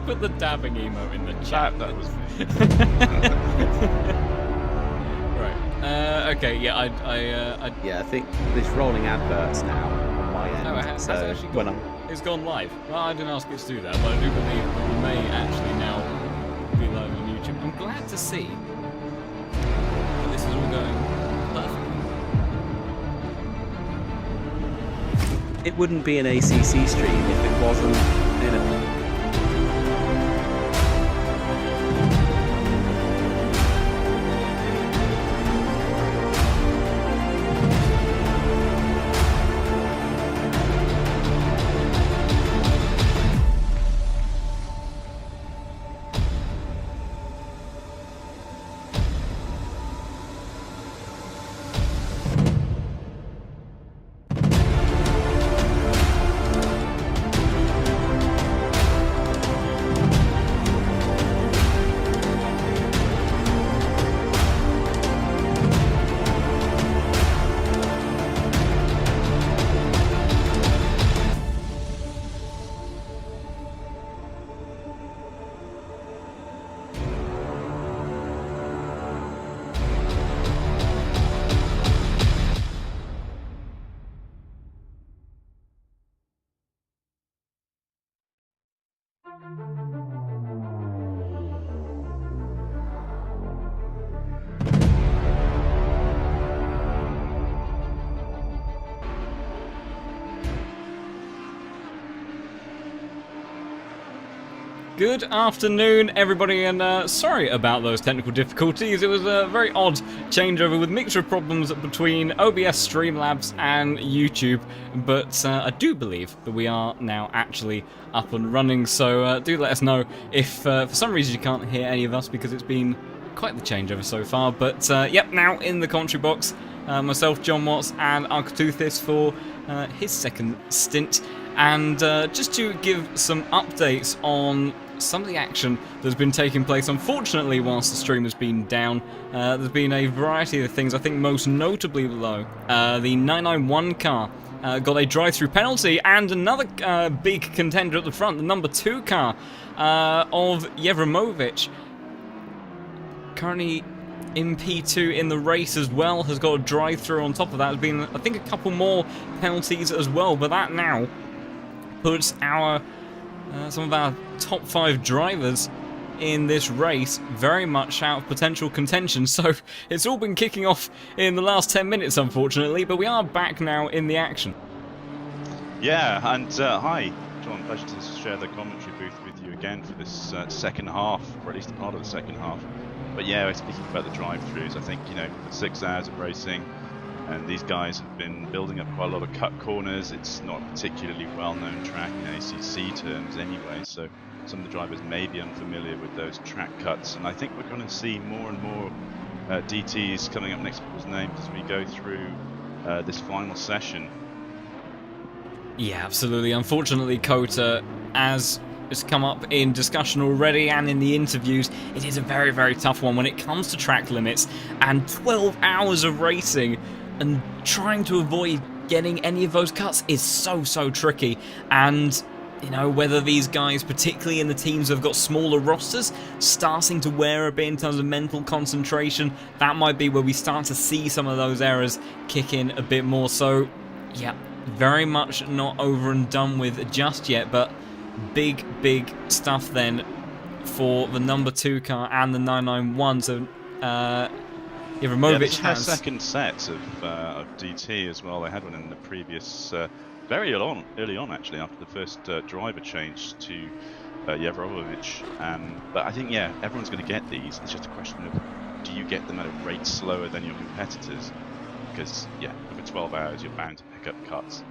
put the dabbing emote in the chat? That was me. Right. Okay. Yeah. Yeah, I think there's rolling adverts now on my end. Oh, it has so actually when gone. It's gone live. Well, I didn't ask it to do that, but I do believe that we may actually now be live on YouTube. I'm glad to see that this is all going perfectly. it wouldn't be an ACC stream if it wasn't, you know. Good afternoon, everybody, and sorry about those technical difficulties. It was a very odd changeover with mixture of problems between OBS, Streamlabs, and YouTube, but I do believe that we are now actually up and running, so do let us know if for some reason you can't hear any of us, because it's been quite the changeover so far. But yep, now in the commentary box, myself, John Watts, and Arcetuthis for his second stint. And just to give some updates on some of the action that's been taking place, unfortunately, whilst the stream has been down, there's been a variety of things. I think most notably below, the 991 car got a drive-through penalty, and another big contender at the front, the number 2 car of Yevremovic, currently in P2 in the race as well, has got a drive-through on top of that. There's been, I think, a couple more penalties as well, but that now puts our some of our top 5 drivers in this race very much out of potential contention. So it's all been kicking off in the last 10 minutes, unfortunately, but we are back now in the action. Yeah, and hi, John. Pleasure to share the commentary booth with you again for this second half, or at least a part of the second half. But yeah, speaking about the drive-throughs, I think, you know, for 6 hours of racing, and these guys have been building up quite a lot of cut corners. It's not a particularly well-known track in ACC terms anyway, so some of the drivers may be unfamiliar with those track cuts, and I think we're going to see more and more DTs coming up next to people's names as we go through this final session. Yeah, absolutely. Unfortunately, COTA, as it's come up in discussion already and in the interviews, it is a very, very tough one when it comes to track limits and 12 hours of racing, and trying to avoid getting any of those cuts is so tricky. And you know, whether these guys, particularly in the teams that have got smaller rosters, starting to wear a bit in terms of mental concentration, that might be where we start to see some of those errors kick in a bit more. So yeah, very much not over and done with just yet, but big stuff then for the number 2 car and the 991. So Yevremovic this is their has second set of DT as well. They had one in the previous, very early on actually, after the first driver change to Yevremovic. But I think, yeah, everyone's going to get these. It's just a question of, do you get them at a rate slower than your competitors? Because, yeah, over 12 hours, you're bound to pick up cuts.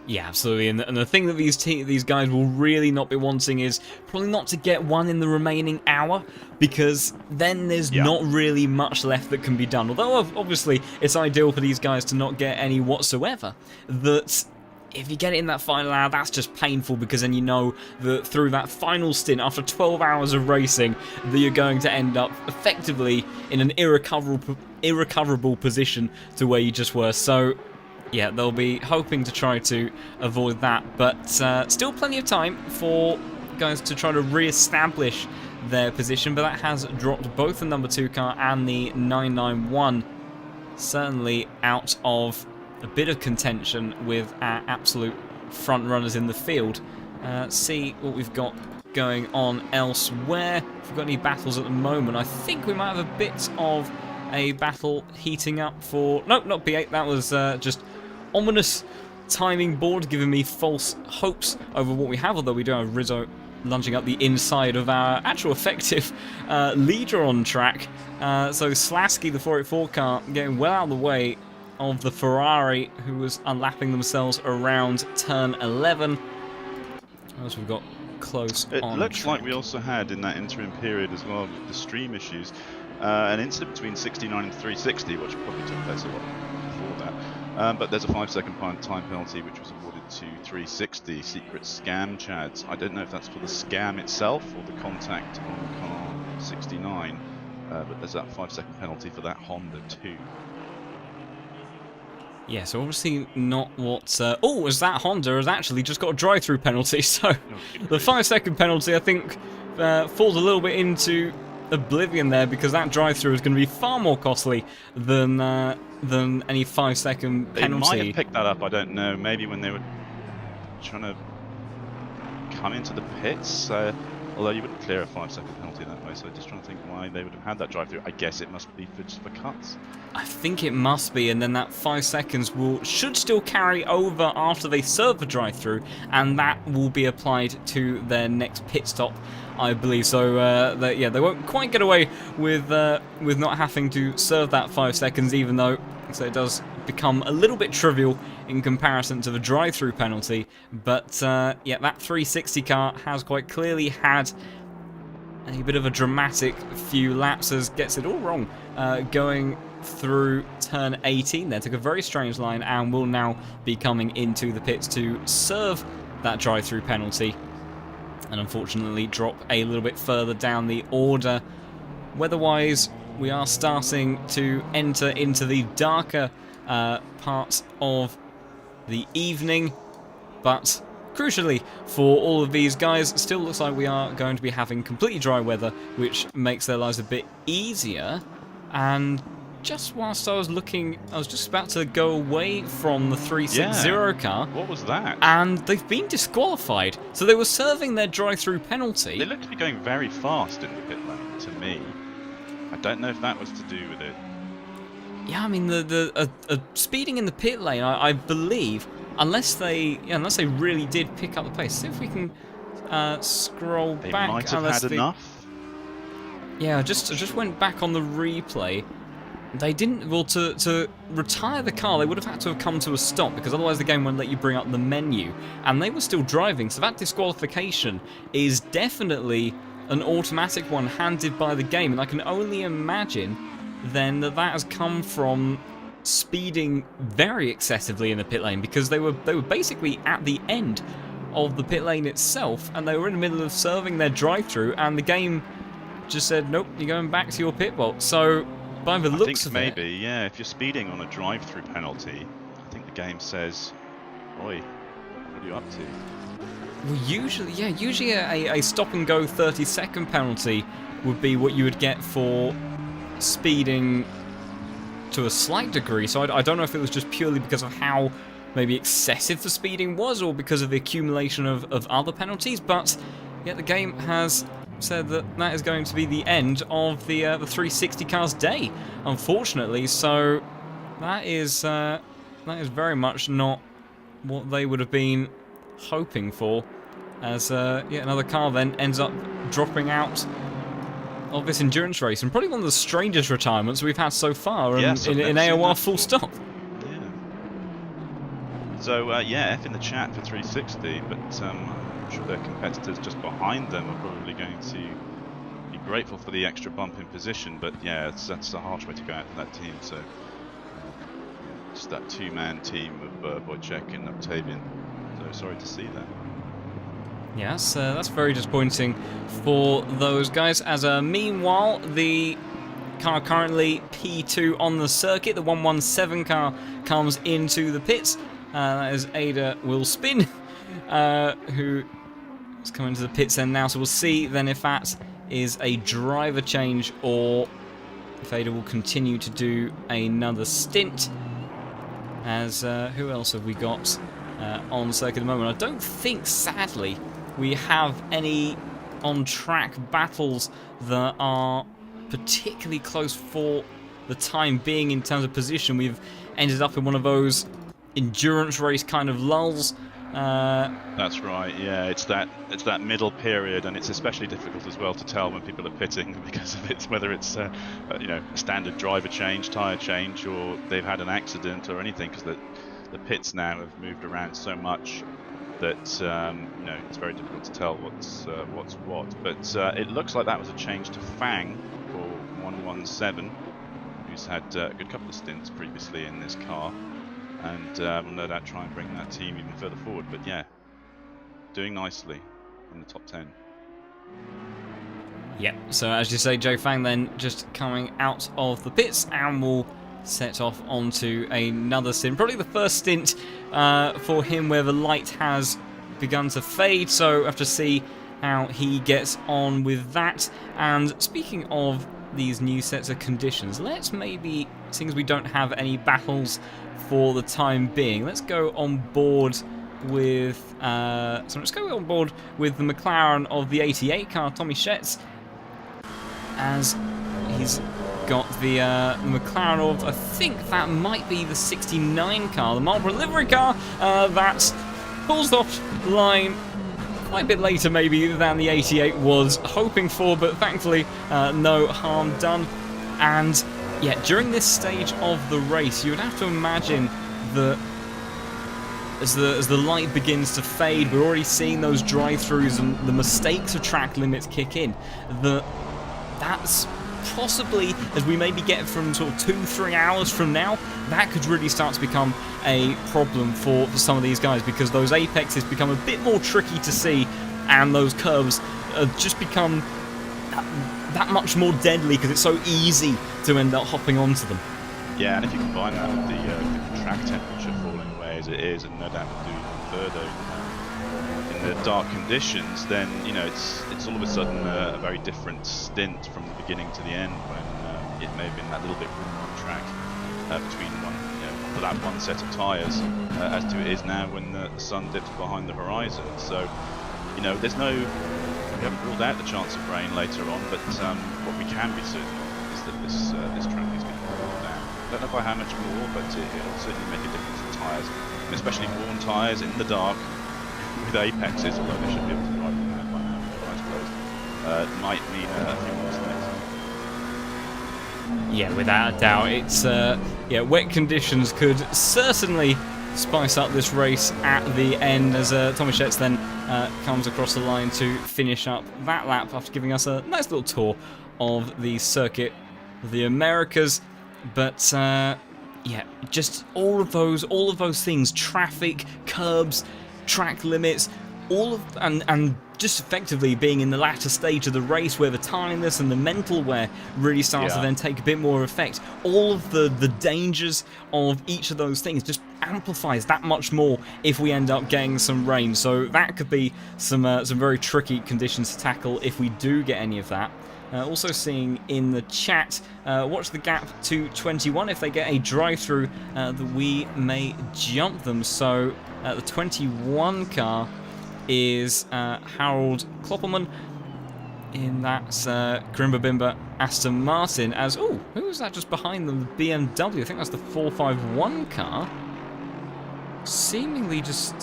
Yeah, absolutely, and the thing that these guys will really not be wanting is probably not to get one in the remaining hour, because then there's not really much left that can be done. Although obviously it's ideal for these guys to not get any whatsoever. That if you get it in that final hour, that's just painful, because then you know that through that final stint, after 12 hours of racing, that you're going to end up effectively in an irrecoverable position to where you just were. So yeah, they'll be hoping to try to avoid that, but still plenty of time for guys to try to re-establish their position, but that has dropped both the number 2 car and the 991 certainly out of a bit of contention with our absolute front runners in the field. See what we've got going on elsewhere. If we've got any battles at the moment, I think we might have a bit of a battle heating up for... Nope, not B8. That was just ominous timing board giving me false hopes over what we have, although we do have Rizzo lunging up the inside of our actual effective leader on track. So Slasky, the 484 car, getting well out of the way of the Ferrari, who was unlapping themselves around turn 11. As we've got close on It looks track. like we also had, in that interim period as well, with the stream issues, an incident between 69 and 360, which probably took place a lot before that. But there's a 5-second time penalty which was awarded to 360 secret scam chads. I don't know if that's for the scam itself or the contact on car 69, but there's that 5-second penalty for that Honda too. Yeah, so obviously not what... oh, as that Honda has actually just got a drive-through penalty, so the 5-second penalty, I think, falls a little bit into oblivion there, because that drive-through is going to be far more costly than any 5-second penalty. They might have picked that up, I don't know, maybe when they were trying to come into the pits, although you wouldn't clear a 5-second penalty that way, so I'm just trying to think why they would have had that drive-through. I guess it must be just for cuts. I think it must be, and then that 5 seconds should still carry over after they serve the drive-through, and that will be applied to their next pit stop, I believe. So they won't quite get away with not having to serve that 5 seconds, even though it does become a little bit trivial in comparison to the drive-through penalty. But yeah, that 360 car has quite clearly had a bit of a dramatic few lapses, gets it all wrong, going through turn 18 there, took a very strange line and will now be coming into the pits to serve that drive-through penalty, and unfortunately drop a little bit further down the order. Weather-wise, we are starting to enter into the darker parts of the evening, but crucially for all of these guys, it still looks like we are going to be having completely dry weather, which makes their lives a bit easier. And just whilst I was looking, I was just about to go away from the 360 car. What was that? And they've been disqualified. So they were serving their drive-through penalty. They looked to be going very fast in the pit lane, to me. I don't know if that was to do with it. Yeah, I mean, the speeding in the pit lane, I believe, unless they really did pick up the pace. See if we can scroll They back. might have had enough. Yeah, I just went back on the replay. They didn't... Well, to retire the car, they would have had to have come to a stop, because otherwise the game won't let you bring up the menu. And they were still driving, so that disqualification is definitely an automatic one handed by the game. And I can only imagine then that has come from speeding very excessively in the pit lane, because they were basically at the end of the pit lane itself, and they were in the middle of serving their drive-through, and the game just said, nope, you're going back to your pit vault. So by the looks of it, maybe, yeah, if you're speeding on a drive-through penalty, I think the game says, oi, what are you up to? well, usually a stop-and-go 30-second penalty would be what you would get for speeding to a slight degree. So I don't know if it was just purely because of how maybe excessive the speeding was, or because of the accumulation of other penalties, but yet the game has said that is going to be the end of the 360 car's day, unfortunately. So that is very much not what they would have been hoping for, as yet another car then ends up dropping out of this endurance race, and probably one of the strangest retirements we've had so far in AOR full stop. Yeah. So yeah, F in the chat for 360, but I'm sure their competitors just behind them are probably going to be grateful for the extra bump in position. But yeah, that's a harsh way to go out for that team. So just that two-man team of Wojciech and Octavian. So sorry to see that. Yes, that's very disappointing for those guys. As meanwhile, the car currently P2 on the circuit, the 117 car comes into the pits. That is Ada Will Spin, who Let's come into the pits then now, so we'll see then if that is a driver change or if Ada will continue to do another stint. As who else have we got on circuit at the moment? I don't think, sadly, we have any on-track battles that are particularly close for the time being in terms of position. We've ended up in one of those endurance race kind of lulls. That's right. Yeah, it's that middle period, and it's especially difficult as well to tell when people are pitting because of it, whether it's a standard driver change, tyre change, or they've had an accident or anything, because the pits now have moved around so much that it's very difficult to tell what's what. But it looks like that was a change to Fang for 117, who's had a good couple of stints previously in this car. And we'll no doubt try and bring that team even further forward. But yeah, doing nicely in the top 10. Yep, so as you say, Joe Fang then just coming out of the pits and will set off onto another stint. Probably the first stint for him where the light has begun to fade, so we'll have to see how he gets on with that. And speaking of these new sets of conditions, let's maybe, seeing as we don't have any battles for the time being, let's go on board with the McLaren of the 88 car, Tommy Schetz, as he's got the McLaren of, I think that might be the 69 car, the Marlboro livery car, that pulls off the line quite a bit later maybe than the 88 was hoping for, but thankfully no harm done. And yeah, during this stage of the race, you would have to imagine that as the light begins to fade, we're already seeing those drive-throughs and the mistakes of track limits kick in. That's possibly, as we maybe get from sort of 2-3 hours from now, that could really start to become a problem for some of these guys, because those apexes become a bit more tricky to see, and those curves just become that much more deadly because it's so easy to end up hopping onto them. Yeah, and if you combine that with the track temperature falling away as it is, and no doubt will do even further in the dark conditions, then it's all of a sudden a very different stint from the beginning to the end, when it may have been that little bit warmer on track between for that one set of tyres, as to it is now when the sun dips behind the horizon. So there's no. We haven't ruled out the chance of rain later on, but what we can be certain of is that this track is going to cool down. I don't know by how much more, but it'll certainly make a difference to tyres, and especially worn tyres in the dark with apexes, although they should be able to drive them out by now with their eyes closed. Might mean a few more stints. Yeah, without a doubt. It's wet conditions could certainly spice up this race at the end, as Tommy Schetz then comes across the line to finish up that lap after giving us a nice little tour of the circuit of the Americas. But just all of those things, traffic, curbs, track limits, and just effectively being in the latter stage of the race where the tiredness and the mental wear really starts to then take a bit more effect. All of the dangers of each of those things just amplifies that much more if we end up getting some rain. So that could be some very tricky conditions to tackle if we do get any of that. Also seeing in the chat, watch the gap to 21. If they get a drive-through, that we may jump them. So the 21 car is Harold Kloppelman in that Grimba Bimba Aston Martin. As who was that just behind them? The BMW. I think that's the 451 car. Seemingly just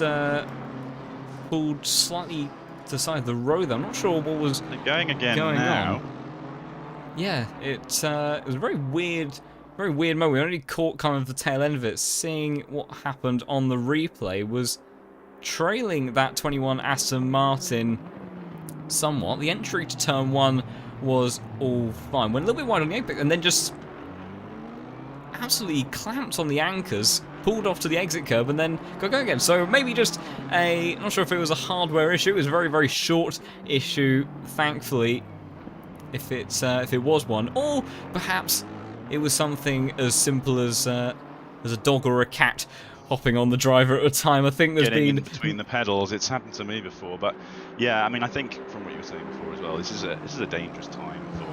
pulled slightly to the side of the road. I'm not sure what was going now. On. Yeah, it was a very weird moment. We only caught kind of the tail end of it. Seeing what happened on the replay was trailing that 21 Aston Martin somewhat. The entry to turn 1 was all fine. Went a little bit wide on the apex and then just absolutely clamped on the anchors, pulled off to the exit curb and then go again. So maybe just I'm not sure if it was a hardware issue. It was a very, very short issue, thankfully, if it was one. Or perhaps it was something as simple as a dog or a cat hopping on the driver at a time. I think there's getting been in between the pedals. It's happened to me before, but yeah, I mean, I think from what you were saying before as well, this is a dangerous time for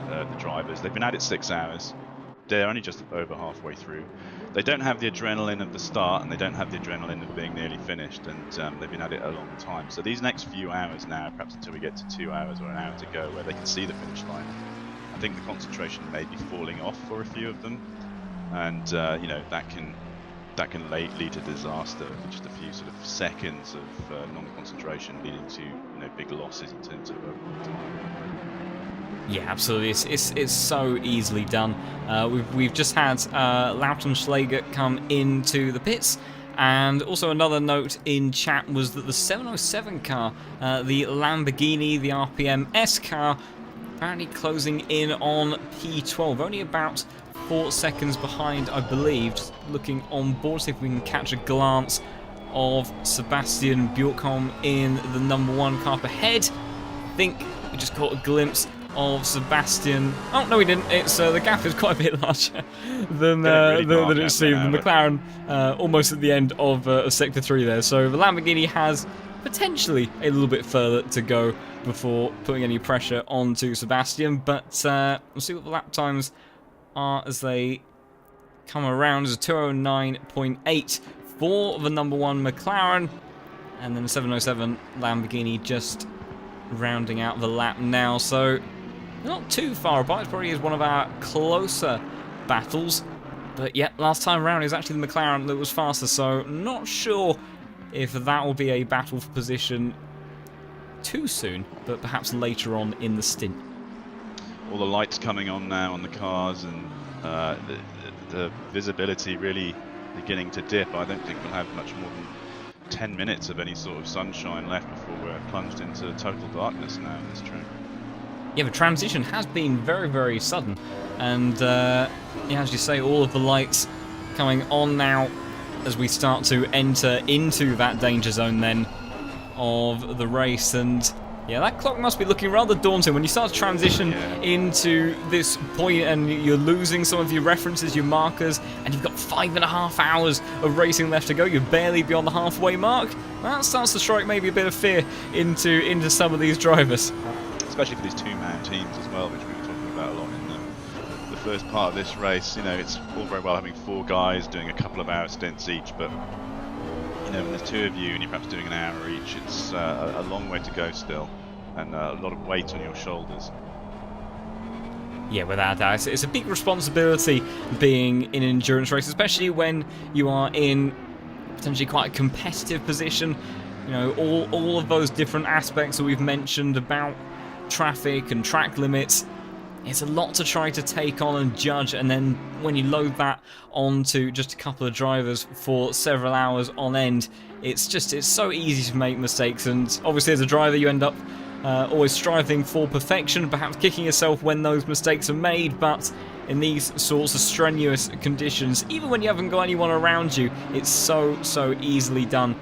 the drivers. They've been at it 6 hours. They're only just over halfway through. They don't have the adrenaline of the start, and they don't have the adrenaline of being nearly finished, and they've been at it a long time. So these next few hours now, perhaps until we get to 2 hours or an hour to go, where they can see the finish line, I think the concentration may be falling off for a few of them, and you know, that can lead to disaster. Just a few sort of seconds of non-concentration leading to, you know, big losses in terms of overall time. Yeah, absolutely. It's so easily done. We've just had Lautenschläger come into the pits, and also another note in chat was that the 707 car, the Lamborghini, the RPM S car, apparently closing in on P12, only about 4 seconds behind, I believe. Just looking on board, see if we can catch a glance of Sebastian Bjorkholm in the number 1 car up ahead. I think we just caught a glimpse of Sebastian. Oh no, we didn't. It's the gap is quite a bit larger than it seemed. The McLaren almost at the end of sector 3 there. So the Lamborghini has potentially a little bit further to go before putting any pressure onto Sebastian. But we'll see what the lap times are as they come around. As a 209.8 for the number 1 McLaren, and then the 707 Lamborghini just rounding out the lap now. So not too far apart. It probably is one of our closer battles. But yeah, last time around it was actually the McLaren that was faster, so not sure if that will be a battle for position too soon, but perhaps later on in the stint. All the lights coming on now on the cars, and the visibility really beginning to dip. I don't think we'll have much more than 10 minutes of any sort of sunshine left before we're plunged into total darkness now in this track. Yeah, the transition has been very, very sudden, and yeah, as you say, all of the lights coming on now as we start to enter into that danger zone then of the race. And yeah, that clock must be looking rather daunting when you start to transition into this point and you're losing some of your references, your markers, and you've got 5.5 hours of racing left to go. You're barely beyond the halfway mark. That starts to strike maybe a bit of fear into some of these drivers. Especially for these two-man teams as well, which we were talking about a lot in the first part of this race. You know, it's all very well having 4 guys doing a couple of hour stints each, but you know, when there's 2 of you and you're perhaps doing an hour each, it's a long way to go still, and a lot of weight on your shoulders. Yeah, without that, it's a big responsibility being in an endurance race, especially when you are in potentially quite a competitive position. You know, all of those different aspects that we've mentioned about traffic and track limits. It's a lot to try to take on and judge, and then when you load that onto just a couple of drivers for several hours on end, it's so easy to make mistakes. And obviously as a driver you end up always striving for perfection, perhaps kicking yourself when those mistakes are made, but in these sorts of strenuous conditions, even when you haven't got anyone around you, it's so easily done.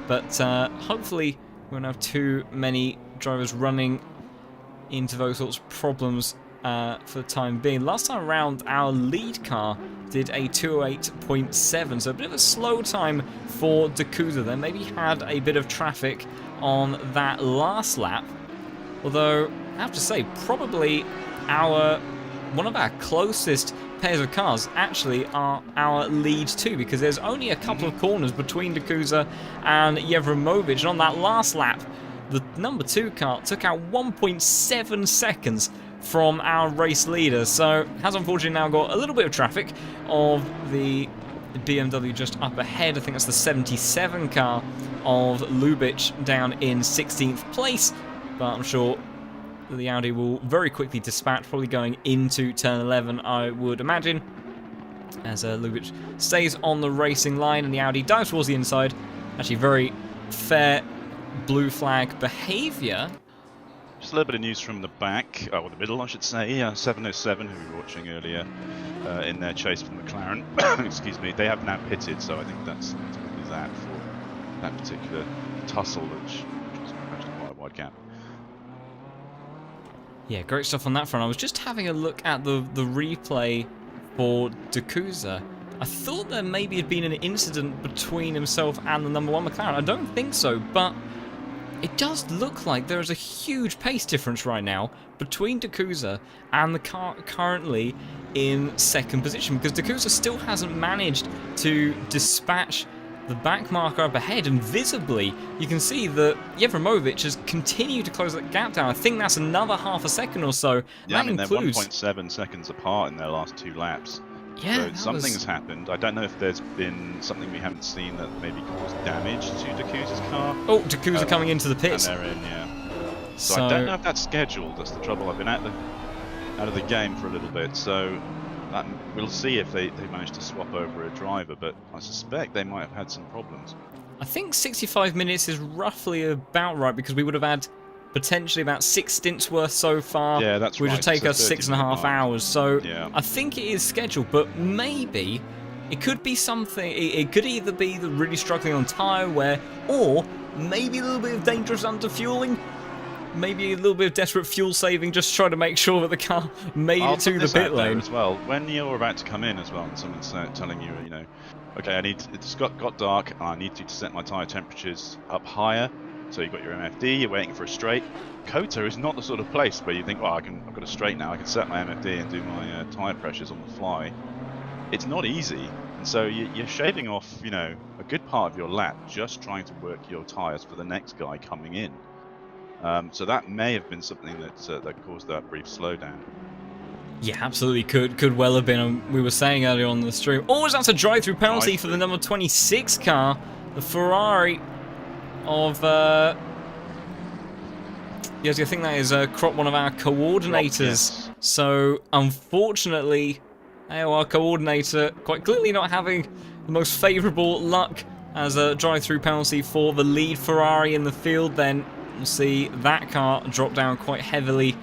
But hopefully we won't have too many drivers running into those sorts of problems for the time being. Last time around, our lead car did a 208.7, so a bit of a slow time for DeCouza. They maybe had a bit of traffic on that last lap, although I have to say probably one of our closest pairs of cars actually are our lead too, because there's only a couple of corners between DeCouza and Jevremovic, and on that last lap the number 2 car took out 1.7 seconds from our race leader, so has unfortunately now got a little bit of traffic of the BMW just up ahead. I think that's the 77 car of Lubitsch down in 16th place, but I'm sure the Audi will very quickly dispatch, probably going into turn 11, I would imagine, as Lubitsch stays on the racing line and the Audi dives towards the inside. Actually very fair blue flag behaviour. Just a little bit of news from the back, or the middle I should say. 707, who we were watching earlier in their chase for McLaren, excuse me, they have now pitted, so I think that's probably that for that particular tussle, which was actually quite a wide gap. Yeah, great stuff on that front. I was just having a look at the replay for DeCouza. I thought there maybe had been an incident between himself and the number 1 McLaren. I don't think so, but it does look like there is a huge pace difference right now between Dakusa and the car currently in 2nd position, because Dakusa still hasn't managed to dispatch the back marker up ahead, and visibly you can see that Jevremovic has continued to close that gap down. I think that's another half a second or so. Yeah, that they're includes 1.7 seconds apart in their last 2 laps. Yeah, so something's happened. I don't know if there's been something we haven't seen that maybe caused damage to Dakusa's car. Oh, Dakusa coming into the pits. And they're in, yeah. So I don't know if that's scheduled. That's the trouble. I've been out of the game for a little bit, so we'll see if they manage to swap over a driver. But I suspect they might have had some problems. I think 65 minutes is roughly about right, because we would have had potentially about 6 stints worth so far. Yeah, that's which right. would take So us 6.5 hours. So yeah. I think it is scheduled, but maybe it could be something. It could either be the really struggling on tyre wear, or maybe a little bit of dangerous underfueling. Maybe a little bit of desperate fuel saving, just trying to make sure that the car made it to the pit lane as well. When you're about to come in as well, and someone's telling you, okay, it's got dark, and I need you to set my tyre temperatures up higher. So you've got your MFD, you're waiting for a straight. COTA is not the sort of place where you think, well, I've got a straight now, I can set my MFD and do my tyre pressures on the fly. It's not easy, and so you're shaving off, a good part of your lap just trying to work your tyres for the next guy coming in. So that may have been something that caused that brief slowdown. Yeah, absolutely could well have been. We were saying earlier on the stream. Oh, that's a drive-through penalty for the number 26 car, the Ferrari of yes, I think that is Crop, one of our coordinators. Yes. So unfortunately, our coordinator quite clearly not having the most favourable luck as a drive-through penalty for the lead Ferrari in the field. Then we'll see that car drop down quite heavily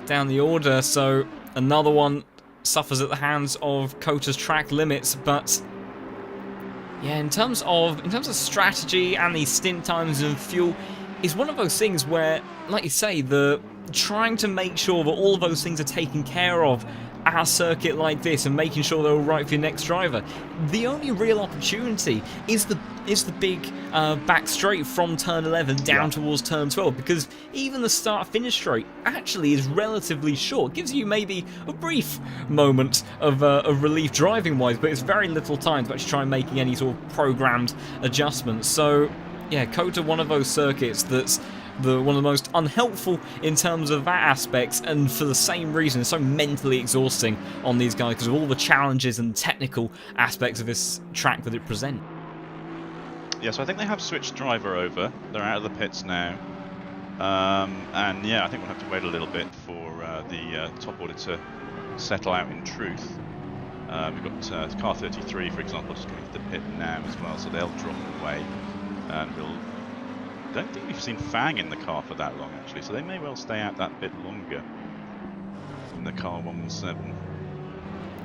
down the order. So another one suffers at the hands of COTA's track limits, but yeah, in terms of strategy and these stint times and fuel, is one of those things where, like you say, the trying to make sure that all of those things are taken care of at a circuit like this and making sure they're all right for your next driver. The only real opportunity is the big back straight from turn 11 down towards turn 12, because even the start-finish straight actually is relatively short. Gives you maybe a brief moment of relief driving-wise, but it's very little time to actually try and making any sort of programmed adjustments. So yeah, COTA, one of those circuits that's one of the most unhelpful in terms of that aspect, and for the same reason it's so mentally exhausting on these guys because of all the challenges and technical aspects of this track that it presents. Yeah, so I think they have switched driver over. They're out of the pits now. And yeah, I think we'll have to wait a little bit for the top order to settle out in truth. We've got car 33, for example, just coming to the pit now as well, so they'll drop away. And I don't think we've seen Fang in the car for that long, actually, so they may well stay out that bit longer in the car 117.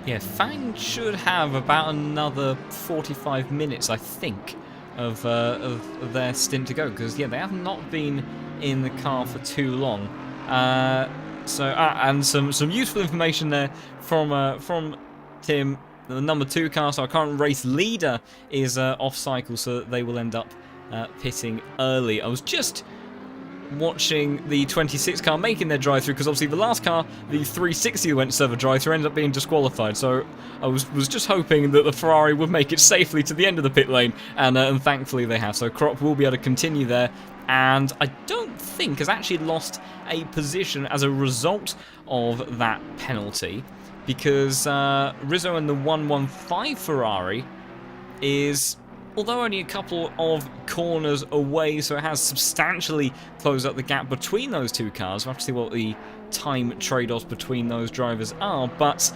Yeah, Fang should have about another 45 minutes, I think, of their stint to go, because yeah, they have not been in the car for too long. And some useful information there from Tim. The number 2 car, so our current race leader, is off cycle, so they will end up pitting early. I was just watching the 26 car making their drive-through, because obviously the last car, the 360 that went to serve a drive-through, ended up being disqualified. So I was just hoping that the Ferrari would make it safely to the end of the pit lane, and thankfully they have. So Crop will be able to continue there, and I don't think has actually lost a position as a result of that penalty, because Rizzo and the 115 Ferrari is, although only a couple of corners away, so it has substantially closed up the gap between those two cars. We'll have to see what the time trade-offs between those drivers are, but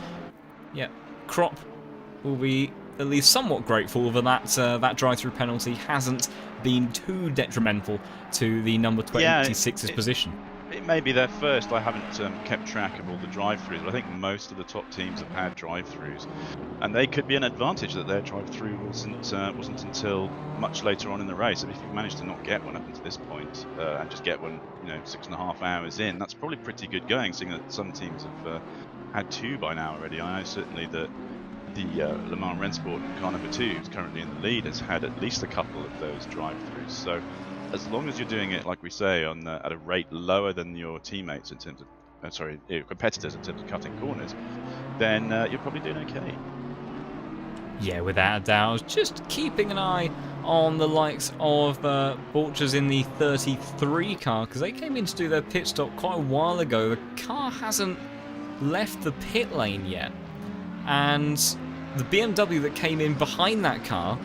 yeah, Crop will be at least somewhat grateful that that drive-through penalty hasn't been too detrimental to the number 26's position. It may be their first. I haven't kept track of all the drive-throughs, but I think most of the top teams have had drive-throughs, and they could be an advantage that their drive-through wasn't until much later on in the race. If you've managed to not get one up until this point and just get one, 6.5 hours in, that's probably pretty good going, seeing that some teams have had 2 by now already. I know certainly that the Le Mans Rennsport car number 2, who's currently in the lead, has had at least a couple of those drive-throughs. So as long as you're doing it, like we say, on at a rate lower than your teammates in terms of, your competitors in terms of cutting corners, then you're probably doing okay. Yeah, without a doubt. I was just keeping an eye on the likes of Borchers in the 33 car, because they came in to do their pit stop quite a while ago. The car hasn't left the pit lane yet, and the BMW that came in behind that car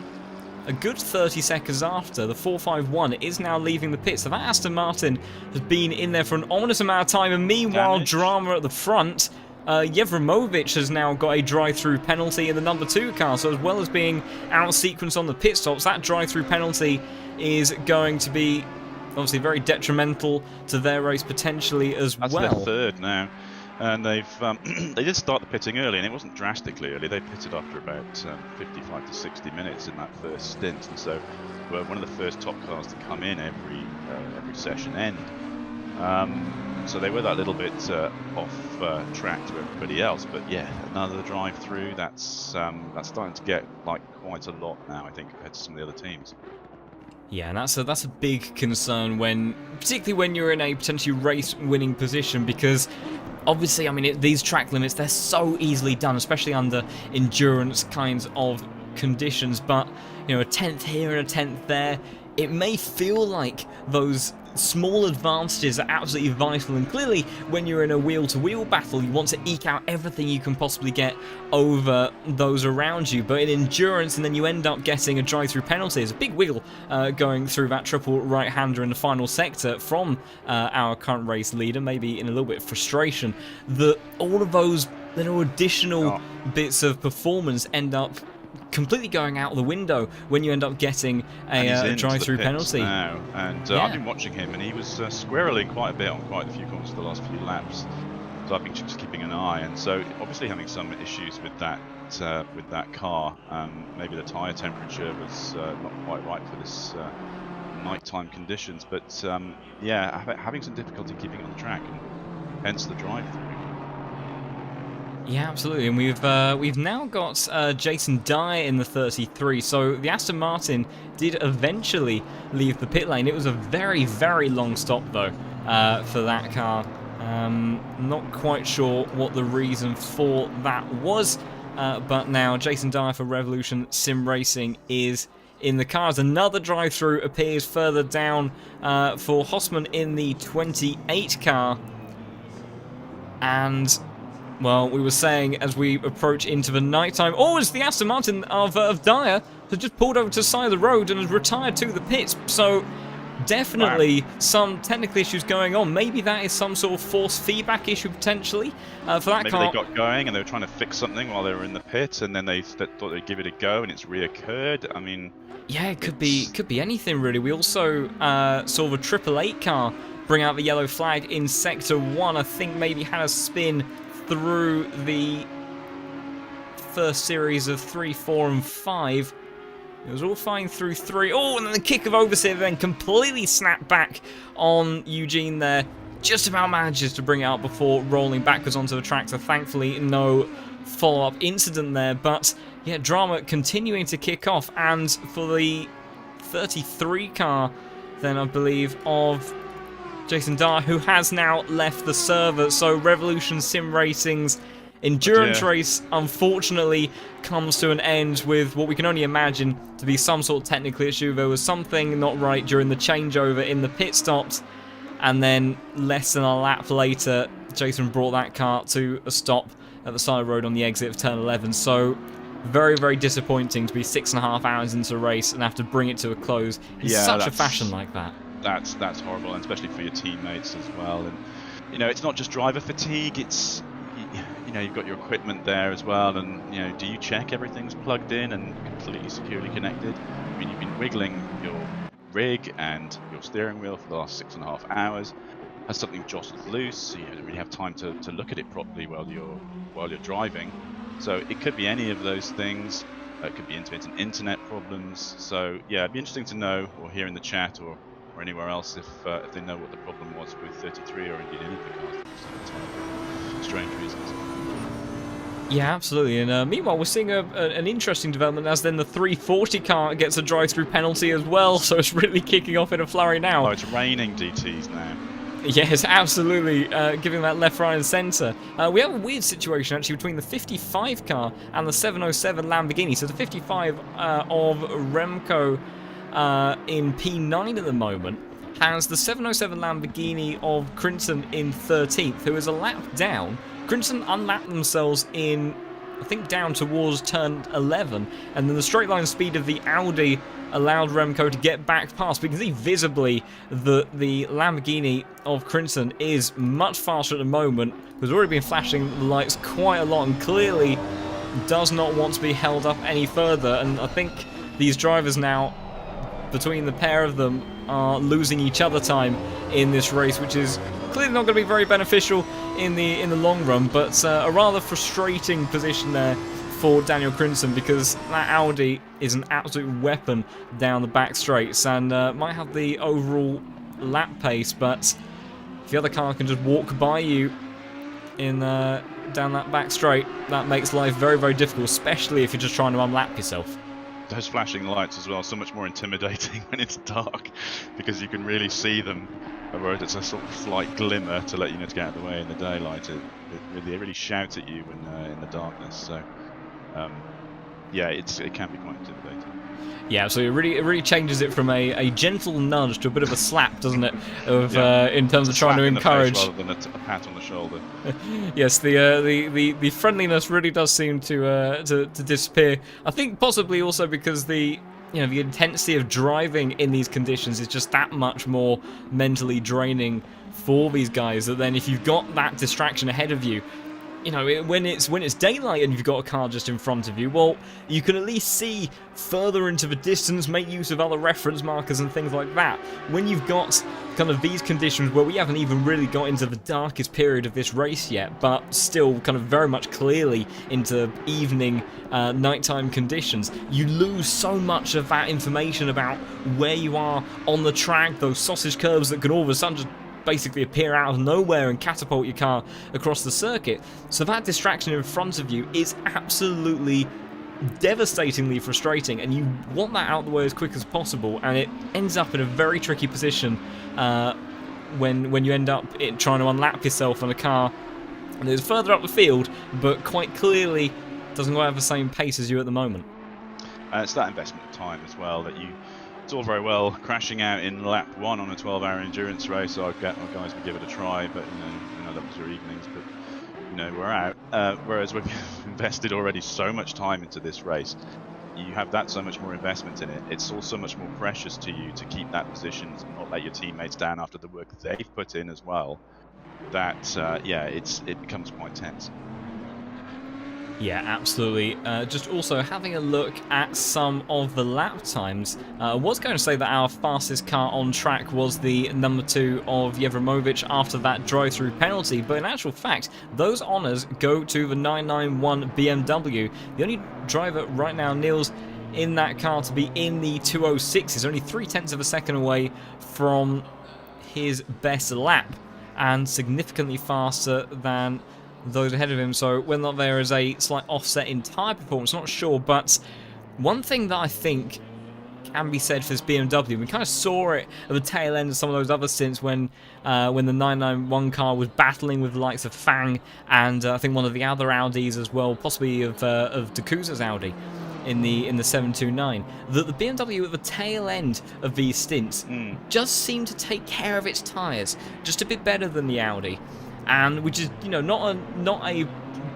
a good 30 seconds after, the 451, is now leaving the pit. So that Aston Martin has been in there for an ominous amount of time, and meanwhile, drama at the front. Yevremovic has now got a drive-through penalty in the number 2 car, so as well as being out of sequence on the pit stops, that drive-through penalty is going to be obviously very detrimental to their race potentially as well. That's their third now, and they've they did start the pitting early, and it wasn't drastically early. They pitted after about 55 to 60 minutes in that first stint, and so were one of the first top cars to come in every session end. So they were that little bit off track to everybody else, but yeah, another drive-through. That's starting to get like quite a lot now, I think, compared to some of the other teams. Yeah, and that's a big concern particularly when you're in a potentially race-winning position, because obviously, I mean, these track limits, they're so easily done, especially under endurance kinds of conditions. But you know, a 10th here and a 10th there, it may feel like those small advantages are absolutely vital, and clearly when you're in a wheel-to-wheel battle, you want to eke out everything you can possibly get over those around you. But in endurance, and then you end up getting a drive-through penalty. There's a big wiggle going through that triple right-hander in the final sector from our current race leader, maybe in a little bit of frustration, that all of those little additional bits of performance end up completely going out the window when you end up getting a drive-through penalty. Now, and I've been watching him, and he was squirreling quite a bit on quite a few corners the last few laps. So I've been just keeping an eye, and so obviously having some issues with that car. Maybe the tyre temperature was not quite right for this nighttime conditions, but yeah, having some difficulty keeping on the track, and hence the drive-through. Yeah, absolutely, and we've now got Jason Dyer in the 33. So the Aston Martin did eventually leave the pit lane. It was a very, very long stop though for that car. Not quite sure what the reason for that was, but now Jason Dyer for Revolution Sim Racing is in the cars. Another drive-through appears further down for Hossmann in the 28 car, and well, we were saying as we approach into the nighttime, it's the Aston Martin of Dyer has just pulled over to the side of the road and has retired to the pits. So definitely some technical issues going on. Maybe that is some sort of force feedback issue potentially for that car. Maybe they got going and they were trying to fix something while they were in the pit, and then they thought they'd give it a go, and it's reoccurred. I mean, yeah, it could be anything really. We also saw the 888 car bring out the yellow flag in Sector 1. I think maybe had a spin through the first series of 3, 4, and 5. It was all fine through 3. And then the kick of oversteer then completely snapped back on Eugene there. Just about manages to bring it out before rolling backwards onto the track. So thankfully, no follow-up incident there. But yeah, drama continuing to kick off. And for the 33 car, then I believe, of Jason Dyer, who has now left the server. So Revolution Sim Racing's endurance race, unfortunately, comes to an end with what we can only imagine to be some sort of technical issue. There was something not right during the changeover in the pit stops, and then less than a lap later, Jason brought that car to a stop at the side of the road on the exit of turn 11. So very, very disappointing to be 6.5 hours into the race and have to bring it to a close in such a fashion like that. That's horrible, and especially for your teammates as well. And you know, it's not just driver fatigue, it's, you know, you've got your equipment there as well, and you know, do you check everything's plugged in and completely securely connected? I mean, you've been wiggling your rig and your steering wheel for the last 6.5 hours. Has something jostled loose, so you don't really have time to look at it properly while you're driving. So it could be any of those things. It could be internet problems. So yeah, it'd be interesting to know, or hear in the chat, or anywhere else, if they know what the problem was with 33, or indeed any of the cars that was strange reasons. Yeah, absolutely. And meanwhile, we're seeing an interesting development as then the 340 car gets a drive-through penalty as well. So it's really kicking off in a flurry now. Oh, it's raining DTs now. Yes, absolutely, giving that left, right and centre. We have a weird situation actually between the 55 car and the 707 Lamborghini. So the 55 of Remco in P9 at the moment has the 707 Lamborghini of Crimson in 13th, who is a lap down. Crimson unlapped themselves in, I think, down towards turn 11, and then the straight line speed of the Audi allowed Remco to get back past. We can see visibly that the Lamborghini of Crimson is much faster at the moment, has already been flashing the lights quite a lot and clearly does not want to be held up any further. And I think these drivers now, between the pair of them, are losing each other time in this race, which is clearly not going to be very beneficial in the long run, but a rather frustrating position there for Daniel Crimson, because that Audi is an absolute weapon down the back straights and might have the overall lap pace, but if the other car can just walk by you in down that back straight, that makes life very, very difficult, especially if you're just trying to unlap yourself. Those flashing lights as well, so much more intimidating when it's dark, because you can really see them, whereas it's a sort of slight glimmer to let you know to get out of the way in the daylight. They really shout at you when in the darkness. So yeah, it can be quite intimidating. Yeah, so it really changes it from a gentle nudge to a bit of a slap, doesn't it? Of in terms of trying to encourage, rather than a pat on the shoulder. Yes, the friendliness really does seem to disappear. I think possibly also because the intensity of driving in these conditions is just that much more mentally draining for these guys. That then if you've got that distraction ahead of you, when it's daylight and you've got a car just in front of you, well, you can at least see further into the distance, make use of other reference markers and things like that. When you've got kind of these conditions where we haven't even really got into the darkest period of this race yet, but still kind of very much clearly into evening, nighttime conditions, you lose so much of that information about where you are on the track, those sausage curves that can all of a sudden just basically appear out of nowhere and catapult your car across the circuit. So that distraction in front of you is absolutely devastatingly frustrating, and you want that out of the way as quick as possible, and it ends up in a very tricky position when you end up trying to unlap yourself on a car that is further up the field but quite clearly doesn't quite have the same pace as you at the moment. It's that investment of time as well that it's all very well crashing out in lap 1 on a 12-hour endurance race. So guys would give it a try, but that was your evenings. But we're out. Whereas we've invested already so much time into this race, you have that so much more investment in it. It's all so much more precious to you to keep that position and not let your teammates down after the work they've put in as well. That it becomes quite tense. Yeah, absolutely. Just also having a look at some of the lap times. I was going to say that our fastest car on track was the number 2 of Jevremovic after that drive-through penalty, but in actual fact, those honours go to the 991 BMW. The only driver right now, Niels, in that car to be in the 206 is only 0.3 of a second away from his best lap, and significantly faster than those ahead of him. So whether or not there is a slight offset in tyre performance, not sure, but one thing that I think can be said for this BMW, we kind of saw it at the tail end of some of those other stints when the 991 car was battling with the likes of Fang and I think one of the other Audis as well, possibly of D'Couza's Audi in the 729, that the BMW at the tail end of these stints just seemed to take care of its tyres just a bit better than the Audi. And which is, not a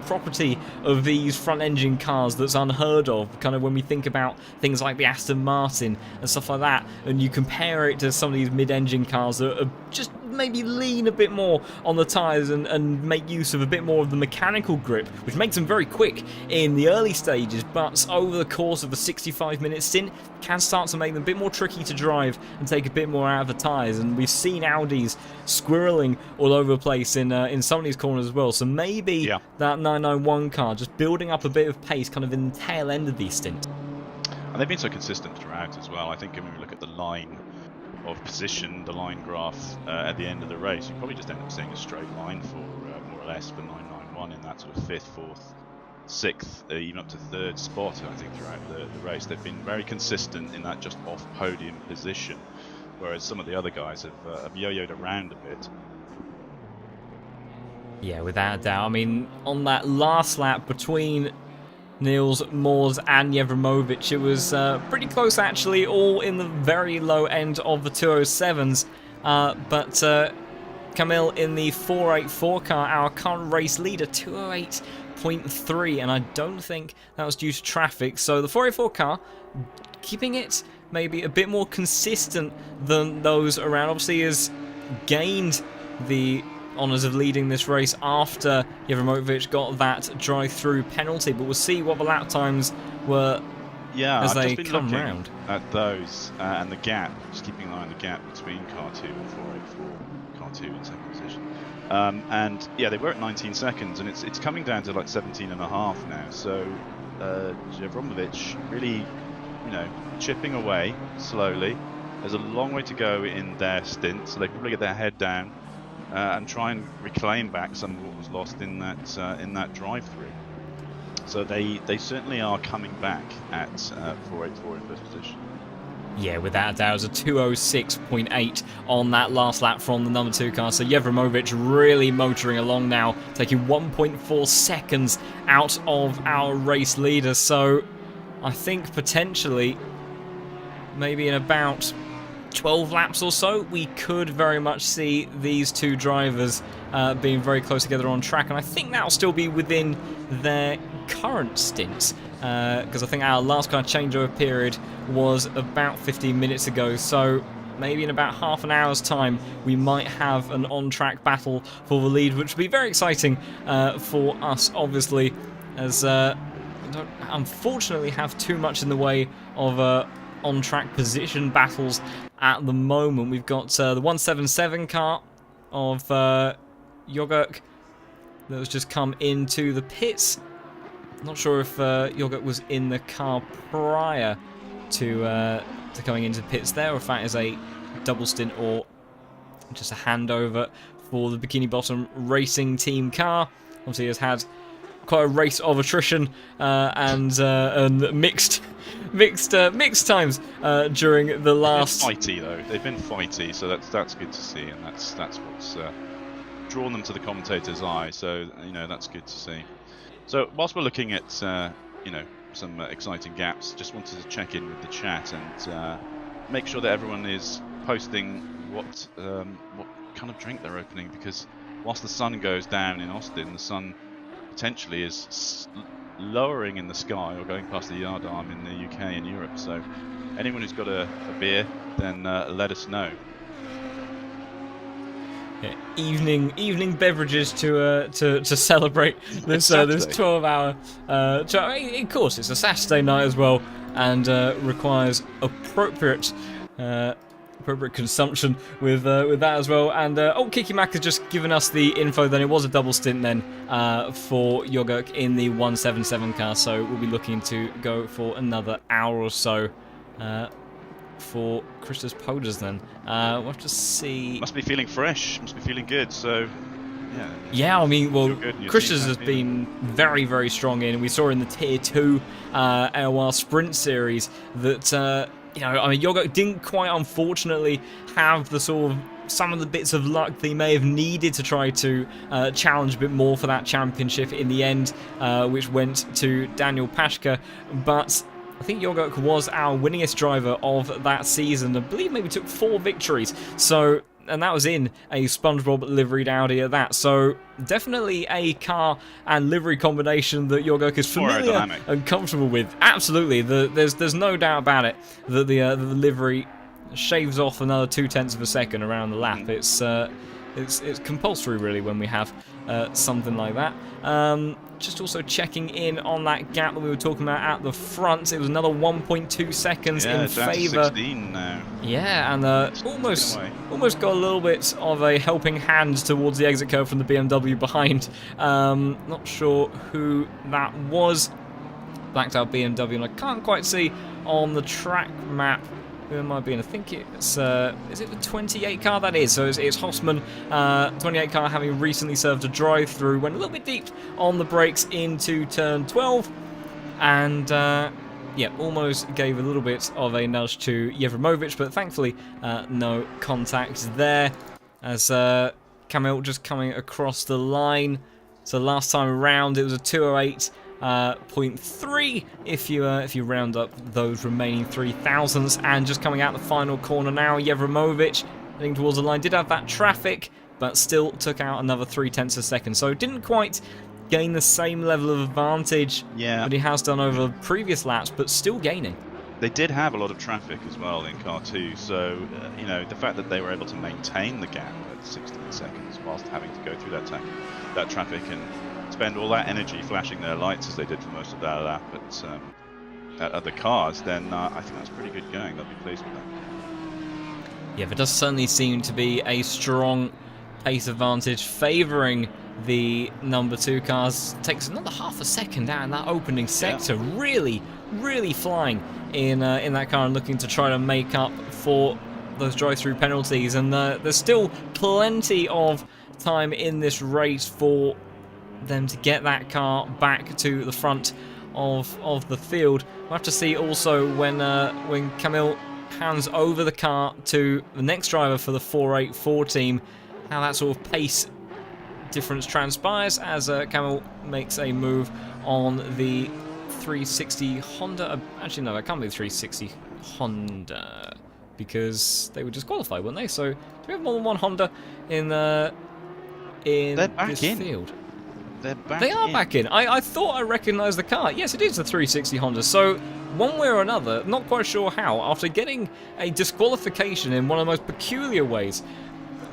property of these front-engine cars that's unheard of. Kind of when we think about things like the Aston Martin and stuff like that, and you compare it to some of these mid-engine cars that are just maybe lean a bit more on the tyres and make use of a bit more of the mechanical grip, which makes them very quick in the early stages, but over the course of a 65-minute stint can start to make them a bit more tricky to drive and take a bit more out of the tyres. And we've seen Audis squirreling all over the place in some of these corners as well. So maybe that 991 car just building up a bit of pace kind of in the tail end of these stints. And they've been so consistent throughout as well. I think when we look at the line of position, the line graph at the end of the race, you probably just end up seeing a straight line for more or less for 991 in that sort of 5th, 4th 6th, even up to 3rd spot, I think, throughout the race. They've been very consistent in that just off-podium position, whereas some of the other guys have yo-yoed around a bit. Yeah, without a doubt. I mean, on that last lap between Niels, Moors and Jevremovic, it was pretty close actually, all in the very low end of the 207s. But Camille in the 484 car, our current race leader, 208.3, and I don't think that was due to traffic. So the 484 car, keeping it maybe a bit more consistent than those around. Obviously has gained the honours of leading this race after Jevremovic got that drive-through penalty, but we'll see what the lap times were as they come round. At those and the gap, just keeping an eye on the gap between car 2 and 484, car 2 in 2nd position. And yeah, they were at 19 seconds, and it's coming down to like 17 and a half now. So Jevremovic really, chipping away slowly. There's a long way to go in their stint, so they can really get their head down and try and reclaim back some of what was lost in that drive-through. So they certainly are coming back at 484 in 1st position. Yeah, without a doubt, it was a 206.8 on that last lap from the number 2 car. So Jevremovic really motoring along now, taking 1.4 seconds out of our race leader. So I think potentially, maybe in about 12 laps or so, we could very much see these two drivers being very close together on track, and I think that'll still be within their current stints, because I think our last kind of changeover period was about 15 minutes ago, so maybe in about half an hour's time we might have an on-track battle for the lead, which would be very exciting for us, obviously, as I don't unfortunately have too much in the way of on-track position battles at the moment. We've got the 177 car of Jogurk that has just come into the pits. Not sure if Jogurk was in the car prior to coming into the pits there, or if that is a double stint or just a handover for the Bikini Bottom Racing Team car. Obviously, has had quite a race of attrition and mixed times during the last. They've been fighty though. They've been fighty, so that's good to see, and that's what's drawn them to the commentator's eye. So that's good to see. So whilst we're looking at some exciting gaps, just wanted to check in with the chat and make sure that everyone is posting what kind of drink they're opening, because whilst the sun goes down in Austin, the sun potentially is lowering in the sky or going past the yard arm in the UK and Europe. So anyone who's got a beer, then let us know. Yeah, evening beverages to celebrate this 12-hour. Of course, it's a Saturday night as well, and requires appropriate consumption with that as well. And Kiki Mac has just given us the info. Then it was a double stint then for Jogurk in the 177 car. So we'll be looking to go for another hour or so for Christos Poders then. We'll have to see. Must be feeling fresh. Must be feeling good. So yeah, I mean, well, Christos has been very, very strong in. We saw in the Tier 2 AOR Sprint Series that Jogurk didn't quite, unfortunately, have the sort of some of the bits of luck they may have needed to try to challenge a bit more for that championship in the end, which went to Daniel Pashka. But I think Jogurk was our winningest driver of that season. I believe maybe took 4 victories. So, and that was in a SpongeBob liveried Audi at that. So definitely a car and livery combination that Jogurk is familiar and comfortable with. Absolutely, there's no doubt about it that the livery shaves off another 0.2 of a second around the lap. It's compulsory really when we have something like that. Just also checking in on that gap that we were talking about at the front. It was another 1.2 seconds in favour. 16 now. Yeah, and almost got a little bit of a helping hand towards the exit curve from the BMW behind. Not sure who that was. Blacked out BMW, and I can't quite see on the track map Who am I being? I think it's, is it the 28 car? That is, so it's Hossman, 28 car, having recently served a drive-through, went a little bit deep on the brakes into turn 12, and yeah, almost gave a little bit of a nudge to Jevremovic, but thankfully no contact there, as Kamil just coming across the line. So last time around it was a 208.3 if you round up those remaining 3,000s, and just coming out the final corner now, Jevremovic heading towards the line, did have that traffic, but still took out another 0.3 seconds, so didn't quite gain the same level of advantage that he has done over previous laps, but still gaining. They did have a lot of traffic as well in car 2, so you know, the fact that they were able to maintain the gap at 16 seconds whilst having to go through that traffic and spend all that energy flashing their lights as they did for most of that lap at other cars, then I think that's pretty good going. They'll be pleased with that. Yeah, there does certainly seem to be a strong pace advantage favouring the number 2 cars. Takes another half a second out in that opening sector. Really, really flying in that car and looking to try to make up for those drive-through penalties. And there's still plenty of time in this race for them to get that car back to the front of the field. We'll have to see also when Kamil hands over the car to the next driver for the 484 team, how that sort of pace difference transpires as Kamil makes a move on the 360 Honda. Actually, no, that can't be the 360 Honda because they were disqualified, weren't they? So do we have more than one Honda in this field? They are back in. I thought I recognised the car. Yes, it is the 360 Honda. So one way or another, not quite sure how, after getting a disqualification in one of the most peculiar ways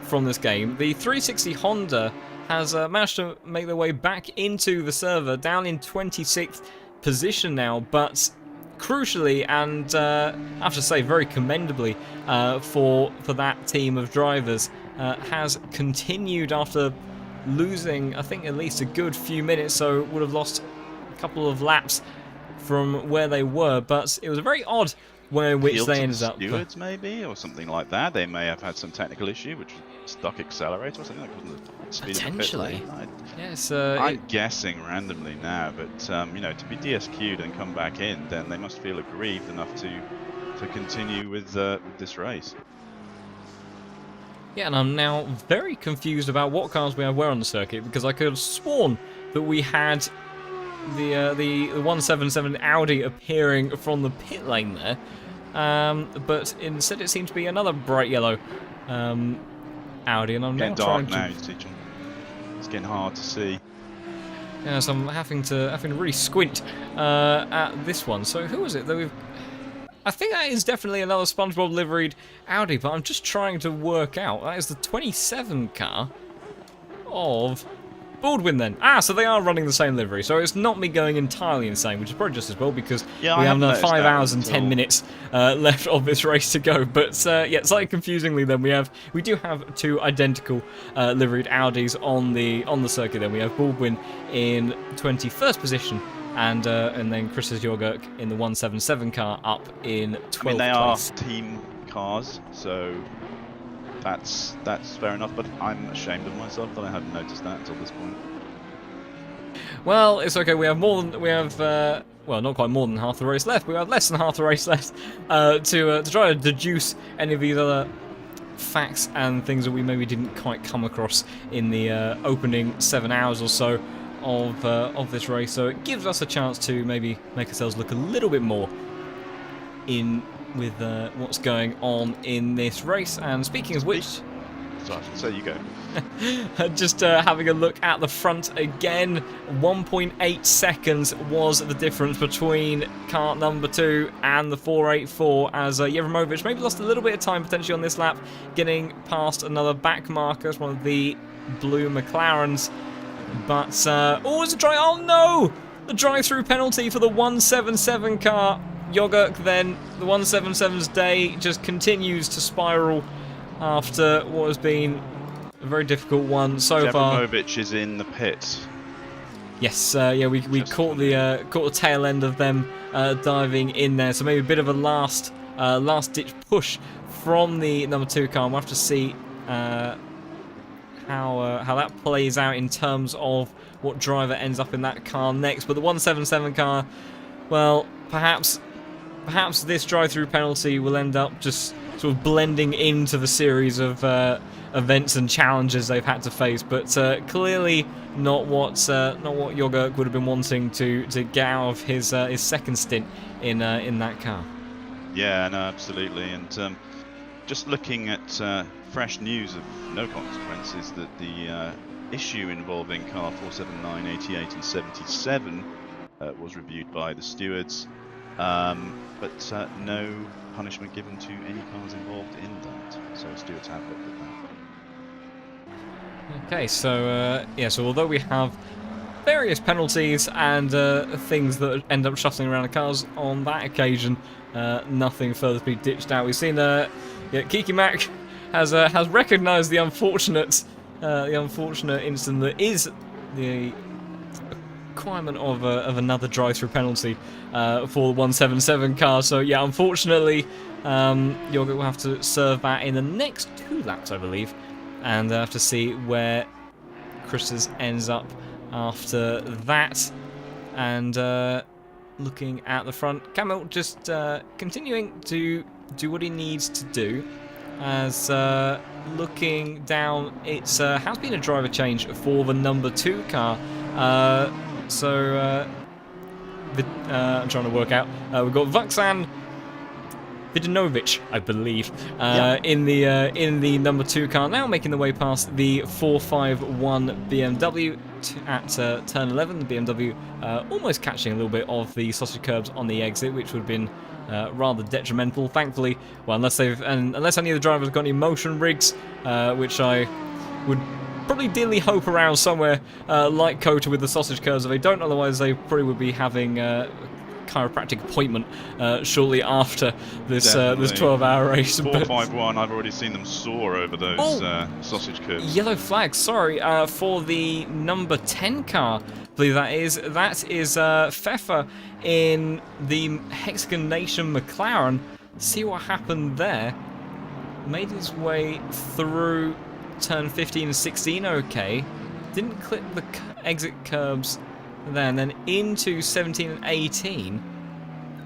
from this game, the 360 Honda has managed to make their way back into the server, down in 26th position now, but crucially, and I have to say very commendably for that team of drivers, has continued after losing, I think, at least a good few minutes, so would have lost a couple of laps from where they were, but it was a very odd way in which they ended up. Stewards maybe, or something like that. They may have had some technical issue, which stuck accelerator or something like that. Potentially. Yes. I'm guessing randomly now, but you know, to be DSQ'd and come back in, then they must feel aggrieved enough to continue with this race. Yeah, and I'm now very confused about what cars we have where on the circuit, because I could have sworn that we had the 177 Audi appearing from the pit lane there, but instead it seems to be another bright yellow Audi, and I'm now trying to... It's getting hard to see. Yeah, so I'm having to really squint at this one. So who is it that we've... I think that is definitely another SpongeBob liveried Audi, but I'm just trying to work out. That is the 27 car of Baldwin then. So they are running the same livery, so it's not me going entirely insane, which is probably just as well, because we have another 5 hours and 10 minutes left of this race to go. But yeah, slightly confusingly then, we do have 2 identical liveried Audis on the circuit. Then we have Baldwin in 21st position, and then Chris Jorgurk in the 177 car up in 12th place. They are team cars, so that's fair enough, but I'm ashamed of myself that I hadn't noticed that until this point. Well, it's okay. We have well, not quite more than half the race left. We have less than half the race left to try to deduce any of these other facts and things that we maybe didn't quite come across in the opening 7 hours or so of this race. So it gives us a chance to maybe make ourselves look a little bit more in with what's going on in this race. And speaking of which, so you go. Just having a look at the front again, 1.8 seconds was the difference between car number 2 and the 484, as Jevremovic maybe lost a little bit of time potentially on this lap, getting past another back marker, it's one of the blue McLarens. But it's a oh no! The drive-through penalty for the 177 car. Jorgurk then, the 177's day just continues to spiral after what has been a very difficult one so far. Jevremovic is in the pit. Yes, yeah, we caught the tail end of them diving in there, so maybe a bit of a last last-ditch push from the number 2 car. We'll have to see how that plays out in terms of what driver ends up in that car next. But the 177 car, well, perhaps this drive-through penalty will end up just sort of blending into the series of events and challenges they've had to face, but clearly not what Jogurk would have been wanting to get out of his second stint in that car. Yeah, no, absolutely. And just looking at fresh news of no consequences, that the issue involving car 479, 88 and 77 was reviewed by the stewards, but no punishment given to any cars involved in that. So stewards have looked at that. Okay, so yeah, so although we have various penalties and things that end up shuttling around the cars on that occasion, nothing further to be ditched out. We've seen Kiki Mac has recognised the unfortunate incident that is the requirement of another drive-through penalty for the 177 car. So yeah, unfortunately, Jogurk will have to serve that in the next 2 laps, I believe, and have to see where Chris's ends up after that. And looking at the front, Camille just continuing to do what he needs to do. As looking down, it's has been a driver change for the number 2 car. I'm trying to work out. We've got Vuksan Vidanovic, I believe, in the number 2 car, now making the way past the 451 BMW at turn 11. The BMW almost catching a little bit of the sausage curbs on the exit, which would have been rather detrimental. Thankfully, well, unless any of the drivers have got any motion rigs, which I would probably dearly hope around somewhere like COTA with the sausage curves. If they don't, otherwise they probably would be having chiropractic appointment shortly after this 12-hour race. 451, I've already seen them soar over those sausage curves. Yellow flag, sorry, for the number 10 car, I believe that is Pfeffer in the Hexagon Nation McLaren. See what happened there. Made his way through turn 15 and 16 okay. Didn't clip the exit curbs there, and then into 17 and 18.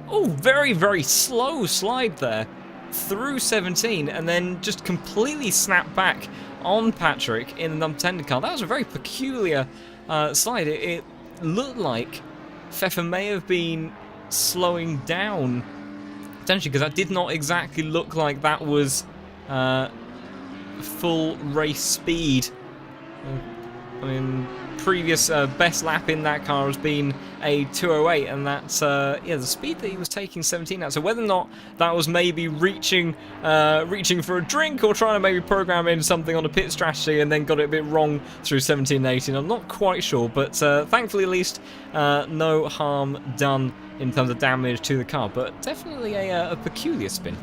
Oh, very, very slow slide there through 17, and then just completely snapped back on Patrick in the number 10 car. That was a very peculiar slide. It looked like Pfeffer may have been slowing down, potentially, because that did not exactly look like that was full race speed. I mean, previous best lap in that car has been a 2:08, and that's the speed that he was taking 17 at. So whether or not that was maybe reaching for a drink, or trying to maybe program in something on a pit strategy and then got it a bit wrong through 17 and 18, I'm not quite sure. But thankfully, at least, no harm done in terms of damage to the car. But definitely a peculiar spin.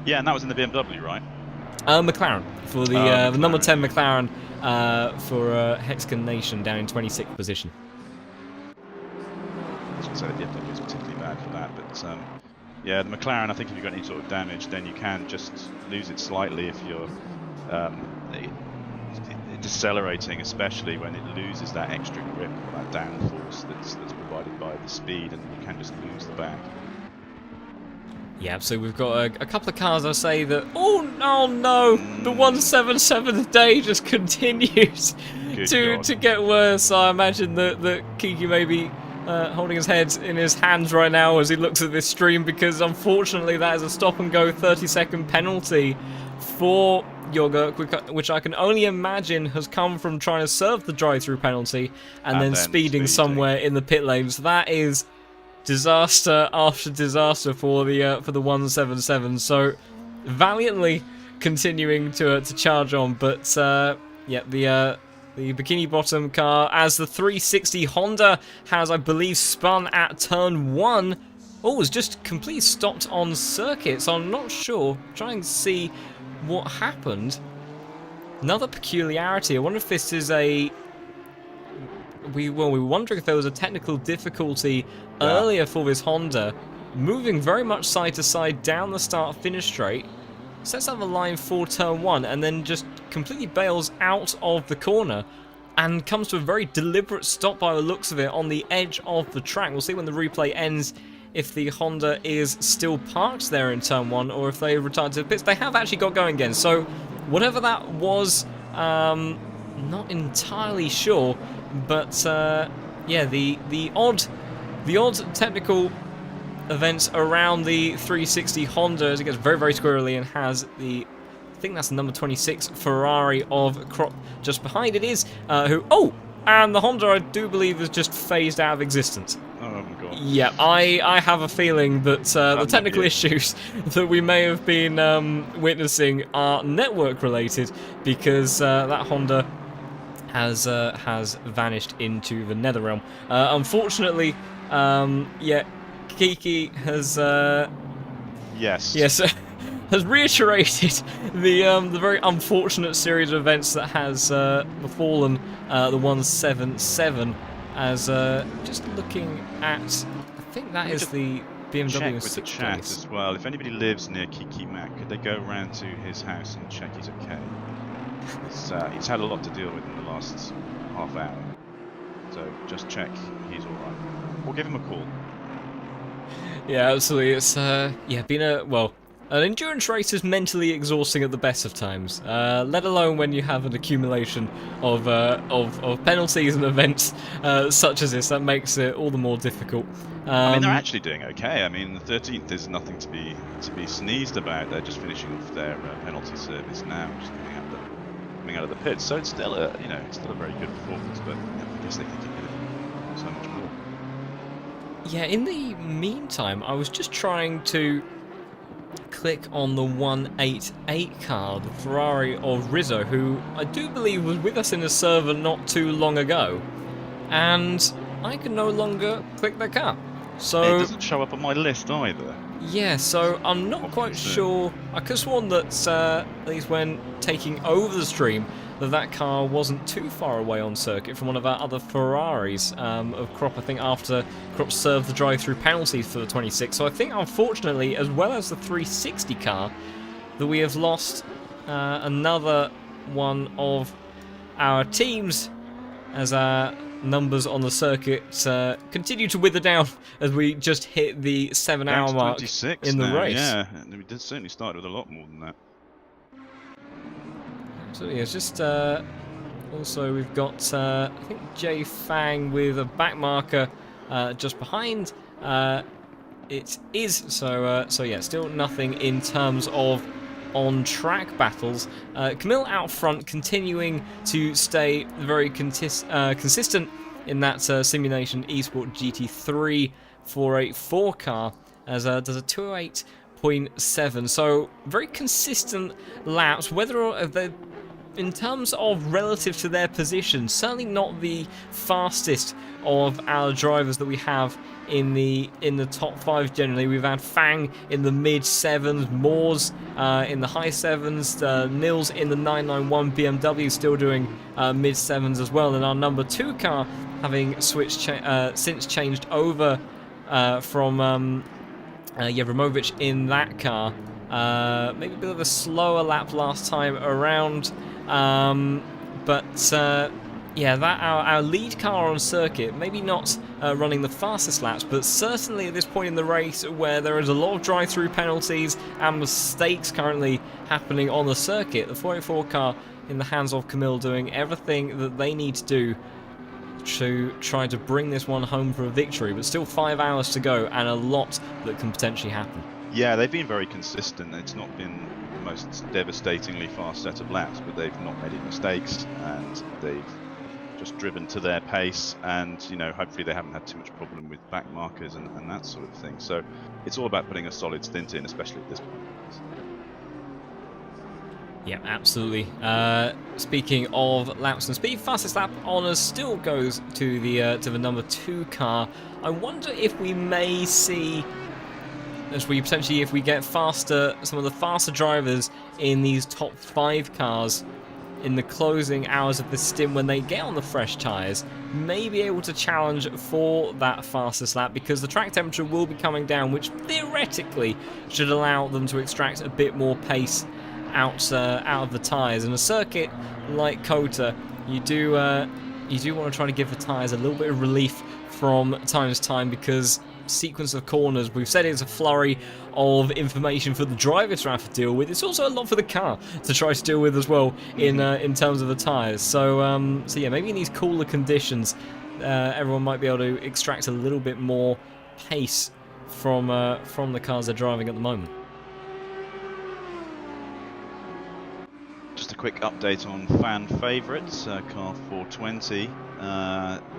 Yeah, and that was in the BMW, right? McLaren for the number 10 McLaren for Hexagon Nation down in 26th position. So the BMW is particularly bad for that, but yeah, the McLaren, I think if you've got any sort of damage, then you can just lose it slightly if you're decelerating, especially when it loses that extra grip or that downforce that's provided by the speed, and you can just lose the back. Yeah, so we've got a couple of cars, I say, that... Oh, no! The 177 day just continues to get worse. I imagine that Kiki may be holding his head in his hands right now as he looks at this stream, because unfortunately that is a stop-and-go 30-second penalty for Jogurk, which I can only imagine has come from trying to serve the drive-through penalty and then speeding somewhere in the pit lane. So that is disaster after disaster for the 177. So valiantly continuing to charge on, but yeah, the bikini bottom car, as the 360 Honda has, I believe, spun at turn 1. Oh, was just completely stopped on circuit, so I'm not sure. Trying to see what happened. Another peculiarity. I wonder if this is a... we were wondering if there was a technical difficulty earlier for this Honda, moving very much side to side down the start-finish straight, sets up a line for turn 1, and then just completely bails out of the corner and comes to a very deliberate stop by the looks of it on the edge of the track. We'll see when the replay ends if the Honda is still parked there in turn 1 or if they retired to the pits. They have actually got going again, so whatever that was, not entirely sure, but yeah, the odd technical events around the 360 Honda as it gets very, very squirrely and has the, I think that's the number 26 Ferrari of Crop just behind it is, and the Honda I do believe is just phased out of existence. Oh my god. Yeah, I have a feeling that the technical issues that we may have been witnessing are network related, because that Honda has vanished into the Netherrealm. Unfortunately, yeah, Kiki has has reiterated the very unfortunate series of events that has befallen the 177. As just looking at, I think that is the BMW check in with the 6th chat place. as well. If anybody lives near Kiki Mac, could they go round to his house and check he's okay? He's had a lot to deal with in the last half hour, so just check he's all right. Or give him a call. Yeah, absolutely. It's yeah, been an endurance race is mentally exhausting at the best of times, let alone when you have an accumulation of penalties and events such as this. That makes it all the more difficult. I mean, they're actually doing okay. I mean, the 13th is nothing to be sneezed about. They're just finishing off their penalty service now, just coming out of the pits. So it's still a very good performance. But I guess they can keep it so much more. Yeah. In the meantime, I was just trying to click on the 188 car, the Ferrari of Rizzo, who I do believe was with us in the server not too long ago, and I can no longer click their car. So it doesn't show up on my list either. Yeah, so I'm not quite sure. I could have sworn that at least when taking over the stream, that car wasn't too far away on circuit from one of our other Ferraris of Crop, I think, after Crop served the drive-through penalties for the 26. So I think, unfortunately, as well as the 360 car, that we have lost another one of our teams as our numbers on the circuit continue to wither down as we just hit the 7-hour mark in the race. Yeah, we did certainly start with a lot more than that. So yeah, it's just also we've got I think Jay Fang with a back marker just behind. It is so yeah, still nothing in terms of on-track battles. Camille out front, continuing to stay very consistent in that Simulation Esport GT3 484 car, as does a 208.7. So very consistent laps. Whether or they, in terms of relative to their position, certainly not the fastest of our drivers that we have in the top 5 generally. We've had Fang in the mid 7s, Moores in the high 7s, Nils in the 991 BMW still doing mid 7s as well, and our number 2 car having switched since changed over from Yevromovic in that car. Maybe a bit of a slower lap last time around, but yeah, that our lead car on circuit, maybe not running the fastest laps, but certainly at this point in the race where there is a lot of drive-through penalties and mistakes currently happening on the circuit, the 484 car in the hands of Camille doing everything that they need to do to try to bring this one home for a victory, but still 5 hours to go and a lot that can potentially happen. Yeah, they've been very consistent. It's not been the most devastatingly fast set of laps, but they've not made any mistakes, and they've just driven to their pace, and hopefully they haven't had too much problem with back markers and that sort of thing. So it's all about putting a solid stint in, especially at this point. Yeah, absolutely. Speaking of laps and speed, fastest lap honours still goes to the number 2 car. I wonder if we may see, if we get faster, some of the faster drivers in these top 5 cars in the closing hours of the stint when they get on the fresh tyres may be able to challenge for that fastest lap, because the track temperature will be coming down, which theoretically should allow them to extract a bit more pace out of the tyres. And a circuit like COTA, you do want to try to give the tyres a little bit of relief from time to time, because sequence of corners, we've said it's a flurry of information for the driver to have to deal with. It's also a lot for the car to try to deal with as well in terms of the tyres. So yeah, maybe in these cooler conditions, everyone might be able to extract a little bit more pace from the cars they're driving at the moment. Just a quick update on fan favourites, car 420.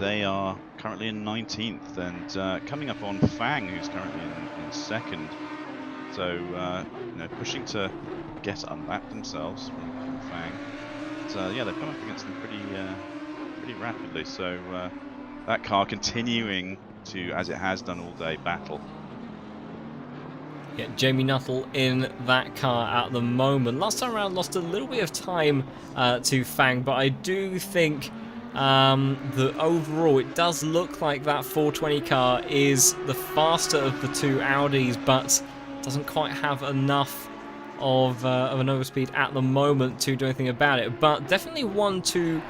They are currently in 19th, and coming up on Fang, who's currently in second. So you know, pushing to get unlapped themselves from Fang. So yeah, they've come up against them pretty rapidly. So that car continuing to, as it has done all day, battle. Yeah, Jamie Nuttall in that car at the moment. Last time around lost a little bit of time to Fang, but I do think that overall it does look like that 420 car is the faster of the two Audis, but doesn't quite have enough of an overspeed at the moment to do anything about it. But definitely one to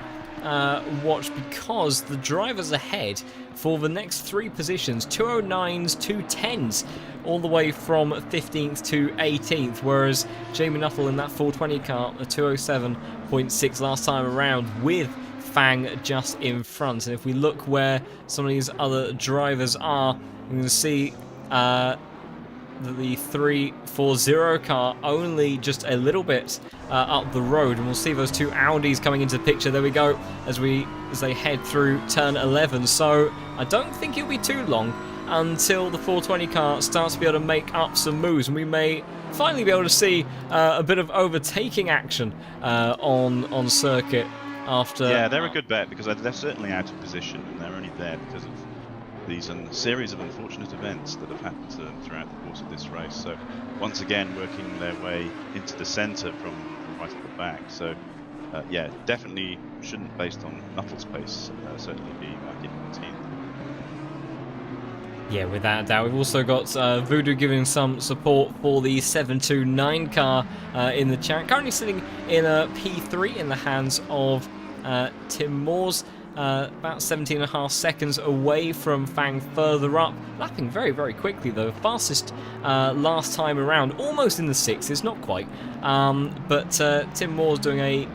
watch, because the drivers ahead for the next three positions, 209s, 210s, all the way from 15th to 18th, whereas Jamie Nuttall in that 420 car, a 207.6 last time around, with Fang just in front. And if we look where some of these other drivers are, we can see that the 340 car only just a little bit up the road, and we'll see those two Audis coming into the picture. There we go, as they head through turn 11. So I don't think it'll be too long until the 420 car starts to be able to make up some moves, and we may finally be able to see a bit of overtaking action on circuit after. Yeah, they're a good bet, because they're certainly out of position, and they're only there because of these series of unfortunate events that have happened to them throughout the course of this race. So once again, working their way into the centre from right at the back. So yeah, definitely shouldn't, based on Nuttall's pace, certainly be back in 19th. Yeah, without a doubt. We've also got Voodoo giving some support for the 729 car in the chat. Currently sitting in a P3 in the hands of Tim Moores. About 17.5 seconds away from Fang further up. Lapping very, very quickly though. Fastest last time around. Almost in the sixes, not quite. But Tim Moore's doing a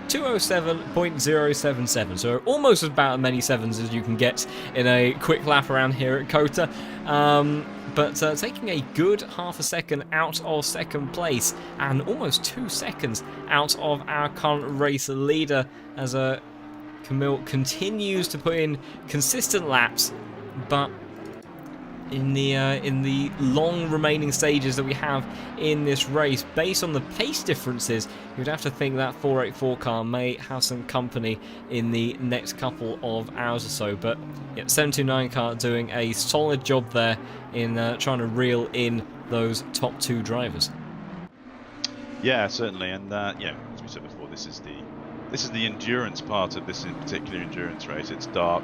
207.077, so almost about as many sevens as you can get in a quick lap around here at COTA. But taking a good half a second out of second place, and almost 2 seconds out of our current race leader, as Camille continues to put in consistent laps, but in the long remaining stages that we have in this race, based on the pace differences, you'd have to think that 484 car may have some company in the next couple of hours or so. But yeah, 729 car doing a solid job there in trying to reel in those top two drivers. Yeah, certainly, and yeah, as we said before, this is the endurance part of this in particular endurance race. It's dark,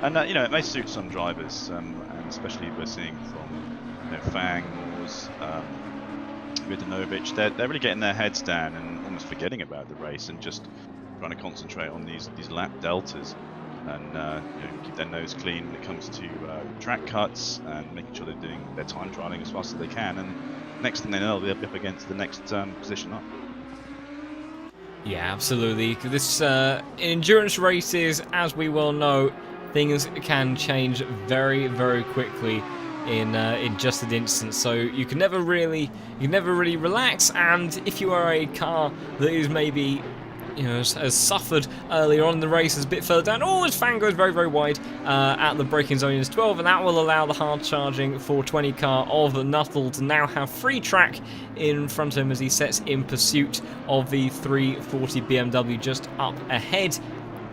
and you know, it may suit some drivers, and especially we're seeing from, you know, Fang, Moores, Vidanovic, they're really getting their heads down and almost forgetting about the race and just trying to concentrate on these lap deltas, and you know, keep their nose clean when it comes to track cuts, and making sure they're doing their time trialing as fast as they can, and next thing they know, they'll be up against the next position up. Yeah, absolutely. This endurance races, as we well know, things can change very, very quickly in just an instant. So you can never really relax. And if you are a car that is maybe, you know, has suffered earlier on in the race, is a bit further down, his fan goes very, very wide at the braking zone is 12, and that will allow the hard charging 420 car of Nuttall to now have free track in front of him as he sets in pursuit of the 340 BMW just up ahead,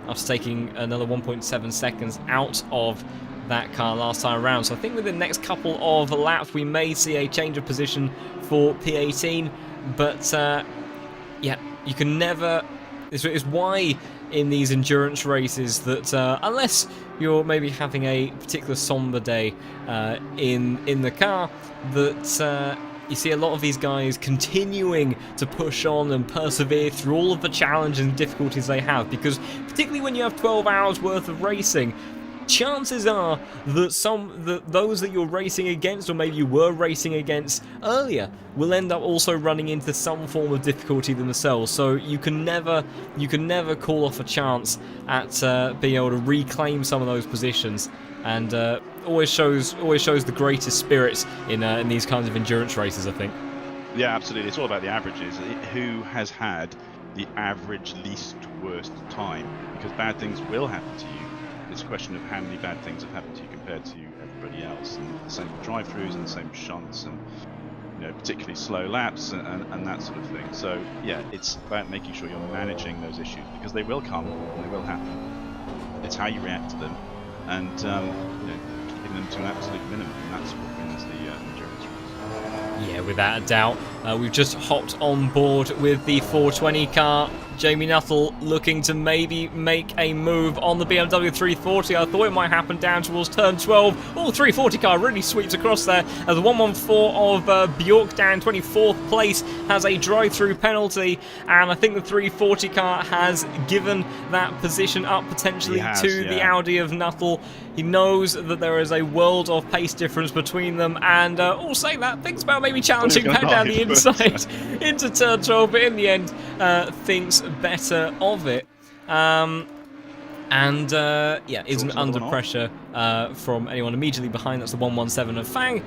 after taking another 1.7 seconds out of that car last time around. So I think within the next couple of laps we may see a change of position for P18, but yeah, you can never It's why in these endurance races that unless you're maybe having a particular somber day in the car, that you see a lot of these guys continuing to push on and persevere through all of the challenges and difficulties they have, because particularly when you have 12 hours worth of racing, chances are that those that you're racing against, or maybe you were racing against earlier, will end up also running into some form of difficulty themselves. So you can never call off a chance at being able to reclaim some of those positions, and always shows the greatest spirits in these kinds of endurance races, I think. Yeah, absolutely. It's all about the averages. Who has had the average least worst time? Because bad things will happen to you. It's a question of how many bad things have happened to you compared to everybody else. And the same with drive-throughs, and the same with shunts, and particularly slow laps and that sort of thing. So yeah, it's about making sure you're managing those issues, because they will come and they will happen. It's how you react to them, and keeping them to an absolute minimum, and that's what wins the endurance race. Yeah, without a doubt. We've just hopped on board with the 420 car. Jamie Nuttall looking to maybe make a move on the BMW 340. I thought it might happen down towards turn 12. Oh, 340 car really sweeps across there. As the 114 of Bjork down 24th place has a drive-through penalty, and I think the 340 car has given that position up potentially the Audi of Nuttall. He knows that there is a world of pace difference between them, and all saying that, thinks about maybe challenging back down the inside into turn 12, but in the end thinks better of it. Isn't under pressure from anyone immediately behind. That's the 117 of Fang,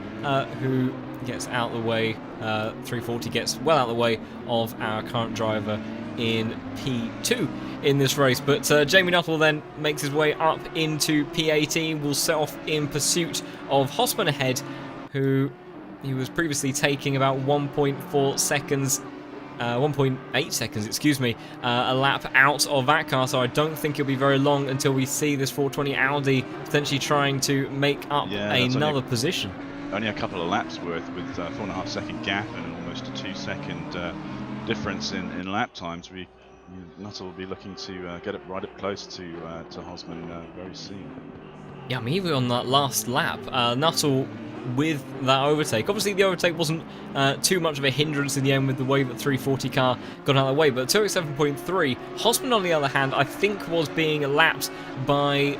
who gets out of the way. 340 gets well out of the way of our current driver in P2 in this race, but Jamie Nuttall then makes his way up into P18, will set off in pursuit of Hosman ahead, who he was previously taking about 1.8 seconds, excuse me, a lap out of that car, so I don't think it'll be very long until we see this 420 Audi potentially trying to make up another position. Only a couple of laps worth, with 4.5 second gap and almost a 2 second difference in lap times. Nuttall will be looking to get it right up close to Hosman very soon. Yeah, I mean, even on that last lap, Nuttall with that overtake. Obviously, the overtake wasn't too much of a hindrance in the end with the way that 340 car got out of the way, but 207.3, Hosman, on the other hand, I think was being lapped by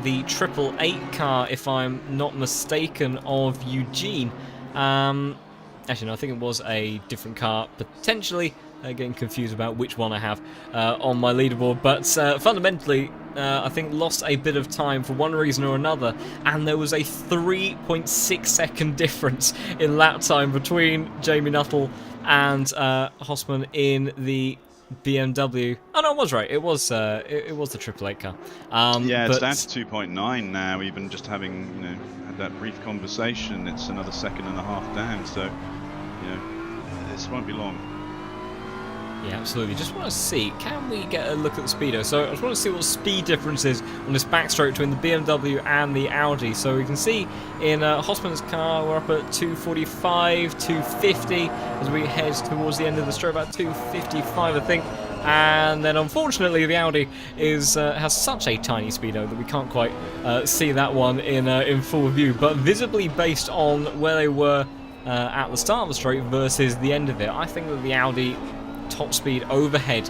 the 888 car, if I'm not mistaken, of Eugene. Actually, no, I think it was a different car, potentially. Getting confused about which one I have on my leaderboard, but fundamentally I think lost a bit of time for one reason or another, and there was a 3.6 second difference in lap time between Jamie Nuttall and Hosman in the BMW. Oh no, I was right. It was the 888 car. Yeah, it's down to 2.9 now. Even just having had that brief conversation, it's another 1.5 seconds down. So this won't be long. Yeah, absolutely. Just want to see, can we get a look at the speedo? So I just want to see what the speed difference is on this backstroke between the BMW and the Audi. So we can see in Hosman's car, we're up at 245, 250 as we head towards the end of the stroke, about 255, I think. And then unfortunately the Audi has such a tiny speedo that we can't quite see that one in full view. But visibly based on where they were at the start of the stroke versus the end of it, I think that the Audi top speed overhead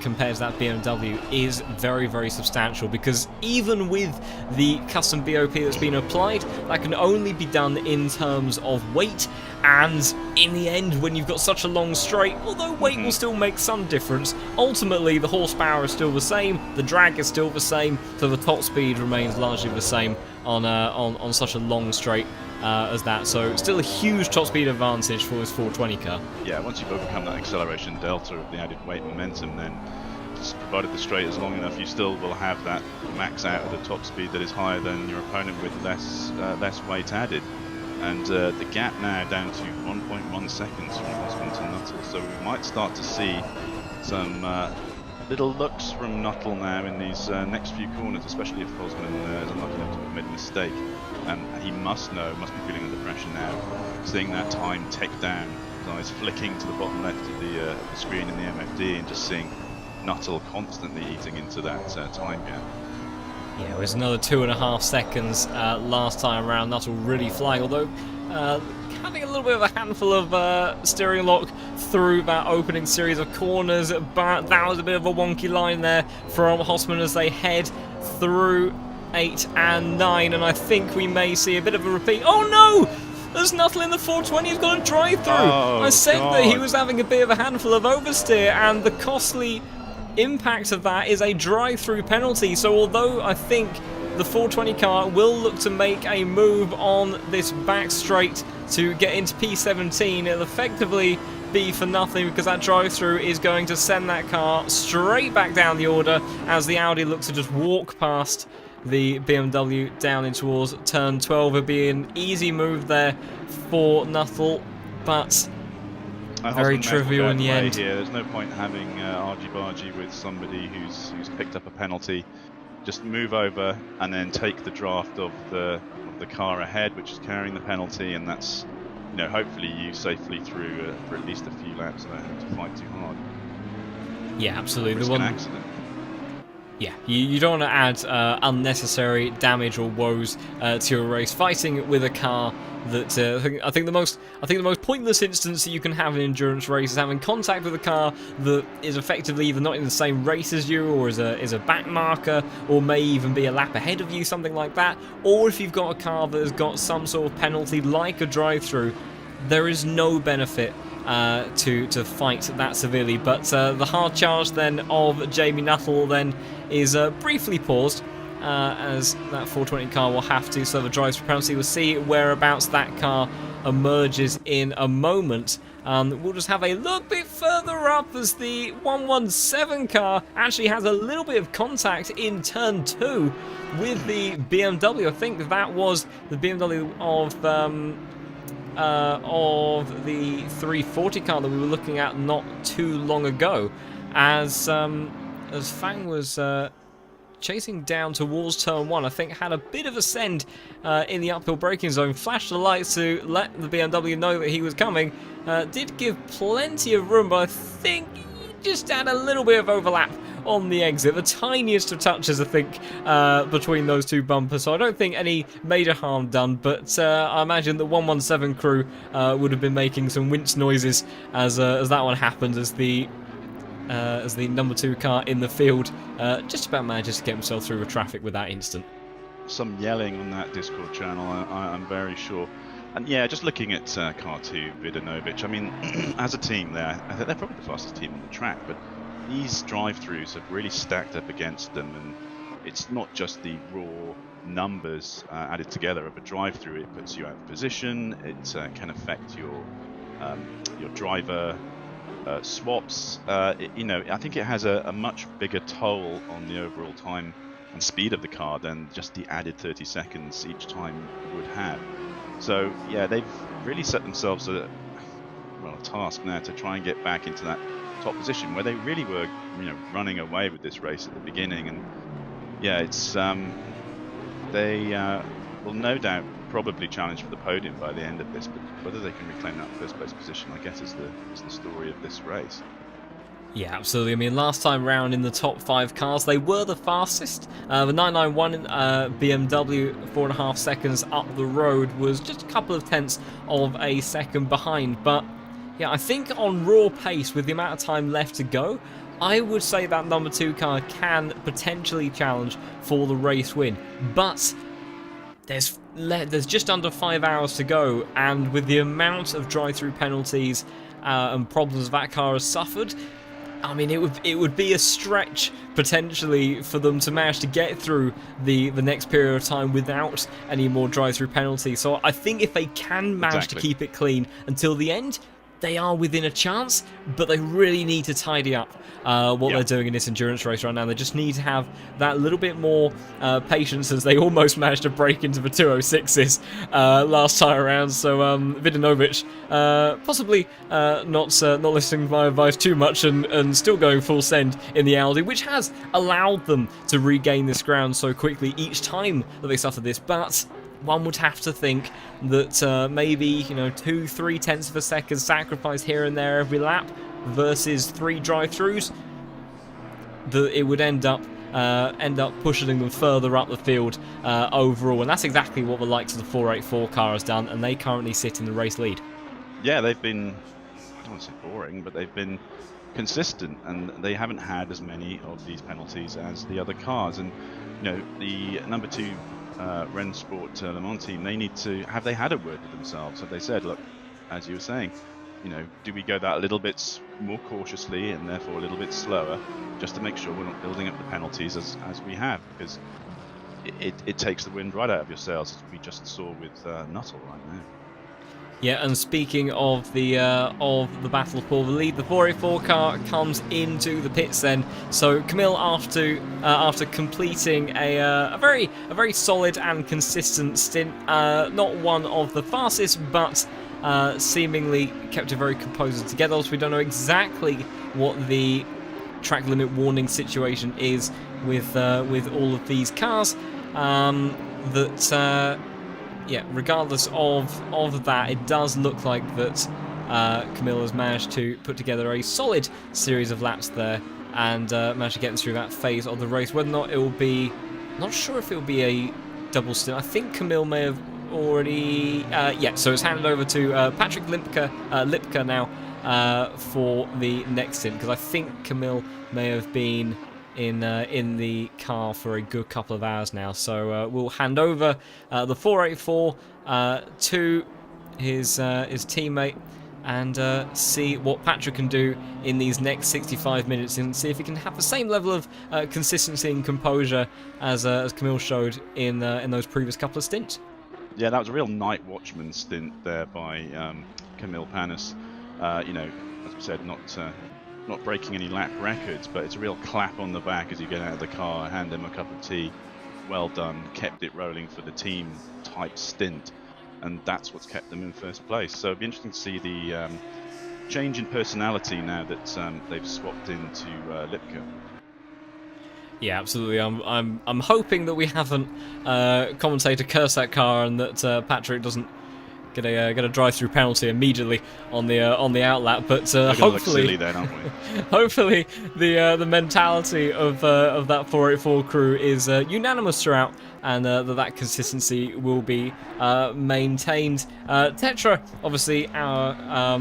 compared to that BMW is very, very substantial, because even with the custom BOP that's been applied, that can only be done in terms of weight, and in the end, when you've got such a long straight, although weight will still make some difference, ultimately the horsepower is still the same, the drag is still the same, so the top speed remains largely the same on such a long straight as that. So still a huge top speed advantage for this 420 car. Yeah, once you've overcome that acceleration delta of the added weight and momentum, then just provided the straight is long enough, you still will have that max out at a top speed that is higher than your opponent with less weight added. And the gap now down to 1.1 seconds from Hosman to Nuttall, so we might start to see some little looks from Nuttall now in these next few corners, especially if Hosman is unlucky enough to have made a mistake. And he must be feeling under pressure now, seeing that time tick down, his eyes flicking to the bottom left of the screen in the MFD, and just seeing Nuttall constantly eating into that time gap. Yeah, it was another 2.5 seconds last time around. Nuttall really flying, although having a little bit of a handful of steering lock through that opening series of corners. But that was a bit of a wonky line there from Hosman as they head through 8 and 9, and I think we may see a bit of a repeat. Oh no! There's Nuttall in the 420, he's got a drive-through! Oh, I said that he God. was having a bit of a handful of oversteer, and the costly impact of that is a drive-through penalty. So although I think the 420 car will look to make a move on this back straight to get into P17, it'll effectively be for nothing because that drive-through is going to send that car straight back down the order as the Audi looks to just walk past the BMW down in towards turn 12. It'll be an easy move there for Nuttall, but very trivial in the end. Here. There's no point having argy-bargy with somebody who's picked up a penalty. Just move over and then take the draft of the car ahead, which is carrying the penalty, and that's, you know, hopefully you safely through for at least a few laps without having to fight too hard. Yeah, absolutely. Risk The one an accident. Yeah, you don't want to add unnecessary damage or woes to your race. Fighting with a car that I think the most pointless instance that you can have in an endurance race is having contact with a car that is effectively either not in the same race as you, or is a back marker, or may even be a lap ahead of you, something like that. Or if you've got a car that has got some sort of penalty like a drive-through, there is no benefit to fight that severely. But the hard charge then of Jamie Nuttall then is briefly paused as that 420 car will have to serve a drive-through penalty. We'll see whereabouts that car emerges in a moment. We'll just have a look bit further up as the 117 car actually has a little bit of contact in turn 2 with the BMW. I think that was the BMW of the 340 car that we were looking at not too long ago, as Fang was chasing down towards turn 1. I think had a bit of a send in the uphill braking zone, flashed the lights to let the BMW know that he was coming, did give plenty of room, but I think he just had a little bit of overlap on the exit, the tiniest of touches, I think, between those two bumpers. So I don't think any major harm done, but I imagine the 117 crew would have been making some wince noises as that one happened, as the number 2 car in the field just about manages to get himself through the traffic with that instant. Some yelling on that Discord channel, I'm very sure. And yeah, just looking at car 2, Vidanovic, I mean, as a team there, I think they're probably the fastest team on the track, but these drive-throughs have really stacked up against them, and it's not just the raw numbers added together of a drive-through. It puts you out of position, it can affect your driver swaps. You know, I think it has a much bigger toll on the overall time and speed of the car than just the added 30 seconds each time would have. So yeah, they've really set themselves a task now to try and get back into that top position where they really were, you know, running away with this race at the beginning. And yeah, it's they will no doubt probably challenge for the podium by the end of this, but whether they can reclaim that first place position, I guess, is the story of this race. Yeah, absolutely. I mean, last time round in the top 5 cars, they were the fastest. The 991 BMW, 4.5 seconds up the road, was just a couple of tenths of a second behind. But yeah, I think on raw pace, with the amount of time left to go, I would say that number 2 car can potentially challenge for the race win. But there's just under 5 hours to go, and with the amount of drive-through penalties and problems that car has suffered, I mean, it would be a stretch potentially for them to manage to get through the next period of time without any more drive-through penalties. So I think if they can manage to keep it clean until the end, they are within a chance, but they really need to tidy up what they're doing in this endurance race right now. They just need to have that little bit more patience, as they almost managed to break into the 206s last time around. So Vidanovic possibly not listening to my advice too much and still going full send in the Audi, which has allowed them to regain this ground so quickly each time that they suffer this. But one would have to think that maybe, you know, 2-3 tenths of a second sacrifice here and there every lap versus 3 drive-throughs. it would end up pushing them further up the field overall, and that's exactly what the likes of the 484 car has done, and they currently sit in the race lead. Yeah, they've been, I don't want to say boring, but they've been consistent, and they haven't had as many of these penalties as the other cars. And you know, the number 2 Rennsport Le Mans team, have they had a word with themselves? Have they said, look, as you were saying, you know, do we go that a little bit more cautiously and therefore a little bit slower, just to make sure we're not building up the penalties as we have, because it takes the wind right out of your sails, as we just saw with Nuttall right now. Yeah, and speaking of the battle for the lead, the 484 car comes into the pits then. So Camille, after completing a very solid and consistent stint, not one of the fastest, but seemingly kept it very composed together. So we don't know exactly what the track limit warning situation is with all of these cars. Yeah, regardless of that, it does look like that Camille has managed to put together a solid series of laps there and managed to get through that phase of the race. Whether or not it will be, not sure if it will be a double stint. I think Camille may have already, yeah. So it's handed over to Patrick Lipka now for the next stint, because I think Camille may have been in the car for a good couple of hours now. So we'll hand over the 484 to his teammate and see what Patrick can do in these next 65 minutes, and see if he can have the same level of consistency and composure as Camille showed in those previous couple of stints. Yeah, that was a real night watchman stint there by Camille Panis. You know, as we said, not breaking any lap records, but it's a real clap on the back as you get out of the car, hand him a cup of tea. Well done, kept it rolling for the team type stint, and that's what's kept them in first place. So it'll be interesting to see the change in personality now that they've swapped into Lipka. Yeah, absolutely. I'm hoping that we haven't commentator curse that car, and that Patrick doesn't get a drive-through penalty immediately on the outlap. But hopefully, look silly then, aren't we? Hopefully, the mentality of that 484 crew is unanimous throughout, and that consistency will be maintained. Tetra, obviously, our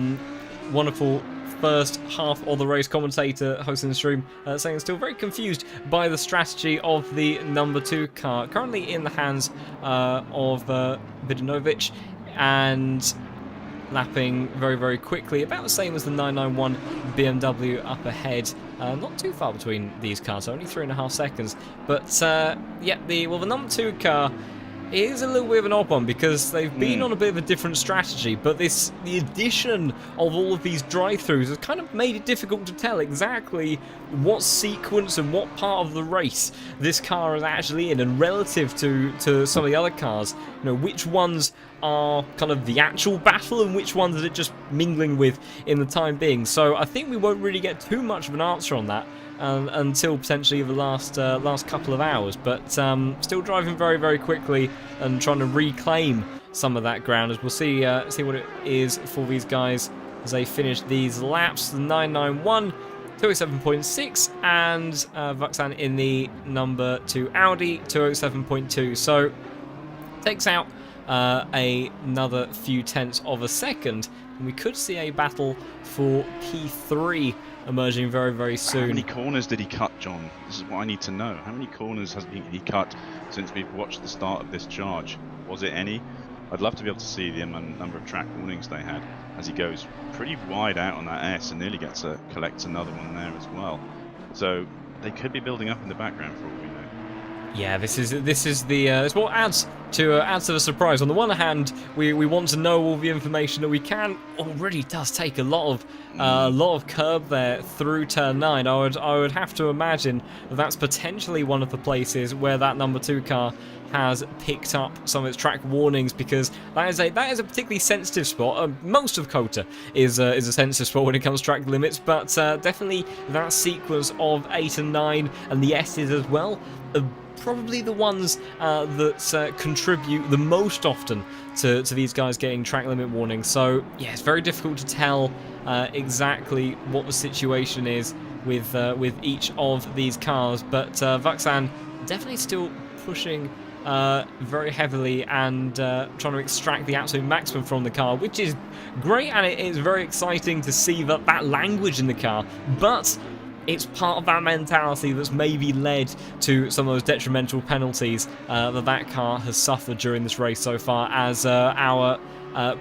wonderful first half of the race commentator hosting the stream, saying still very confused by the strategy of the number 2 car, currently in the hands of Vidanovic, and lapping very, very quickly, about the same as the 991 BMW up ahead. Not too far between these cars, only 3.5 seconds. But yeah, the number 2 car is a little bit of an odd one, because they've been on a bit of a different strategy, but the addition of all of these drive-throughs has kind of made it difficult to tell exactly what sequence and what part of the race this car is actually in, and relative to some of the other cars, you know, which ones are kind of the actual battle and which ones are it just mingling with in the time being. So I think we won't really get too much of an answer on that until potentially the last couple of hours, but still driving very, very quickly and trying to reclaim some of that ground, as we'll see what it is for these guys as they finish these laps. The 991 207.6 and Vuxan in the number 2 Audi 207.2, so takes out another few tenths of a second, and we could see a battle for P3 emerging very, very soon. How many corners did he cut, John? This is what I need to know. How many corners has he cut since we've watched the start of this charge? Was it any? I'd love to be able to see the number of track warnings they had, as he goes pretty wide out on that S and nearly collects another one there as well. So they could be building up in the background for all we know. Yeah, this is it's what adds to the surprise. On the one hand, we want to know all the information that we can. Already does take a lot of curb there through turn 9. I would have to imagine that's potentially one of the places where that number 2 car has picked up some of its track warnings, because that is a particularly sensitive spot. Most of COTA is a sensitive spot when it comes to track limits, but definitely that sequence of 8 and 9 and the S's as well, probably the ones that contribute the most often to these guys getting track limit warnings. So yeah, it's very difficult to tell exactly what the situation is with each of these cars, but Vuxan definitely still pushing very heavily and trying to extract the absolute maximum from the car, which is great, and it is very exciting to see that language in the car, but it's part of that mentality that's maybe led to some of those detrimental penalties that car has suffered during this race so far, as our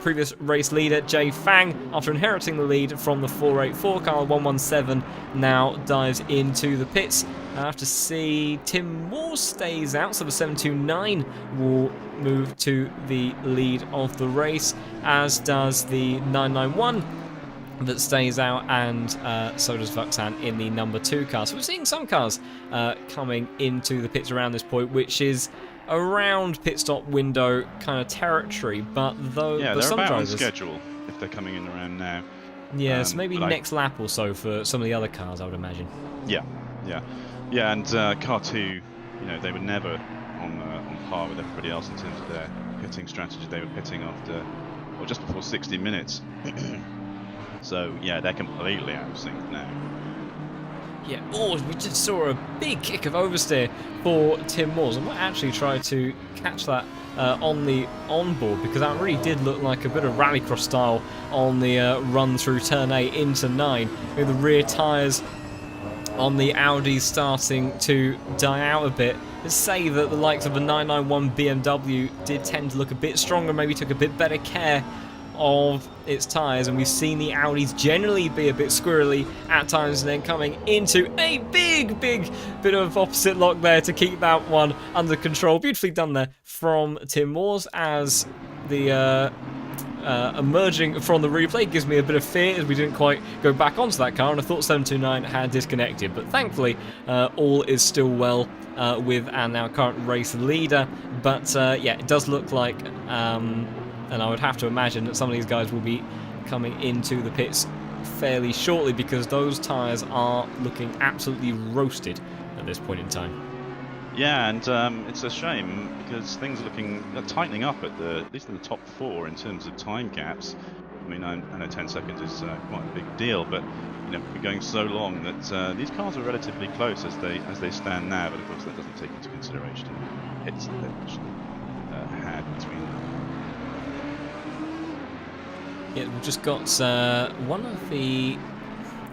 previous race leader, Jay Fang, after inheriting the lead from the 484 car, 117, now dives into the pits. I have to see Tim Moore stays out, so the 729 will move to the lead of the race, as does the 991 that stays out, and so does Vuxan in the number 2 car. So we're seeing some cars coming into the pits around this point, which is around pit stop window kind of territory, but though yeah, but they're some about drivers, on schedule if they're coming in around now. yeah, so maybe next lap or so for some of the other cars, I would imagine. Yeah, and car 2, you know, they were never on par with everybody else in terms of their pitting strategy. They were pitting after, well, just before 60 minutes. So yeah, they're completely out of sync now. Yeah, oh, we just saw a big kick of oversteer for Tim Moores. I might actually try to catch that on the onboard, because that really did look like a bit of rallycross style on the run through turn 8 into 9, with the rear tyres on the Audi starting to die out a bit. Let's say that the likes of the 991 BMW did tend to look a bit stronger, maybe took a bit better care of its tyres, and we've seen the Audis generally be a bit squirrely at times, and then coming into a big bit of opposite lock there to keep that one under control. Beautifully done there from Tim Moores, as the emerging from the replay gives me a bit of fear, as we didn't quite go back onto that car, and I thought 729 had disconnected, but thankfully all is still well with our now current race leader. But yeah, it does look like and I would have to imagine that some of these guys will be coming into the pits fairly shortly, because those tyres are looking absolutely roasted at this point in time. Yeah, and it's a shame, because things are tightening up at least in the top 4 in terms of time gaps. I mean, I know 10 seconds is quite a big deal, but you know, we're going so long that these cars are relatively close as they stand now. But of course, that doesn't take into consideration hits that they've actually had between them. Yeah, we've just got one of the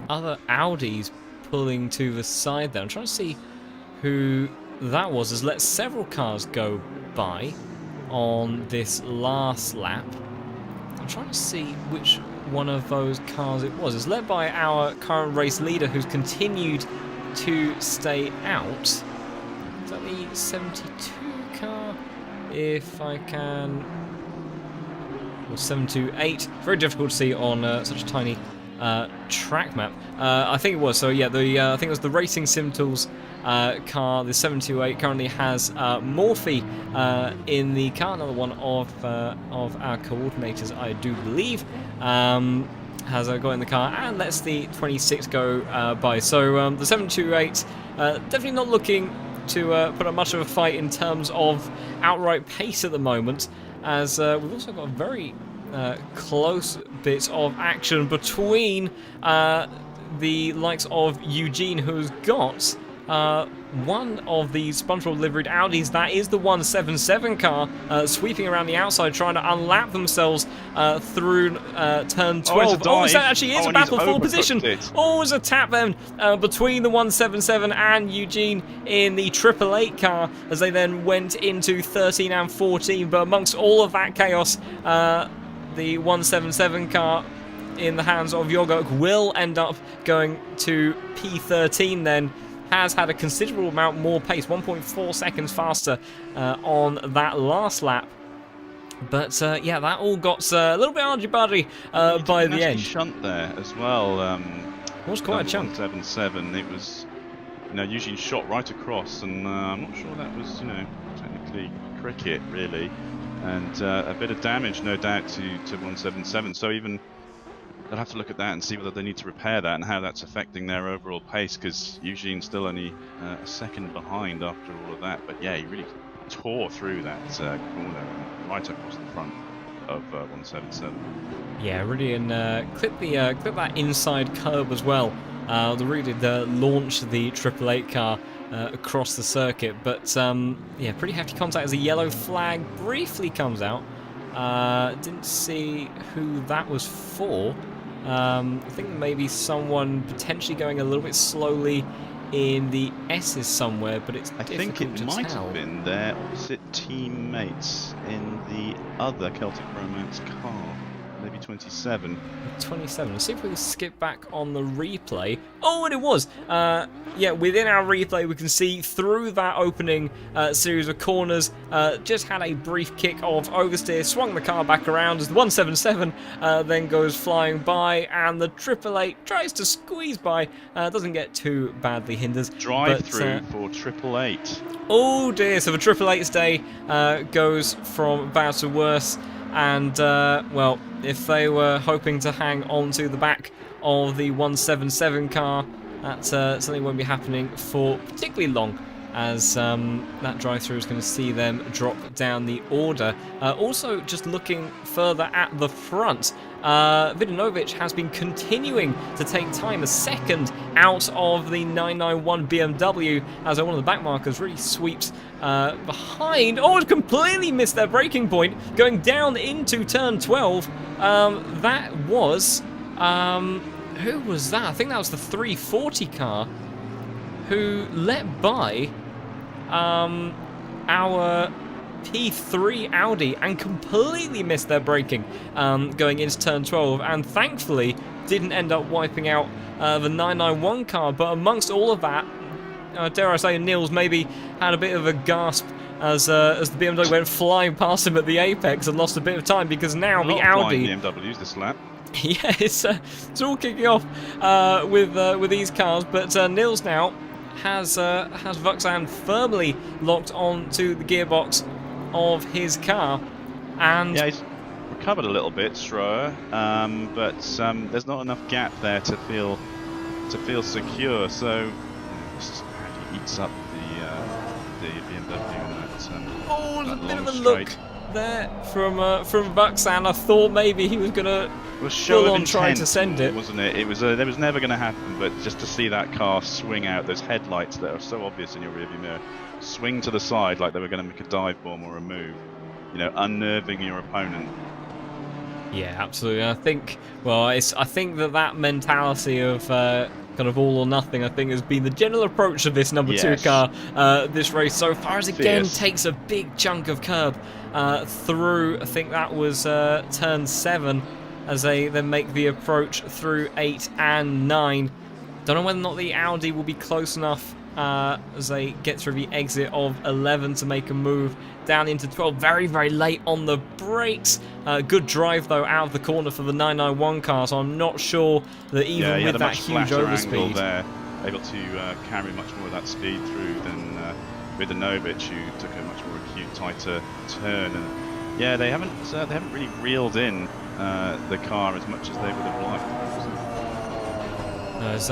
other Audis pulling to the side there. I'm trying to see who that was, as let several cars go by on this last lap. I'm trying to see which one of those cars it was. It's led by our current race leader, who's continued to stay out. Is that the 72 car? If I can... or 728. Very difficult to see on such a tiny track map. I think it was. So yeah, I think it was the Racing Sim Tools car. The 728 currently has Morphe in the car. Another one of our coordinators, I do believe, has got in the car, and lets the 26 go by. So the 728 definitely not looking to put up much of a fight in terms of outright pace at the moment, as we've also got very close bits of action between the likes of Eugene, who's got one of the SpongeBob liveried Audis. That is the 177 car, sweeping around the outside, trying to unlap themselves through turn 12. Oh, that actually is a battle for position. Oh, there's a tap then between the 177 and Eugene in the 888 car, as they then went into 13 and 14. But amongst all of that chaos, the 177 car in the hands of Yogok will end up going to P13 then. Has had a considerable amount more pace, 1.4 seconds faster on that last lap. But yeah, that all got a little bit argy-bargy by the end. Shunt there as well. It was quite a chunk. 177. It was, you know, Eugene shot right across, and I'm not sure that was, you know, technically cricket really, and a bit of damage, no doubt, to 177. So even they'll have to look at that and see whether they need to repair that and how that's affecting their overall pace, because Eugene's still only a second behind after all of that. But yeah, he really tore through that corner and right across the front of 177. Yeah, really, and clip that inside curb as well. They really did launch the 888 car across the circuit, but yeah, pretty hefty contact as a yellow flag briefly comes out. Didn't see who that was for. I think maybe someone potentially going a little bit slowly in the S's somewhere, but it's difficult to tell. I think it might have been their opposite teammates in the other Celtic Romance car, maybe 27. 27. Let's see if we can skip back on the replay. Oh, and it was. Yeah, within our replay, we can see through that opening series of corners, just had a brief kick of oversteer, swung the car back around as the 177 then goes flying by, and the 888 tries to squeeze by, doesn't get too badly hindered. Drive through for 888. Oh dear, so the 888's day goes from bad to worse. And, well, if they were hoping to hang on to the back of the 177 car, that certainly won't be happening for particularly long, as that drive-through is going to see them drop down the order. Also, just looking further at the front, Vidanovic has been continuing to take time, a second out of the 991 BMW, as one of the backmarkers really sweeps behind. Oh, it completely missed their braking point, going down into turn 12. That was... who was that? I think that was the 340 car who let by our P3 Audi and completely missed their braking going into turn 12, and thankfully didn't end up wiping out the 991 car. But amongst all of that, dare I say, Niels maybe had a bit of a gasp as the BMW went flying past him at the apex and lost a bit of time, because now the Audi... BMWs this lap. Yeah, it's all kicking off with these cars, but Niels now has Vuxan firmly locked onto the gearbox of his car, and yeah, he's recovered a little bit, Stroher, but there's not enough gap there to feel secure. So this is how he eats up the BMW in that. Oh, that there's a bit of a straight. look there from Vuxan. I thought maybe he was gonna full on try to send it, wasn't it? It was that was never going to happen, but just to see that car swing out, those headlights that are so obvious in your rearview mirror, swing to the side like they were going to make a dive bomb or a move, you know, unnerving your opponent. Yeah, absolutely. I think, well, I think that mentality of kind of all or nothing, I think, has been the general approach of this number 2 car this race so far, as again takes a big chunk of curb through, I think that was turn 7, as they then make the approach through 8 and 9. Don't know whether or not the Audi will be close enough as they get through the exit of 11 to make a move down into 12. Very, very late on the brakes. Good drive, though, out of the corner for the 991 car, so I'm not sure that even with that huge overspeed... there, able to carry much more of that speed through than Vidanovic, who took a much more acute, tighter turn. And yeah, they haven't really reeled in the car as much as they would have liked. There's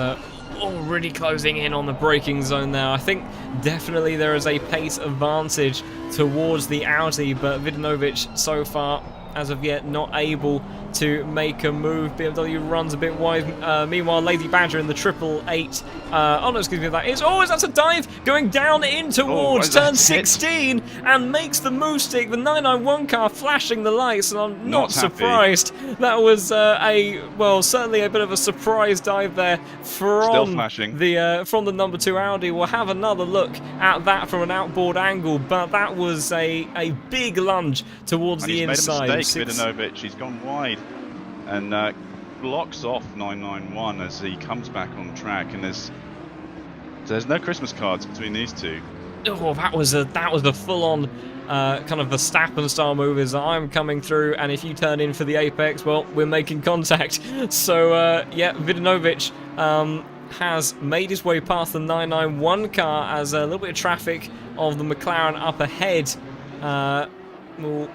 already closing in on the braking zone there. I think definitely there is a pace advantage towards the Audi, but Vidanovic so far, as of yet, not able to make a move. BMW runs a bit wide. Meanwhile, Lady Badger in the 888. Oh no, excuse me, that's a dive going down in towards turn 16 and makes the move stick. The 991 car flashing the lights, and I'm not surprised. That was certainly a bit of a surprise dive there from the number 2 Audi. We'll have another look at that from an outboard angle, but that was a big lunge towards the inside. He's made a mistake, Vidanovic. He's gone wide and blocks off 991 as he comes back on track, and there's no Christmas cards between these two. Oh, that was a full-on kind of Verstappen style move, as I'm coming through, and if you turn in for the apex, well, we're making contact. So yeah, Vidanovic has made his way past the 991 car, as a little bit of traffic of the McLaren up ahead will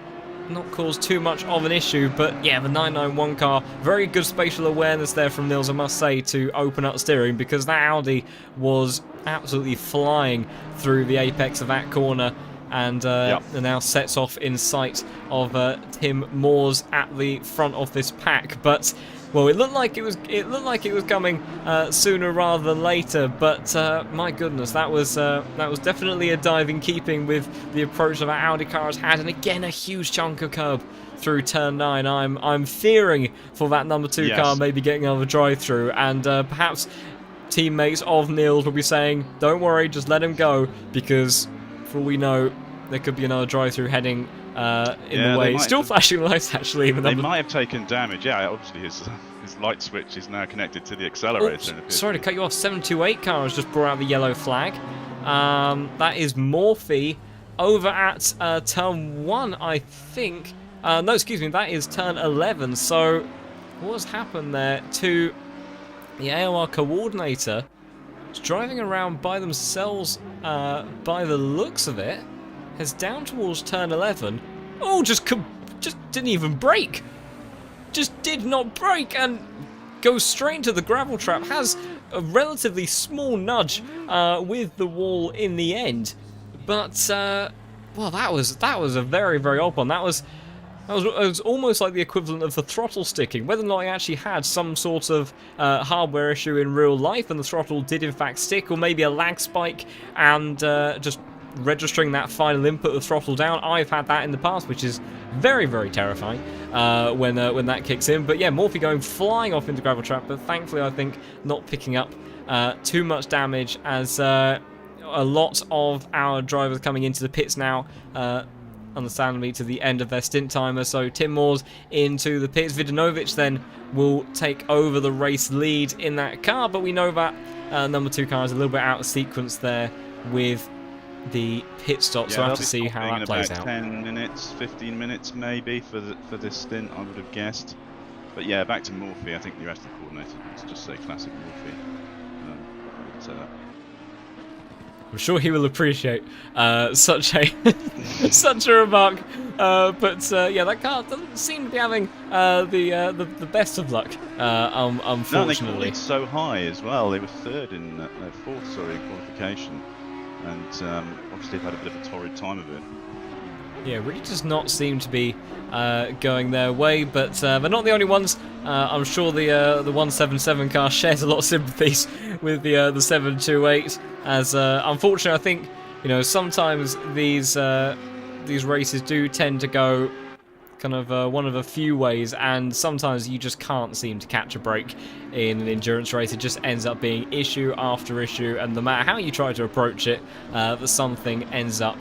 not cause too much of an issue. But yeah, the 991 car, very good spatial awareness there from Niels, I must say, to open up steering, because that Audi was absolutely flying through the apex of that corner, and Yep. now sets off in sight of Tim Moores at the front of this pack. But well, it looked like it was coming sooner rather than later. But my goodness, that was definitely a dive in keeping with the approach that our Audi car has had, and again a huge chunk of curb through turn 9. I'm fearing for that number 2 Yes. car maybe getting another drive through, and perhaps teammates of Neil's will be saying, "Don't worry, just let him go," because for all we know, there could be another drive through heading in the way. Still flashing lights actually. They might have taken damage. Yeah, obviously his light switch is now connected to the accelerator. Oops, sorry to cut you off. 728 car has just brought out the yellow flag. That is Morphe over at turn 1, I think. No, excuse me, that is turn 11. So, what's happened there to the AOR coordinator? It's driving around by themselves, by the looks of it. Heads down towards turn 11. Oh, just didn't even brake. Just did not brake and goes straight into the gravel trap. Has a relatively small nudge with the wall in the end. But, well, that was a very, very odd one. It was almost like the equivalent of the throttle sticking. Whether or not it actually had some sort of hardware issue in real life and the throttle did in fact stick, or maybe a lag spike and just registering that final input of the throttle down. I've had that in the past, which is very, very terrifying when that kicks in. But yeah, Morphe going flying off into gravel trap, but thankfully I think not picking up too much damage, as a lot of our drivers coming into the pits now, understandably to the end of their stint timer. So Tim Moores into the pits. Vidanovic then will take over the race lead in that car, but we know that number 2 car is a little bit out of sequence there with the pit stop, so I have to see how that plays out. 10 minutes, 15 minutes maybe for this stint, I would have guessed. But yeah, back to Morphe. I think the rest of the coordinator would just say classic Morphe. I'm sure he will appreciate such a such a remark. But yeah, that car doesn't seem to be having the best of luck, unfortunately. No, they qualified so high as well. They were fourth, sorry, in qualification, and obviously they've had a bit of a torrid time of it. Yeah, really does not seem to be going their way, but they're not the only ones. I'm sure the 177 car shares a lot of sympathies with the 728, as unfortunately I think sometimes these races do tend to go kind of one of a few ways, and sometimes you just can't seem to catch a break in an endurance race. It just ends up being issue after issue, and no matter how you try to approach it, something ends up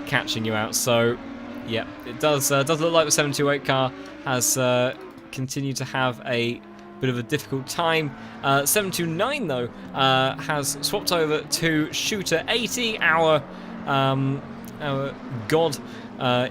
catching you out. So yeah, it does look like the 728 car has continued to have a bit of a difficult time. 729 though has swapped over to Shooter 80, our god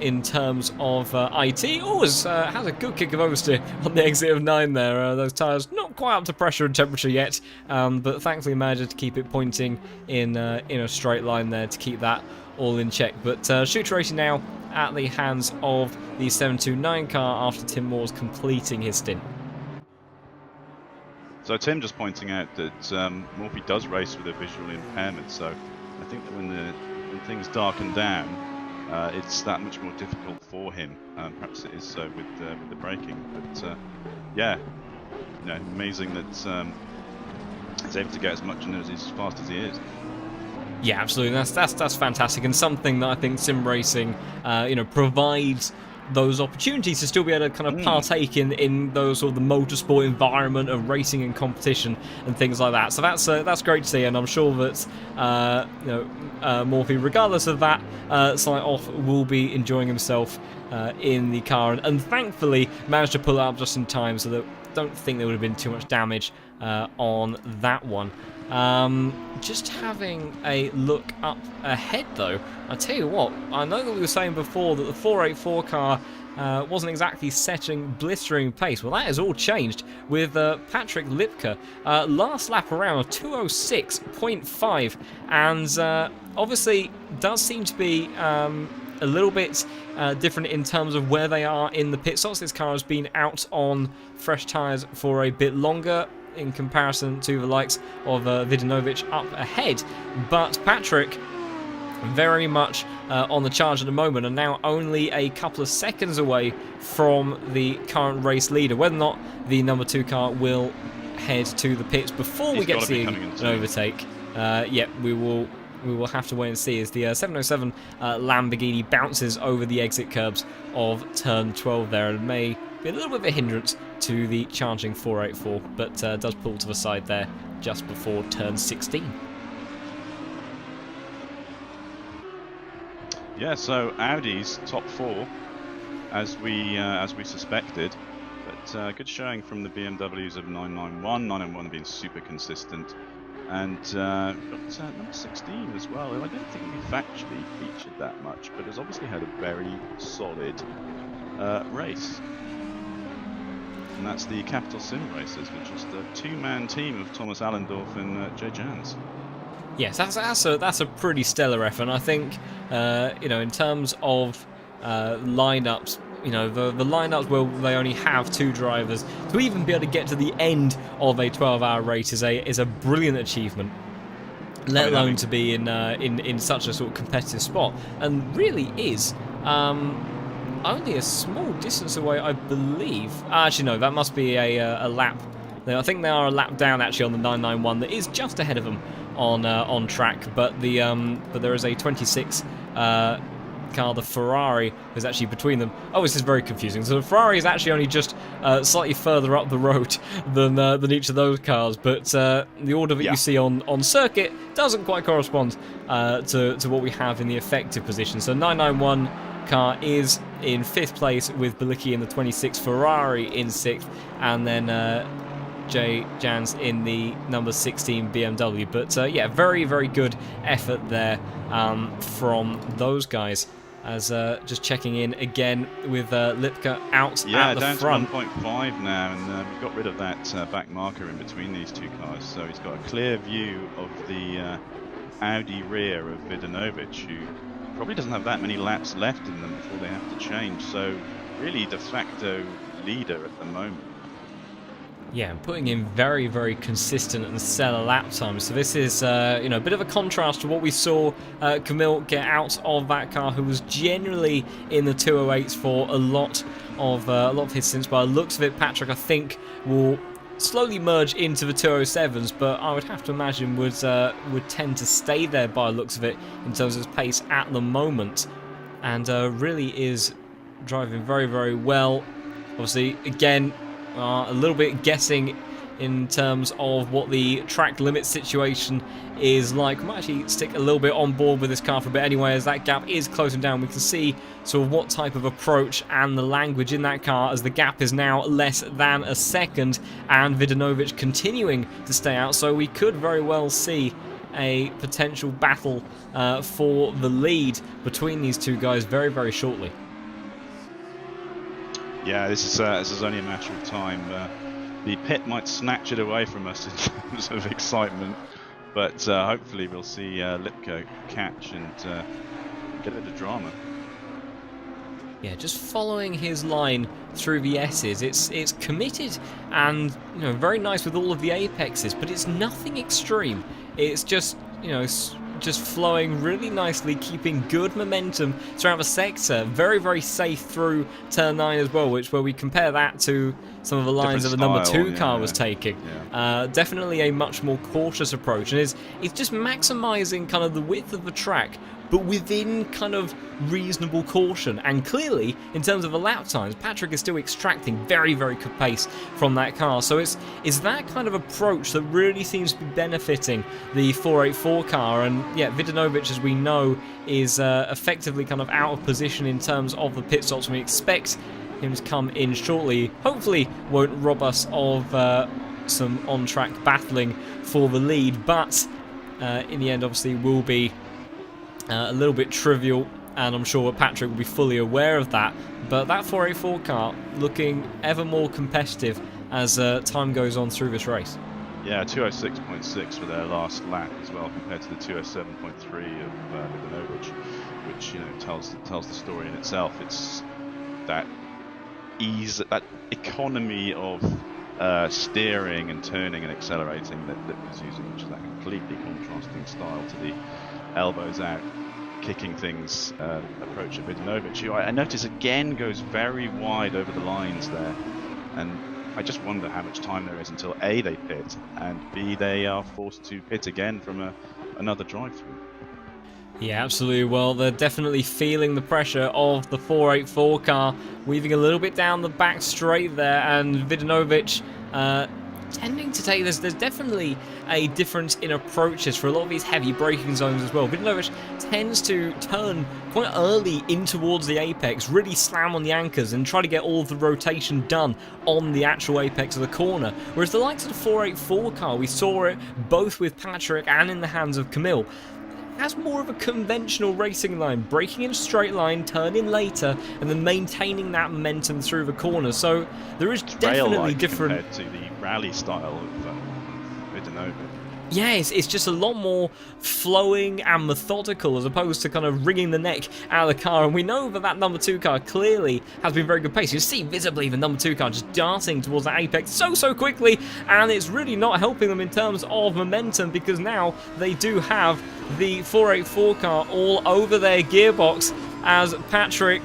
in terms of IT. Always has a good kick of oversteer on the exit of 9 there. Those tyres not quite up to pressure and temperature yet, but thankfully managed to keep it pointing in a straight line there to keep that all in check. But Shooter 80 now at the hands of the 729 car after Tim Moore's completing his stint. So Tim just pointing out that Morphe does race with a visual impairment, so I think that when things darken down, it's that much more difficult for him. Perhaps it is so with the braking, but yeah, amazing that he's able to get as much in as fast as he is. Yeah, absolutely. That's fantastic, and something that I think sim racing, provides those opportunities to still be able to kind of partake in those sort of the motorsport environment of racing and competition and things like that. So that's great to see, and I'm sure that Morphe, regardless of that slight off, will be enjoying himself in the car, and thankfully managed to pull it up just in time, so that I don't think there would have been too much damage on that one. Just having a look up ahead though, I tell you what, I know that we were saying before that the 484 car wasn't exactly setting blistering pace. Well, that has all changed with Patrick Lipka. Last lap around 206.5, and obviously does seem to be a little bit different in terms of where they are in the pit stops. This car has been out on fresh tyres for a bit longer in comparison to the likes of Vidanovic up ahead. But Patrick very much on the charge at the moment, and now only a couple of seconds away from the current race leader. Whether or not the number 2 car will head to the pits before we get to see an overtake, we will have to wait and see as the 707 Lamborghini bounces over the exit curbs of turn 12 there, and may be a little bit of a hindrance to the charging 484, but does pull to the side there just before turn 16. Yeah, so Audi's top 4, as we suspected, but good showing from the BMWs of 991. 991 have been super consistent, and got number 16 as well. I don't think we've actually featured that much, but has obviously had a very solid race. And that's the Capital Sim Racers, which is the 2-man team of Thomas Allendorf and Jay Jans. Yes, that's a pretty stellar effort. And I think, in terms of lineups, the lineups where they only have 2 drivers, to even be able to get to the end of a 12-hour race is a brilliant achievement. Let alone to be in such a sort of competitive spot, and really is only a small distance away, I believe. Actually, no, that must be a lap. I think they are a lap down actually on the 991. That is just ahead of them on track, but there is a 26 car, the Ferrari, is actually between them. Oh, this is very confusing. So the Ferrari is actually only just slightly further up the road than each of those cars, but the order that you see on circuit doesn't quite correspond to what we have in the effective position. So 991 car is in 5th place with Balicki in the 26, Ferrari in 6th, and then Jay Jans in the number 16 BMW. But very, very good effort there from those guys. As just checking in again with Lipka out at the down front. to 1.5 now, and we've got rid of that back marker in between these 2 cars, so he's got a clear view of the Audi rear of Vidanovic, who probably doesn't have that many laps left in them before they have to change, so really de facto leader at the moment. Yeah, putting in very, very consistent and stellar lap times. So this is, a bit of a contrast to what we saw Camille get out of that car, who was generally in the 208s for a lot of his stints. By the looks of it, Patrick, I think, will slowly merge into the 207s, but I would have to imagine would tend to stay there by the looks of it in terms of his pace at the moment, and really is driving very, very well. Obviously, again, a little bit guessing in terms of what the track limit situation is like. We might actually stick a little bit on board with this car for a bit anyway, as that gap is closing down. We can see sort of what type of approach and the language in that car, as the gap is now less than a second, and Vidanovic continuing to stay out, so we could very well see a potential battle for the lead between these 2 guys very, very shortly. Yeah, this is only a matter of time. The pit might snatch it away from us in terms of excitement, but hopefully we'll see Lipko catch and get a bit of drama. Yeah, just following his line through the S's. It's committed and very nice with all of the apexes, but it's nothing extreme. It's just just flowing really nicely, keeping good momentum throughout the sector. Very, very safe through turn 9 as well, where we compare that to some of the lines that the number 2 car was taking. Definitely a much more cautious approach, and it's just maximising kind of the width of the track, but within kind of reasonable caution. And clearly, in terms of the lap times, Patrick is still extracting very, very good pace from that car. So it's that kind of approach that really seems to be benefiting the 484 car. And yeah, Vidanovic, as we know, is effectively kind of out of position in terms of the pit stops. We expect him to come in shortly. Hopefully won't rob us of some on-track battling for the lead, but in the end, obviously, will be a little bit trivial, and I'm sure Patrick will be fully aware of that. But that 484 car looking ever more competitive as time goes on through this race. Yeah, 206.6 for their last lap as well, compared to the 207.3 of Vidanovic, which tells the story in itself. It's that ease, that economy of steering and turning and accelerating that was using, which is that completely contrasting style to the elbows out. kicking things approach at Vidanovic, who I notice again goes very wide over the lines there, and I just wonder how much time there is until A, they pit, and B, they are forced to pit again from another drive-through. Yeah, absolutely. Well, they're definitely feeling the pressure of the 484 car, weaving a little bit down the back straight there, and Vidanovic tending to take this. There's definitely a difference in approaches for a lot of these heavy braking zones as well. Vidanovic tends to turn quite early in towards the apex, really slam on the anchors and try to get all of the rotation done on the actual apex of the corner. Whereas the likes of the 484 car, we saw it both with Patrick and in the hands of Camille, has more of a conventional racing line, braking in a straight line, turning later, and then maintaining that momentum through the corner. So there is definitely different compared to the rally style of Vidanovic. Yeah, it's just a lot more flowing and methodical as opposed to kind of wringing the neck out of the car. And we know that that number 2 car clearly has been very good pace. You see visibly the number 2 car just darting towards that apex so quickly, and it's really not helping them in terms of momentum, because now they do have the 484 car all over their gearbox as Patrick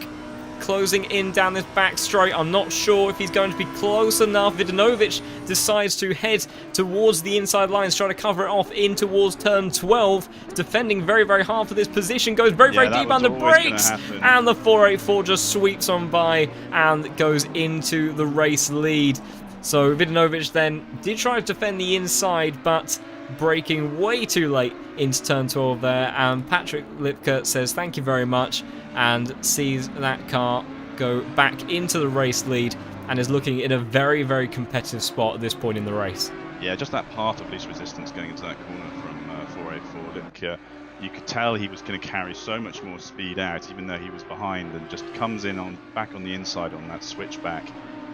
closing in down this back straight. I'm not sure if he's going to be close enough. Vidanovic decides to head towards the inside lines, trying to cover it off in towards turn 12. Defending very hard for this position. Goes very deep under brakes. And the 484 just sweeps on by and goes into the race lead. So Vidanovic then did try to defend the inside, but braking way too late into turn 12 there, and Patrick Lipka says thank you very much and sees that car go back into the race lead and is looking in a very competitive spot at this point in the race. Yeah, just that part of least resistance going into that corner from 484. Lipka, you could tell he was going to carry so much more speed out, even though he was behind, and just comes in back on the inside on that switchback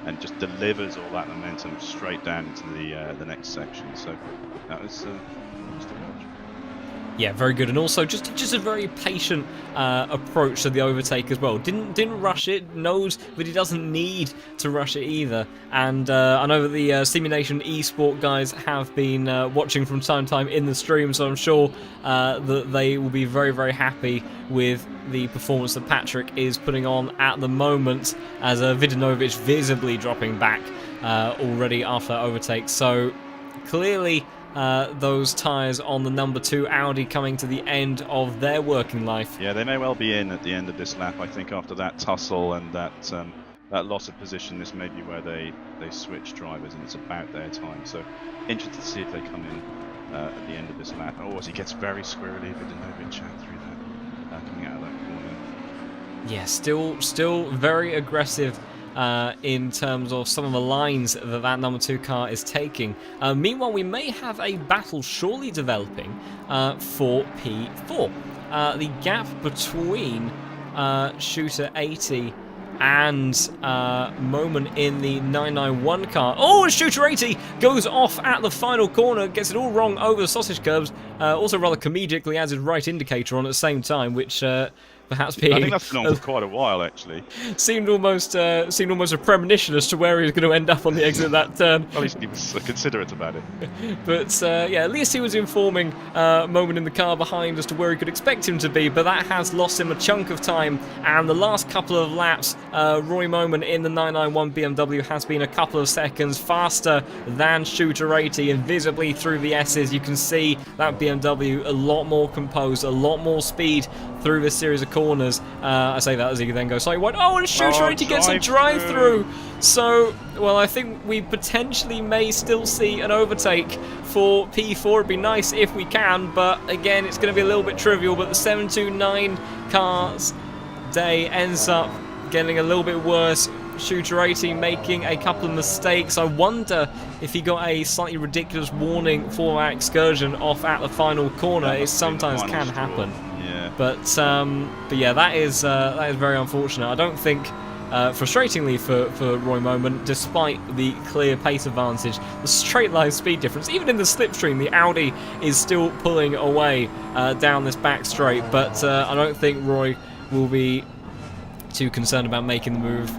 and just delivers all that momentum straight down into the next section. So that was yeah, very good, and also just a very patient approach to the overtake as well. Didn't rush it. Knows that he doesn't need to rush it either. And I know that the Simulation Esport guys have been watching from time to time in the stream, so I'm sure that they will be very happy with the performance that Patrick is putting on at the moment, as Vidanovic visibly dropping back already after overtake. So clearly those tyres on the number 2 Audi coming to the end of their working life. Yeah, they may well be in at the end of this lap. I think after that tussle and that loss of position, this may be where they switch drivers, and it's about their time. So interested to see if they come in at the end of this lap. Oh, as he gets very squirrely, Vidanovic through that, coming out of that corner. Yeah, still very aggressive in terms of some of the lines that number 2 car is taking. Meanwhile, we may have a battle surely developing for P4. The gap between Shooter 80 and Moment in the 991 car. Oh, and Shooter 80 goes off at the final corner, gets it all wrong over the sausage curbs. Also rather comedically adds his right indicator on at the same time, which perhaps being... I think that's been on for quite a while, actually. Seemed almost a premonition as to where he was going to end up on the exit of that turn. Well, he was considerate about it. But yeah, at least he was informing Moment in the car behind as to where he could expect him to be, but that has lost him a chunk of time. And the last couple of laps, Roy Moment in the 991 BMW has been a couple of seconds faster than Shooter 80, and visibly through the S's you can see that BMW a lot more composed, a lot more speed through this series of corners. I say that as he then goes slightly wide. Oh, and Shooter 80 gets a drive-through. So, well, I think we potentially may still see an overtake for P4. It'd be nice if we can, but again, it's going to be a little bit trivial. But the 729 car's day ends up getting a little bit worse. Shooter 80 making a couple of mistakes. I wonder if he got a slightly ridiculous warning for that excursion off at the final corner. It sometimes can happen. Yeah. But yeah, that is very unfortunate. I don't think, frustratingly for Roy Moment, despite the clear pace advantage, the straight line speed difference, even in the slipstream, the Audi is still pulling away down this back straight. But I don't think Roy will be too concerned about making the move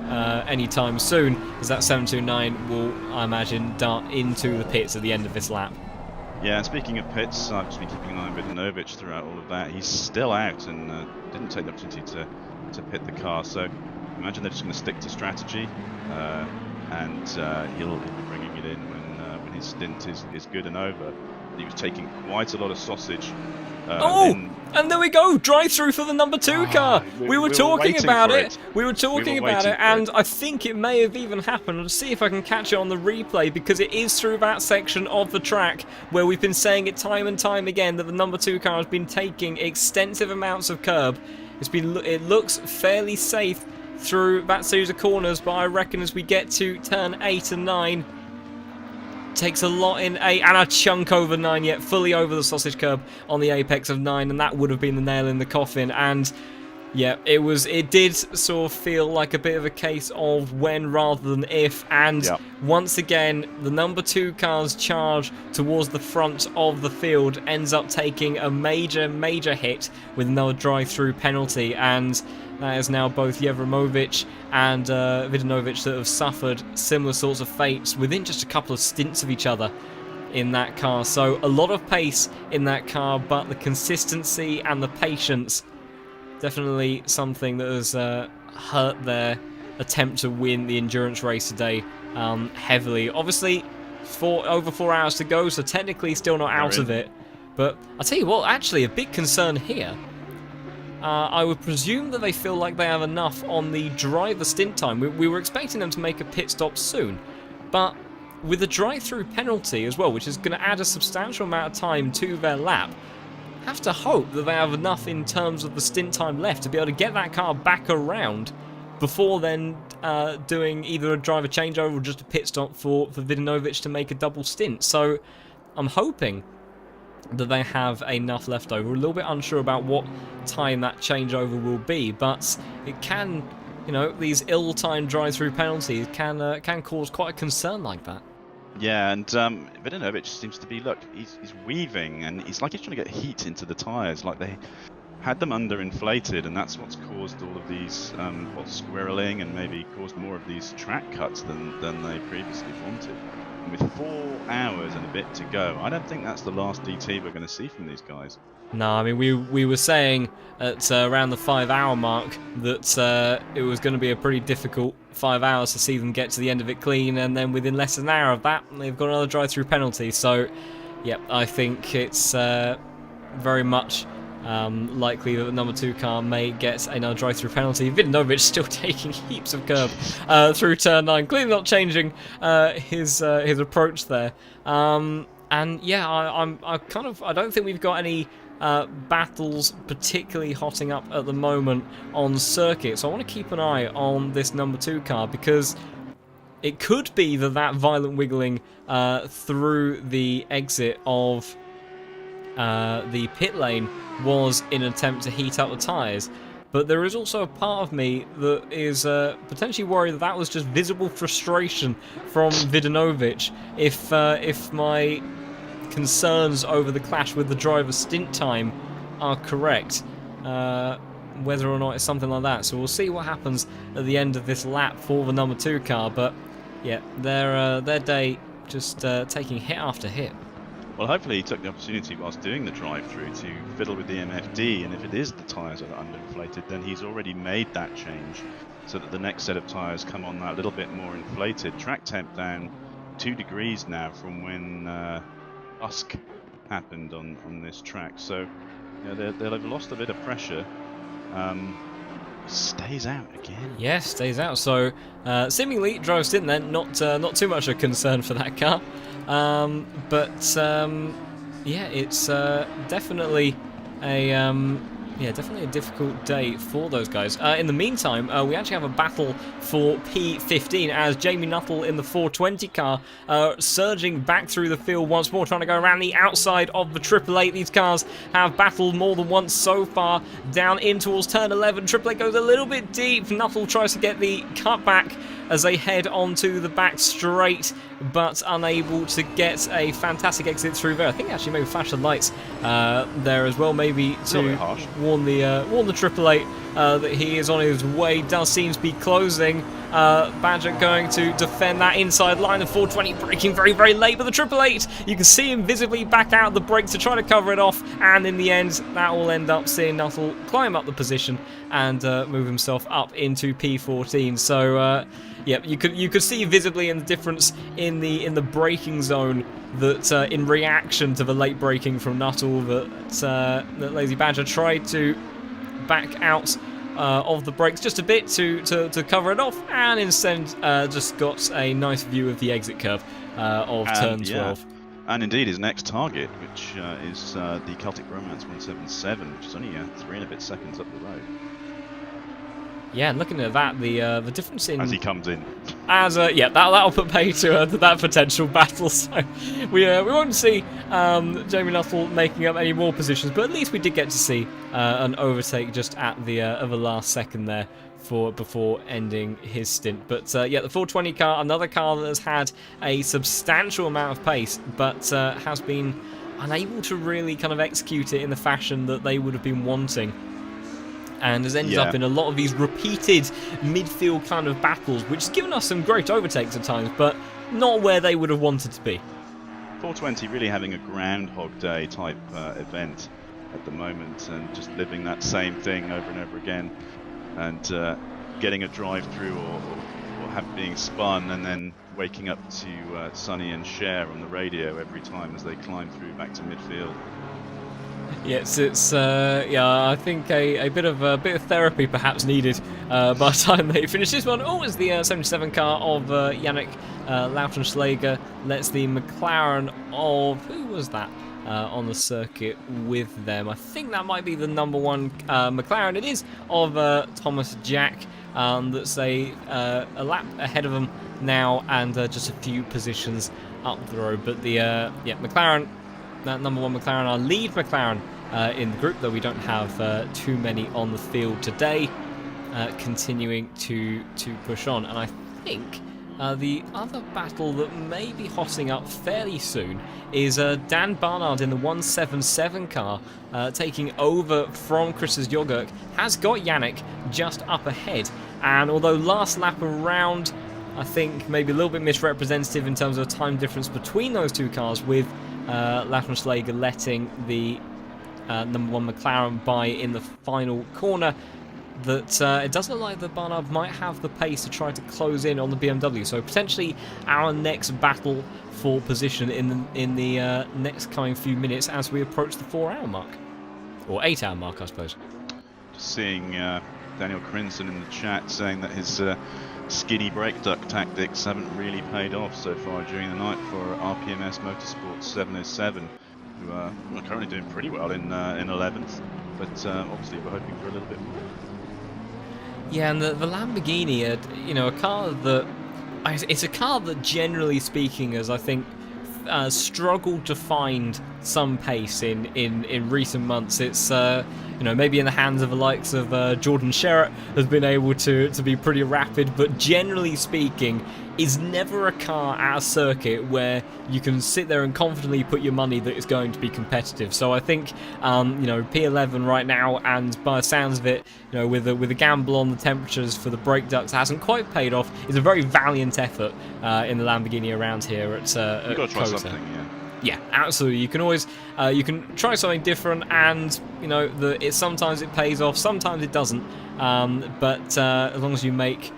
anytime soon, as that 729 will, I imagine, dart into the pits at the end of this lap. Yeah, and speaking of pits, I've just been keeping an eye on Vidanovic throughout all of that. He's still out and didn't take the opportunity to pit the car. So imagine they're just going to stick to strategy, and he'll be bringing it in when his stint is good and over. He was taking quite a lot of sausage. And there we go, drive-through for the number 2 car. We were talking about it. We were talking about it, and I think it may have even happened. Let's see if I can catch it on the replay, because it is through that section of the track where we've been saying it time and time again that the number 2 car has been taking extensive amounts of curb. It looks fairly safe through that series of corners, but I reckon as we get to turn 8 and 9, takes a lot in 8 and a chunk over 9, yet fully over the sausage curb on the apex of 9, and that would have been the nail in the coffin. And yeah, it did sort of feel like a bit of a case of when rather than if, and once again the number 2 car's charge towards the front of the field ends up taking a major hit with another drive-through penalty, and that is now both Jevremovic and Vidanovic that have suffered similar sorts of fates within just a couple of stints of each other in that car. So a lot of pace in that car, but the consistency and the patience, definitely something that has hurt their attempt to win the endurance race today heavily. Obviously, over 4 hours to go, so technically still not out of it. But I'll tell you what, actually a big concern here. I would presume that they feel like they have enough on the driver stint time. We were expecting them to make a pit stop soon, but with the drive-through penalty as well, which is going to add a substantial amount of time to their lap, have to hope that they have enough in terms of the stint time left to be able to get that car back around before then doing either a driver changeover or just a pit stop for Vidanovic to make a double stint. So I'm hoping that they have enough left over. We're a little bit unsure about what time that changeover will be, but it can, these ill-timed drive-through penalties can cause quite a concern like that. Yeah, and Vidanovic seems to be, look, he's weaving, and he's trying to get heat into the tyres, like they had them underinflated, and that's what's caused all of these squirreling and maybe caused more of these track cuts than they previously wanted. And with 4 hours and a bit to go, I don't think that's the last DT we're going to see from these guys. No, I mean, we were saying at around the 5-hour mark that it was going to be a pretty difficult 5 hours to see them get to the end of it clean, and then within less than an hour of that, they've got another drive-through penalty. So, yeah, I think it's very much likely that the number 2 car may get another drive-through penalty. Vidanovic still taking heaps of curb through turn 9, clearly not changing his approach there. And yeah, I don't think we've got any battles particularly hotting up at the moment on circuit, so I want to keep an eye on this number 2 car, because it could be that violent wiggling through the exit of the pit lane was in an attempt to heat up the tyres. But there is also a part of me that is potentially worried that was just visible frustration from Vidanovic. If my concerns over the clash with the driver's stint time are correct, whether or not it's something like that. So we'll see what happens at the end of this lap for the number 2 car. But yeah, their day just taking hit after hit. Well, hopefully he took the opportunity whilst doing the drive-through to fiddle with the MFD, and if it is the tyres that are underinflated, then he's already made that change so that the next set of tyres come on that little bit more inflated. Track temp down 2 degrees now from when dusk happened on this track, so they'll have lost a bit of pressure. Stays out again. Yes, stays out. So seemingly driver stint then, not too much a concern for that car. But yeah, it's definitely a difficult day for those guys. In the meantime, we actually have a battle for P15 as Jamie Nuttall in the 420 car surging back through the field once more, trying to go around the outside of the Triple Eight. These cars have battled more than once so far. Down in towards turn 11, Triple Eight goes a little bit deep. Nuttall tries to get the cutback as they head onto the back straight, but unable to get a fantastic exit through there. I think actually maybe flash the lights there as well, maybe to warn the Triple Eight that he is on his way. Does seem to be closing. Badger going to defend that inside line. The 420 braking very, very late, but the 888, you can see him visibly back out the brakes to try to cover it off, and in the end, that will end up seeing Nuttall climb up the position and move himself up into P14. So, yeah, you could see visibly in the difference in the braking zone that in reaction to the late braking from Nuttall, that Lazy Badger tried to back out of the brakes just a bit to cover it off, and instead just got a nice view of the exit curve of turn 12. Yeah. And indeed his next target, which is the Celtic Romance 177, which is only 3 and a bit seconds up the road. Yeah, and looking at that, the difference in... As he comes in. Yeah, that'll put pay to that potential battle, so we won't see Jamie Nuttall making up any more positions, but at least we did get to see an overtake just at the last second there before ending his stint. But yeah, the 420 car, another car that has had a substantial amount of pace, but has been unable to really kind of execute it in the fashion that they would have been wanting, and has ended up in a lot of these repeated midfield kind of battles, which has given us some great overtakes at times, but not where they would have wanted to be. 420 really having a Groundhog Day type event at the moment, and just living that same thing over and over again, and getting a drive through or being spun, and then waking up to Sonny and Cher on the radio every time as they climb through back to midfield. Yes, it's yeah. I think a bit of therapy perhaps needed by the time they finish this one. Oh, it's the 77 car of Yannick Lautenschläger. Lets the McLaren of who was that on the circuit with them? I think that might be the number 1 McLaren. It is of Thomas Jack. That's a lap ahead of them now, and just a few positions up the road. But the yeah, McLaren. That number 1 McLaren, our lead McLaren in the group, though we don't have too many on the field today, continuing to push on. And I think the other battle that may be hotting up fairly soon is Dan Barnard in the 177 car, taking over from Chris's Yogurt, has got Yannick just up ahead. And although last lap around, I think maybe a little bit misrepresentative in terms of the time difference between those two cars, with Lautenschläger letting the number 1 McLaren by in the final corner, that it does look like that Barnard might have the pace to try to close in on the BMW. So potentially our next battle for position in the next coming few minutes as we approach the 4-hour mark, or 8-hour mark, I suppose. Just seeing Daniel Crinson in the chat saying that his skinny brake duct tactics haven't really paid off so far during the night for RPMS Motorsports 707, who are currently doing pretty well in 11th, but obviously we're hoping for a little bit more. Yeah, and the Lamborghini, you know, a car that it's a car that generally speaking has, I think, struggled to find some pace in recent months. It's you know, maybe in the hands of the likes of Jordan Sherratt has been able to be pretty rapid, but generally speaking is never a car at a circuit where you can sit there and confidently put your money that it's going to be competitive. So I think you know, P11 right now, and by the sounds of it, you know, with a gamble on the temperatures for the brake ducts hasn't quite paid off. It's a very valiant effort in the Lamborghini around here at You've got to try COTA. something, yeah. Yeah, absolutely. You can always you can try something different, and you know, sometimes it pays off, sometimes it doesn't. But as long as you make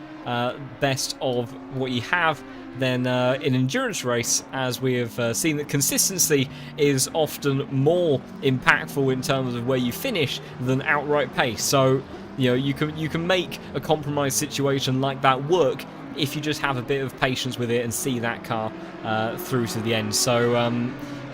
best of what you have, then in endurance race, as we have seen, that consistency is often more impactful in terms of where you finish than outright pace. So you know, you can make a compromised situation like that work if you just have a bit of patience with it and see that car through to the end. So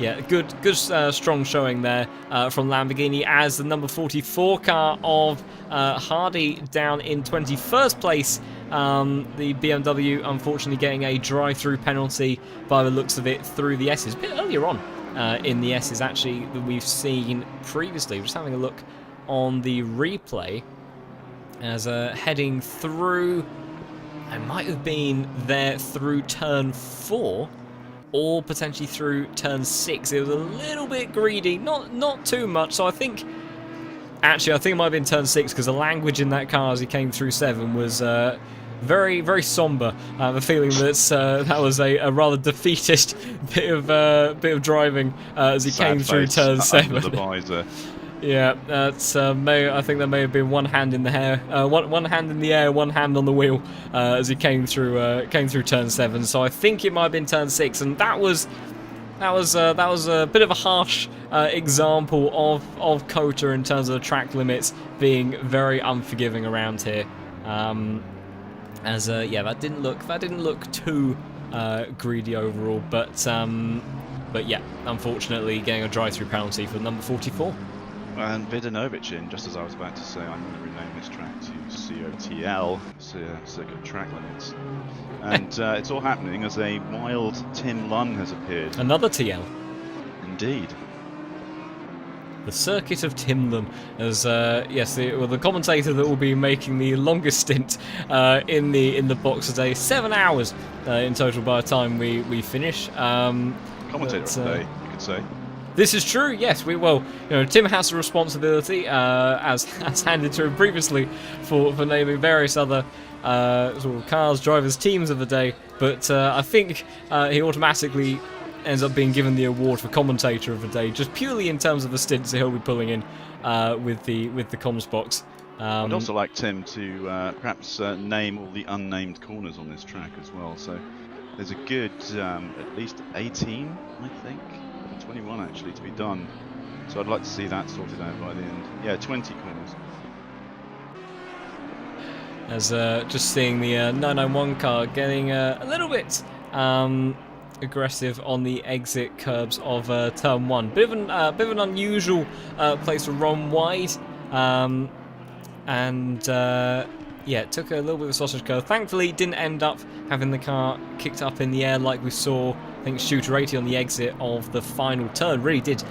yeah, good strong showing there from Lamborghini, as the number 44 car of Hardy down in 21st place. The BMW unfortunately getting a drive-through penalty by the looks of it through the S's. A bit earlier on in the S's actually that we've seen previously. We're just having a look on the replay as heading through. I might have been there through turn 4, or potentially through turn 6. It was a little bit greedy, not too much. So I think Actually, I think it might have been turn 6 because the language in that car as he came through 7 was very, very somber. I have a feeling that was a rather defeatist bit of driving as he came through turn 7. Under the visor. Yeah, that's I think there may have been one hand in the hair, one hand in the air, one hand on the wheel as he came through turn 7. So I think it might have been turn 6, and that was a bit of a harsh example of COTA in terms of the track limits being very unforgiving around here. Yeah, that didn't look too greedy overall, but yeah, unfortunately getting a drive-through penalty for number 44. And Vidanovic in, just as I was about to say, I'm going to rename this track to COTL, Circuit Track Limits. And it's all happening as a wild Tim Lunn has appeared. Another TL. Indeed. The Circuit of Tim Lunn, as yes, the commentator that will be making the longest stint in the box today, 7 hours in total by the time we finish. Commentator of the day, you could say. This is true, yes. Tim has the responsibility, as handed to him previously, for naming various other sort of cars, drivers, teams of the day. But I think he automatically ends up being given the award for commentator of the day, just purely in terms of the stints that he'll be pulling in with the comms box. I'd also like Tim to perhaps name all the unnamed corners on this track as well. So there's a good at least 18, I think. 21 actually to be done, so I'd like to see that sorted out by the end. Yeah, 20 corners. As just seeing the 991 car getting a little bit aggressive on the exit curbs of turn 1. Bit of an unusual place to run wide, and yeah, it took a little bit of a sausage curve. Thankfully, didn't end up having the car kicked up in the air like we saw. I think Shooter 80 on the exit of the final turn really did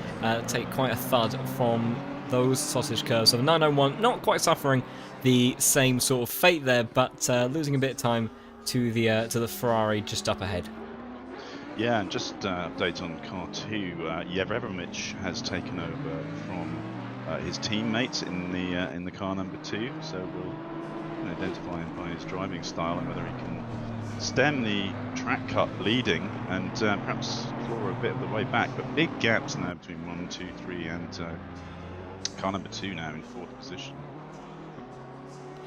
take quite a thud from those sausage curves. So the 901 not quite suffering the same sort of fate there, but losing a bit of time to the Ferrari just up ahead. Yeah, and just update on car 2. Jevremovic has taken over from his teammates in the car number 2. So we'll identify him by his driving style and whether he can stem the track cut leading and perhaps claw a bit of the way back, but big gaps now between 1, 2, 3 and car number 2 now in 4th position.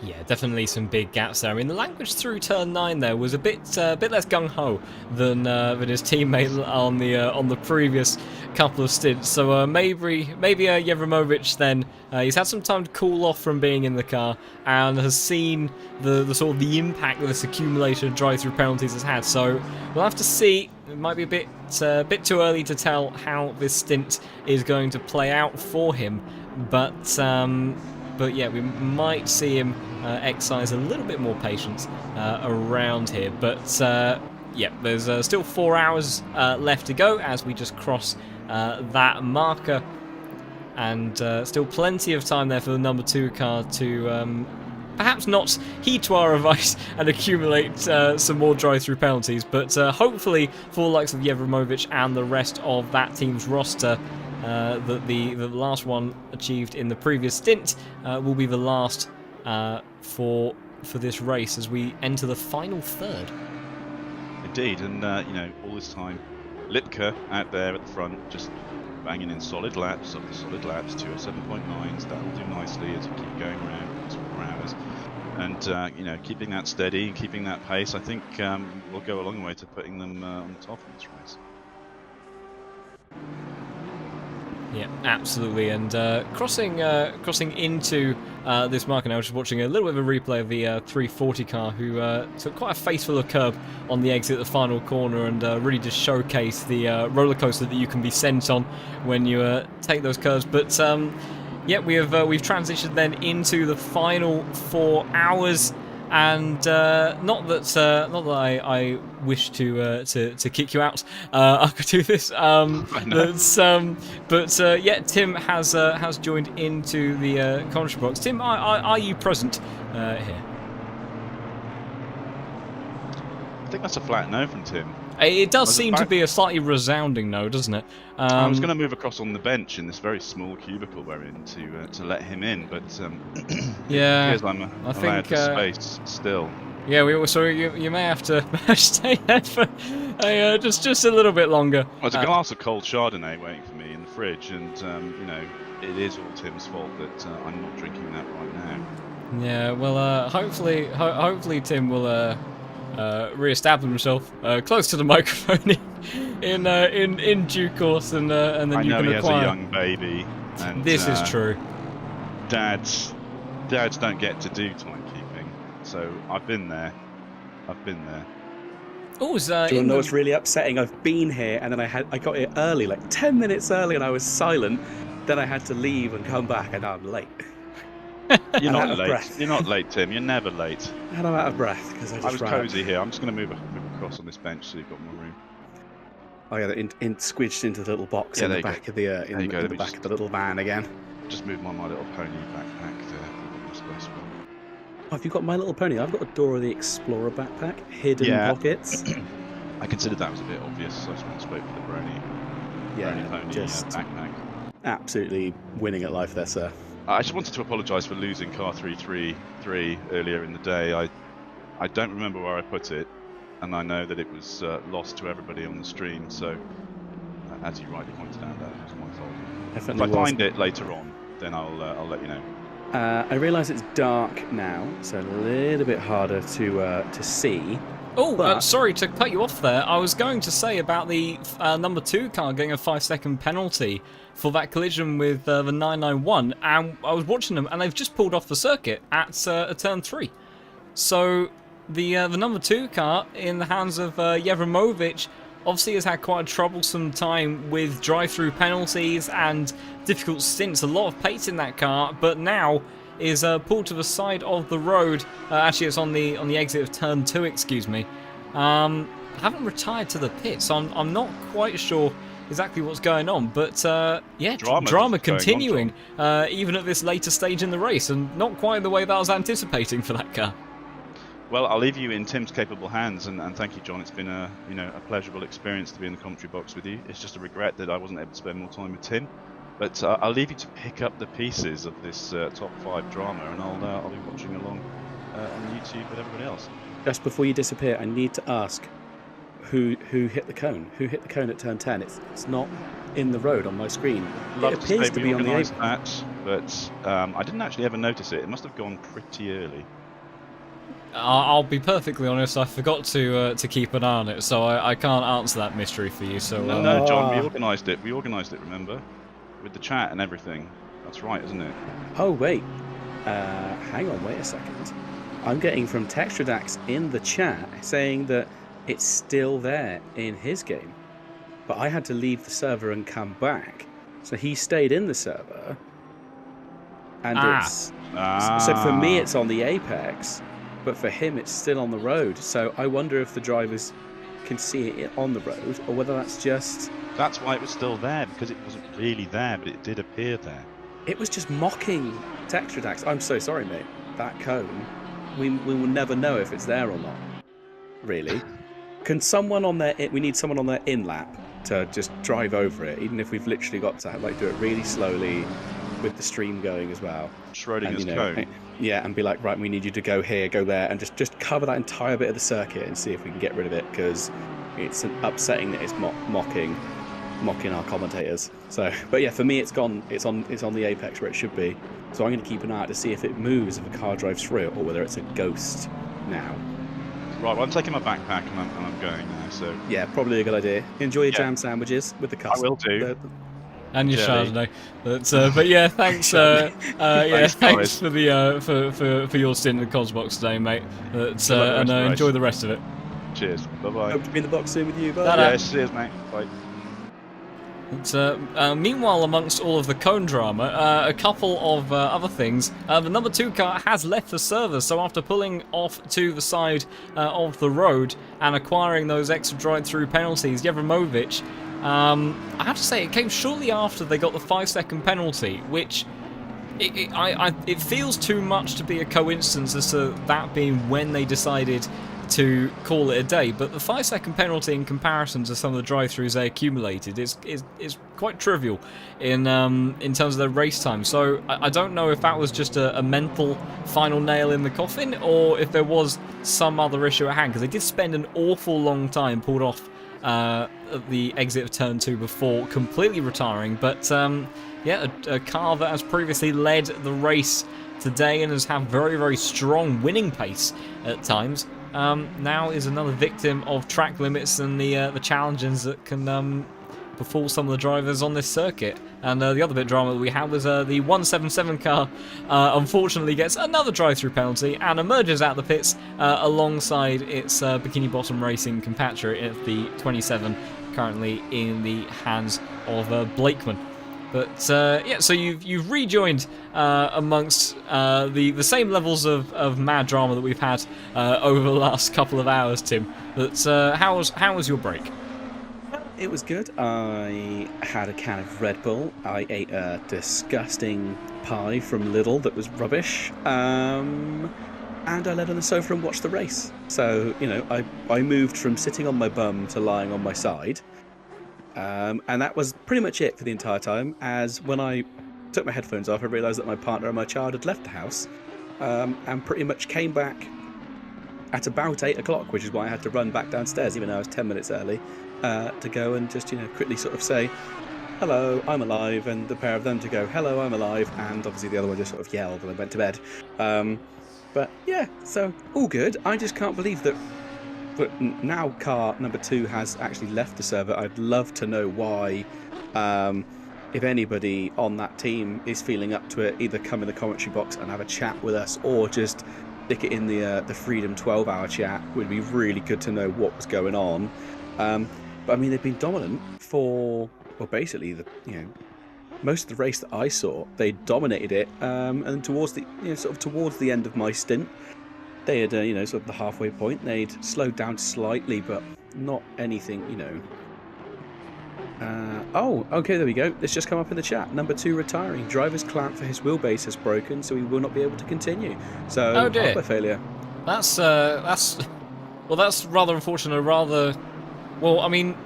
Yeah, definitely some big gaps there. I mean, the language through turn 9 there was a bit less gung ho than his teammate on the previous couple of stints. So maybe Jevremovic then he's had some time to cool off from being in the car and has seen the sort of the impact that this accumulation of drive-through penalties has had. So we'll have to see. It might be a bit too early to tell how this stint is going to play out for him, but yeah, we might see him exercise a little bit more patience around here. But yeah, there's still 4 hours left to go as we just cross that marker, and still plenty of time there for the number 2 car to perhaps not heed to our advice and accumulate some more drive-through penalties, but hopefully for the likes of Jevremovic and the rest of that team's roster, that the last one achieved in the previous stint will be the last for this race as we enter the final third. Indeed, and all this time, Lipka out there at the front, just banging in solid laps, 207.9s. That will do nicely as you keep going around 4 hours, and keeping that steady and keeping that pace, I think will go a long way to putting them on top of this race. Yeah, absolutely. And crossing into this marker now, just watching a little bit of a replay of the 340 car, who took quite a faceful curb on the exit at the final corner, and really just showcased the roller coaster that you can be sent on when you take those curves. But yeah, we've transitioned then into the final 4 hours. And not that I wish to kick you out, Arcetuthis. But yeah, Tim has joined into the commentary box. Tim, are you present here? I think that's a flat no from Tim. It does Was it seem to back? be a slightly resounding no, doesn't it? I was going to move across on the bench in this very small cubicle we're in to let him in, but Yeah, it appears I'm I allowed think, for space still. Yeah, so you may have to stay there for just a little bit longer. Well, there's a glass of cold Chardonnay waiting for me in the fridge, and you know, it is all Tim's fault that I'm not drinking that right now. Yeah, well, hopefully Tim will re-establish himself close to the microphone in due course, and then I you know can he acquire. has a young baby, and This is true. dads don't get to do timekeeping, so I've been there. Oh, Do you know what's really upsetting? I've been here, and then I got here early, like 10 minutes early, and I was silent. Then I had to leave and come back, and now I'm late. You're I'm not out of late. breath. You're not late, Tim. You're never late. And I'm out of breath because I I just was ran. cozy here. I'm just going to move across on this bench so you've got more room. Oh yeah, squidged into the little box Yeah, in there the you back of the There you go, let me back just- of the little van again. Just move My Little Pony backpack there. That's space for. Oh, have you got My Little Pony? I've got a Dora the Explorer backpack, hidden Yeah. pockets. I considered that was a bit obvious, so I just went and spoke for the Brony Pony just backpack. absolutely winning at life there, sir. I just wanted to apologise for losing car 333 earlier in the day. I don't remember where I put it, and I know that it was lost to everybody on the stream. So, as you rightly pointed out, that was my fault. Definitely If I was. find it later on, then I'll let you know. I realise it's dark now, so a little bit harder to see. Oh, But- sorry to cut you off there. I was going to say about the number 2 car getting a 5-second penalty for that collision with the 991, and I was watching them, and they've just pulled off the circuit at turn 3. So the number 2 car in the hands of Yevremovic obviously has had quite a troublesome time with drive-through penalties and difficult stints. A lot of pace in that car, but now is pulled to the side of the road. Actually, it's on the exit of turn 2. Excuse me. Haven't retired to the pit, so I'm not quite sure exactly what's going on. But yeah, drama continuing even at this later stage in the race, and not quite the way that I was anticipating for that car. Well, I'll leave you in Tim's capable hands, and thank you, John. It's been a pleasurable experience to be in the commentary box with you. It's just a regret that I wasn't able to spend more time with Tim. But I'll leave you to pick up the pieces of this top 5 drama, and I'll be watching along on YouTube with everybody else. Just before you disappear, I need to ask who hit the cone? Who hit the cone at turn 10? It's not in the road on my screen. Love It appears to we be on the organised apron. that, but I didn't actually ever notice it. It must have gone pretty early. I'll be perfectly honest, I forgot to keep an eye on it, so I can't answer that mystery for you. So No, John, we organised it. We organised it, remember? With the chat and everything. That's right, isn't it? Oh wait, hang on, wait a second. I'm getting from Textradax in the chat saying that it's still there in his game, but I had to leave the server and come back, so he stayed in the server. And so for me it's on the apex, but for him it's still on the road. So I wonder if the drivers can see it on the road, or whether that's just... That's why it was still there, because it wasn't really there, but it did appear there. It was just mocking Textradax. I'm so sorry, mate. That cone, we will never know if it's there or not. Really. Can someone on their... We need someone on their in-lap to just drive over it, even if we've literally got to do it really slowly with the stream going as well. Schrodinger's cone. Yeah, and be like, right, we need you to go here, go there, and just cover that entire bit of the circuit and see if we can get rid of it, because it's upsetting that it's mocking our commentators. So, but yeah, for me, it's gone. It's on the apex where it should be. So I'm going to keep an eye out to see if it moves, if a car drives through it, or whether it's a ghost now. Right, well, I'm taking my backpack and I'm going now. So yeah, probably a good idea. Enjoy your jam sandwiches with the custard. I will do. And your Jelly. Chardonnay. But yeah, thanks. Thanks guys. for the for your stint in the cons box today, mate. And enjoy the rest of it. Cheers. Bye-bye. Hope to be in the box soon with you. Bye. Ta-da. Yeah, cheers, mate. Bye. Meanwhile, amongst all of the cone drama, a couple of other things. The number 2 car has left the server, so after pulling off to the side of the road and acquiring those extra drive-through penalties, Yevremovic, I have to say, it came shortly after they got the 5-second penalty, which it feels too much to be a coincidence as to that being when they decided to call it a day. But the 5-second penalty in comparison to some of the drive-throughs they accumulated is quite trivial in terms of their race time. So I don't know if that was just a mental final nail in the coffin, or if there was some other issue at hand, because they did spend an awful long time pulled off at the exit of turn 2 before completely retiring. But yeah, a car that has previously led the race today and has had very, very strong winning pace at times, now is another victim of track limits and the challenges that can befall some of the drivers on this circuit. And the other bit of drama that we had was the 177 car unfortunately gets another drive-through penalty and emerges out the pits alongside its Bikini Bottom Racing compatriot at the 27, currently in the hands of Blakeman. But yeah, so you've rejoined amongst the same levels of mad drama that we've had over the last couple of hours, Tim. But how was your break? It was good. I had a can of Red Bull. I ate a disgusting pie from Lidl that was rubbish. And I lay on the sofa and watched the race. So, you know, I moved from sitting on my bum to lying on my side. And that was pretty much it for the entire time, as when I took my headphones off, I realised that my partner and my child had left the house, and pretty much came back at about 8 o'clock, which is why I had to run back downstairs, even though I was 10 minutes early, to go and just, you know, quickly sort of say, hello, I'm alive, and the pair of them to go, hello, I'm alive, and obviously the other one just sort of yelled and I went to bed. But yeah, so all good. I just can't believe that now car number 2 has actually left the server. I'd love to know why. If anybody on that team is feeling up to it, either come in the commentary box and have a chat with us, or just stick it in the Freedom 12-hour chat. It would be really good to know what was going on. But I mean, they've been dominant for, well, basically most of the race that I saw. They dominated it, and towards the end of my stint, they had, sort of the halfway point. They'd slowed down slightly, but not anything, oh, okay, there we go. It's just come up in the chat. Number 2 retiring. Driver's clamp for his wheelbase has broken, so he will not be able to continue. So, oh dear. Hardware failure. That's rather unfortunate. Well, I mean,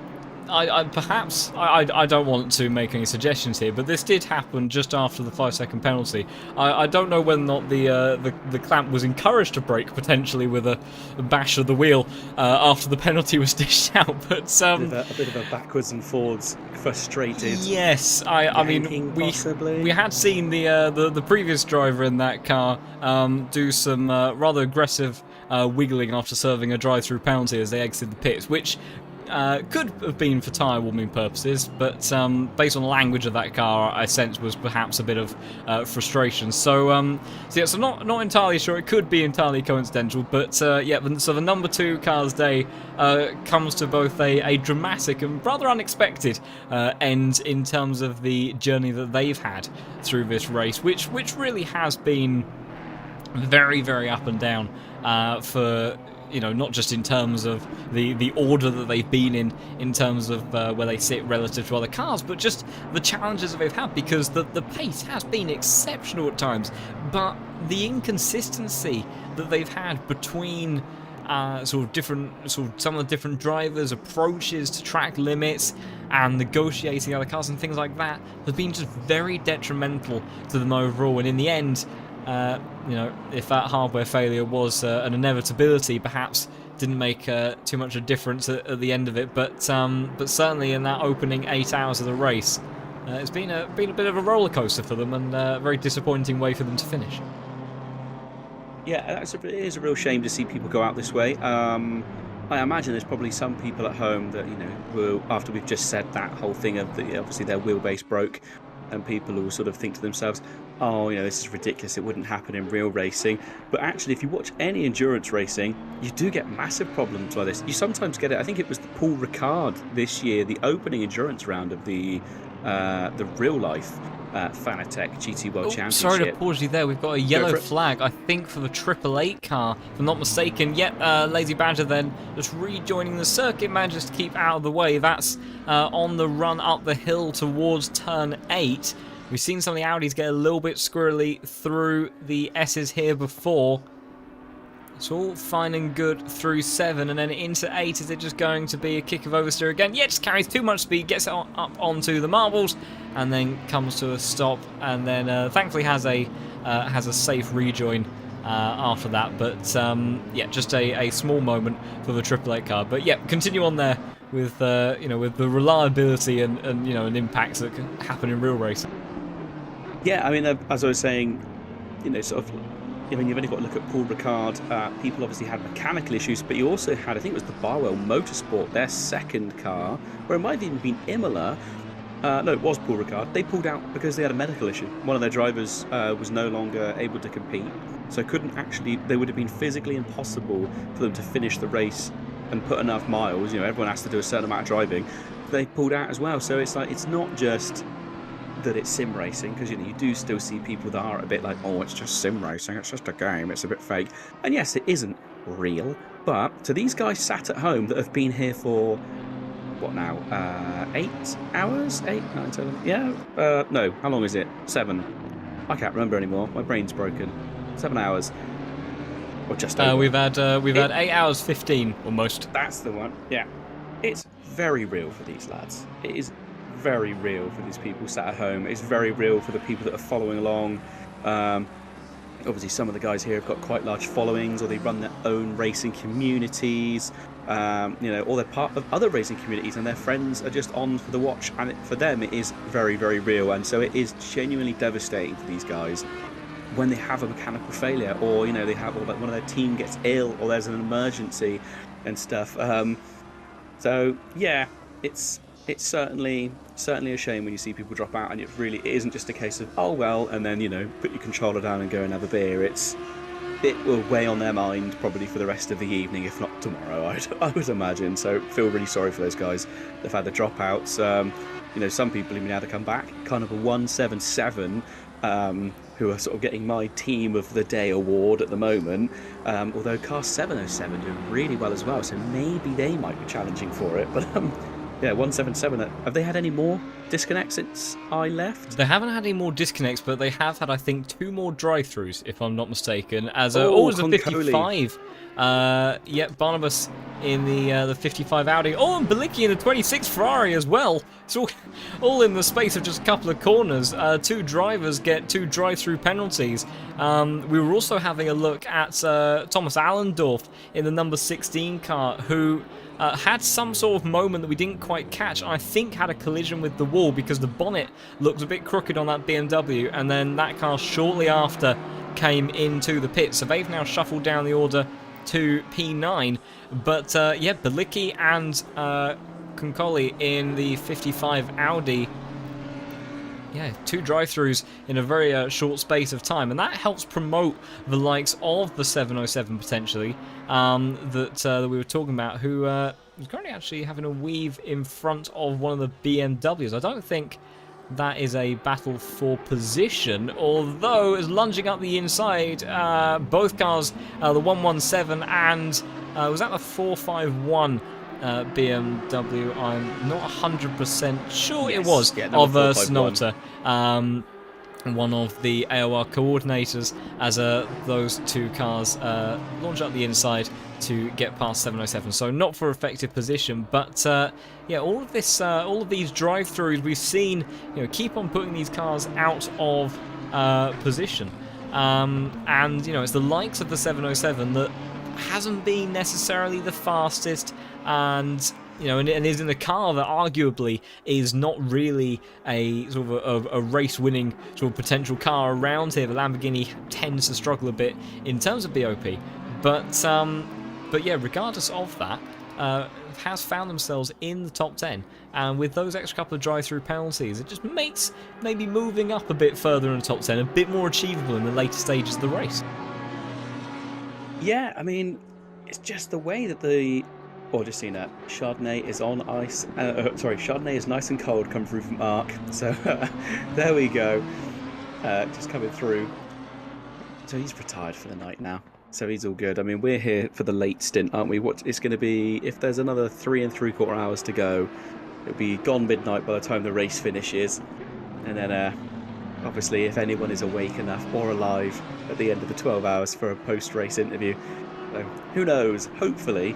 I don't want to make any suggestions here, but this did happen just after the 5-second penalty. I don't know whether or not the clamp was encouraged to break, potentially with a bash of the wheel after the penalty was dished out. But a bit of a backwards and forwards, frustrated. Yes, I mean, we had seen the previous driver in that car do some rather aggressive wiggling after serving a drive-through penalty as they exited the pits, which could have been for tyre warming purposes, but based on the language of that car, I sense was perhaps a bit of frustration. So not entirely sure. It could be entirely coincidental, but yeah. So the number 2 car's day comes to both a dramatic and rather unexpected end in terms of the journey that they've had through this race, which really has been very, very up and down for. Not just in terms of the order that they've been in terms of where they sit relative to other cars, but just the challenges that they've had, because the pace has been exceptional at times, but the inconsistency that they've had between some of the different drivers' approaches to track limits and negotiating other cars and things like that has been just very detrimental to them overall. And in the end, if that hardware failure was an inevitability, perhaps didn't make too much of a difference at the end of it. But certainly in that opening 8 hours of the race, it's been a bit of a roller coaster for them, and a very disappointing way for them to finish. Yeah, it is a real shame to see people go out this way. I imagine there's probably some people at home that will, after we've just said that whole thing of obviously their wheelbase broke, and people who will sort of think to themselves, oh, this is ridiculous, it wouldn't happen in real racing. But actually, if you watch any endurance racing, you do get massive problems like this. You sometimes get it. I think it was the Paul Ricard this year, the opening endurance round of the real life Fanatec GT World Championship. Sorry to pause you there. We've got a yellow flag, I think, for the 888 car, if I'm not mistaken. Yep, Lazy Badger then just rejoining the circuit, manages to keep out of the way. That's on the run up the hill towards turn 8. We've seen some of the Audis get a little bit squirrely through the S's here before. It's all fine and good through 7, and then into 8. Is it just going to be a kick of oversteer again? Yeah, just carries too much speed, gets it up onto the marbles, and then comes to a stop, and then thankfully has a safe rejoin after that. But yeah, just a small moment for the Triple Eight car. But yeah, continue on there with with the reliability and and impacts that can happen in real racing. Yeah, I mean, as I was saying, sort of. I mean, you've only got to look at Paul Ricard. People obviously had mechanical issues, but you also had, I think it was the Barwell Motorsport, their second car, or it might have even been Imola. No, it was Paul Ricard. They pulled out because they had a medical issue. One of their drivers was no longer able to compete, so they would have been physically impossible for them to finish the race and put enough miles. Everyone has to do a certain amount of driving. They pulled out as well, so it's like, it's not just that it's sim racing, because you do still see people that are a bit like, oh, it's just sim racing, it's just a game, it's a bit fake. And yes, it isn't real, but to these guys sat at home that have been here for what now, 8 hours, 8, 9, 10, yeah, no, how long is it? 7, I can't remember anymore, my brain's broken. 7 hours, or just over. We've had 8 hours 15 almost. That's the one. Yeah, it's very real for these lads. It is very real for these people sat at home. It's very real for the people that are following along. Obviously, some of the guys here have got quite large followings, or they run their own racing communities. Or they're part of other racing communities, and their friends are just on for the watch. And for them, it is very, very real. And so it is genuinely devastating for these guys when they have a mechanical failure, or they have, or like one of their team gets ill, or there's an emergency and stuff. So yeah, it's certainly a shame when you see people drop out, and it isn't just a case of, oh well, and then put your controller down and go and have a beer. It will weigh on their mind probably for the rest of the evening, if not tomorrow, I would imagine. So feel really sorry for those guys. They've had the dropouts. Some people even had to come back. Kind of a 177, who are sort of getting my team of the day award at the moment. Although car 707 doing really well as well, so maybe they might be challenging for it. But yeah, 177. Have they had any more disconnects since I left? They haven't had any more disconnects, but they have had, I think, 2 more drive-throughs, if I'm not mistaken. As always a 55. Barnabas in the 55 Audi. Oh, and Belicki in the 26 Ferrari as well. It's all in the space of just a couple of corners. 2 drivers get 2 drive-through penalties. We were also having a look at Thomas Allendorf in the number 16 car, who had some sort of moment that we didn't quite catch. I think had a collision with the wall because the bonnet looked a bit crooked on that BMW, and then that car shortly after came into the pit. So they've now shuffled down the order to P9. But Belicki and Concoli in the 55 Audi. Yeah, 2 drive-throughs in a very short space of time, and that helps promote the likes of the 707 potentially that we were talking about, who is currently actually having a weave in front of one of the BMWs. I don't think that is a battle for position, although it's lunging up the inside. Both cars, the 117 and was that the 451? BMW, I'm not 100% sure. Yes, it was, of Sonata, one of the AOR coordinators, as those 2 cars launch up the inside to get past 707. So not for effective position, but all of these drive-throughs we've seen, keep on putting these cars out of position, and it's the likes of the 707 that hasn't been necessarily the fastest, and and is in a car that arguably is not really a sort of a race-winning sort of potential car around here. The Lamborghini tends to struggle a bit in terms of BOP, but yeah, regardless of that, has found themselves in the top 10, and with those extra couple of drive-through penalties, it just makes maybe moving up a bit further in the top 10 a bit more achievable in the later stages of the race. Yeah, I mean, it's just the way that just seen that Chardonnay is on ice. Chardonnay is nice and cold. Come through from Mark. So there we go. Just coming through. So he's retired for the night now. So he's all good. I mean, we're here for the late stint, aren't we? What it's going to be, if there's another 3 3/4 hours to go, it'll be gone midnight by the time the race finishes. And then, obviously, if anyone is awake enough or alive at the end of the 12 hours for a post-race interview, So who knows? Hopefully,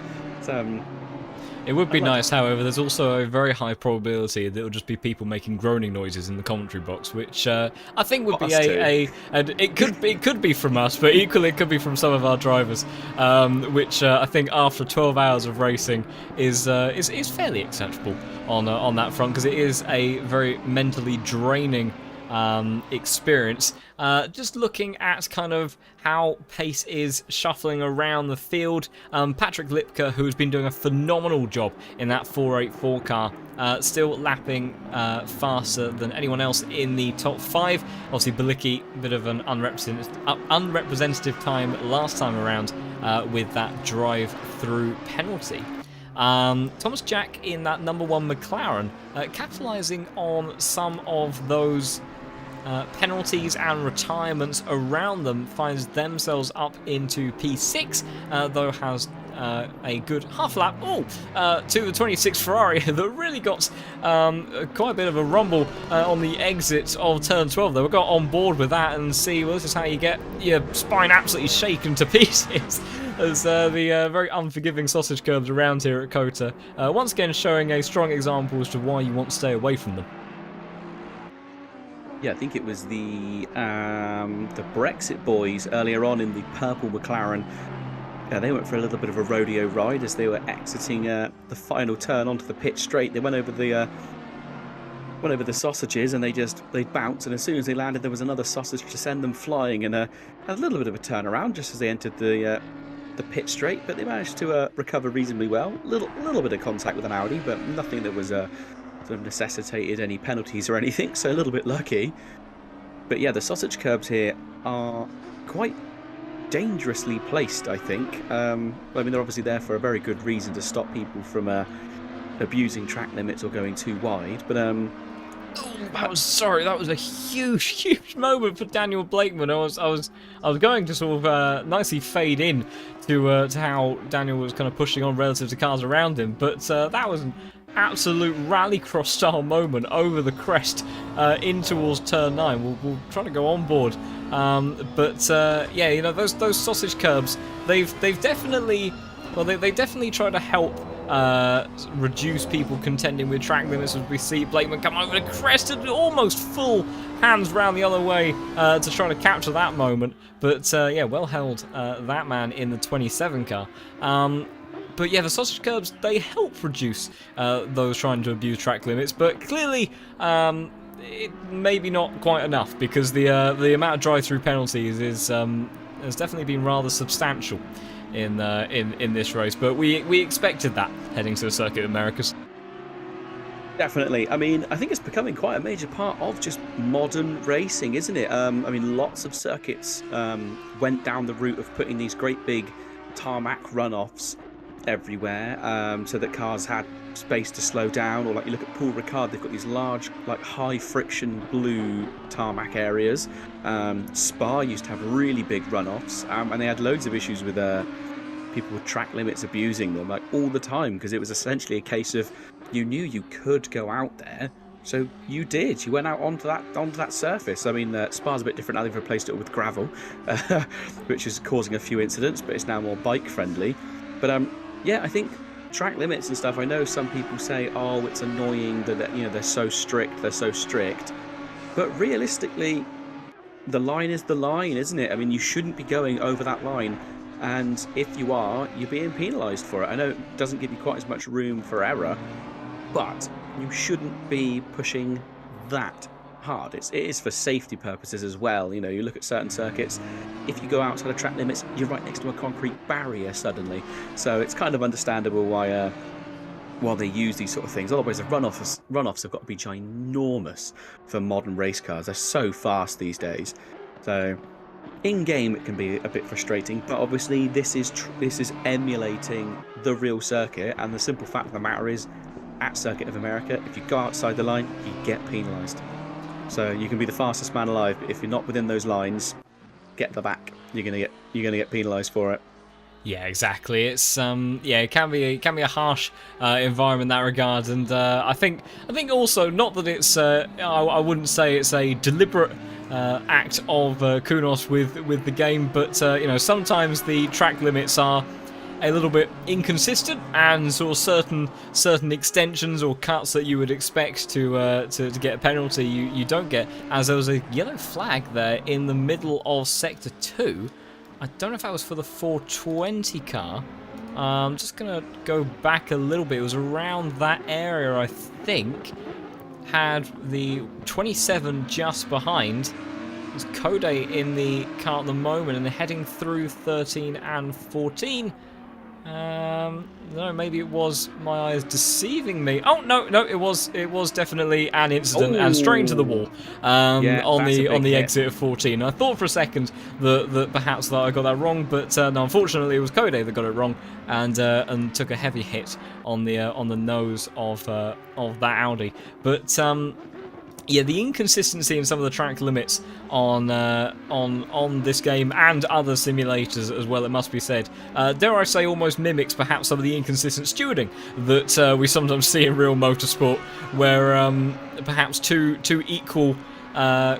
It would be I'd like nice, however, there's also a very high probability that it'll just be people making groaning noises in the commentary box, which I think would be Us too. and it could be from us, but equally it could be from some of our drivers, which I think after 12 hours of racing is fairly acceptable on that front, because it is a very mentally draining experience. Just looking at kind of how pace is shuffling around the field, Patrick Lipka, who's been doing a phenomenal job in that 484 car, still lapping faster than anyone else in the top 5. Obviously Bilicki, a bit of an unrepresentative time last time around with that drive-through penalty. Thomas Jack in that number 1 McLaren, capitalising on some of those penalties and retirements around them, finds themselves up into P6, though has a good half lap to the 26 Ferrari that really got quite a bit of a rumble on the exit of turn 12. They got on board with that and see, well, this is how you get your spine absolutely shaken to pieces. As the very unforgiving sausage curbs around here at COTA, once again showing a strong example as to why you want to stay away from them. Yeah, I think it was the Brexit boys earlier on in the purple McLaren. They went for a little bit of a rodeo ride as they were exiting the final turn onto the pit straight. They went over the sausages and they bounced, and as soon as they landed, there was another sausage to send them flying, and a little bit of a turnaround just as they entered the pit straight. But they managed to recover reasonably well. Little bit of contact with an Audi, but nothing that was sort of necessitated any penalties or anything, so a little bit lucky. But yeah, the sausage curbs here are quite dangerously placed, I think. I mean, they're obviously there for a very good reason, to stop people from abusing track limits or going too wide. But that was a huge moment for Daniel Blakeman. I was going to sort of nicely fade in to how Daniel was kind of pushing on relative to cars around him, but that was an absolute rallycross style moment over the crest in towards turn 9. We'll try to go on board, but yeah, you know, those sausage curbs, they've definitely, well, they definitely try to help reduce people contending with track limits, as we see Blakeman come over the crest and almost full hands round the other way to try to capture that moment. But yeah, well held, that man in the 27 car. But yeah, the sausage curbs, they help reduce those trying to abuse track limits, but clearly it maybe not quite enough, because the amount of drive-through penalties is has definitely been rather substantial in this race. But we expected that heading to the Circuit of Americas. definitely. I mean, I think it's becoming quite a major part of just modern racing, isn't it? I mean, lots of circuits went down the route of putting these great big tarmac runoffs everywhere, so that cars had space to slow down. Or like you look at Paul Ricard, they've got these large, like high friction blue tarmac areas. Spa used to have really big runoffs, and they had loads of issues with people with track limits abusing them, like all the time, because it was essentially a case of you knew you could go out there, so you did. You went out onto that surface. I mean, Spa's a bit different now. They've replaced it with gravel, which is causing a few incidents, but it's now more bike friendly. But yeah, I think track limits and stuff, I know some people say, oh, it's annoying that, you know, they're so strict. But realistically, the line is the line, isn't it? I mean, you shouldn't be going over that line, and if you are, you're being penalised for it. I know it doesn't give you quite as much room for error, but you shouldn't be pushing that hard. It is for safety purposes as well. You know, you look at certain circuits, if you go outside of track limits, you're right next to a concrete barrier suddenly. So it's kind of understandable why they use these sort of things. Otherwise, the runoffs have got to be ginormous for modern race cars. They're so fast these days. So in game it can be a bit frustrating, but obviously this is emulating the real circuit, and the simple fact of the matter is, at Circuit of America, if you go outside the line, you get penalised. So you can be the fastest man alive, but if you're not within those lines, get the back. You're gonna get penalised for it. Yeah, exactly. It's yeah, it can be a harsh environment in that regard, and I think also, not that it's I wouldn't say it's a deliberate act of KUNOS with the game, but you know, sometimes the track limits are a little bit inconsistent, and sort of certain extensions or cuts that you would expect to get a penalty you don't get, as there was a yellow flag there in the middle of sector 2. I don't know if that was for the 420 car. I'm just gonna go back a little bit. It was around that area, I think. Had the 27 just behind. There's KOTA in the car at the moment, and they're heading through 13 and 14. No, maybe it was my eyes deceiving me. Oh no, it was definitely an incident, and straight into the wall. Yeah, on the hit. exit of 14. I thought for a second that perhaps that I got that wrong, but no, unfortunately it was KOTA that got it wrong, and took a heavy hit on the nose of that Audi. But yeah, the inconsistency in some of the track limits on this game and other simulators as well, it must be said, dare I say, almost mimics perhaps some of the inconsistent stewarding that we sometimes see in real motorsport, where perhaps two equal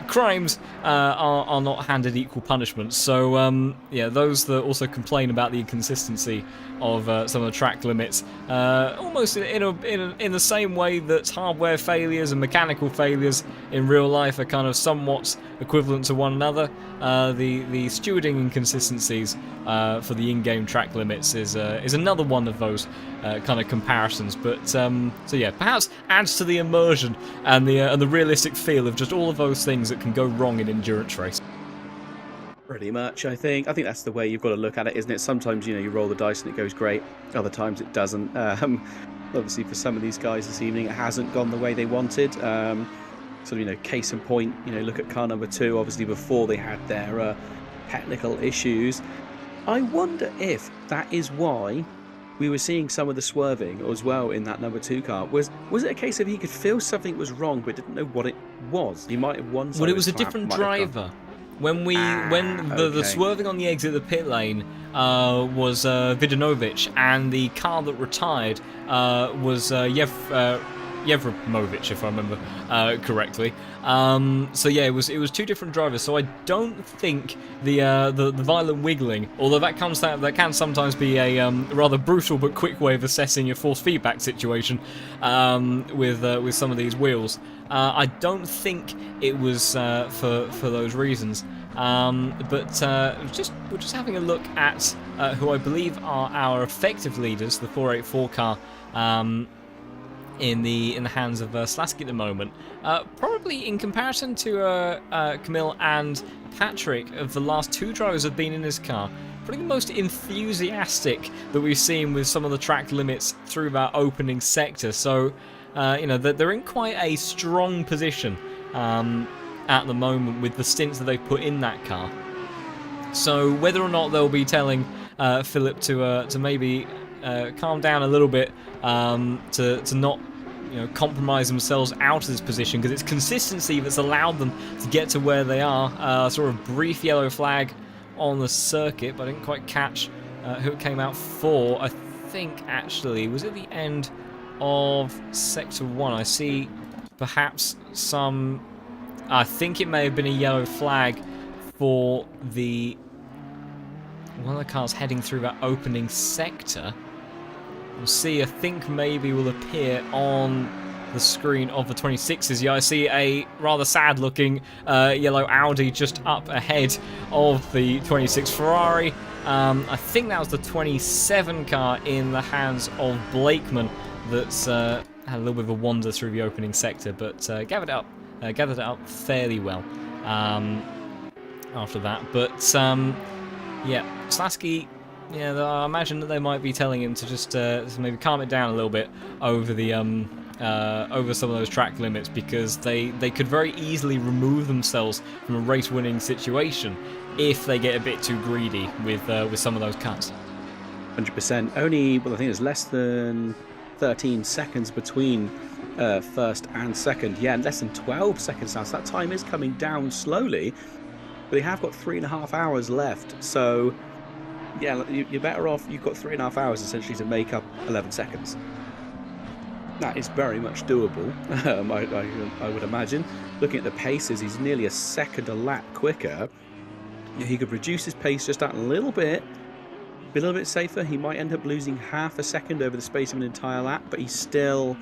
crimes are not handed equal punishments. So yeah, those that also complain about the inconsistency of some of the track limits, almost in the same way that hardware failures and mechanical failures in real life are kind of somewhat equivalent to one another, the stewarding inconsistencies for the in-game track limits is another one of those kind of comparisons. But so yeah, perhaps adds to the immersion and the realistic feel of just all of those things that can go wrong in endurance race. Pretty much, I think that's the way you've got to look at it, isn't it? Sometimes, you know, you roll the dice and it goes great. Other times it doesn't. Obviously, for some of these guys this evening, it hasn't gone the way they wanted. So, you know, case in point, you know, look at car number 2. Obviously, before they had their technical issues. I wonder if that is why we were seeing some of the swerving as well in that number 2 car. Was it a case of he could feel something was wrong but didn't know what it was? He might have won. Well, it was a different driver. When the swerving on the exit of the pit lane was Vidanovic, and the car that retired was Yevromovic, if I remember correctly. So yeah, it was two different drivers. So I don't think the violent wiggling, although that can sometimes be a rather brutal but quick way of assessing your force feedback situation with some of these wheels. I don't think it was for those reasons. But we're just having a look at who I believe are our effective leaders, the 484 car. In the hands of Slasky at the moment, probably in comparison to Camille and Patrick, of the last 2 drivers have been in this car, probably the most enthusiastic that we've seen with some of the track limits through that opening sector. So you know, they're in quite a strong position at the moment with the stints that they've put in that car. So whether or not they'll be telling Philip to maybe calm down a little bit, to not, you know, compromise themselves out of this position, because it's consistency that's allowed them to get to where they are. Sort of brief yellow flag on the circuit, but I didn't quite catch who it came out for. I think actually was at the end of sector 1. I see perhaps some. I think it may have been a yellow flag for one of the cars heading through that opening sector. We'll see. I think maybe will appear on the screen of the 26s. Yeah, I see a rather sad-looking yellow Audi just up ahead of the 26 Ferrari. I think that was the 27 car in the hands of Blakeman that's had a little bit of a wander through the opening sector, but gathered it up fairly well after that. But yeah, Slasky. Yeah, I imagine that they might be telling him to just maybe calm it down a little bit over the over some of those track limits, because they could very easily remove themselves from a race-winning situation if they get a bit too greedy with some of those cuts. 100%. Only, well, I think there's less than 13 seconds between first and second. Yeah, less than 12 seconds now. So that time is coming down slowly, but they have got 3.5 hours left. So yeah, you're better off. You've got 3.5 hours essentially to make up 11 seconds. that is very much doable. I would imagine. Looking at the paces, he's nearly a second a lap quicker. He could reduce his pace just that little bit, be a little bit safer. He might end up losing half a second over the space of an entire lap, but he's still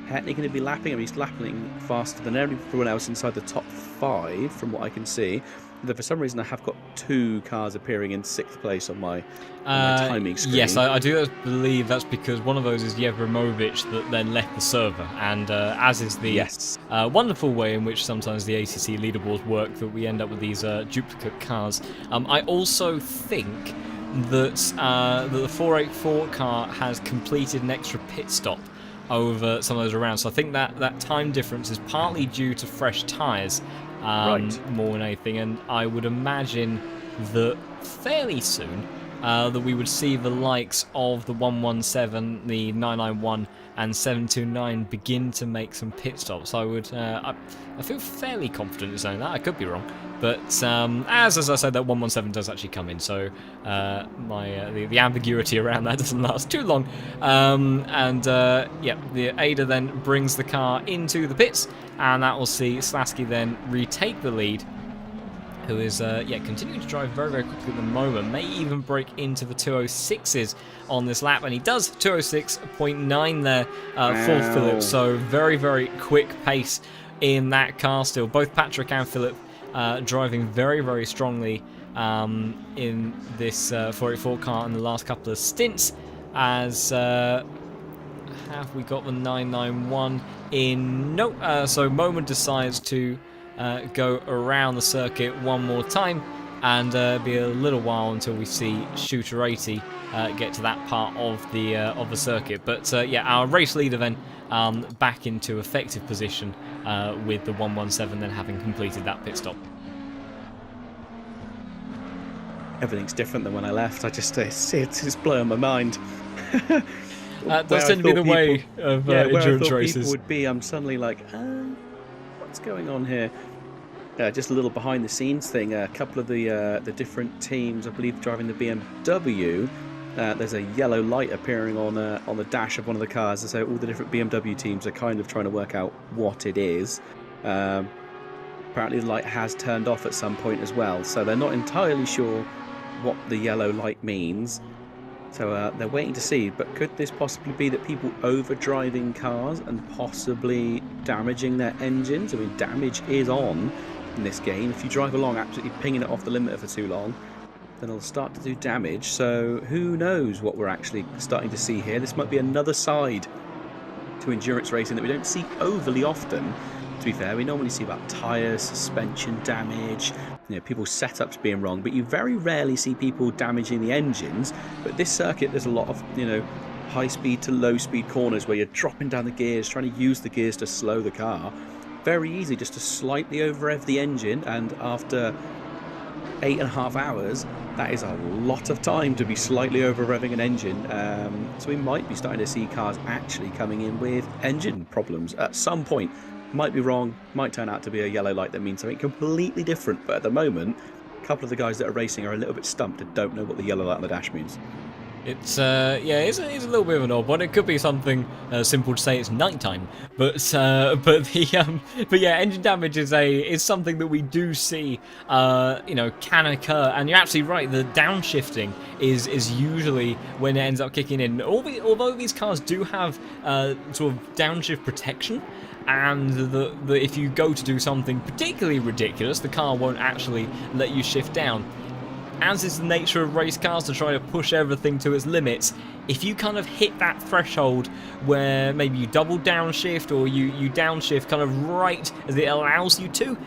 technically going to be lapping. I mean, he's lapping faster than everyone else inside the top 5, from what I can see. Though for some reason I have got 2 cars appearing in 6th place on my timing screen. Yes, I do believe that's because one of those is Yevremovic that then left the server, and as is the wonderful way in which sometimes the ACC leaderboards work, that we end up with these duplicate cars. I also think that the 484 car has completed an extra pit stop over some of those rounds, so I think that time difference is partly due to fresh tyres. More than anything, and I would imagine that fairly soon that we would see the likes of the 117, the 991 and 729 begin to make some pit stops. I feel fairly confident in saying that. I could be wrong, but as I said, that 117 does actually come in, so the ambiguity around that doesn't last too long. Yeah, the Ada then brings the car into the pits, and that will see Slasky then retake the lead, who is continuing to drive very, very quickly at the moment, may even break into the 206s on this lap, and he does 206.9 there for Philip, so very, very quick pace in that car still. Both Patrick and Philip driving very, very strongly in this 484 car in the last couple of stints, as have we got the 991 in? No, so Moment decides to go around the circuit one more time, and be a little while until we see Shooter 80 get to that part of the circuit. But yeah, our race leader then back into effective position with the 117 then having completed that pit stop. Everything's different than when I left. I just it's blowing my mind. That does tend to be the way of endurance races. People would be. I'm suddenly like, what's going on here? Just a little behind the scenes thing. A couple of the different teams, I believe, driving the BMW. There's a yellow light appearing on the dash of one of the cars, so all the different BMW teams are kind of trying to work out what it is. Apparently, the light has turned off at some point as well, so they're not entirely sure what the yellow light means. So they're waiting to see, but could this possibly be that people over-driving cars and possibly damaging their engines? I mean, damage is on in this game. If you drive along absolutely pinging it off the limiter for too long, then it'll start to do damage. So who knows what we're actually starting to see here. This might be another side to endurance racing that we don't see overly often. To be fair, we normally see about tyres, suspension damage, people's setups being wrong, but you very rarely see people damaging the engines. But this circuit, there's a lot of high speed to low speed corners where you're dropping down the gears, trying to use the gears to slow the car. Very easy just to slightly over rev the engine, and after 8.5 hours, that is a lot of time to be slightly over revving an engine. So we might be starting to see cars actually coming in with engine problems at some point. Might be wrong, might turn out to be a yellow light that means something completely different, but at the moment, a couple of the guys that are racing are a little bit stumped and don't know what the yellow light on the dash means. It's it's a little bit of an odd one. It could be something simple to say it's nighttime, but yeah, engine damage is something that we do see can occur, and you're absolutely right. The downshifting is usually when it ends up kicking in. Although these cars do have sort of downshift protection, and the if you go to do something particularly ridiculous, the car won't actually let you shift down. As is the nature of race cars, to try to push everything to its limits, if you kind of hit that threshold where maybe you double downshift or you downshift kind of right as it allows you to,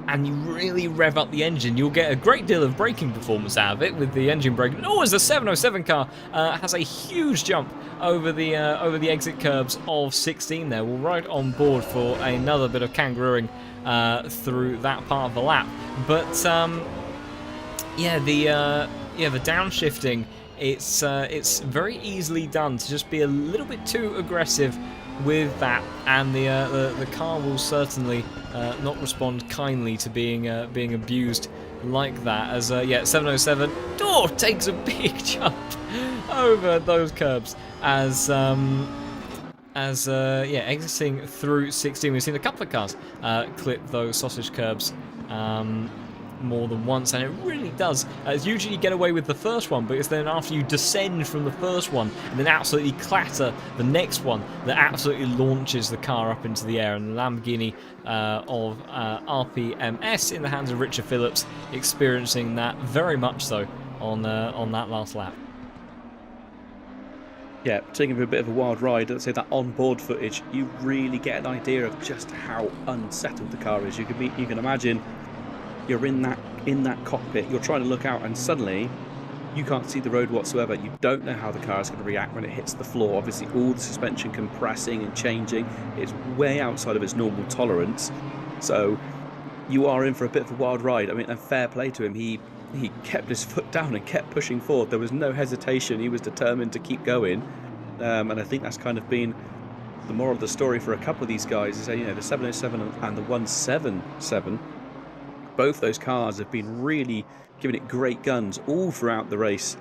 and you really rev up the engine, you'll get a great deal of braking performance out of it with the engine braking. Oh, as the 707 car has a huge jump over the exit curbs of 16 there. We're right on board for another bit of kangarooing through that part of the lap. But the downshifting, it's very easily done to just be a little bit too aggressive with that, and the car will certainly not respond kindly to being abused like that. As 707 takes a big jump over those curbs as as yeah, exiting through 16, we've seen a couple of cars clip those sausage curbs more than once, and it really does. Usually you get away with the first one, but it's then after you descend from the first one and then absolutely clatter the next one that absolutely launches the car up into the air. And the Lamborghini of RPMS in the hands of Richard Phillips experiencing that very much so on that last lap. Yeah, taking a bit of a wild ride. Let's say that on-board footage, you really get an idea of just how unsettled the car is. You can imagine you're in that cockpit, you're trying to look out, and suddenly you can't see the road whatsoever. You don't know how the car is going to react when it hits the floor. Obviously, all the suspension compressing and changing. It's way outside of its normal tolerance. So you are in for a bit of a wild ride. I mean, and fair play to him. He kept his foot down and kept pushing forward. There was no hesitation. He was determined to keep going. And I think that's kind of been the moral of the story for a couple of these guys. Is that, you know, the 707 and the 177, both those cars have been really giving it great guns all throughout the race.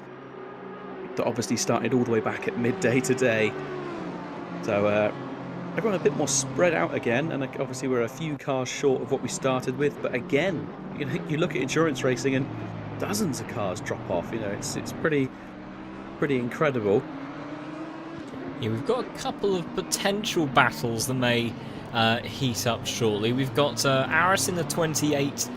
That obviously started all the way back at midday today. So everyone a bit more spread out again, and obviously we're a few cars short of what we started with. But again, you know, you look at endurance racing and dozens of cars drop off. You know, it's pretty incredible. Yeah, we've got a couple of potential battles that may heat up shortly. We've got Aris in the 28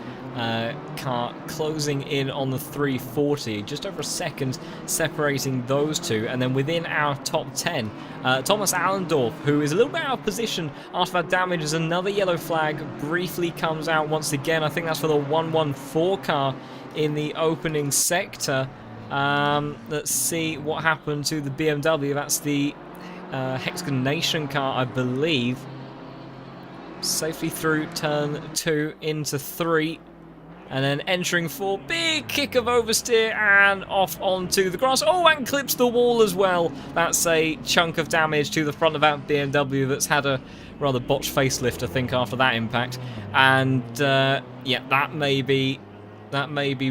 car closing in on the 340, just over a second separating those two, and then within our top 10, Thomas Allendorf, who is a little bit out of position after that damage, as another yellow flag briefly comes out once again. I think that's for the 114 car in the opening sector. Let's see what happened to the BMW. That's the Hexagon Nation car, I believe. Safely through turn 2 into 3. And then entering 4, big kick of oversteer and off onto the grass. Oh, and clips the wall as well. That's a chunk of damage to the front of that BMW that's had a rather botched facelift, I think, after that impact. And yeah, that may be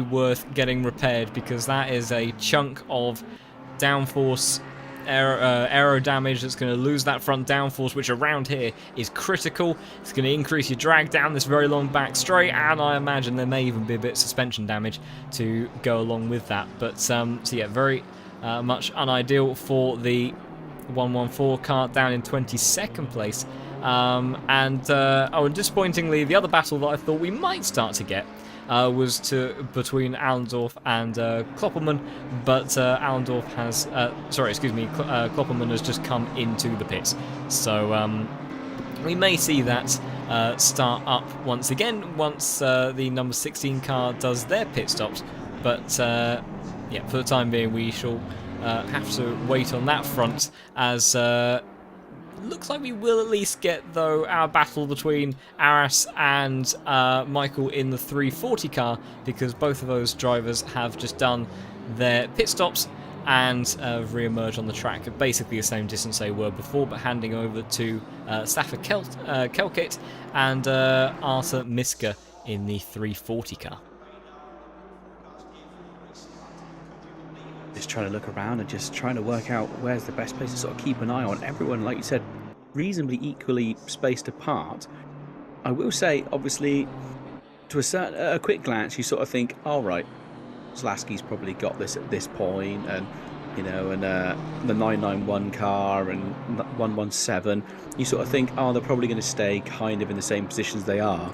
worth getting repaired, because that is a chunk of downforce aero damage that's going to lose that front downforce, which around here is critical. It's going to increase your drag down this very long back straight, and I imagine there may even be a bit of suspension damage to go along with that. But so yeah, very much unideal for the 114 car, down in 22nd place. And disappointingly, the other battle that I thought we might start to get was between Allendorf and Kloppelman, but Allendorf has, Kloppelman has just come into the pits. So we may see that start up once again once the number 16 car does their pit stops. But yeah, for the time being, we shall have to wait on that front, as looks like we will at least get, though, our battle between Aras and Michael in the 340 car, because both of those drivers have just done their pit stops and re-emerged on the track at basically the same distance they were before, but handing over to Stafford Kelkit and Arthur Miska in the 340 car. Just trying to look around and just trying to work out where's the best place to sort of keep an eye on. Everyone, like you said, reasonably equally spaced apart. I will say, obviously, to a quick glance, you sort of think, all right, Zlasky's probably got this at this point, and you know, and the 991 car and 117, you sort of think, oh, they're probably going to stay kind of in the same positions they are.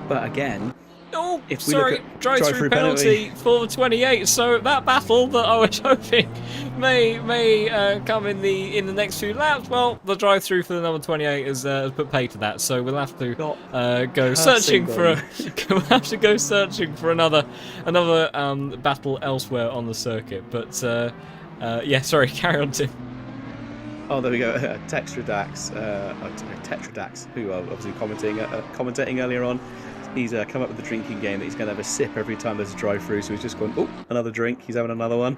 But again, oh, if we sorry, look at drive-through penalty for the 28. So that battle that I was hoping may come in the next few laps, well, the drive-through for the number 28 has put pay to that. So we'll have to go searching for another battle elsewhere on the circuit. But yeah, sorry, carry on, Tim. Oh, there we go. Tetradax, who are obviously commentating earlier on. He's come up with a drinking game that he's going to have a sip every time there's a drive-through, so he's just going, oh, another drink, he's having another one.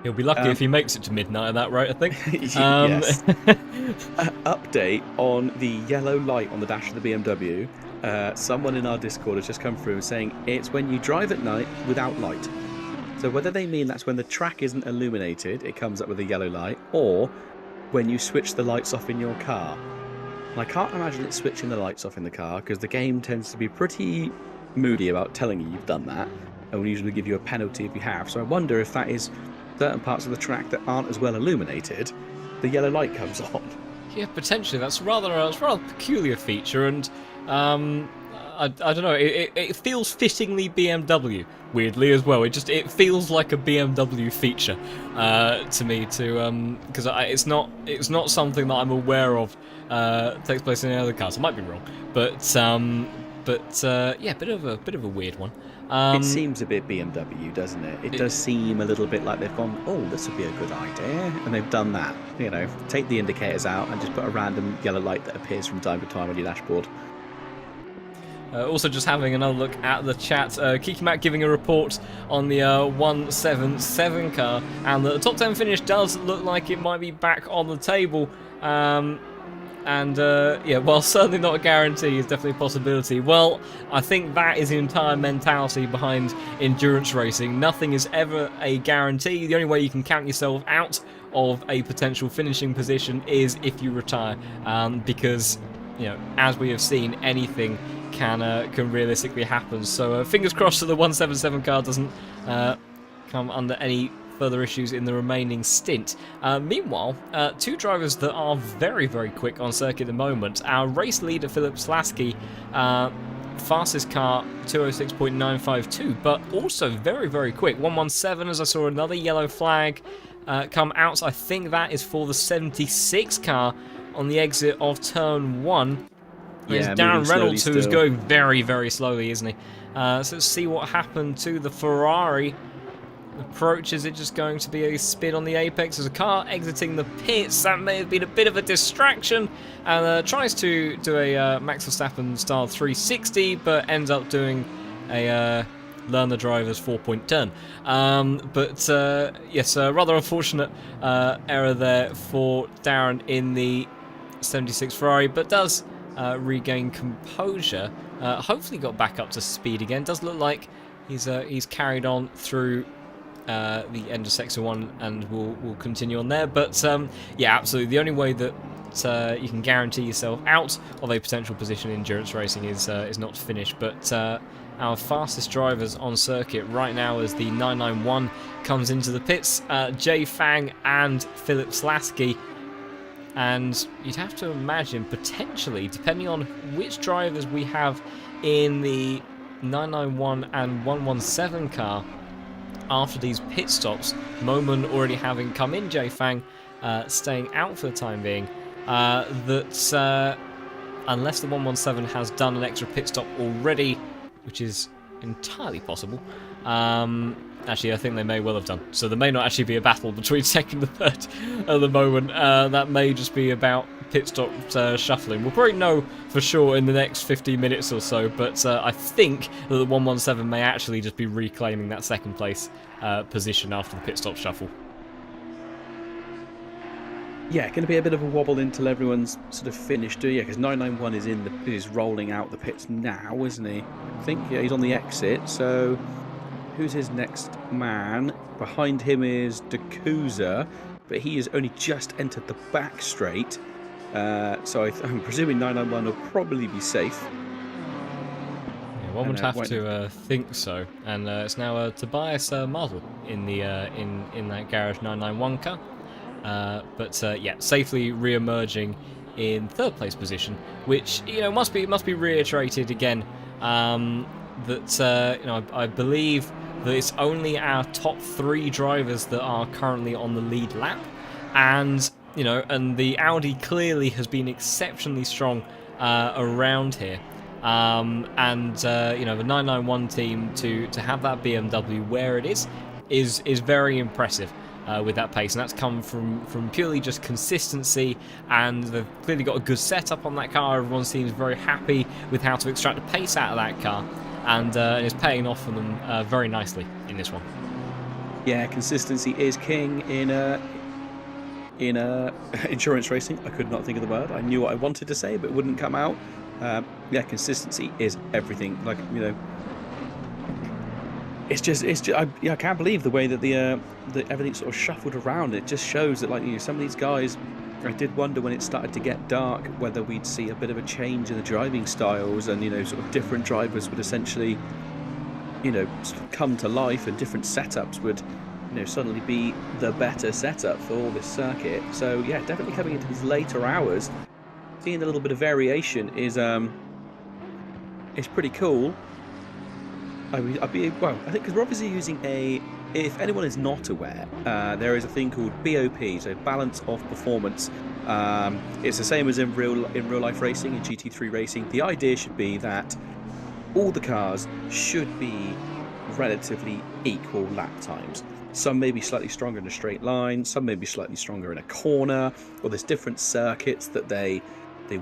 He'll be lucky if he makes it to midnight at that rate, I think. Yes. Update on the yellow light on the dash of the BMW. Someone in our Discord has just come through saying it's when you drive at night without light. So whether they mean that's when the track isn't illuminated, it comes up with a yellow light, or when you switch the lights off in your car. And I can't imagine it switching the lights off in the car because the game tends to be pretty moody about telling you you've done that and will usually give you a penalty if you have. So I wonder if that is certain parts of the track that aren't as well illuminated, the yellow light comes on. Yeah, potentially. That's rather a peculiar feature, and I don't know. It feels fittingly BMW, weirdly as well. It feels like a BMW feature to me, because it's not something that I'm aware of takes place in any other cars. I might be wrong, but yeah, bit of a weird one. It seems a bit BMW, doesn't it? It does seem a little bit like they've gone, oh, this would be a good idea, and they've done that. You know, take the indicators out and just put a random yellow light that appears from time to time on your dashboard. Also, just having another look at the chat, Kiki Mac giving a report on the 177 car, and the top 10 finish does look like it might be back on the table. Yeah, while certainly not a guarantee, is definitely a possibility. Well, I think that is the entire mentality behind endurance racing. Nothing is ever a guarantee. The only way you can count yourself out of a potential finishing position is if you retire, because, you know, as we have seen, anything can realistically happen. So fingers crossed that the 177 car doesn't come under any further issues in the remaining stint. Meanwhile, two drivers that are very, very quick on circuit at the moment. Our race leader, Philip Slasky, fastest car, 206.952, but also very, very quick. 117, as I saw another yellow flag come out. I think that is for the 76 car on the exit of turn 1. It's Darren Reynolds, who is going very, very slowly, isn't he? So let's see what happened to the Ferrari. Approach, is it just going to be a spin on the apex? There's a car exiting the pits. That may have been a bit of a distraction, and tries to do a Max Verstappen style 360, but ends up doing a learn the driver's 4-point turn. Yes, rather unfortunate error there for Darren in the 76 Ferrari, but does regain composure. Hopefully got back up to speed again. Does look like he's carried on through the end of Sector 1 and will continue on there. But yeah, absolutely. The only way that you can guarantee yourself out of a potential position in endurance racing is not to finish. But our fastest drivers on circuit right now, as the 991 comes into the pits, Jay Fang and Philip Slasky. And you'd have to imagine, potentially, depending on which drivers we have in the 991 and 117 car, after these pit stops, Moman already having come in, Jay Fang staying out for the time being, that unless the 117 has done an extra pit stop already, which is entirely possible, actually I think they may well have done, so there may not actually be a battle between second and third at the moment. That may just be about pit stop shuffling. We'll probably know for sure in the next 15 minutes or so, but I think that the 117 may actually just be reclaiming that second place position after the pit stop shuffle. Yeah, going to be a bit of a wobble until everyone's sort of finished. Yeah, because 991 is rolling out the pits now, isn't he? I think, yeah, he's on the exit. So who's his next man? Behind him is Dakuza, but he has only just entered the back straight. So I'm presuming 991 will probably be safe. Yeah, one would have to think so. And it's now Tobias Mazel in the in that garage 991 car. But yeah, safely re-emerging in third place position, which, you know, must be reiterated again. That you know, I believe that it's only our top 3 drivers that are currently on the lead lap, and you know, and the Audi clearly has been exceptionally strong around here. You know, the 991 team to have that BMW where it is very impressive. With that pace, and that's come from purely just consistency, and they've clearly got a good setup on that car. Everyone seems very happy with how to extract the pace out of that car, and it's paying off for them very nicely in this one. Yeah, consistency is king in insurance racing. I could not think of the word. I knew what I wanted to say, but it wouldn't come out. Yeah, consistency is everything. Like, you know, it's just I can't believe the way that the everything's sort of shuffled around. It just shows that, like, you know, some of these guys I did wonder when it started to get dark whether we'd see a bit of a change in the driving styles, and sort of different drivers would essentially sort of come to life, and different setups would suddenly be the better setup for all this circuit. So yeah, definitely coming into these later hours, seeing a little bit of variation is pretty cool. I think because we're obviously using if anyone is not aware, there is a thing called BOP, so balance of performance. It's the same as in real life racing, in GT3 racing. The idea should be that all the cars should be relatively equal lap times. Some may be slightly stronger in a straight line, some may be slightly stronger in a corner, or there's different circuits that they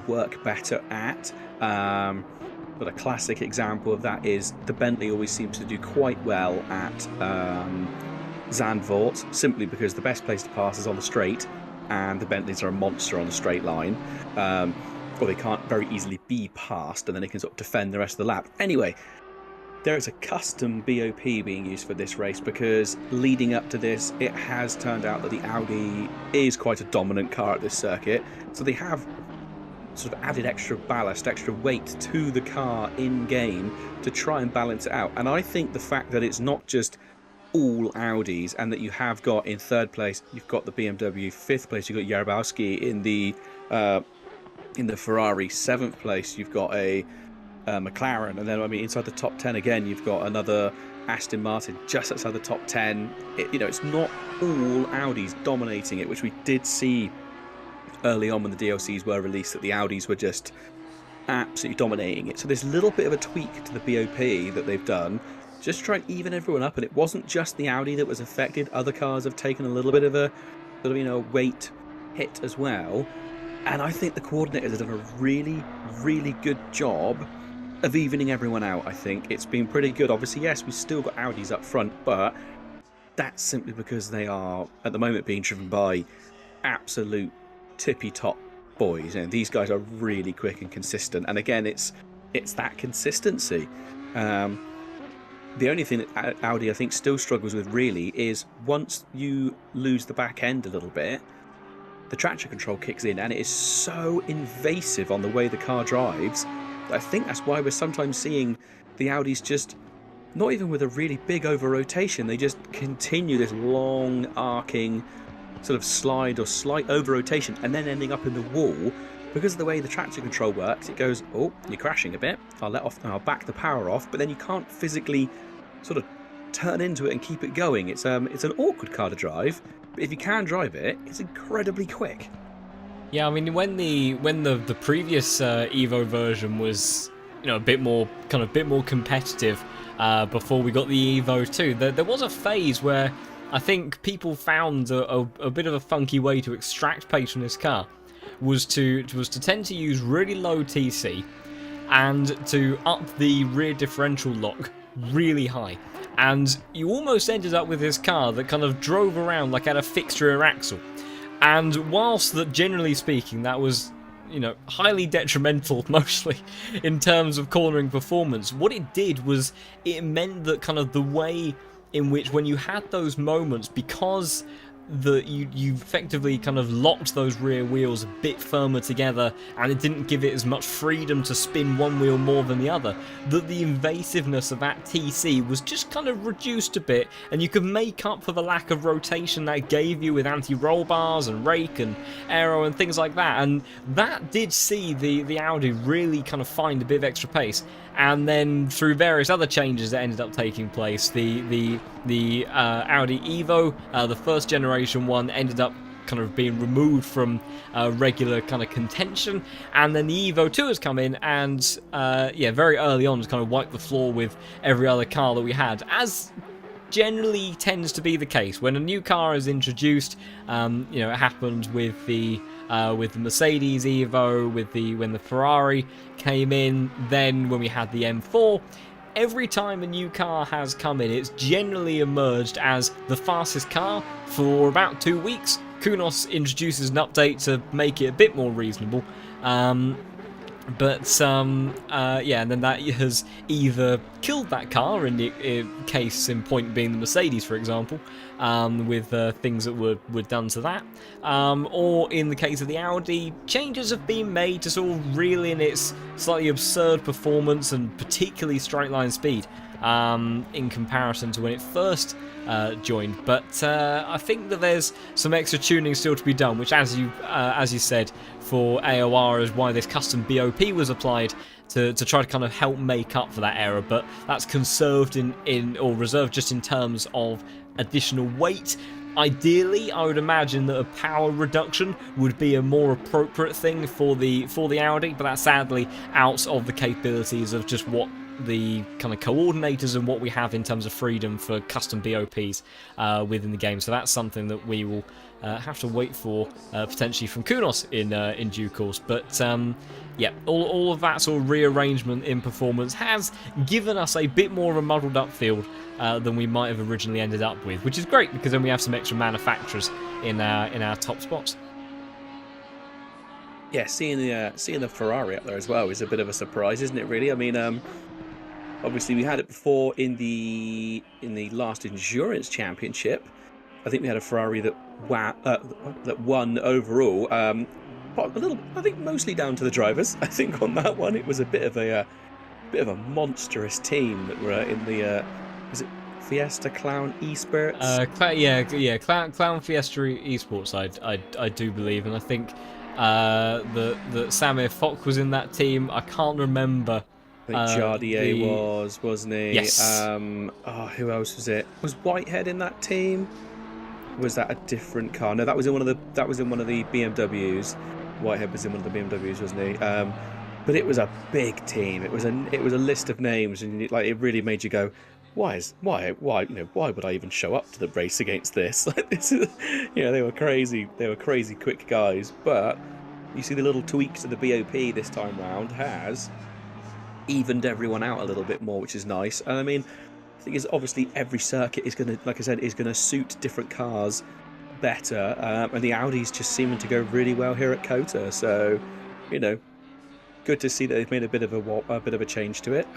work better at. But a classic example of that is the Bentley always seems to do quite well at Zandvoort, simply because the best place to pass is on the straight, and the Bentleys are a monster on the straight line. Or they can't very easily be passed, and then they can sort of defend the rest of the lap. Anyway, there is a custom BOP being used for this race, because leading up to this, it has turned out that the Audi is quite a dominant car at this circuit, so they have sort of added extra ballast, extra weight to the car in game to try and balance it out. And I think the fact that it's not just all Audis, and that you have got in third place, you've got the BMW, fifth place you've got Yarabowski, in the Ferrari, seventh place you've got a McLaren, and then inside the top 10 again you've got another Aston Martin just outside the top 10. It's not all Audis dominating it, which we did see early on when the DLCs were released, that the Audis were just absolutely dominating it. So there's a little bit of a tweak to the BOP that they've done, just try and even everyone up. And it wasn't just the Audi that was affected, other cars have taken a little bit of a sort of weight hit as well. And I think the coordinators have done a really, really good job of evening everyone out. I think it's been pretty good. Obviously, yes, we've still got Audis up front, but that's simply because they are at the moment being driven by absolute tippy top boys. These guys are really quick and consistent, and again, it's that consistency. The only thing that Audi I think still struggles with really is once you lose the back end a little bit, the traction control kicks in, and it is so invasive on the way the car drives. I think that's why we're sometimes seeing the Audis just not even with a really big over rotation, they just continue this long arcing sort of slide or slight over rotation, and then ending up in the wall. Because of the way the traction control works, it goes, oh, you're crashing a bit, I'll back the power off, but then you can't physically sort of turn into it and keep it going. It's an awkward car to drive, but if you can drive it, it's incredibly quick. Yeah, when the previous Evo version was a bit more competitive before we got the Evo 2, there was a phase where I think people found a bit of a funky way to extract pace from this car was to tend to use really low TC and to up the rear differential lock really high, and you almost ended up with this car that kind of drove around like at a fixed rear axle. And whilst that, generally speaking, that was highly detrimental mostly in terms of cornering performance, what it did was it meant that kind of the way in which when you had those moments, because you effectively kind of locked those rear wheels a bit firmer together, and it didn't give it as much freedom to spin one wheel more than the other, that the invasiveness of that TC was just kind of reduced a bit, and you could make up for the lack of rotation that gave you with anti-roll bars and rake and aero and things like that. And that did see the Audi really kind of find a bit of extra pace. And then through various other changes that ended up taking place, the Audi Evo, the first generation one, ended up kind of being removed from regular kind of contention, and then the Evo 2 has come in and very early on has kind of wiped the floor with every other car that we had, as generally tends to be the case when a new car is introduced. It happened with the Mercedes Evo, when the Ferrari came in, then when we had the M4. Every time a new car has come in, it's generally emerged as the fastest car for about 2 weeks. KUNOS introduces an update to make it a bit more reasonable. But yeah, and then that has either killed that car, in the case in point being the Mercedes, for example, with things that were done to that, or in the case of the Audi, changes have been made to sort of reel in its slightly absurd performance and particularly straight line speed in comparison to when it first joined. But I think that there's some extra tuning still to be done, which, as you said, for AOR is why this custom BOP was applied to try to kind of help make up for that error. But that's conserved in or reserved just in terms of additional weight. Ideally, I would imagine that a power reduction would be a more appropriate thing for the Audi, but that's sadly out of the capabilities of just what the kind of coordinators and what we have in terms of freedom for custom BOPs within the game. So that's something that we will have to wait for potentially from KUNOS in due course. But yeah, all of that sort of rearrangement in performance has given us a bit more of a muddled up field than we might have originally ended up with, which is great because then we have some extra manufacturers in our top spots. Yeah, seeing the Ferrari up there as well is a bit of a surprise, isn't it? Really, I mean, obviously we had it before in the last endurance championship. I think we had a Ferrari that won overall. But a little, I think, mostly down to the drivers. I think on that one it was a bit of a monstrous team that were in the was it Fiesta Clown Esports? Clown Fiesta Esports. I do believe, and I think that Samir Fock was in that team. I can't remember. I think Jardier wasn't he? Yes. Who else was it? Was Whitehead in that team? Was that a different car? No, that was in one of the BMWs. Whitehead was in one of the BMWs, wasn't he? But it was a big team. It was a list of names, and it really made you go, why would I even show up to the race against this? Like, this is, they were crazy. They were crazy quick guys. But you see the little tweaks to the BOP this time round has evened everyone out a little bit more, which is nice. And I mean, the thing is, obviously every circuit is going to, like I said, is going to suit different cars better, and the Audi's just seeming to go really well here at COTA. So, good to see that they've made a bit of a change to it.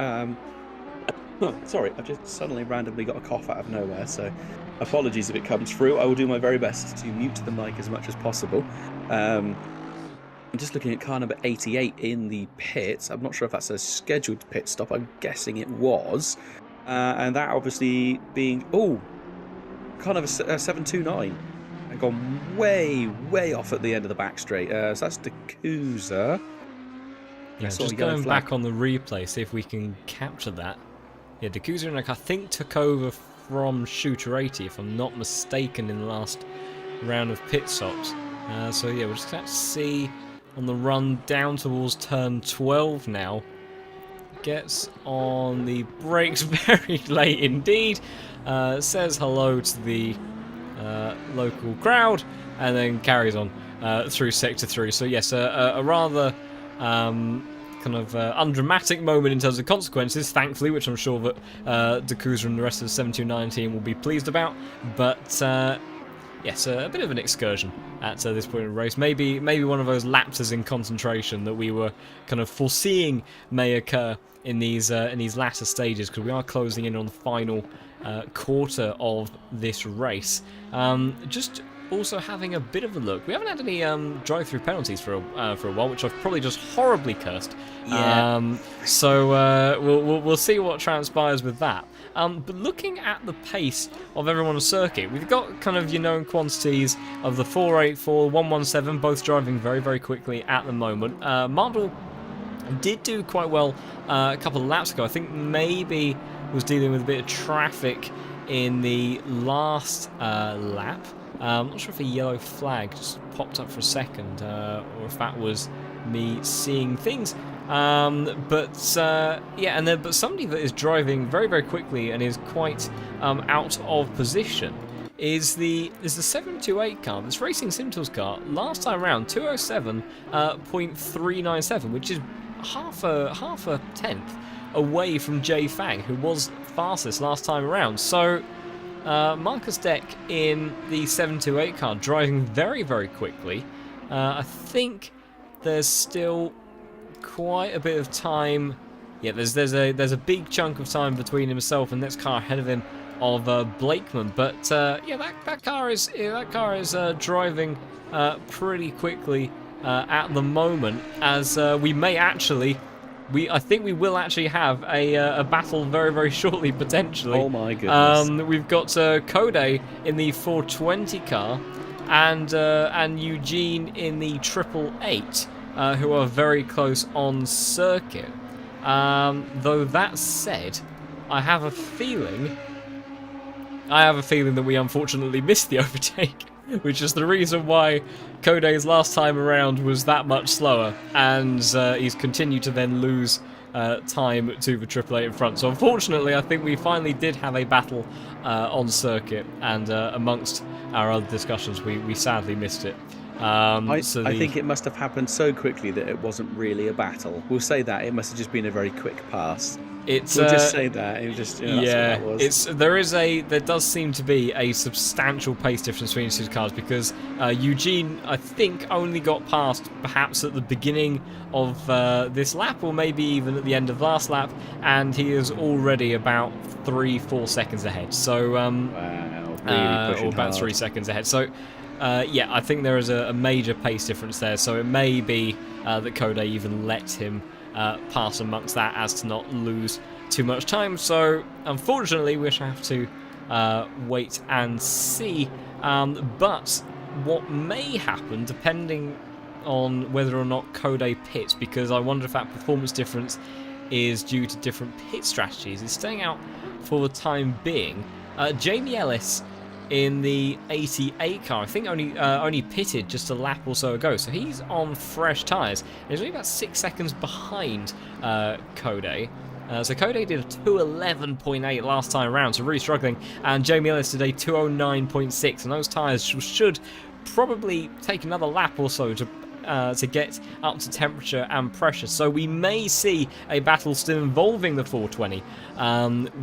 Sorry, I've just suddenly randomly got a cough out of nowhere, so apologies if it comes through. I will do my very best to mute the mic as much as possible. I'm just looking at car number 88 in the pits. I'm not sure if that's a scheduled pit stop. I'm guessing it was. And that obviously being, kind of a 729. And gone way off at the end of the back straight. So that's Dakuza. Yeah, just going back on the replay, see if we can capture that. Yeah, Dakuza, I think, took over from Shooter 80, if I'm not mistaken, in the last round of pit stops. So yeah, we'll just have to see on the run down towards turn 12 now. Gets on the brakes very late indeed. Says hello to the local crowd, and then carries on through Sector 3. So yes, a rather kind of undramatic moment in terms of consequences, thankfully, which I'm sure that Dakuza and the rest of the 729 team will be pleased about. But yes, a bit of an excursion at this point in the race. Maybe one of those lapses in concentration that we were kind of foreseeing may occur in these latter stages, because we are closing in on the final quarter of this race. Just also having a bit of a look. We haven't had any drive-through penalties for a while, which I've probably just horribly cursed. Yeah. So we'll see what transpires with that. But looking at the pace of everyone on the circuit, we've got kind of your known quantities of the 484, 117, both driving very, very quickly at the moment. Mardel did do quite well a couple of laps ago. I think maybe was dealing with a bit of traffic in the last lap. I'm not sure if a yellow flag just popped up for a second, or if that was me seeing things. But somebody that is driving very, very quickly and is quite out of position is the 728 car. This Racing SimTools car. Last time round, 207.397, which is half a tenth away from Jay Fang, who was fastest last time around. So Marcus Deck in the 728 car driving very, very quickly. I think there's still quite a bit of time. Yeah, there's a big chunk of time between himself and next car ahead of him of Blakeman. But yeah, that car is driving pretty quickly at the moment, as we may actually. I think we will actually have a battle very, very shortly, potentially. Oh my goodness. We've got Kode in the 420 car and Eugene in the 888, who are very close on circuit. Though that said, I have a feeling that we unfortunately missed the overtake, which is the reason why Kode's last time around was that much slower, and he's continued to then lose time to the 888 in front. So unfortunately, I think we finally did have a battle on circuit, and amongst our other discussions, we sadly missed it. I think it must have happened so quickly that it wasn't really a battle. We'll say that it must have just been a very quick pass. We'll just say that. It was just, yeah, that's what that was. there does seem to be a substantial pace difference between the two cars, because Eugene, I think, only got past perhaps at the beginning of this lap, or maybe even at the end of last lap, and he is already about 3-4 seconds ahead. So wow, really pushing or about hard. 3 seconds ahead. So yeah, I think there is a major pace difference there. So it may be that Kode even let him pass amongst that, as to not lose too much time. So unfortunately, we shall have to wait and see. But what may happen, depending on whether or not Kode pits, because I wonder if that performance difference is due to different pit strategies, is staying out for the time being. Jamie Ellis in the 88 car, I think only pitted just a lap or so ago, so he's on fresh tyres. He's only about 6 seconds behind Kode. So Kode did a 2:11.8 last time around, so really struggling, and Jamie Ellis did a 2:09.6, and those tyres should probably take another lap or so to get up to temperature and pressure. So we may see a battle still involving the 420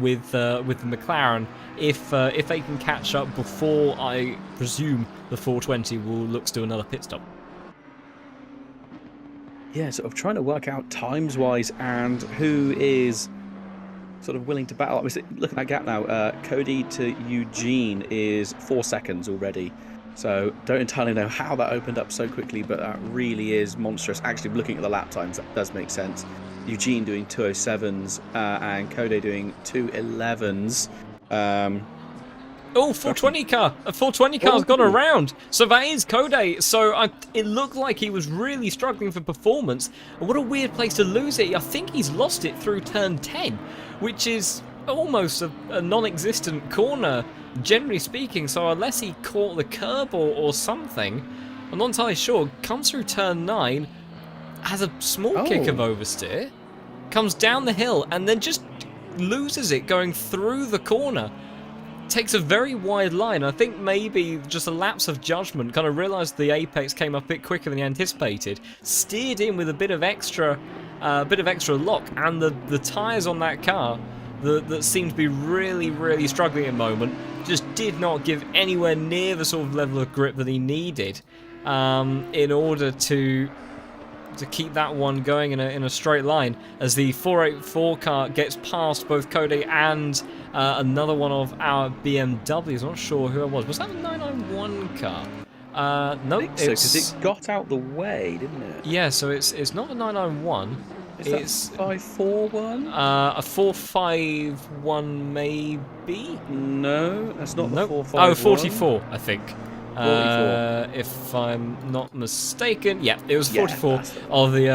with the McLaren if they can catch up before, I presume, the 420 will look to do another pit stop. Yeah, sort of trying to work out times-wise and who is sort of willing to battle. Obviously, look at that gap now. Kode to Eugene is 4 seconds already. So don't entirely know how that opened up so quickly, but that really is monstrous. Actually, looking at the lap times, that does make sense. Eugene doing 2:07s and Kode doing 2:11s. Oh, 420 car! A 420 car's gone around! So that is Kode. So it looked like he was really struggling for performance. What a weird place to lose it. I think he's lost it through turn 10, which is almost a non-existent corner, generally speaking. So unless he caught the curb or something, I'm not entirely sure. Comes through turn 9, has a small kick of oversteer, comes down the hill, and then just loses it going through the corner. Takes a very wide line. I think maybe just a lapse of judgment, kind of realised the apex came up a bit quicker than he anticipated, steered in with a bit of extra lock, and the tyres on that car that seemed to be really, really struggling at the moment just did not give anywhere near the sort of level of grip that he needed in order to keep that one going in a straight line, as the 484 car gets past both Kode and another one of our BMWs. I'm not sure who it was. Was that the 991 car? No, I think so, because it got out the way, didn't it? Yeah, so it's not the 991. It's 541? A 451 maybe? No, that's not the 451. Oh, 44, I think. 44. If I'm not mistaken. Yeah, it was 44 of the...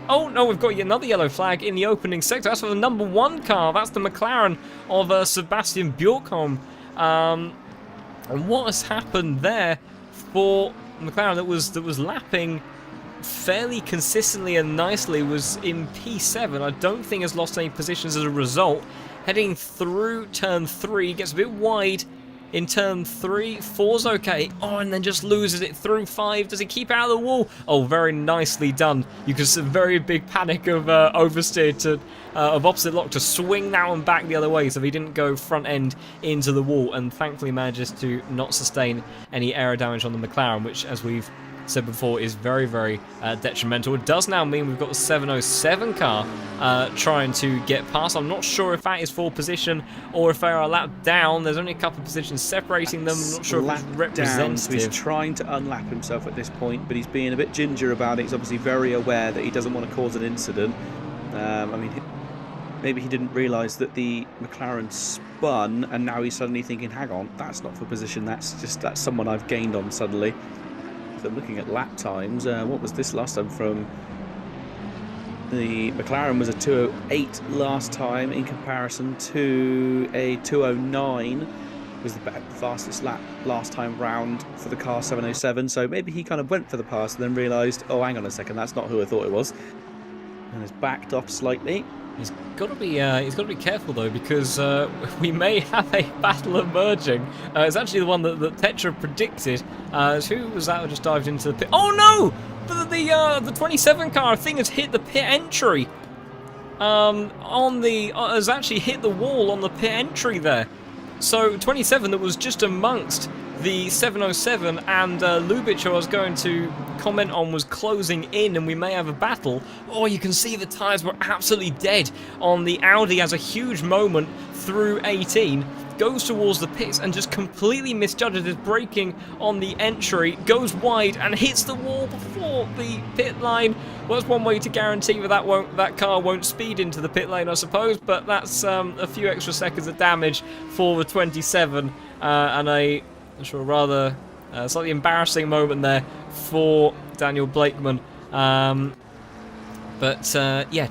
oh, no, we've got another yellow flag in the opening sector. That's for the number 1 car. That's the McLaren of Sebastian Bjorkholm. And what has happened there for McLaren that was lapping fairly consistently and nicely was in P7. I don't think has lost any positions as a result. Heading through turn 3, gets a bit wide in turn 3. 4's okay. Oh, and then just loses it through 5. Does he keep out of the wall? Oh, very nicely done. You can see a very big panic of oversteer of opposite lock to swing that one back the other way, so he didn't go front end into the wall, and thankfully manages to not sustain any aero damage on the McLaren, which, as we've said before, is very, very detrimental. It does now mean we've got the 707 car trying to get past. I'm not sure if that is for position or if they are a lap down. There's only a couple of positions separating them. I'm not sure if it's representative. So he's trying to unlap himself at this point, but he's being a bit ginger about it. He's obviously very aware that he doesn't want to cause an incident. I mean, maybe he didn't realise that the McLaren spun, and now he's suddenly thinking, hang on, that's not for position, that's someone I've gained on suddenly. So looking at lap times, what was this last time from... The McLaren was a 2:08 last time in comparison to a 2:09 was the fastest lap last time round for the car 707. So maybe he kind of went for the pass and then realised, oh, hang on a second, that's not who I thought it was. And has backed off slightly. He's got to be careful though, because we may have a battle emerging. It's actually the one that Tetra predicted. Who was that who just dived into the pit? Oh no! The 27 car thing has hit the pit entry. Has actually hit the wall on the pit entry there. So 27 that was just amongst the 707 and Lubitsch, who I was going to comment on, was closing in, and we may have a battle. Oh, you can see the tyres were absolutely dead on the Audi. Has a huge moment through 18, goes towards the pits and just completely misjudges his braking on the entry, goes wide and hits the wall before the pit line. Well, that's one way to guarantee that car won't speed into the pit lane, I suppose, but that's a few extra seconds of damage for the 27 and a rather slightly embarrassing moment there for Daniel Blakeman. Yeah,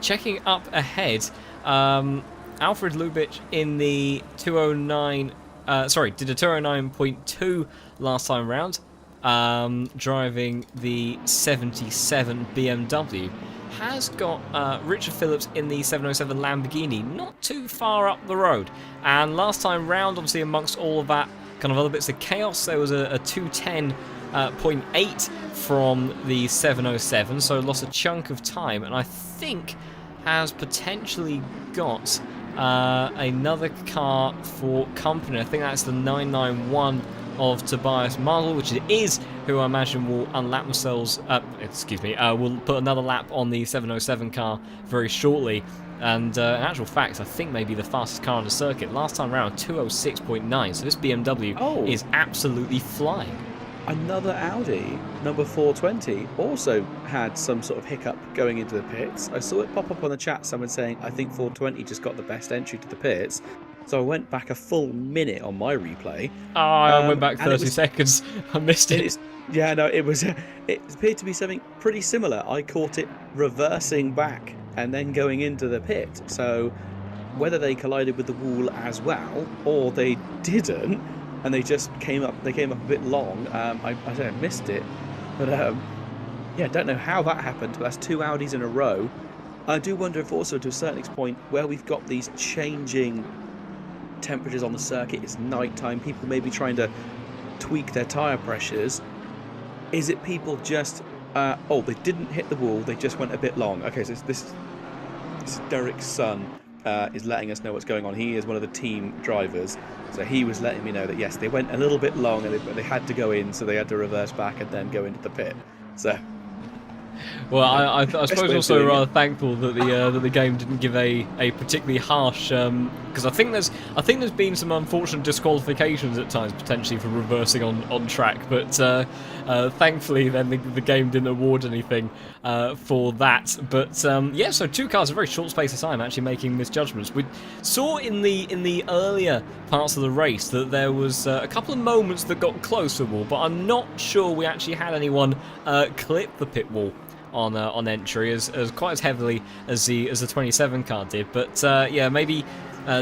checking up ahead, Alfred Lubitsch in the 209, did a 209.2 last time round, driving the 77 BMW. Has got Richard Phillips in the 707 Lamborghini, not too far up the road. And last time round, obviously amongst all of that kind of other bits of chaos, there was a 210.8 from the 707, so lost a chunk of time, and I think has potentially got another car for company. I think that's the 991 of Tobias Martel, which it is, who I imagine will unlap themselves, will put another lap on the 707 car very shortly. And in actual fact, I think maybe the fastest car on the circuit. Last time round, 206.9, so this BMW is absolutely flying. Another Audi, number 420, also had some sort of hiccup going into the pits. I saw it pop up on the chat, someone saying, I think 420 just got the best entry to the pits. So I went back a full minute on my replay. I went back 30 seconds. I missed it. It appeared to be something pretty similar. I caught it reversing back and then going into the pit. So whether they collided with the wall as well, or they didn't, and they just came up a bit long. I missed it, but yeah, don't know how that happened. But that's two Audis in a row. I do wonder if also, to a certain point, where we've got these changing temperatures on the circuit, it's night time, people may be trying to tweak their tyre pressures. Is it people just they didn't hit the wall, they just went a bit long? Okay, so this Derek's son is letting us know what's going on. He is one of the team drivers, so he was letting me know that yes, they went a little bit long and they had to go in, so they had to reverse back and then go into the pit. So well, I suppose also rather thankful that the game didn't give a particularly harsh, because I think there's been some unfortunate disqualifications at times potentially for reversing on track, but thankfully then the game didn't award anything for that. But yeah, so two cars in a very short space of time actually making misjudgments. We saw in the earlier parts of the race that there was a couple of moments that got close to the wall, but I'm not sure we actually had anyone clip the pit wall on entry as quite as heavily as the 27 car did. But yeah, maybe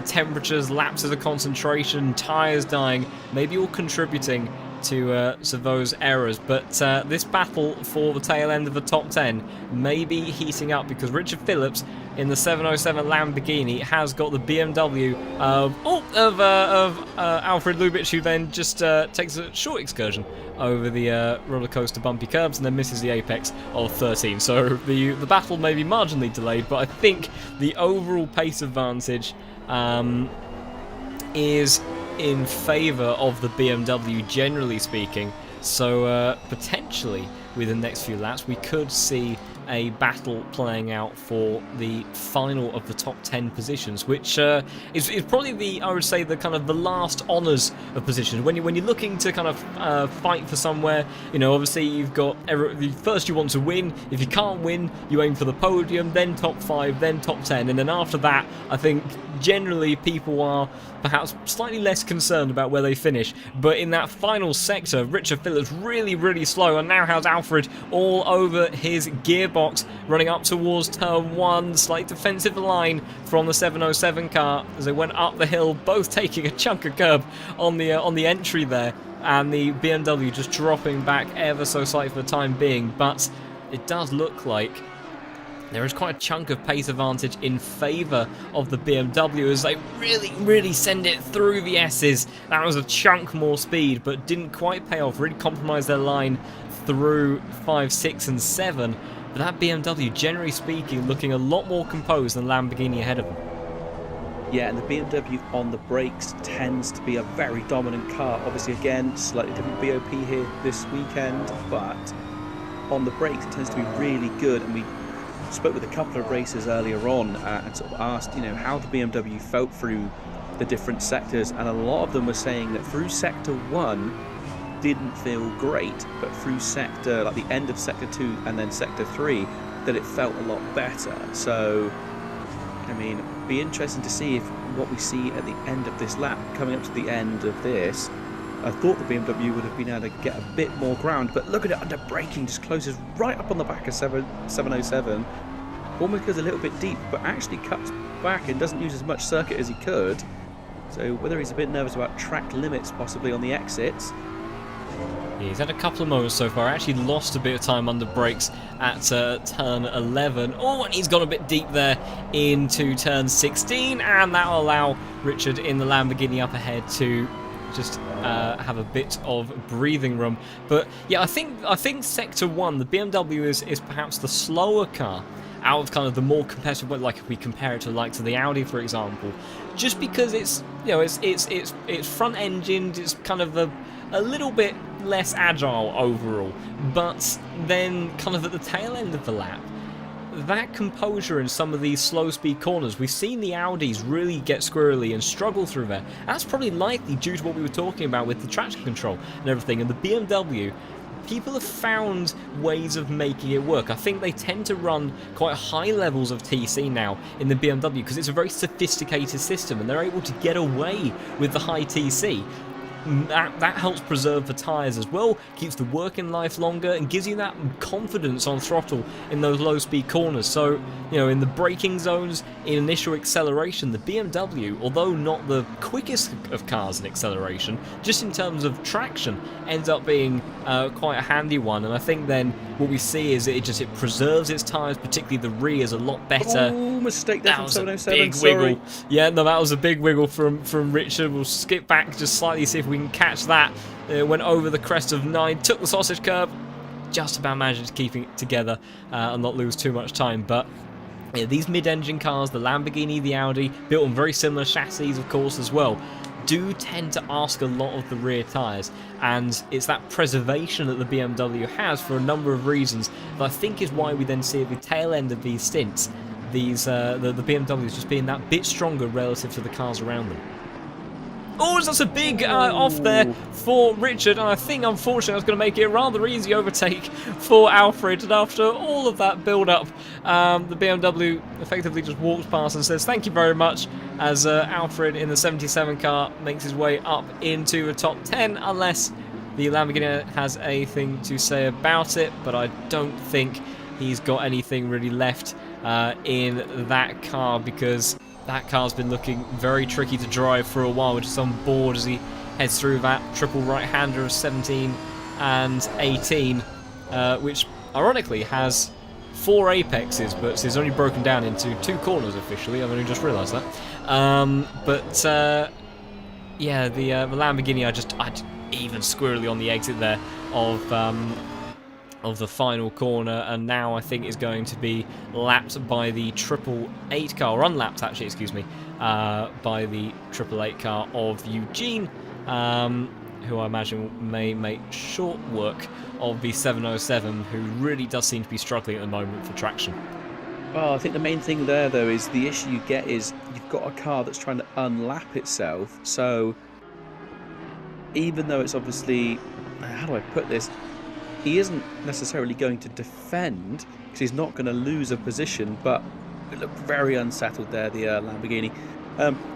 temperatures, lapses of concentration, tyres dying, maybe all contributing to those errors. But this battle for the tail end of the top 10 may be heating up, because Richard Phillips in the 707 Lamborghini has got the BMW of Alfred Lubitsch, who then just takes a short excursion over the roller coaster bumpy curbs and then misses the apex of 13. So the battle may be marginally delayed, but I think the overall pace advantage is in favour of the BMW, generally speaking. So potentially within the next few laps we could see a battle playing out for the final of the top 10 positions, which is probably the, I would say, the kind of the last honours of positions. When you're looking to kind of fight for somewhere, you know, obviously you've got first you want to win. If you can't win, you aim for the podium, then top 5, then top 10, and then after that, I think generally people are perhaps slightly less concerned about where they finish. But in that final sector, Richard Phillips really slow, and now has Alfred all over his gearbox, running up towards turn 1, slight defensive line from the 707 car as they went up the hill, both taking a chunk of curb on the entry there, and the BMW just dropping back ever so slightly for the time being. But it does look like there is quite a chunk of pace advantage in favour of the BMW as they really send it through the S's. That was a chunk more speed, but didn't quite pay off, really compromised their line through 5, 6 and 7. But that BMW, generally speaking, looking a lot more composed than Lamborghini ahead of them. Yeah, and the BMW on the brakes tends to be a very dominant car. Obviously, again, slightly different BOP here this weekend, but on the brakes it tends to be really good. And we spoke with a couple of racers earlier on and sort of asked, you know, how the BMW felt through the different sectors, and a lot of them were saying that through Sector 1 didn't feel great, but through sector, like the end of Sector 2 and then Sector 3, that it felt a lot better. So, I mean, it'd be interesting to see if what we see at the end of this lap, coming up to the end of this. I thought the BMW would have been able to get a bit more ground, but look at it under braking, just closes right up on the back of 707. Almost goes a little bit deep, but actually cuts back and doesn't use as much circuit as he could. So whether he's a bit nervous about track limits possibly on the exits. Yeah, he's had a couple of moments so far. Actually lost a bit of time under brakes at turn 11. Oh, and he's gone a bit deep there into turn 16, and that will allow Richard in the Lamborghini up ahead to just have a bit of breathing room. But yeah, I think Sector 1, the BMW is perhaps the slower car out of kind of the more competitive one, like if we compare it to like to the Audi, for example, just because it's, you know, it's front engined, it's kind of a little bit less agile overall. But then kind of at the tail end of the lap, that composure in some of these slow speed corners, we've seen the Audis really get squirrely and struggle through there. That's probably likely due to what we were talking about with the traction control and everything. And the BMW, people have found ways of making it work. I think they tend to run quite high levels of TC now in the BMW because it's a very sophisticated system, and they're able to get away with the high TC. That helps preserve the tyres as well, keeps the working life longer, and gives you that confidence on throttle in those low speed corners. So, you know, in the braking zones, in initial acceleration, the BMW, although not the quickest of cars in acceleration, just in terms of traction, ends up being quite a handy one. And I think then what we see is it preserves its tyres, particularly the rear, is a lot better. Oh, mistake there from 707. Big wiggle. Yeah, no, that was a big wiggle from Richard. We'll skip back just slightly, see if we can catch that. Went over the crest of 9, took the sausage curb, just about managed to keep it together and not lose too much time. But yeah, these mid-engine cars, the Lamborghini, the Audi, built on very similar chassis, of course, as well, do tend to ask a lot of the rear tyres, and it's that preservation that the BMW has for a number of reasons that I think is why we then see at the tail end of these stints, these the BMWs just being that bit stronger relative to the cars around them. Oh, that's a big off there for Richard, and I think unfortunately that's going to make it a rather easy overtake for Alfred. And after all of that build-up, the BMW effectively just walks past and says thank you very much, as Alfred in the 77 car makes his way up into the top 10, unless the Lamborghini has anything to say about it. But I don't think he's got anything really left in that car, because that car's been looking very tricky to drive for a while, which is on board as he heads through that triple right-hander of 17 and 18, which ironically has 4 apexes, but is only broken down into 2 corners officially. I've only just realised that. Yeah, the Lamborghini, I even squirrely on the exit there of the final corner, and now I think is going to be lapped by the 888 car, or unlapped actually, excuse me, by the 888 car of Eugene. who I imagine may make short work of the 707, who really does seem to be struggling at the moment for traction. Well, I think the main thing there, though, is the issue you get is you've got a car that's trying to unlap itself. So even though it's obviously, how do I put this? He isn't necessarily going to defend because he's not going to lose a position, but it looked very unsettled there, the Lamborghini.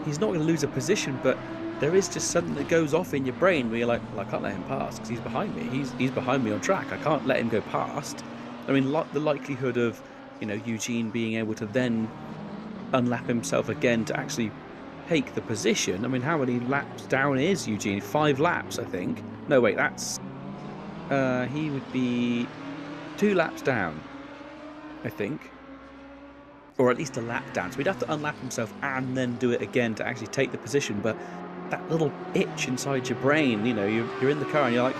He's not going to lose a position, but there is just something that goes off in your brain where you're like, well, I can't let him pass because he's behind me. He's behind me on track. I can't let him go past. I mean, the likelihood of, you know, Eugene being able to then unlap himself again to actually take the position. I mean, how many laps down is Eugene? 5 laps, I think. No, wait, that's... he would be 2 laps down, I think. Or at least a lap down. So he'd have to unlap himself and then do it again to actually take the position. But that little itch inside your brain, you know, you're in the car and you're like,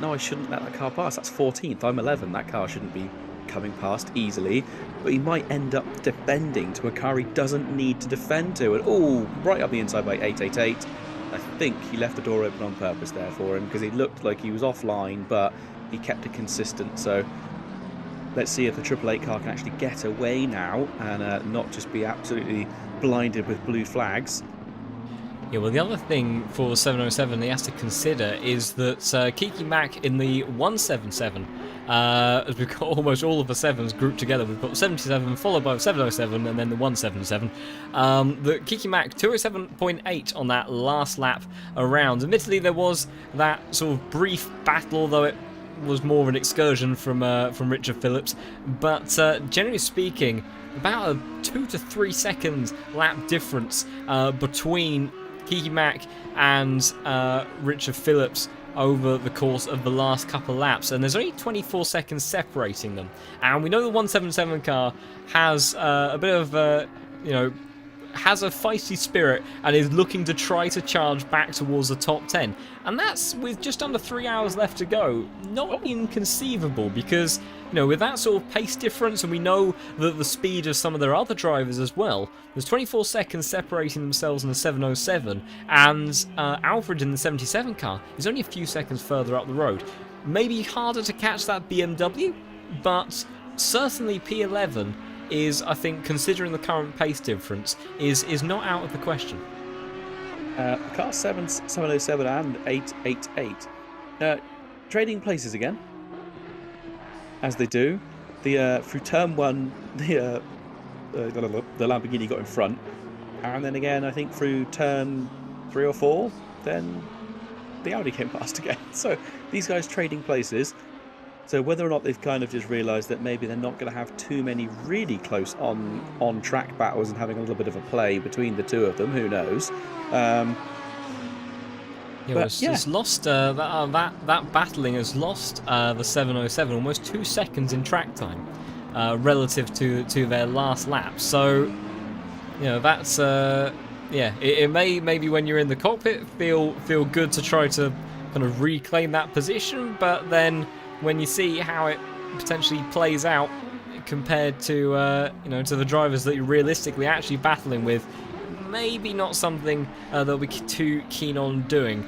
no, I shouldn't let that car pass. That's 14th. I'm 11. That car shouldn't be coming past easily. But he might end up defending to a car he doesn't need to defend to. And oh, right up the inside by 888. I think he left the door open on purpose there for him because he looked like he was offline, but he kept it consistent. So let's see if the 888 car can actually get away now and not just be absolutely blinded with blue flags. Yeah, well, the other thing for 707 he has to consider is that Kiki Mack in the 177, as we've got almost all of the 7s grouped together, we've got 77 followed by 707 and then the 177. The Kiki Mack 207.8 on that last lap around. Admittedly, there was that sort of brief battle, although it was more of an excursion from Richard Phillips. But generally speaking, about a 2 to 3 second lap difference between Kiki Mack and Richard Phillips over the course of the last couple of laps, and there's only 24 seconds separating them. And we know the 177 car has a bit of has a feisty spirit and is looking to try to charge back towards the top 10. And that's with just under 3 hours left to go. Not inconceivable because, you know, with that sort of pace difference, and we know that the speed of some of their other drivers as well, there's 24 seconds separating themselves in the 707, and Alfred in the 77 car is only a few seconds further up the road. Maybe harder to catch that BMW, but certainly P11 is, I think, considering the current pace difference, is not out of the question. Car 707 and 888 trading places again, as they do. The through turn 1, the Lamborghini got in front, and then again I think through turn 3 or 4, then the Audi came past again. So these guys trading places. So whether or not they've kind of just realised that maybe they're not going to have too many really close on-track battles and having a little bit of a play between the two of them, who knows? It's lost that battling has lost the 707 almost 2 seconds in track time relative to their last lap. So you know that's it may maybe when you're in the cockpit feel good to try to kind of reclaim that position, but then when you see how it potentially plays out compared to to the drivers that you're realistically actually battling with, maybe not something they'll be too keen on doing.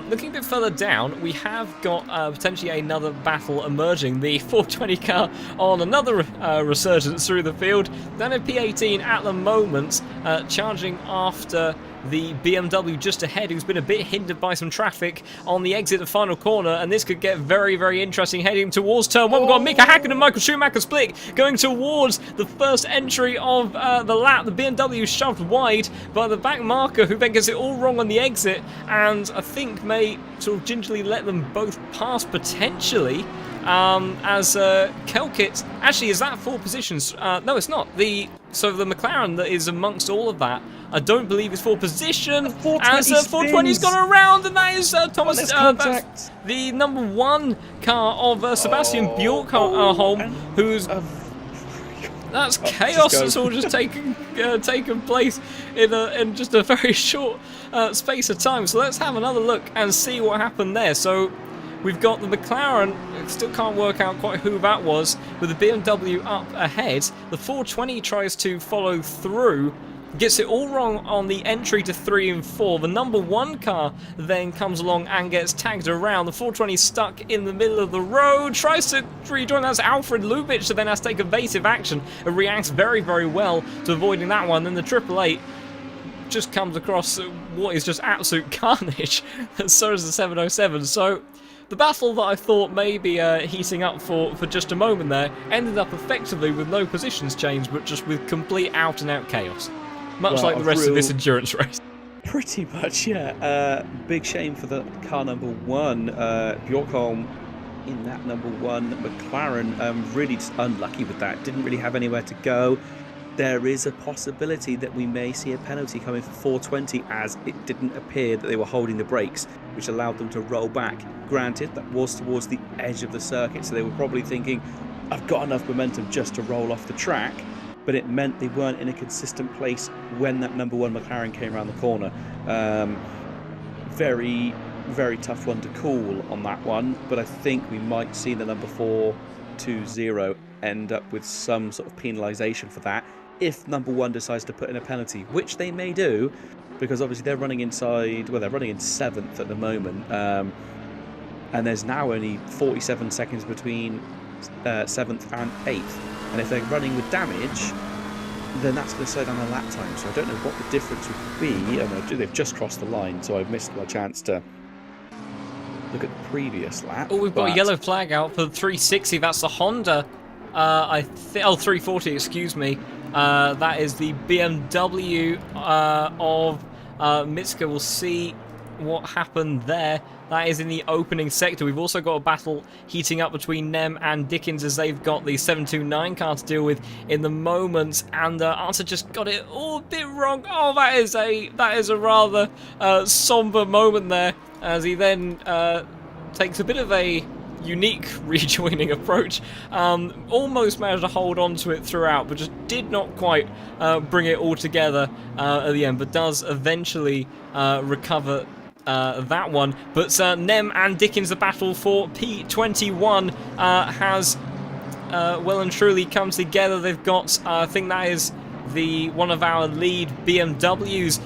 Looking a bit further down, we have got potentially another battle emerging. The 420 car on another resurgence through the field. Then a P18 at the moment, charging after the BMW just ahead, who's been a bit hindered by some traffic on the exit of final corner, and this could get very, very interesting heading towards turn 1. We've got Mika Hakkinen and Michael Schumacher split going towards the first entry of the lap. The BMW shoved wide by the back marker, who then gets it all wrong on the exit, and I think may sort of gingerly let them both pass potentially. As Kelkit actually is that 4 positions. No, it's not. So the McLaren that is amongst all of that, I don't believe is 4 position. As 420's gone around, and that is Thomas. That's the number 1 car of Sebastian Bjorkholm, who's. That's chaos that's all just taken place in just a very short space of time. So let's have another look and see what happened there. So we've got the McLaren, still can't work out quite who that was, with the BMW up ahead. The 420 tries to follow through gets it all wrong on the entry to 3 and 4. The number 1 car then comes along and gets tagged around. The 420 stuck in the middle of the road, tries to rejoin. That's Alfred Lubitsch, so then has to take evasive action and reacts very, very well to avoiding that one. Then the 888 just comes across what is just absolute carnage. So does the 707. So the battle that I thought may be heating up for just a moment there ended up effectively with no positions change, but just with complete out-and-out chaos. Much like the rest of this endurance race. Pretty much, yeah. Big shame for the car number 1, Bjorkholm, in that number 1 McLaren. Really just unlucky with that. Didn't really have anywhere to go. There is a possibility that we may see a penalty coming for 420, as it didn't appear that they were holding the brakes, which allowed them to roll back. Granted, that was towards the edge of the circuit, so they were probably thinking, I've got enough momentum just to roll off the track, but it meant they weren't in a consistent place when that number 1 McLaren came around the corner. Very, very tough one to call on that one, but I think we might see the number 420 end up with some sort of penalisation for that if number 1 decides to put in a penalty, which they may do, because obviously they're running inside, well, they're running in 7th at the moment, and there's now only 47 seconds between 7th and 8th, and if they're running with damage, then that's going to slow down the lap time. So I don't know what the difference would be. They've just crossed the line, so I've missed my chance to look at the previous lap. Oh, we've got a yellow flag out for the 360. That's the Honda. 340, excuse me. That is the BMW of Mitsuka. We'll see what happened there. That is in the opening sector. We've also got a battle heating up between Nem and Dickens, as they've got the 729 car to deal with in the moment, and Arthur just got it all a bit wrong. Oh, that is a rather somber moment there, as he then takes a bit of a unique rejoining approach. Almost managed to hold on to it throughout, but just did not quite bring it all together at the end, but does eventually recover that one. But Nem and Dickens, the battle for P21 has well and truly come together. They've got, I think that is one of our lead BMWs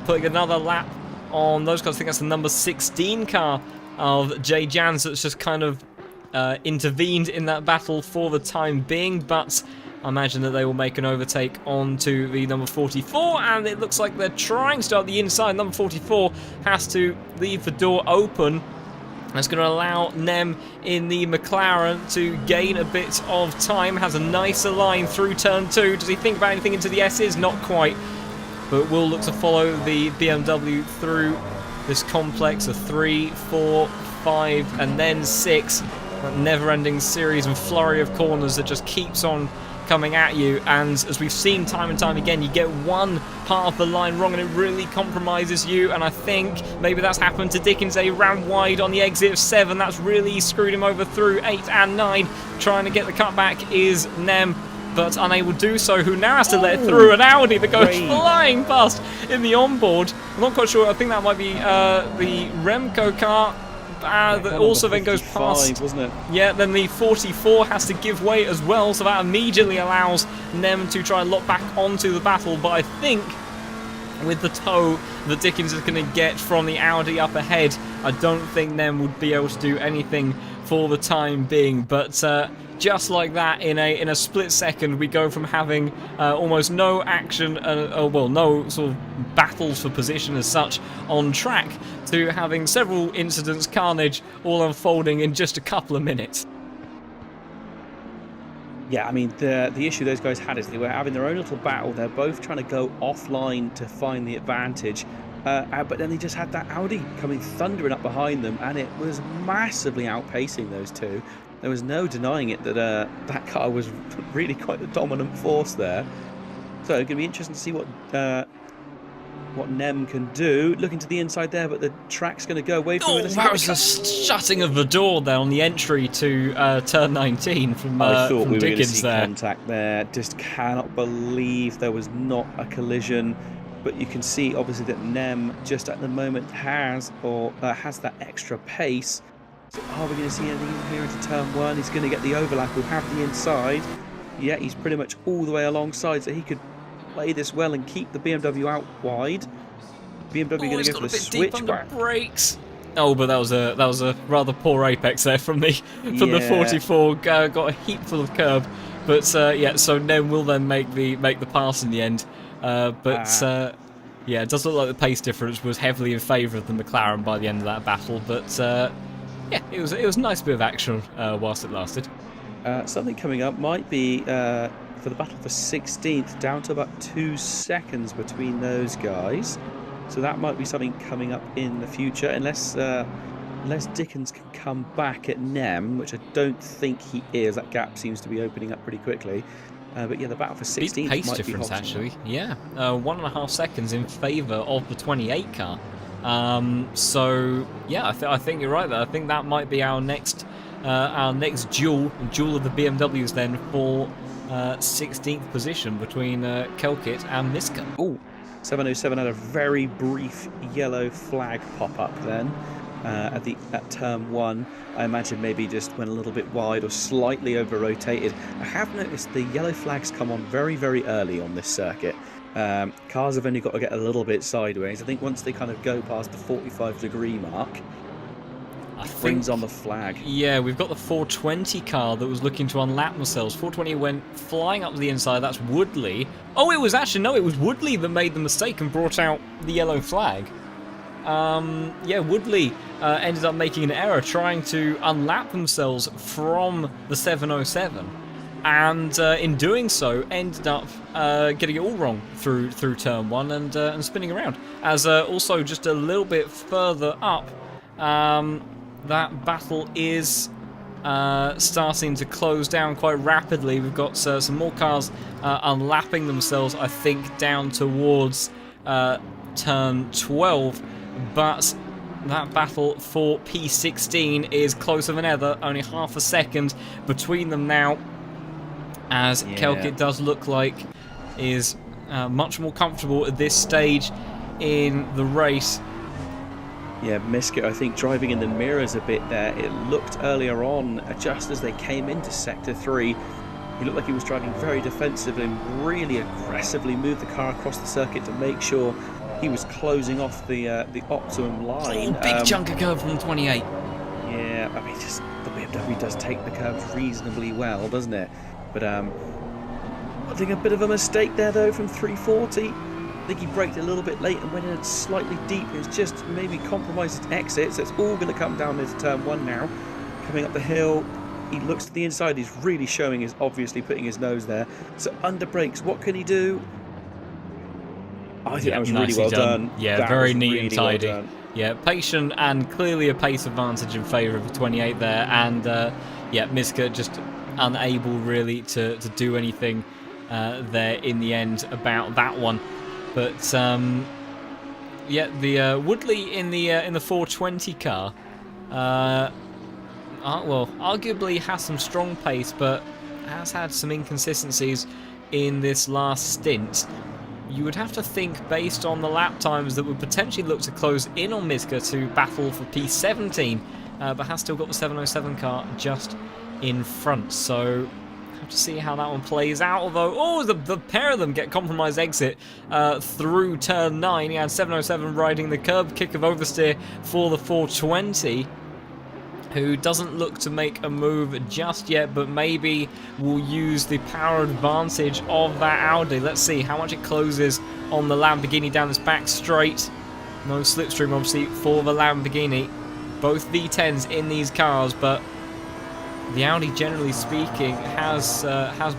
putting another lap on those cars. I think that's the number 16 car of Jay Jans that's just kind of intervened in that battle for the time being, but I imagine that they will make an overtake onto the number 44, and it looks like they're trying to start the inside. Number 44 has to leave the door open. That's going to allow Nem in the McLaren to gain a bit of time. Has a nicer line through turn 2. Does he think about anything into the S's? Not quite, but will look to follow the BMW through this complex of 3, 4, 5, and then 6. That never-ending series and flurry of corners that just keeps on coming at you, and as we've seen time and time again, you get one part of the line wrong and it really compromises you, and I think maybe that's happened to Dickens. They ran wide on the exit of 7. That's really screwed him over through 8 and 9. Trying to get the cutback is Nem, but unable to do so, who now has to let through an Audi that goes flying past in the onboard. I'm not quite sure. I think that might be the Remco car that also then goes past. Wasn't it? Yeah, then the 44 has to give way as well, so that immediately allows Nem to try and lock back onto the battle. But I think with the tow that Dickens is going to get from the Audi up ahead, I don't think Nem would be able to do anything for the time being. But just like that, in a split second, we go from having almost no action, no sort of battles for position as such on track, to having several incidents, carnage, all unfolding in just a couple of minutes. Yeah, I mean, the issue those guys had is they were having their own little battle. They're both trying to go offline to find the advantage, but then they just had that Audi coming thundering up behind them, and it was massively outpacing those two. There was no denying it that that car was really quite the dominant force there. So it's going to be interesting to see what Nem can do. Looking to the inside there, but the track's going to go away from him. That was the shutting of the door there on the entry to turn 19 from I thought from we were going to Dickens see contact there. Just cannot believe there was not a collision. But you can see, obviously, that Nem just at the moment has that extra pace. So are we going to see anything here into turn 1? He's going to get the overlap. We'll have the inside. Yeah, he's pretty much all the way alongside, so he could play this well and keep the BMW out wide. BMW going to go for the switchback. Brakes. Oh, but that was a rather poor apex there from the 44. Got a heap full of curb, but yeah. So Nen will then make the pass in the end. Yeah, it does look like the pace difference was heavily in favour of the McLaren by the end of that battle. But yeah, it was a nice bit of action whilst it lasted. Something coming up might be for the battle for 16th, down to about 2 seconds between those guys. So that might be something coming up in the future, unless Dickens can come back at Nem, which I don't think he is. That gap seems to be opening up pretty quickly. But yeah, the battle for 16th pace might difference be actually. Yeah, 1.5 seconds in favour of the 28 car. So yeah, I think you're right there. I think that might be our next duel of the BMWs then for 16th position between Kelkit and Miska. Oh, 707 had a very brief yellow flag pop up then at turn 1. I imagine maybe just went a little bit wide or slightly over rotated. I have noticed the yellow flags come on very, very early on this circuit. Cars have only got to get a little bit sideways. I think once they kind of go past the 45-degree mark, brings on the flag. Yeah, we've got the 420 car that was looking to unlap themselves. 420 went flying up to the inside. That's Woodley. Oh, it was Woodley that made the mistake and brought out the yellow flag. Yeah, Woodley ended up making an error trying to unlap themselves from the 707. And in doing so, ended up getting it all wrong through turn 1 and spinning around. As also just a little bit further up, that battle is starting to close down quite rapidly. We've got some more cars unlapping themselves, I think, down towards turn 12. But that battle for P16 is closer than ever. Only half a second between them now, as Kelkit does look like is much more comfortable at this stage in the race. Yeah, Miska, I think, driving in the mirrors a bit there. It looked earlier on, just as they came into Sector 3, he looked like he was driving very defensively and really aggressively moved the car across the circuit to make sure he was closing off the optimum line. Big chunk of curve from 28. Yeah, I mean, just the BMW does take the curves reasonably well, doesn't it? But I think a bit of a mistake there, though, from 340. I think he braked a little bit late and went in slightly deep. It was just maybe compromised his exit, so it's all going to come down into turn 1 now. Coming up the hill, he looks to the inside. He's really showing his, obviously putting his nose there. So under brakes, what can he do? I think that was really well done. Yeah, that very neat really and tidy. Well done. Yeah, patient and clearly a pace advantage in favour of the 28 there. And yeah, Miska just unable really to do anything there in the end about that one. But yeah, the Woodley in the 420 car, well, arguably has some strong pace, but has had some inconsistencies in this last stint. You would have to think, based on the lap times, that would potentially look to close in on Miska to battle for P17, but has still got the 707 car just in front. So have to see how that one plays out. Although, the pair of them get compromised exit through turn 9. He had 707 riding the curb kick of oversteer for the 420. Who doesn't look to make a move just yet, but maybe will use the power advantage of that Audi. Let's see how much it closes on the Lamborghini down this back straight. No slipstream, obviously, for the Lamborghini. Both V10s in these cars, but the Audi, generally speaking, has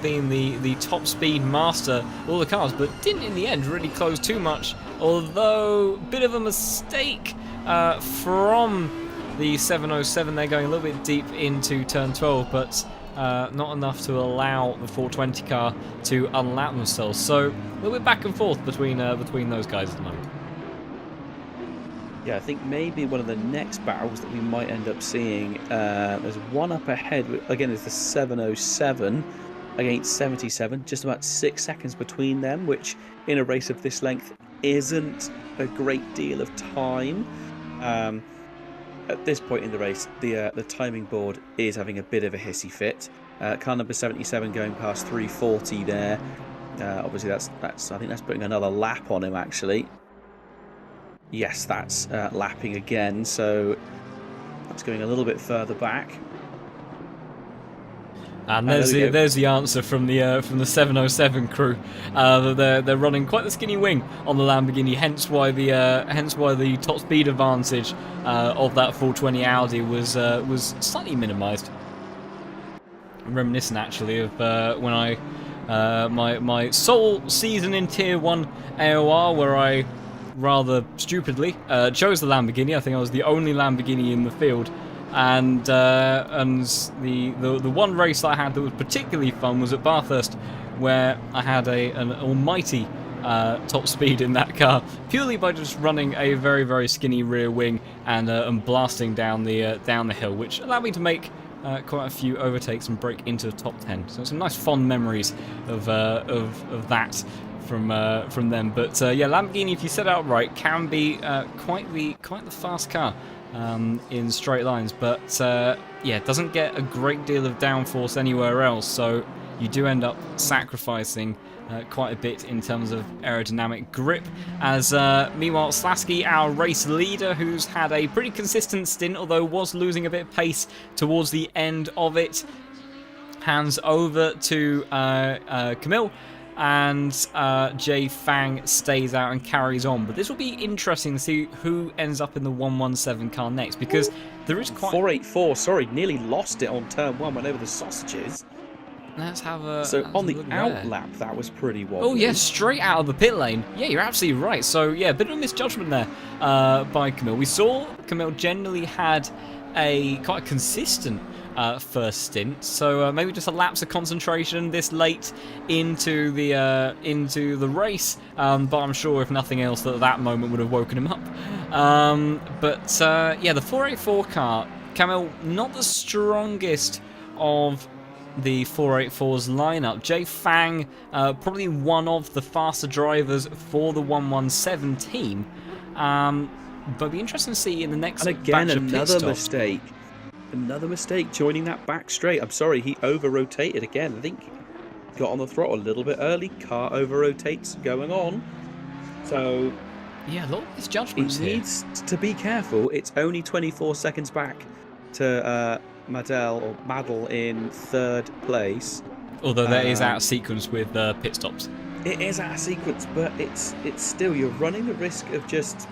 been the top speed master of all the cars, but didn't in the end really close too much. Although, bit of a mistake from the 707, they're going a little bit deep into turn 12, but not enough to allow the 420 car to unlap themselves. So a little bit back and forth between those guys at the moment. Yeah, I think maybe one of the next battles that we might end up seeing, there's one up ahead, again, is the 707 against 77, just about 6 seconds between them, which in a race of this length isn't a great deal of time. At this point in the race, the timing board is having a bit of a hissy fit. Car number 77 going past 340 there. Obviously, that's. I think that's putting another lap on him. Actually, yes, that's lapping again. So that's going a little bit further back. And there's the answer from the 707 crew. They're running quite the skinny wing on the Lamborghini, hence why the top speed advantage of that 420 Audi was slightly minimised. Reminiscent actually of when I my sole season in Tier 1 AOR, where I rather stupidly chose the Lamborghini. I think I was the only Lamborghini in the field. And the one race that I had that was particularly fun was at Bathurst, where I had an almighty top speed in that car, purely by just running a very, very skinny rear wing and blasting down the hill, which allowed me to make quite a few overtakes and break into the top 10. So some nice fond memories of that from them. But yeah, Lamborghini, if you set out right, can be quite the fast car. In straight lines, but yeah, it doesn't get a great deal of downforce anywhere else, so you do end up sacrificing quite a bit in terms of aerodynamic grip. As meanwhile, Slasky, our race leader, who's had a pretty consistent stint, although was losing a bit of pace towards the end of it, hands over to Camille. And Jay Fang stays out and carries on. But this will be interesting to see who ends up in the 117 car next, because there is quite... 484, sorry, nearly lost it on turn 1, went over the sausages. Let's have a... So on the out lap, that was pretty wobbly. Oh yeah, straight out of the pit lane. Yeah, you're absolutely right. So yeah, a bit of a misjudgment there by Camille. We saw Camille generally had quite a consistent first stint, so maybe just a lapse of concentration this late into the race, but I'm sure if nothing else that moment would have woken him up. But yeah, the 484 car, Camille, not the strongest of the 484's lineup. Jay Fang, probably one of the faster drivers for the 117 team, but it'd be interesting to see in the next and again batch of pit another stops. mistake. Another mistake joining that back straight. I'm sorry, he over-rotated again. I think he got on the throttle a little bit early. Car over-rotates going on. So yeah, a lot of misjudgments he needs to be careful. It's only 24 seconds back to Madel in third place. Although that is out of sequence with pit stops. It is out of sequence, but it's still, you're running the risk of just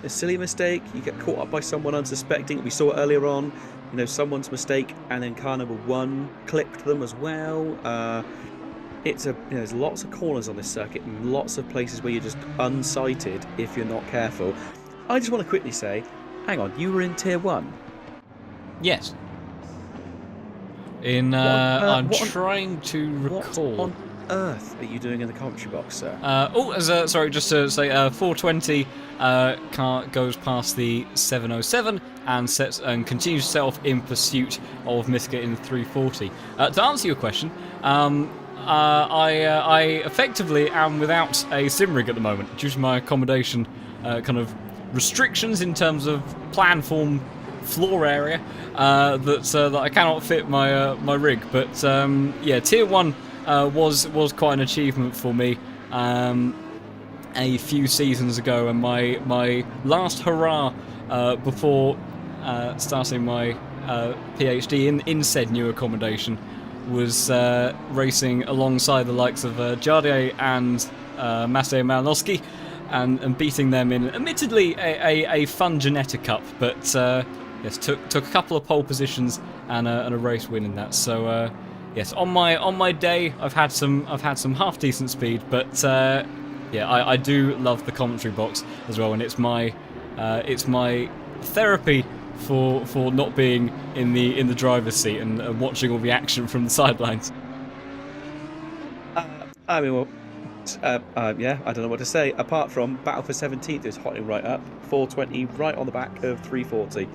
a silly mistake. You get caught up by someone unsuspecting. We saw it earlier on. You know, someone's mistake, and then car number 1 clipped them as well. There's lots of corners on this circuit, and lots of places where you're just unsighted if you're not careful. I just want to quickly say, hang on, you were in Tier 1? Yes. I'm trying to recall. What on earth are you doing in the commentary box, sir? Sorry, just to say, 420 car goes past the 707 and continues to set off in pursuit of Miska in the 340. To answer your question, I effectively am without a sim rig at the moment due to my accommodation kind of restrictions in terms of planform floor area that I cannot fit my rig. But yeah, Tier 1 was quite an achievement for me a few seasons ago, and my last hurrah before starting my PhD in said new accommodation was racing alongside the likes of Jardier and Matej Malinowski and beating them in admittedly a fun Geneta Cup, but yes, took a couple of pole positions and a race win in that. So yes, on my day I've had some half decent speed, but yeah, I do love the commentary box as well, and it's my therapy for not being in the driver's seat and watching all the action from the sidelines. I mean, well, yeah, I don't know what to say apart from Battle for 17th is hotting right up, 420 right on the back of 340.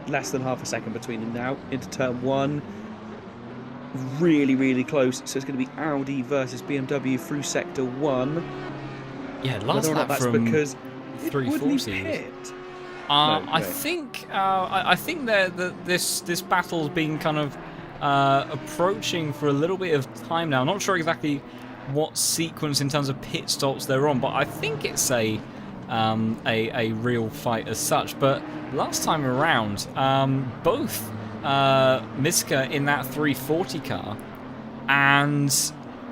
Less than half a second between them now into turn 1. Really close, so it's going to be Audi versus BMW through sector 1. Yeah, last lap that's from because 340. I think that this battle's been kind of approaching for a little bit of time now. I'm not sure exactly what sequence in terms of pit stops they're on, but I think it's a real fight as such. But last time around, both Miska in that 340 car and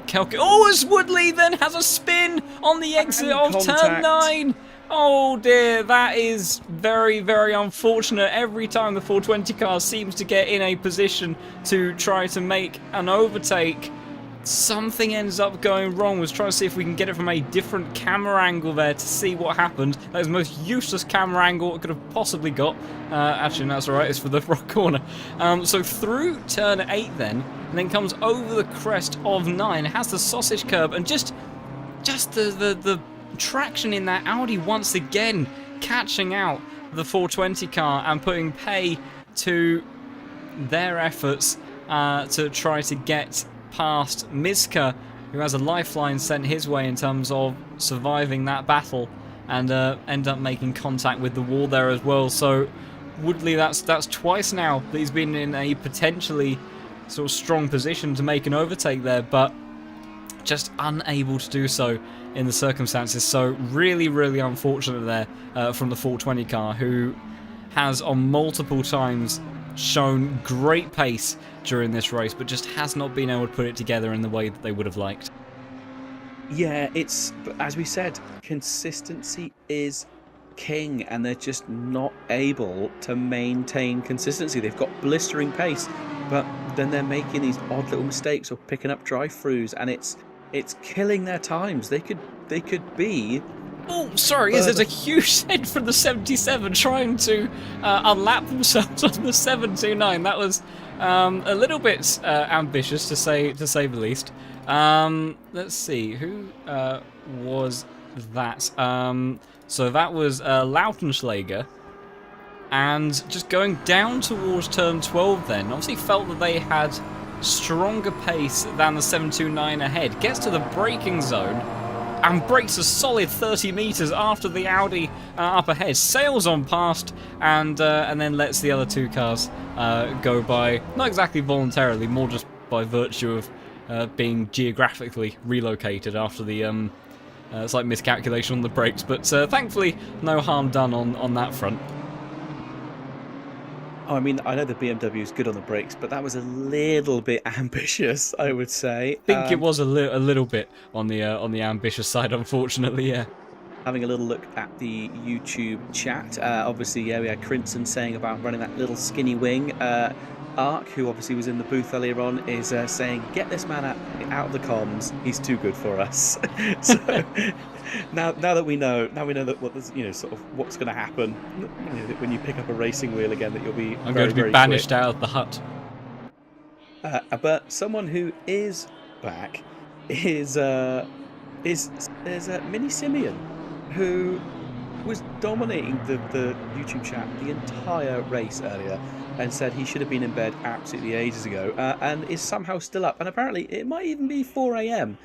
Kelke. Oh, as Woodley then has a spin on the exit of turn 9. Oh dear, that is very, very unfortunate. Every time the 420 car seems to get in a position to try to make an overtake, something ends up going wrong. We're trying to see if we can get it from a different camera angle there to see what happened. That is the most useless camera angle it could have possibly got. Actually, that's alright, it's for the rock corner. So through turn 8 then, and then comes over the crest of 9, has the sausage curb, and just the traction in that Audi once again catching out the 420 car and putting pay to their efforts to try to get past Miska, who has a lifeline sent his way in terms of surviving that battle, and end up making contact with the wall there as well. So Woodley, that's twice now that he's been in a potentially sort of strong position to make an overtake there, but just unable to do so in the circumstances. So really, really unfortunate there from the 420 car, who has on multiple times shown great pace during this race, but just has not been able to put it together in the way that they would have liked. Yeah, it's, as we said, consistency is king, and they're just not able to maintain consistency. They've got blistering pace, but then they're making these odd little mistakes or picking up drive-throughs, and it's killing their times. They could be... Oh, sorry, there's a huge head from the 77 trying to unlap themselves on the 729. That was a little bit ambitious, to say the least. Let's see, who was that? So that was Lautenschläger. And just going down towards turn 12 then, obviously felt that they had stronger pace than the 729 ahead. Gets to the braking zone and brakes a solid 30 metres after the Audi up ahead. Sails on past and then lets the other two cars go by, not exactly voluntarily, more just by virtue of being geographically relocated after the slight miscalculation on the brakes. But thankfully, no harm done on that front. Oh, I mean, I know the BMW is good on the brakes, but that was a little bit ambitious, I would say. I think it was a little bit on the ambitious side, unfortunately, yeah. Having a little look at the YouTube chat, obviously, yeah, we had Crinson saying about running that little skinny wing. Ark, who obviously was in the booth earlier on, is saying, get this man out of the comms, he's too good for us. So now that we know that sort of what's going to happen when you pick up a racing wheel again, that you'll be I'm going to be banished out of the hut. But someone who is back is Mini Simeon, who was dominating the YouTube chat the entire race earlier, and said he should have been in bed absolutely ages ago, and is somehow still up. And apparently it might even be 4 a.m.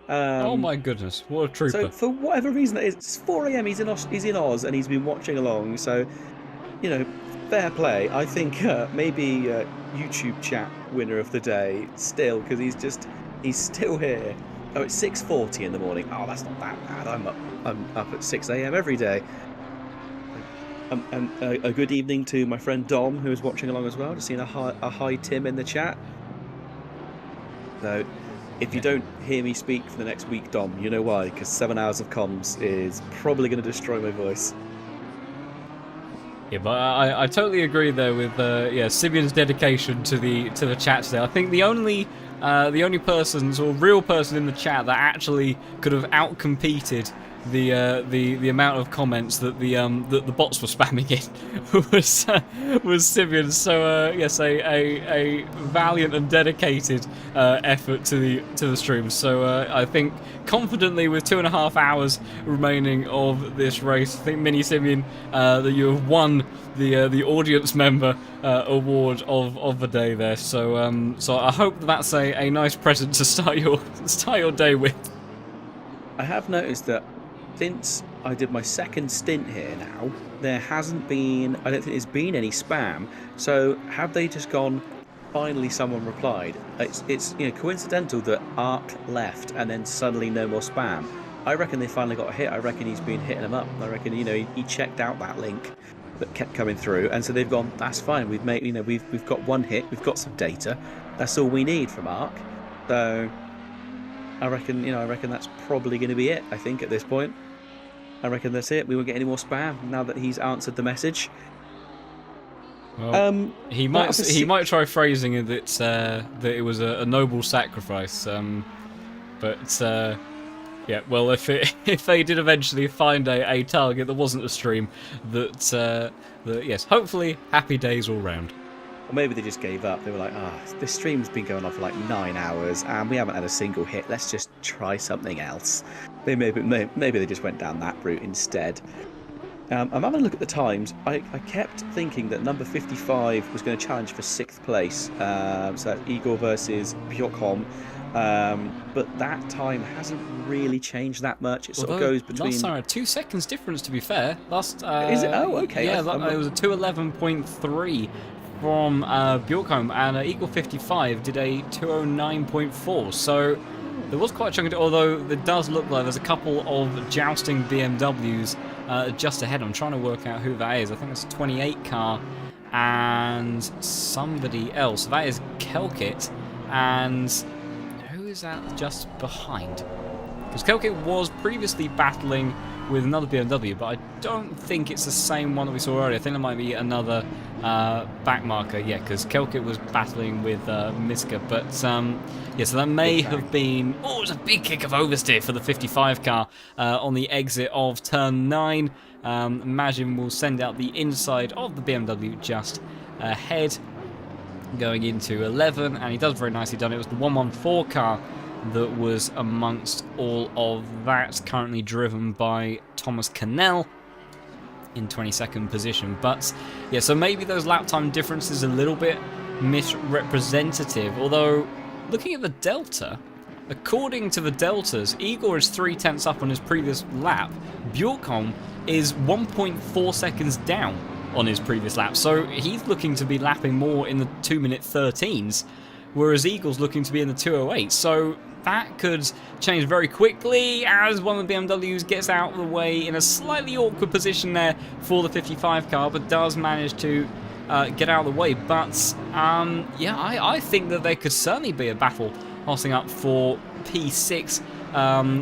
Oh my goodness, what a trooper. So for whatever reason it's 4 a.m, he's in Oz, and he's been watching along. So, fair play. I think maybe YouTube chat winner of the day still, because he's still here. Oh, it's 6:40 in the morning. Oh, that's not that bad. I'm up at 6 a.m. every day. And a good evening to my friend Dom, who is watching along as well. Just seeing a hi Tim in the chat. So, if you don't hear me speak for the next week, Dom, you know why? Because 7 hours of comms is probably going to destroy my voice. Yeah, but I totally agree there with Simeon's dedication to the chat today. I think the only persons or real person in the chat that actually could have outcompeted the amount of comments that the bots were spamming in was Simeon. So yes, a valiant and dedicated effort to the stream. So I think confidently, with 2.5 hours remaining of this race, I think Mini Simeon, that you have won the audience member award of the day there. So I hope that's a nice present to start your day with. I have noticed that since I did my second stint here now, there hasn't been, I don't think there's been any spam. So have they just gone, finally someone replied. It's coincidental that Ark left and then suddenly no more spam. I reckon they finally got a hit. I reckon he's been hitting them up. I reckon he checked out that link that kept coming through, and so they've gone, that's fine. We've made we've got one hit. We've got some data. That's all we need from Ark. So I reckon that's probably going to be it. I think at this point, I reckon that's it. We won't get any more spam now that he's answered the message. Well, he might try phrasing it that it was a noble sacrifice. Yeah, well, if they did eventually find a target that wasn't a stream, yes, hopefully happy days all round. Or maybe they just gave up. They were like, this stream's been going on for like 9 hours and we haven't had a single hit. Let's just try something else. Maybe they just went down that route instead. I'm having a look at the times. I kept thinking that number 55 was going to challenge for 6th place. So that's Igor versus Bjorkholm. But that time hasn't really changed that much. It sort of goes between... Last time, 2 seconds difference, to be fair. Is it? Oh, okay. Yeah, it was a 2:11.3 from Bjorkholm, and Igor 55 did a 2:09.4. So there was quite a chunk of it, although it does look like there's a couple of jousting BMWs just ahead. I'm trying to work out who that is. I think it's a 28 car and somebody else. That is Kelkit, and who is that just behind? Because Kelkit was previously battling with another BMW, but I don't think it's the same one that we saw earlier. I think there might be another back marker. Yeah, because Kelkit was battling with Miska. But yeah, so that may have been... Oh, it was a big kick of oversteer for the 55 car on the exit of turn 9. Imagine will send out the inside of the BMW just ahead, going into 11, and he does very nicely done. It was the 114 car that was amongst all of that, currently driven by Thomas Cannell in 22nd position. But yeah, so maybe those lap time differences a little bit misrepresentative, although looking at the delta, according to the deltas, Igor is 0.3 up on his previous lap. Bjorkholm is 1.4 seconds down on his previous lap, so he's looking to be lapping more in the 2-minute 13s, whereas Igor's looking to be in the 2:08. So that could change very quickly as one of the BMWs gets out of the way in a slightly awkward position there for the 55 car, but does manage to get out of the way. But yeah, I think that there could certainly be a battle hossing up for P6,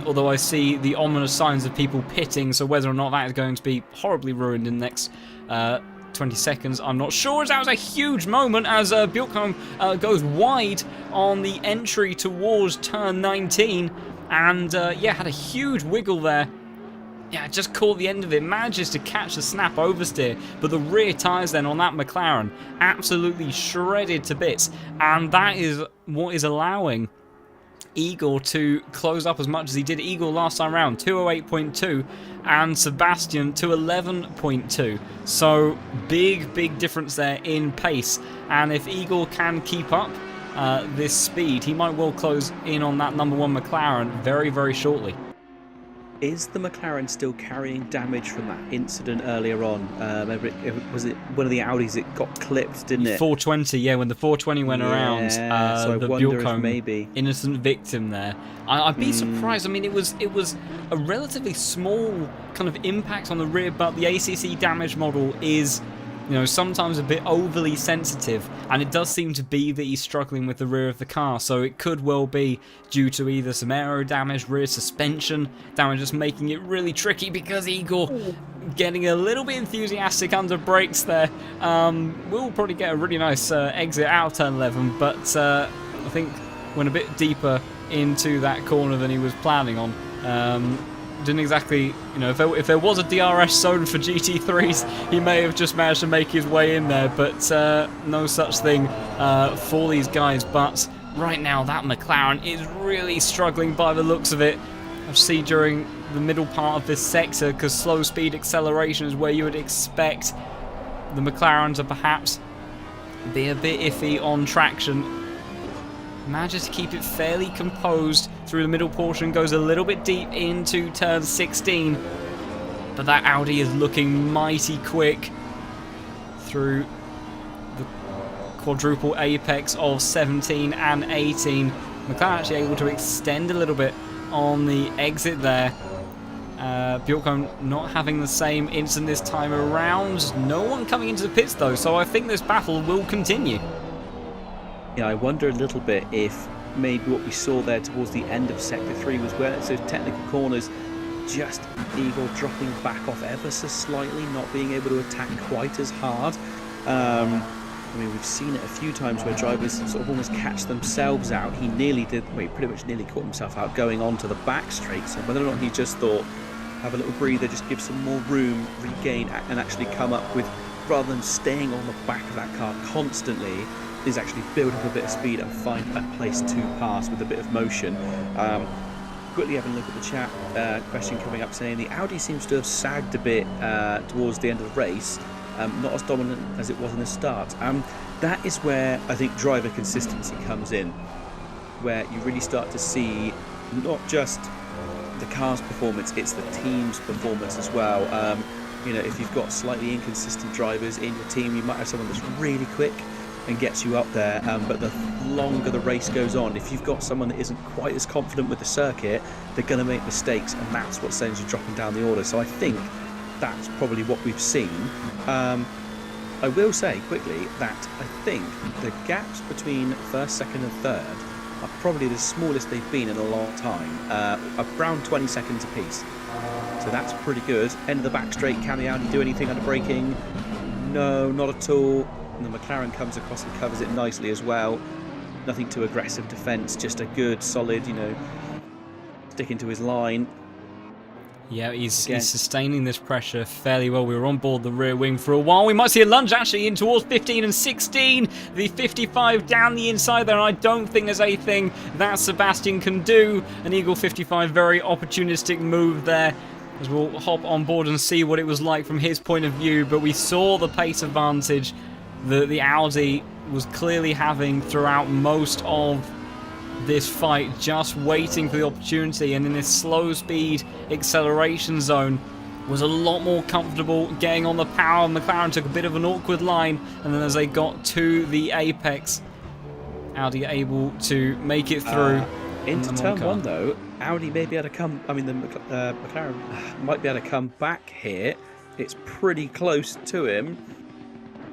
although I see the ominous signs of people pitting, so whether or not that is going to be horribly ruined in the next 20 seconds, I'm not sure. That was a huge moment as Bjorkholm goes wide on the entry towards turn 19, and yeah, had a huge wiggle there. Yeah, just caught the end of it, manages to catch the snap oversteer, but the rear tyres then on that McLaren absolutely shredded to bits, and that is what is allowing Igor to close up as much as he did. Igor last time round 2:08.2 and Sebastian 2:11.2, so big difference there in pace, and if Igor can keep up this speed, he might well close in on that number 1 McLaren very shortly. Is the McLaren still carrying damage from that incident earlier on? Was it one of the Audis that got clipped, didn't it? 420, yeah, when the 420 went around, so I the wonder Bjorkholm, if maybe innocent victim there. I'd be surprised. I mean, it was a relatively small kind of impact on the rear, but the ACC damage model is, you know, sometimes a bit overly sensitive, and it does seem to be that he's struggling with the rear of the car, so it could well be due to either some aero damage, rear suspension damage, just making it really tricky, because Igor getting a little bit enthusiastic under brakes there. We'll probably get a really nice exit out of turn 11, but I think went a bit deeper into that corner than he was planning on. Didn't exactly, you know, if there was a DRS zone for GT3s, he may have just managed to make his way in there, but no such thing for these guys. But right now, that McLaren is really struggling by the looks of it. I see during the middle part of this sector, because slow speed acceleration is where you would expect the McLaren to perhaps be a bit iffy on traction. Manages to keep it fairly composed through the middle portion, goes a little bit deep into turn 16, but that Audi is looking mighty quick through the quadruple apex of 17 and 18. McLaren actually able to extend a little bit on the exit there. Bjorkholm not having the same incident this time around. No one coming into the pits though, so I think this battle will continue. Yeah, I wonder a little bit if maybe what we saw there towards the end of Sector 3 was where those technical corners, just Eagle dropping back off ever so slightly, not being able to attack quite as hard. I mean, we've seen it a few times where drivers sort of almost catch themselves out. He nearly did, well, he pretty much nearly caught himself out going on to the back straight. So whether or not he just thought, have a little breather, just give some more room, regain, and actually come up with, rather than staying on the back of that car constantly, is actually build up a bit of speed and find a place to pass with a bit of motion. Quickly having a look at the chat, question coming up saying the Audi seems to have sagged a bit towards the end of the race. Not as dominant as it was in the start. That is where I think driver consistency comes in, where you really start to see not just the car's performance, it's the team's performance as well. You know, if you've got slightly inconsistent drivers in your team, you might have someone that's really quick and gets you up there, but the longer the race goes on, if you've got someone that isn't quite as confident with the circuit, they're going to make mistakes, and that's what sends you dropping down the order. So I think that's probably what we've seen. I will say quickly that I think the gaps between first, second and third are probably the smallest they've been in a long time, around 20 seconds apiece. So that's pretty good. End of the back straight, can the Audi do anything under braking? No, not at all. And the McLaren comes across and covers it nicely as well. Nothing too aggressive defence, just a good, solid, you know, sticking to his line. Yeah, he's sustaining this pressure fairly well. We were on board the rear wing for a while. We might see a lunge actually in towards 15 and 16. The 55 down the inside there, and I don't think there's anything that Sebastian can do. An Eagle 55, very opportunistic move there, as we'll hop on board and see what it was like from his point of view. But we saw the pace advantage that the Audi was clearly having throughout most of this fight, just waiting for the opportunity, and in this slow speed acceleration zone was a lot more comfortable getting on the power. McLaren took a bit of an awkward line, and then as they got to the apex, Audi able to make it through. Into turn one though, Audi may be able to come, I mean the McLaren might be able to come back here. It's pretty close to him.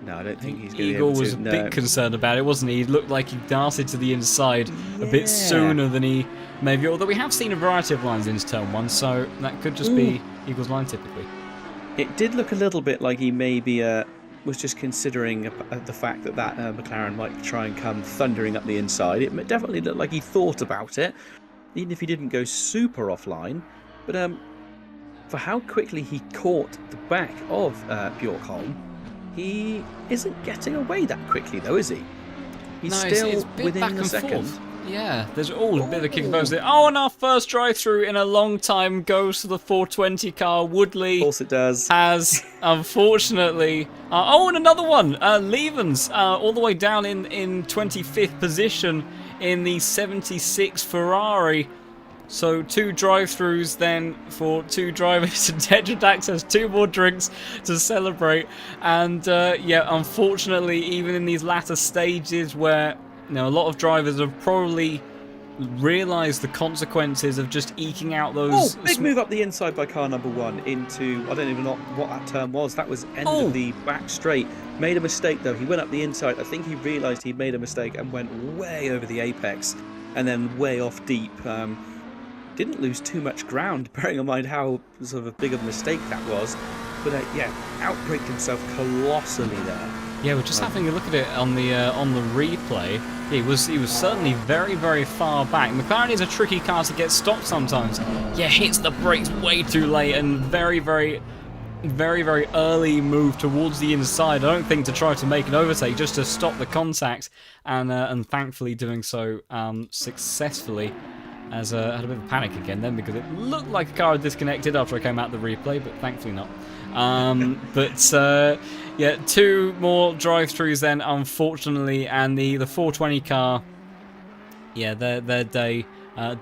No, I don't think he's going to be able to. Eagle was a bit concerned about it, wasn't he? He looked like he darted to the inside a bit sooner than he maybe. Although we have seen a variety of lines into turn one, so that could just be Eagle's line typically. It did look a little bit like he maybe was just considering the fact that McLaren might try and come thundering up the inside. It definitely looked like he thought about it, even if he didn't go super offline. But for how quickly he caught the back of Bjorkholm, he isn't getting away that quickly, though, is he? He's still within a second. Forth. Yeah, there's a bit of a kick of there. Oh, and our first drive-through in a long time goes to the 420 car. Woodley, of course it does, has unfortunately. And another one. Liveries, all the way down in 25th position in the 76 Ferrari. So 2 drive-throughs then for 2 drivers, and Tetradax has 2 more drinks to celebrate. And yeah, unfortunately, even in these latter stages where a lot of drivers have probably realised the consequences of just eking out those... big move up the inside by car number 1 into, I don't even know what that turn was. That was end of the back straight. Made a mistake though. He went up the inside. I think he realised he'd made a mistake and went way over the apex and then way off deep. Didn't lose too much ground, bearing in mind how sort of big of a mistake that was. But yeah, outbraked himself colossally there. Yeah, we're just having a look at it on the replay. Yeah, he was certainly very, very far back. McLaren is a tricky car to get stopped sometimes. Yeah, hits the brakes way too late and very, very early move towards the inside. I don't think to try to make an overtake, just to stop the contact, and thankfully doing so successfully. As had a bit of panic again then, because it looked like a car had disconnected after I came out the replay, but thankfully not. Yeah, 2 more drive-throughs then, unfortunately, and the 420 car, yeah, their day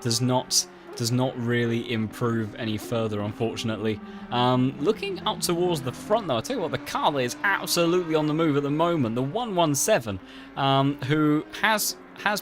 does not does not really improve any further, unfortunately. Looking up towards the front, though, I tell you what, the car that is absolutely on the move at the moment, the 117, who has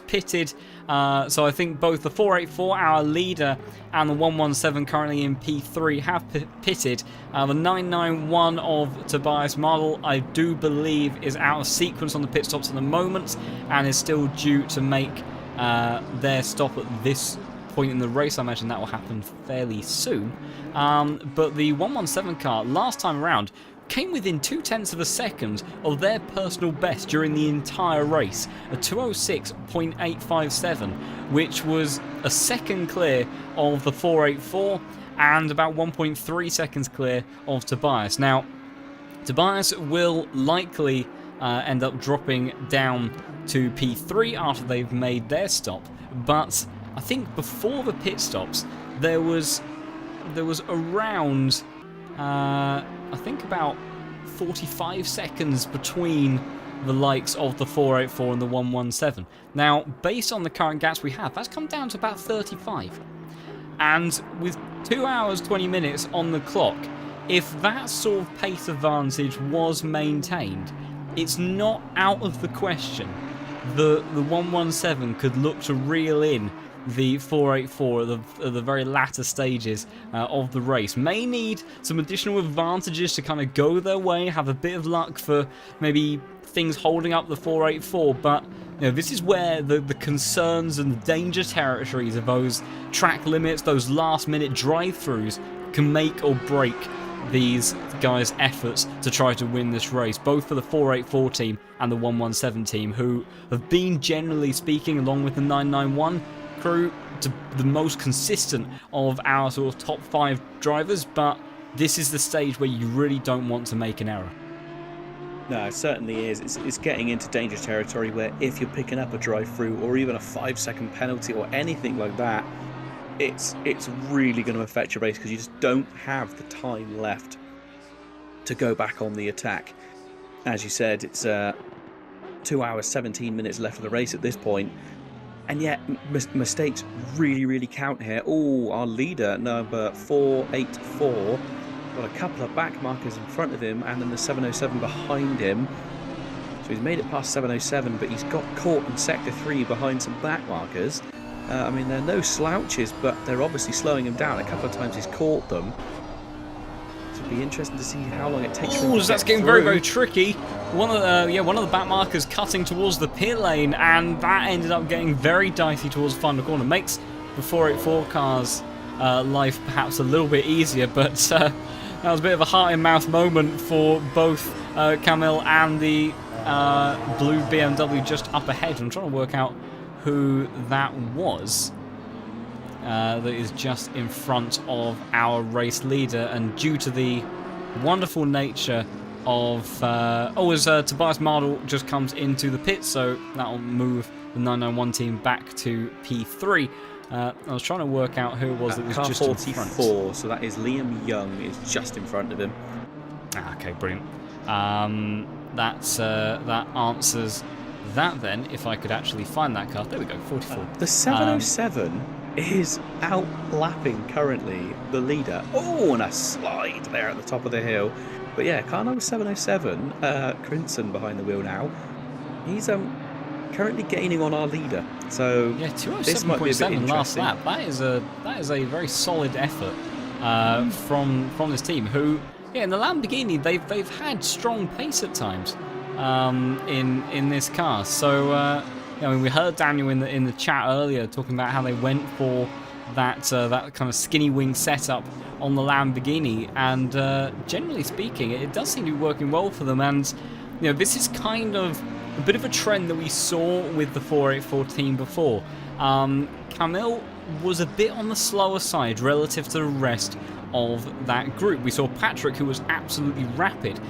pitted. So I think both the 484, our leader, and the 117 currently in P3 have pitted. The 991 of Tobias Martel, I do believe, is out of sequence on the pit stops at the moment and is still due to make their stop at this point in the race. I imagine that will happen fairly soon. But the 117 car, last time around, came within 0.2 of a second of their personal best during the entire race, a 206.857, which was a second clear of the 484 and about 1.3 seconds clear of Tobias. Now, Tobias will likely end up dropping down to P3 after they've made their stop, but I think before the pit stops there was around I think about 45 seconds between the likes of the 484 and the 117. Now, based on the current gaps we have, that's come down to about 35. And with 2 hours 20 minutes on the clock, if that sort of pace advantage was maintained, it's not out of the question the 117 could look to reel in the 484 at the very latter stages of the race. May need some additional advantages to kind of go their way, have a bit of luck for maybe things holding up the 484, but you know, this is where the concerns and the danger territories of those track limits, those last minute drive-throughs can make or break these guys' efforts to try to win this race, both for the 484 team and the 117 team, who have been, generally speaking, along with the 991 crew, to the most consistent of our sort of top 5 drivers. But this is the stage where you really don't want to make an error. No, it certainly is. It's getting into dangerous territory where if you're picking up a drive-through or even a 5-second penalty or anything like that, it's really going to affect your race, because you just don't have the time left to go back on the attack. As you said, it's 2 hours 17 minutes left of the race at this point. And yet, mistakes really count here. Oh, our leader, number 484, got a couple of back markers in front of him, and then the 707 behind him. So he's made it past 707, but he's got caught in Sector 3 behind some back markers. I mean, they're no slouches, but they're obviously slowing him down. A couple of times he's caught them. It'll be interesting to see how long it takes for him to that's getting through. very tricky. One of the back markers cutting towards the pit lane, and that ended up getting very dicey towards the final corner. Makes the 484 car's life perhaps a little bit easier, but that was a bit of a heart-in-mouth moment for both Camille and the blue BMW just up ahead. I'm trying to work out who that was. That is just in front of our race leader, and due to the wonderful nature of Tobias Martel just comes into the pit, so that'll move the 991 team back to P3. I was trying to work out who it was that was car just 44, in front. so that is Liam Young is just in front of him. Okay, brilliant. That answers that then, if I could actually find that car. There we go, 44. The 707 is outlapping currently the leader. Oh, and a slide there at the top of the hill. But yeah, car number 707, Crimson behind the wheel now. He's currently gaining on our leader. So yeah, this might be a bit 207.7 last interesting. lap. That is a very solid effort from this team, who, yeah, in the Lamborghini they've had strong pace at times in this car. So I mean, we heard Daniel in the chat earlier talking about how they went for that kind of skinny wing setup on the Lamborghini, and generally speaking, it does seem to be working well for them. And you know, this is kind of a bit of a trend that we saw with the 484 team before. Camille was a bit on the slower side relative to the rest of that group. We saw Patrick, who was absolutely rapid.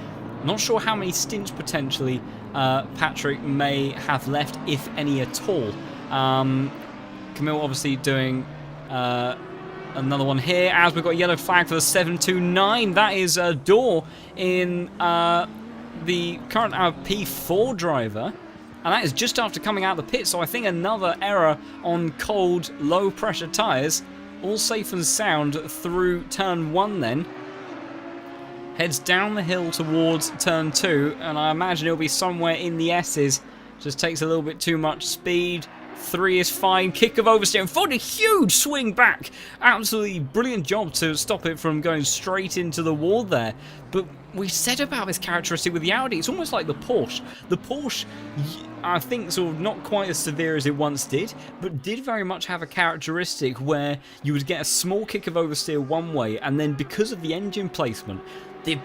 Not sure how many stints potentially Patrick may have left, if any at all. Camille obviously doing another one here, as we've got a yellow flag for the 729. That is a door in the current P4 driver, and that is just after coming out of the pit. So I think another error on cold, low pressure tyres. all safe and sound through turn 1 then. Heads down the hill towards turn 2, and I imagine it'll be somewhere in the S's. Just takes a little bit too much speed. 3 is fine. Kick of oversteer and followed a huge swing back. Absolutely brilliant job to stop it from going straight into the wall there. But we said about this characteristic with the Audi, it's almost like the Porsche. The Porsche, I think, sort of not quite as severe as it once did, but did very much have a characteristic where you would get a small kick of oversteer one way, and then because of the engine placement, the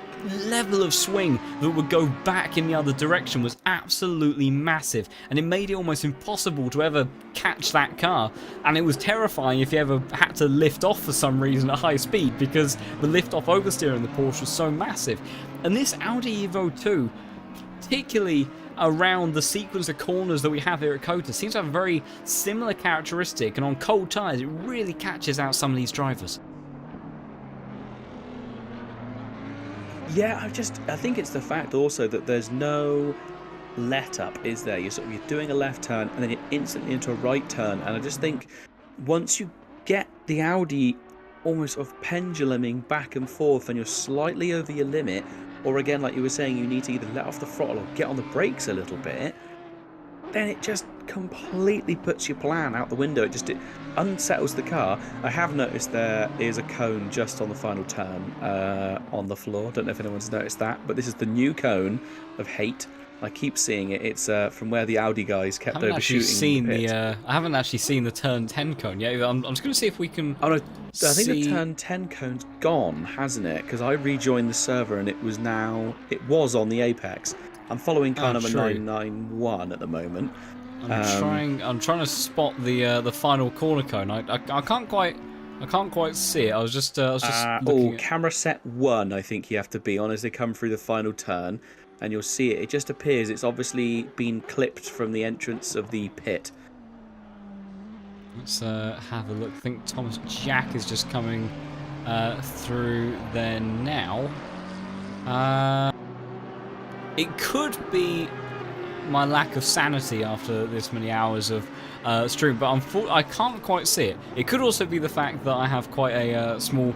level of swing that would go back in the other direction was absolutely massive, and it made it almost impossible to ever catch that car. And it was terrifying if you ever had to lift off for some reason at high speed, because the lift off oversteer in the Porsche was so massive. And this Audi Evo 2, particularly around the sequence of corners that we have here at COTA, seems to have a very similar characteristic, and on cold tyres it really catches out some of these drivers. Yeah, I think it's the fact also that there's no let up, is there? You're doing a left turn and then you're instantly into a right turn, and I just think once you get the Audi almost sort of penduluming back and forth and you're slightly over your limit, or again, like you were saying, you need to either let off the throttle or get on the brakes a little bit, then it just completely puts your plan out the window. It unsettles the car. I have noticed there is a cone just on the final turn on the floor. Don't know if anyone's noticed that, but this is the new cone of hate. I keep seeing it. It's from where the Audi guys kept overshooting. I haven't actually seen the turn 10 cone yet. I'm just going to see if we can. Oh, no, I think the turn 10 cone's gone, hasn't it? Because I rejoined the server and it was on the Apex. I'm following kind of a 991 at the moment. I'm trying to spot the final corner cone. I can't quite see it. I was just looking at... camera set 1, I think you have to be on as they come through the final turn, and you'll see it. It just appears it's obviously been clipped from the entrance of the pit. Let's have a look. I think Thomas Jack is just coming through there now. It could be my lack of sanity after this many hours of stream, but I can't quite see it. It could also be the fact that I have quite a small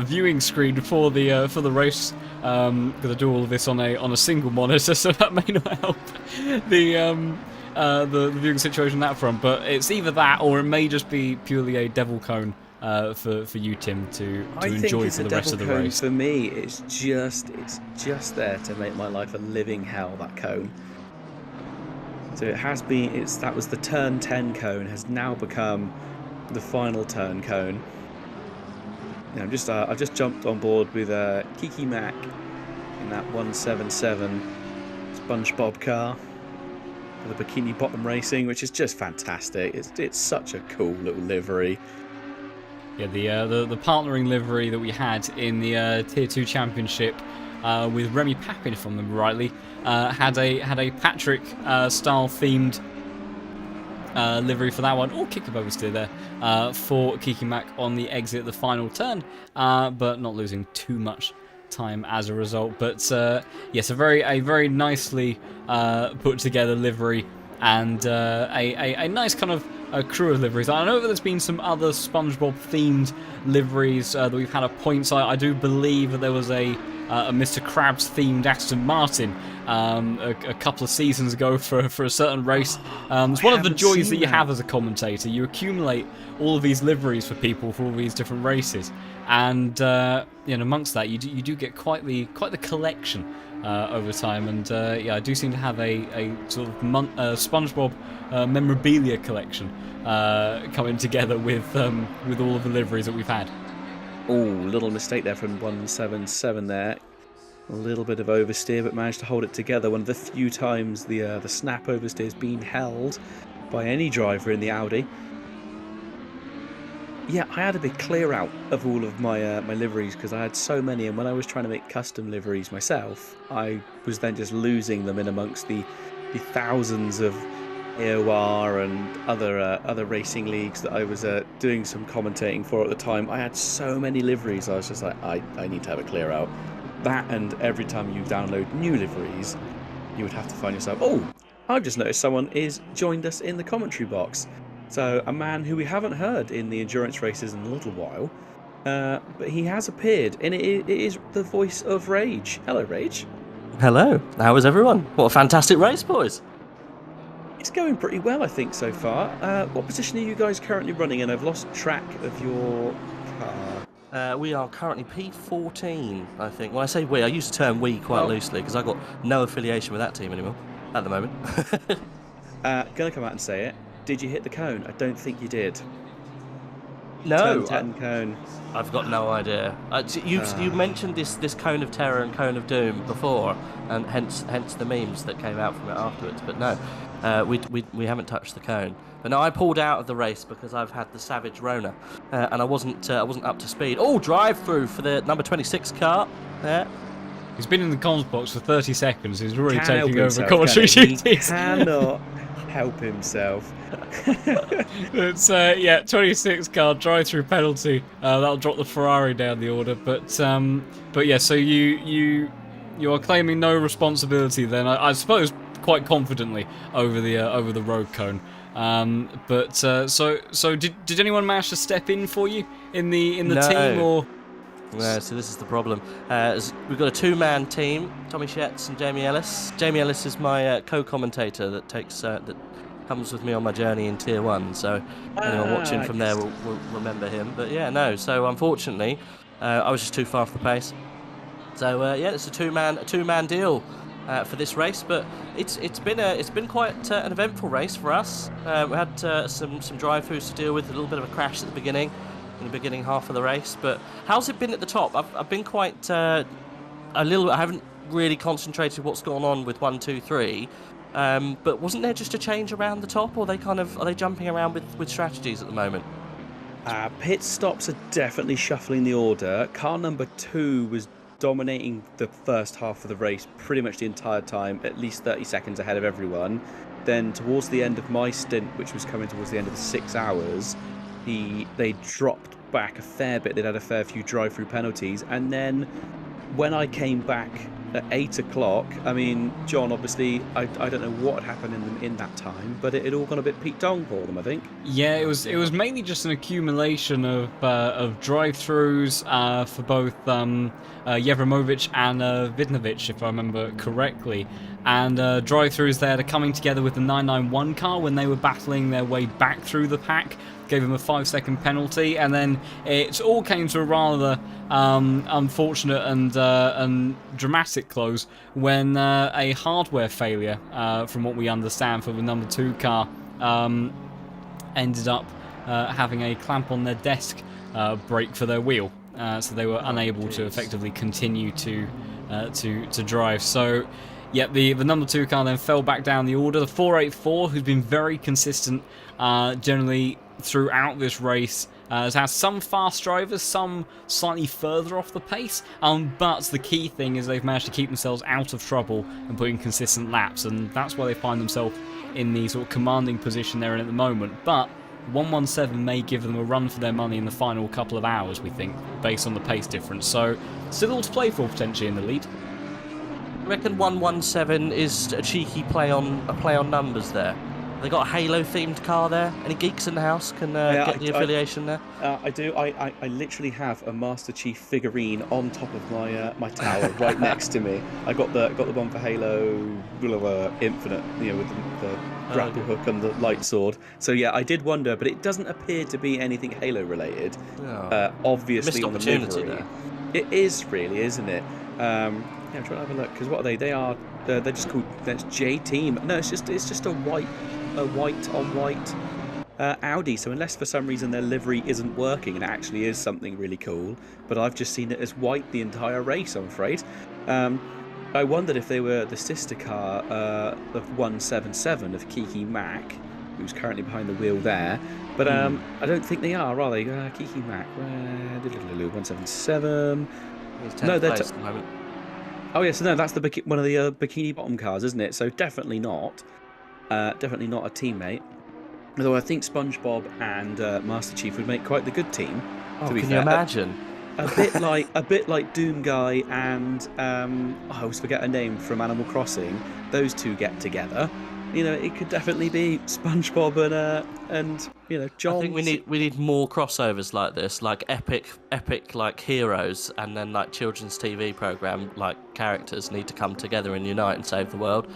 viewing screen for the race, because I do all of this on a single monitor, so that may not help the viewing situation on that front. But it's either that, or it may just be purely a devil cone for you, Tim, to enjoy for the rest of the race. For me, it's just there to make my life a living hell, that cone. So it has been. That was the turn 10 cone, has now become the final turn cone. You know, I've just jumped on board with Kiki Mac in that 177 SpongeBob car for the Bikini Bottom Racing, which is just fantastic. It's such a cool little livery. Yeah, the partnering livery that we had in the Tier 2 Championship with Remy Papin, if I remember rightly, had a Patrick style themed livery for that one. Oh, kick of oversteer there for Kiki Mac on the exit at the final turn, but not losing too much time as a result. But yes, a very nicely put together livery, and a nice kind of crew of liveries. I know that there's been some other SpongeBob themed liveries that we've had at points. I do believe that there was a Mr. Krabs themed Aston Martin a couple of seasons ago for a certain race. It's one of the joys that you have as a commentator. You accumulate all of these liveries for people for all these different races, and amongst that you do get quite the collection over time. And yeah, I do seem to have a sort of SpongeBob memorabilia collection coming together with all of the liveries that we've had. Oh, little mistake there from 177 there. A little bit of oversteer, but managed to hold it together. One of the few times the snap oversteer has been held by any driver in the Audi. Yeah, I had a big clear out of all of my my liveries because I had so many, and when I was trying to make custom liveries myself, I was then just losing them in amongst the thousands of AOR and other racing leagues that I was doing some commentating for at the time. I had so many liveries, I was just like, I need to have a clear out. That, and every time you download new liveries, you would have to find yourself, oh, I've just noticed someone is joined us in the commentary box. So a man who we haven't heard in the endurance races in a little while, but he has appeared, and it is the voice of Rage. Hello, Rage. Hello, how is everyone? What a fantastic race, boys. It's going pretty well, I think, so far. What position are you guys currently running in? I've lost track of your car. We are currently P14, I think. When I say we, I use the term we quite loosely because I've got no affiliation with that team anymore at the moment. Gonna come out and say it. Did you hit the cone? I don't think you did. No, Turn 10 cone. I've got no idea. You mentioned this cone of terror and cone of doom before, and hence the memes that came out from it afterwards. But no, we haven't touched the cone. But no, I pulled out of the race because I've had the Savage Rona, and I wasn't up to speed. Oh, drive through for the number 26 car. Yeah. He's been in the comms box for 30 seconds. He's already Can't taking help over himself, commentary can he? He duties. cannot help himself. It's 26 car drive-through penalty. That'll drop the Ferrari down the order. But yeah, so you are claiming no responsibility then, I suppose, quite confidently over the road cone. So did anyone manage to step in for you in the No. team or? Yeah, so this is the problem. We've got a two-man team: Tommy Shetts and Jamie Ellis. Jamie Ellis is my co-commentator that comes with me on my journey in Tier 1. So anyone watching from there will remember him. But yeah, no. So unfortunately, I was just too far off the pace. So yeah, it's a two-man deal for this race. But it's been quite an eventful race for us. We had some drive-throughs to deal with, a little bit of a crash at the beginning. In the beginning half of the race, but how's it been at the top? I've been quite I haven't really concentrated what's going on with 1, 2, 3. But wasn't there just a change around the top, or are they jumping around with strategies at the moment? Pit stops are definitely shuffling the order. Car number 2 was dominating the first half of the race pretty much the entire time, at least 30 seconds ahead of everyone. Then towards the end of my stint, which was coming towards the end of the 6 hours, they dropped back a fair bit. They'd had a fair few drive-through penalties, and then when I came back at 8 o'clock, I mean, John, obviously, I don't know what had happened in that time, but it had all gone a bit Pete Dong for them, I think. Yeah, it was mainly just an accumulation of drive-throughs for both Jevremovic and Vidnovic, if I remember correctly. And drive-throughs there, they're coming together with the 991 car when they were battling their way back through the pack. Gave him a 5-second penalty, and then it all came to a rather unfortunate and dramatic close when a hardware failure, from what we understand, for the number 2 car ended up having a clamp on their desk break for their wheel, so they were unable to effectively continue to drive. So yeah, the number 2 car then fell back down the order. The 484, who's been very consistent generally throughout this race, has had some fast drivers, some slightly further off the pace, but the key thing is they've managed to keep themselves out of trouble and put in consistent laps, and that's why they find themselves in the sort of commanding position they're in at the moment. But 117 may give them a run for their money in the final couple of hours, we think, based on the pace difference. So still all to play for potentially in the lead. I reckon 117 is a cheeky play on numbers there. They got a Halo-themed car there. Any geeks in the house can get the affiliation there? I do. I literally have a Master Chief figurine on top of my tower right next to me. I got the one for Halo Infinite, with the grapple hook and the light sword. So yeah, I did wonder, but it doesn't appear to be anything Halo related. Oh. Obviously on the livery. There. It is really, isn't it? I'm trying to have a look, because what are they? They're just called. That's J Team. No, it's just a white on white Audi. So unless for some reason their livery isn't working and it actually is something really cool, but I've just seen it as white the entire race, I'm afraid. I wondered if they were the sister car of 177 of Kiki Mack, who's currently behind the wheel there. But I don't think they are they? Kiki Mack, 177. No, they're. At the moment. Oh yes, no, that's one of the bikini bottom cars, isn't it? So definitely not a teammate. Although I think SpongeBob and Master Chief would make quite the good team. Oh, to be can fair. you imagine? a bit like Doom Guy and I always forget her name from Animal Crossing. Those two get together. You know, it could definitely be SpongeBob and John. I think we need more crossovers like this, like epic like heroes, and then like children's TV program like characters need to come together and unite and save the world.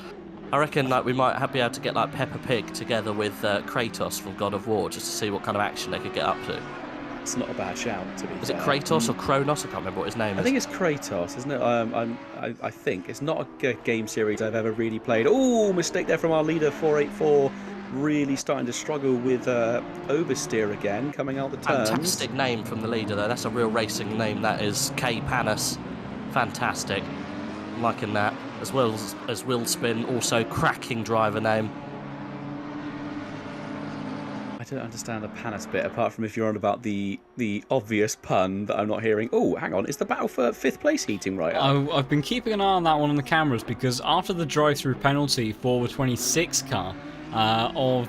I reckon like we might be able to get like Peppa Pig together with Kratos from God of War just to see what kind of action they could get up to. It's not a bad shout, to be fair. Is it Kratos or Kronos? I can't remember what his name is. I think it's Kratos, isn't it? I think it's not a game series I've ever really played. Oh, mistake there from our leader 484. Really starting to struggle with oversteer again, coming out the turns. Fantastic name from the leader though. That's a real racing name. That is K Panis. Fantastic. I'm liking that. As well as Will Spin, also cracking driver name. I don't understand the Panis bit, apart from if you're on about the obvious pun that I'm not hearing. Oh, hang on, is the battle for 5th place heating right up? I've been keeping an eye on that one on the cameras because after the drive-through penalty for the 26 car of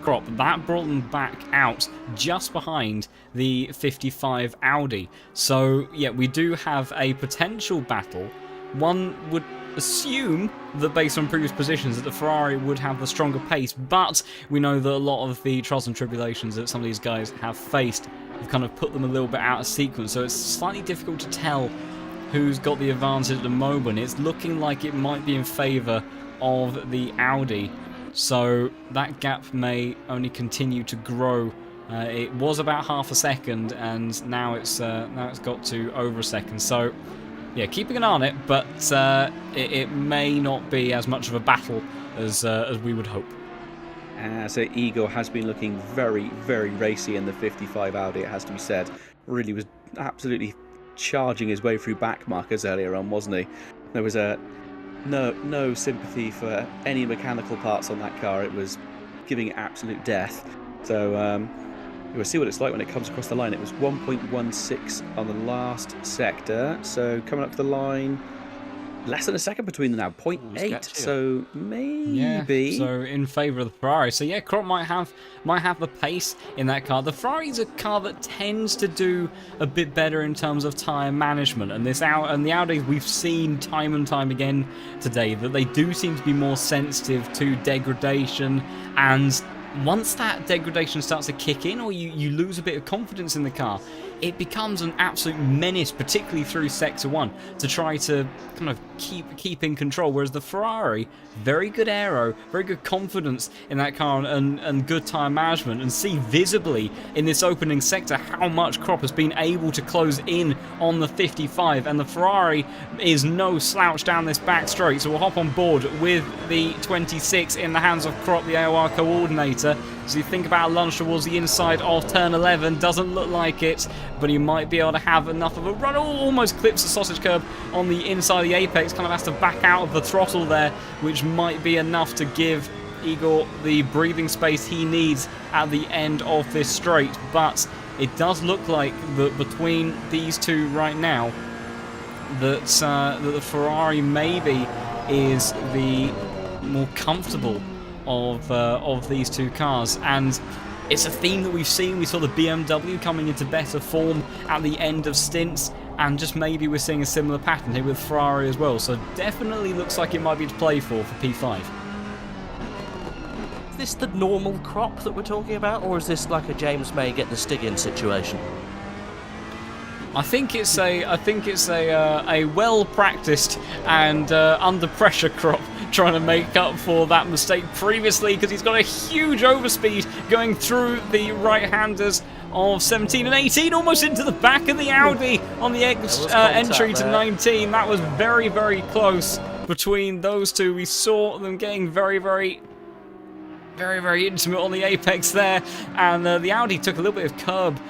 Crop, that brought them back out just behind the 55 Audi. So yeah, we do have a potential battle. One would assume that based on previous positions that the Ferrari would have the stronger pace, but we know that a lot of the trials and tribulations that some of these guys have faced have kind of put them a little bit out of sequence, so it's slightly difficult to tell who's got the advantage at the moment. It's looking like it might be in favour of the Audi, so that gap may only continue to grow. It was about half a second and now it's got to over a second, so yeah, keeping an eye on it, but it may not be as much of a battle as we would hope. So Igor has been looking very, very racy in the 55 Audi, it has to be said. Really was absolutely charging his way through back markers earlier on, wasn't he? There was no sympathy for any mechanical parts on that car. It was giving it absolute death. So we'll see what it's like when it comes across the line. It was 1.16 on the last sector, so coming up to the line, less than a second between them now, 0.8. So maybe. Yeah, so in favour of the Ferrari. So yeah, Crop might have the pace in that car. The Ferrari's a car that tends to do a bit better in terms of tyre management, and the Audis we've seen time and time again today that they do seem to be more sensitive to degradation, and once that degradation starts to kick in, or you lose a bit of confidence in the car, it becomes an absolute menace, particularly through Sector 1, to try to kind of keep in control. Whereas the Ferrari, very good aero, very good confidence in that car, and good tyre management, and see visibly in this opening sector how much Crop has been able to close in on the 55, and the Ferrari is no slouch down this back straight. So we'll hop on board with the 26 in the hands of Crop, the AOR coordinator. So you think about a lunge towards the inside of turn 11, doesn't look like it, but he might be able to have enough of a run. Almost clips the sausage curb on the inside of the apex, kind of has to back out of the throttle there, which might be enough to give Igor the breathing space he needs at the end of this straight. But it does look like that between these two right now, that the Ferrari maybe is the more comfortable of these two cars, and it's a theme that we've seen. We saw the BMW coming into better form at the end of stints, and just maybe we're seeing a similar pattern here with Ferrari as well. So definitely looks like it might be to play for P5. Is this the normal Crop that we're talking about, or is this like a James May get the stig in situation? I think it's a well practiced and under pressure Crop trying to make up for that mistake previously, because he's got a huge overspeed going through the right-handers of 17 and 18, almost into the back of the Audi on the entry to 19. That was very, very close between those two. We saw them getting very, very intimate on the apex there, and the Audi took a little bit of curb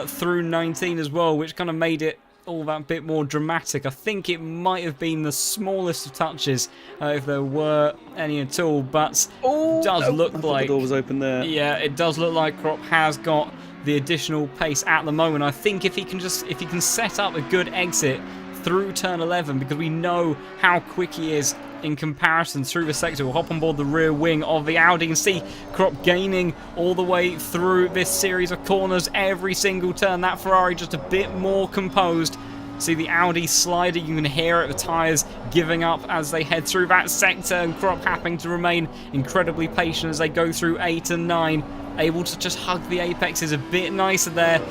through 19 as well, which kind of made it all that bit more dramatic. I think it might have been the smallest of touches, if there were any at all, but it does look like the door was open there. Yeah, it does look like Crop has got the additional pace at the moment. I think if he can set up a good exit through turn 11, because we know how quick he is in comparison through the sector. We'll hop on board the rear wing of the Audi and see Krop gaining all the way through this series of corners every single turn. That Ferrari just a bit more composed. See the Audi sliding, you can hear it, the tyres giving up as they head through that sector, and Krop having to remain incredibly patient as they go through 8 and 9. Able to just hug the apexes a bit nicer there.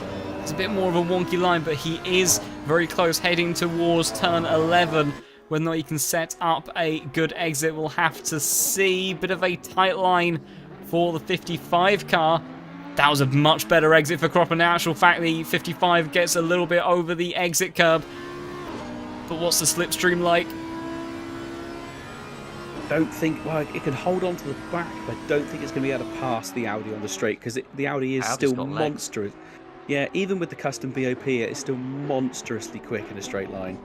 It's a bit more of a wonky line, but he is very close, heading towards turn 11. Whether or not he can set up a good exit, we'll have to see. Bit of a tight line for the 55 car. That was a much better exit for Krop. In actual fact, the 55 gets a little bit over the exit curb. But what's the slipstream like? Don't think, well, it can hold on to the back, but I don't think it's going to be able to pass the Audi on the straight, because the Audi is still monstrous. Yeah, even with the custom BOP, it is still monstrously quick in a straight line.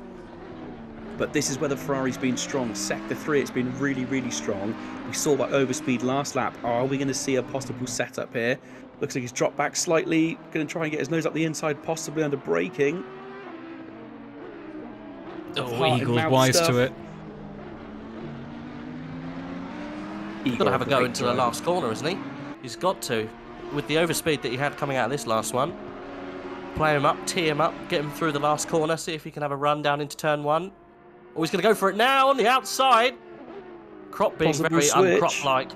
But this is where the Ferrari's been strong. Sector 3, it's been really, really strong. We saw that overspeed last lap. Are we going to see a possible setup here? Looks like he's dropped back slightly. Going to try and get his nose up the inside, possibly under braking. Oh, Eagle's wise to it. He's got to have a go into the last corner, isn't he? He's got to. With the overspeed that he had coming out of this last one. Play him up, tee him up, get him through the last corner, see if he can have a run down into turn 1. Oh, he's going to go for it now on the outside. Krop being very un-Krop-like.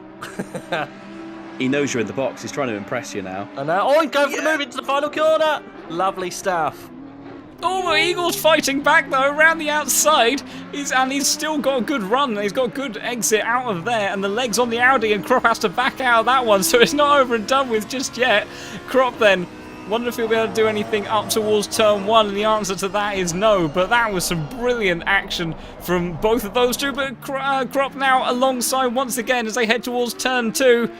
He knows you're in the box. He's trying to impress you now. And now, oh, he's going for the move into the final corner. Lovely stuff. Oh, Eagle's fighting back though around the outside. He's still got a good run. He's got a good exit out of there, and the legs on the Audi, and Krop has to back out of that one, so it's not over and done with just yet. Krop then, wonder if he'll be able to do anything up towards turn 1, and the answer to that is no. But that was some brilliant action from both of those two. But Krop now alongside once again as they head towards turn 2.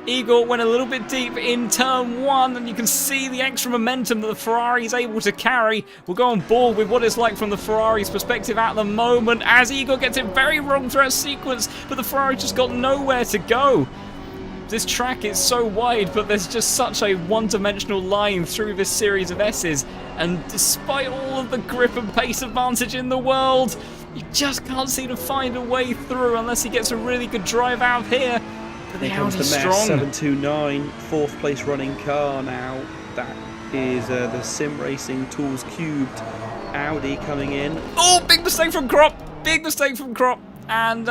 Eagle went a little bit deep in turn 1, and you can see the extra momentum that the Ferrari is able to carry. We'll go on board with what it's like from the Ferrari's perspective at the moment, as Eagle gets it very wrong throughout sequence, but the Ferrari just got nowhere to go. This track is so wide, but there's just such a one-dimensional line through this series of S's, and despite all of the grip and pace advantage in the world, you just can't seem to find a way through unless he gets a really good drive out of here. But the Here comes Audi's the strong. Mess 729, 4th place running car now. That is the Sim Racing Tools Cubed Audi coming in. Oh, big mistake from Krop! Big mistake from Krop, and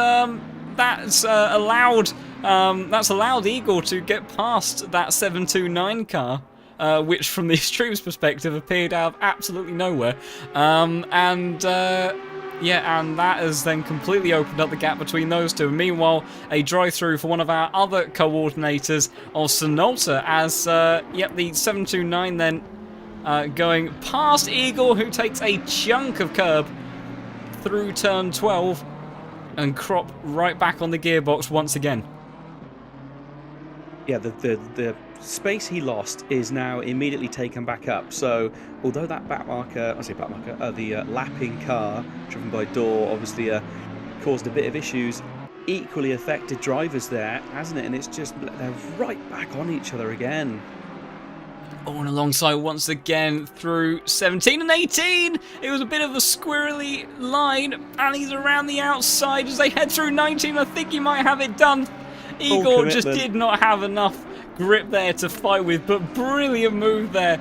that's allowed Eagle to get past that 729 car, which from the Extremes perspective appeared out of absolutely nowhere, yeah, and that has then completely opened up the gap between those two. Meanwhile, a drive-through for one of our other coordinators of Sonalta as, yep, the 729 then going past Eagle, who takes a chunk of curb through turn 12, and Krop right back on the gearbox once again. Yeah, the space he lost is now immediately taken back up. So, although that the lapping car driven by Door obviously caused a bit of issues, equally affected drivers there, hasn't it? And it's just, they're right back on each other again. Oh, and alongside once again through 17 and 18. It was a bit of a squirrely line, and he's around the outside as they head through 19. I think he might have it done. Eagle just did not have enough grip there to fight with, but brilliant move there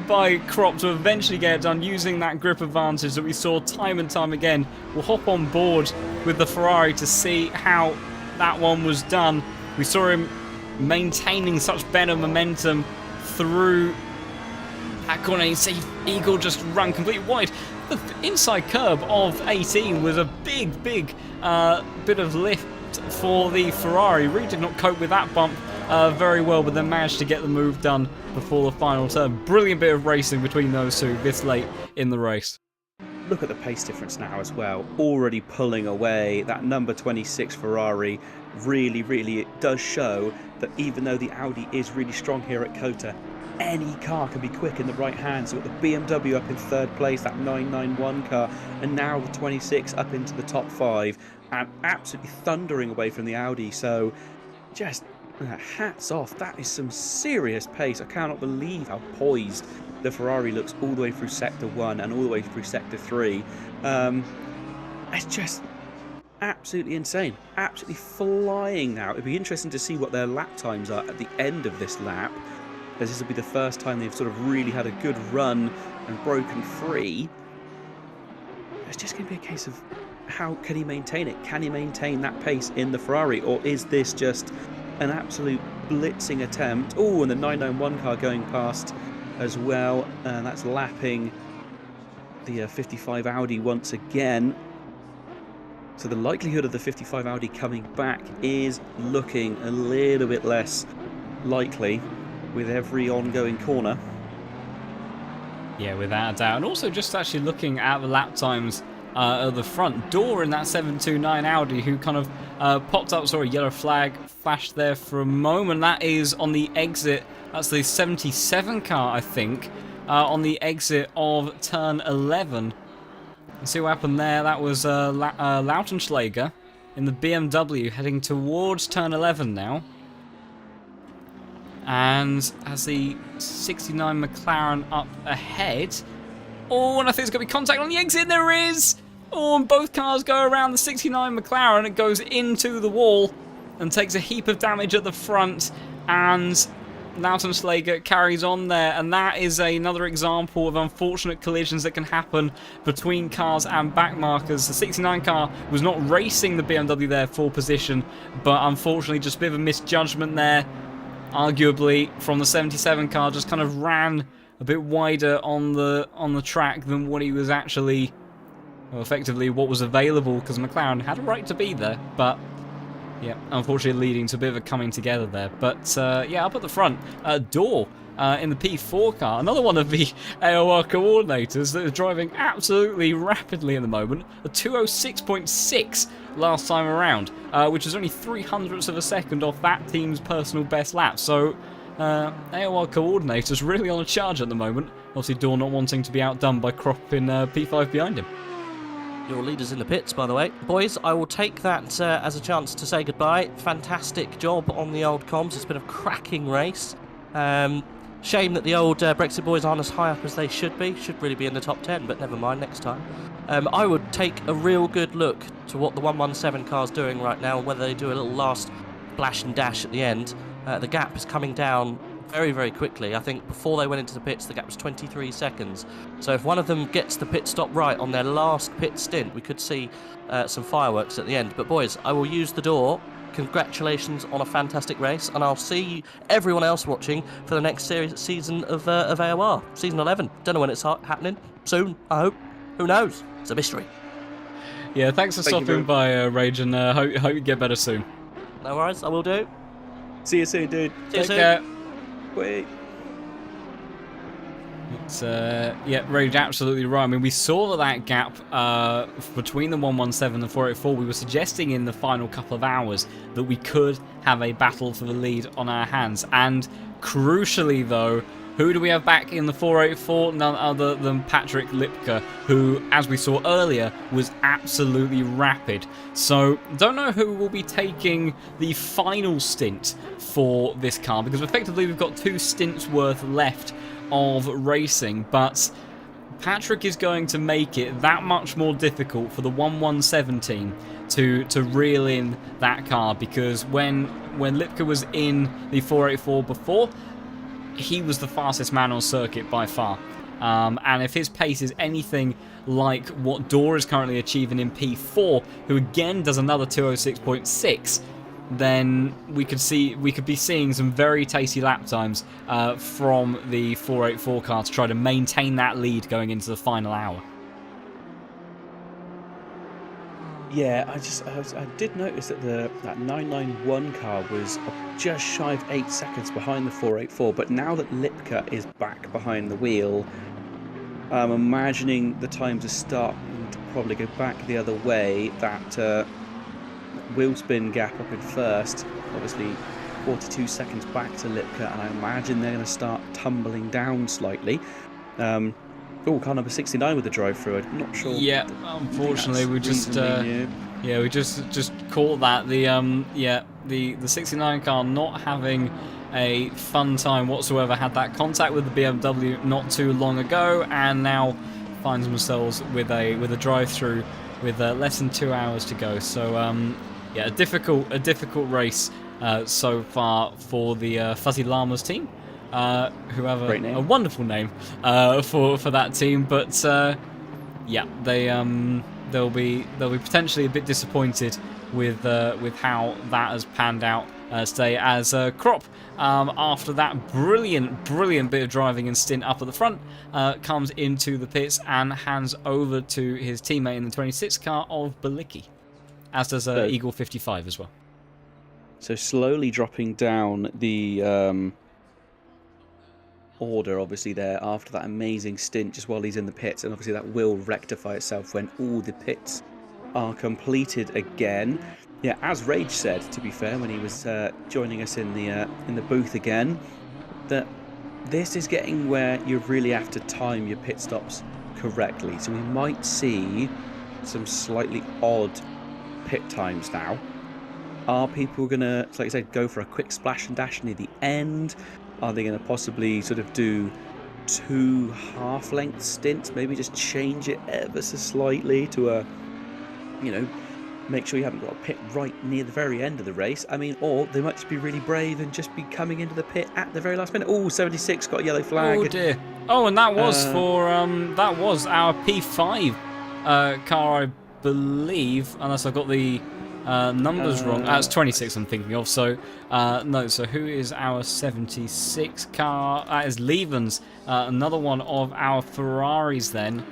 by Krop to eventually get it done using that grip advantage that we saw time and time again. We'll hop on board with the Ferrari to see how that one was done. We saw him maintaining such better momentum through that corner. You see Eagle just run completely wide. The inside curb of 18 was a big bit of lift for the Ferrari. Really did not cope with that bump very well, but then managed to get the move done before the final turn. Brilliant bit of racing between those two this late in the race. Look at the pace difference now as well, already pulling away. That number 26 Ferrari really it does show that even though the Audi is really strong here at COTA, any car can be quick in the right hand. So with the BMW up in 3rd place, that 991 car, and now the 26 up into the top 5, and absolutely thundering away from the Audi. So just hats off. That is some serious pace. I cannot believe how poised the Ferrari looks all the way through Sector 1 and all the way through Sector 3. It's just absolutely insane. Absolutely flying now. It'd be interesting to see what their lap times are at the end of this lap, as this will be the first time they've sort of really had a good run and broken free. It's just going to be a case of how can he maintain it? Can he maintain that pace in the Ferrari, or is this just an absolute blitzing attempt? Oh, and the 991 car going past as well, and that's lapping the 55 Audi once again. So the likelihood of the 55 Audi coming back is looking a little bit less likely with every ongoing corner. Yeah, without a doubt. And also just actually looking at the lap times at the front door in that 729 Audi, who kind of popped up, saw a yellow flag flashed there for a moment. That is on the exit. That's the 77 car, I think, on the exit of turn 11. You see what happened there? That was Lautenschläger in the BMW heading towards turn 11 now. And as the 69 McLaren up ahead. Oh, and I think there's going to be contact on the exit. There is! Oh, and both cars go around the 69 McLaren. It goes into the wall and takes a heap of damage at the front. And Lautenschläger carries on there. And that is another example of unfortunate collisions that can happen between cars and backmarkers. The 69 car was not racing the BMW there for position, but unfortunately just a bit of a misjudgment there. Arguably, from the 77 car, just kind of ran a bit wider on the track than what he was actually, well, effectively what was available, because McLaren had a right to be there, but yeah, unfortunately leading to a bit of a coming together there. But yeah, up at the front, Dorr in the P4 car, another one of the AOR coordinators that is driving absolutely rapidly at the moment, a 206.6 last time around, which is only 0.03 of a second off that team's personal best lap. So AOR coordinators really on a charge at the moment. Obviously Dorr not wanting to be outdone by Crop in P5 behind him. Your leader's in the pits, by the way. Boys, I will take that as a chance to say goodbye. Fantastic job on the old comms. It's been a cracking race. Shame that the old Brexit boys aren't as high up as they should be. Should really be in the top 10, but never mind, next time. I would take a real good look to what the 117 car's doing right now, and whether they do a little last splash and dash at the end. The gap is coming down very, very quickly. I think before they went into the pits, the gap was 23 seconds. So if one of them gets the pit stop right on their last pit stint, we could see some fireworks at the end. But boys, I will use the door. Congratulations on a fantastic race, and I'll see everyone else watching for the next season of AOR, season 11. Don't know when it's happening. Soon, I hope. Who knows? It's a mystery. Yeah, thanks for stopping by, Rage, and hope you get better soon. No worries, I will do. See you soon, dude. See you soon. Care. Wait. It's, yeah, Rage, absolutely right. I mean, we saw that gap between the 117 and the 484. We were suggesting in the final couple of hours that we could have a battle for the lead on our hands. And crucially, though, who do we have back in the 484? None other than Patrick Lipka, who, as we saw earlier, was absolutely rapid. So, don't know who will be taking the final stint for this car, because effectively we've got 2 stints worth left of racing, but Patrick is going to make it that much more difficult for the 117 team to reel in that car, because when Lipka was in the 484 before, he was the fastest man on circuit by far. And if his pace is anything like what Dorr is currently achieving in P4, who again does another 206.6, then we could be seeing some very tasty lap times from the 484 car to try to maintain that lead going into the final hour. Yeah, I did notice that that 991 car was just shy of 8 seconds behind the 484, but now that Lipka is back behind the wheel, I'm imagining the times are starting to probably go back the other way. That wheel spin gap up in first, obviously 42 seconds back to Lipka, and I imagine they're going to start tumbling down slightly. Car number 69 with the drive-through. I'm not sure. Yeah, unfortunately, we just we just caught that. The 69 car not having a fun time whatsoever. Had that contact with the BMW not too long ago, and now finds themselves with a drive-through with less than 2 hours to go. So yeah, a difficult race so far for the Fuzzy Llamas team, who have a wonderful name for that team. But yeah, they'll be potentially a bit disappointed with how that has panned out today, as Crop, after that brilliant bit of driving and stint up at the front, comes into the pits and hands over to his teammate in the 26 car of Balicki, as does Eagle 55 as well. So slowly dropping down the order, obviously, there after that amazing stint just while he's in the pits, and obviously that will rectify itself when all the pits are completed again. Yeah, as Rage said, to be fair, when he was joining us in the booth again, that this is getting where you really have to time your pit stops correctly. So we might see some slightly odd pit times now. Are people gonna, like I said, go for a quick splash and dash near the end? Are they gonna possibly sort of do 2 half-length stints? Maybe just change it ever so slightly to a, you know, make sure you haven't got a pit right near the very end of the race. I mean, or they might just be really brave and just be coming into the pit at the very last minute. Oh, 76 got a yellow flag. Oh dear. Oh, and that was for that was our P5 car, I believe, unless I've got the numbers wrong. That's 26 I'm thinking of. So no. So who is our 76 car? That is Levens, another one of our Ferraris. Then.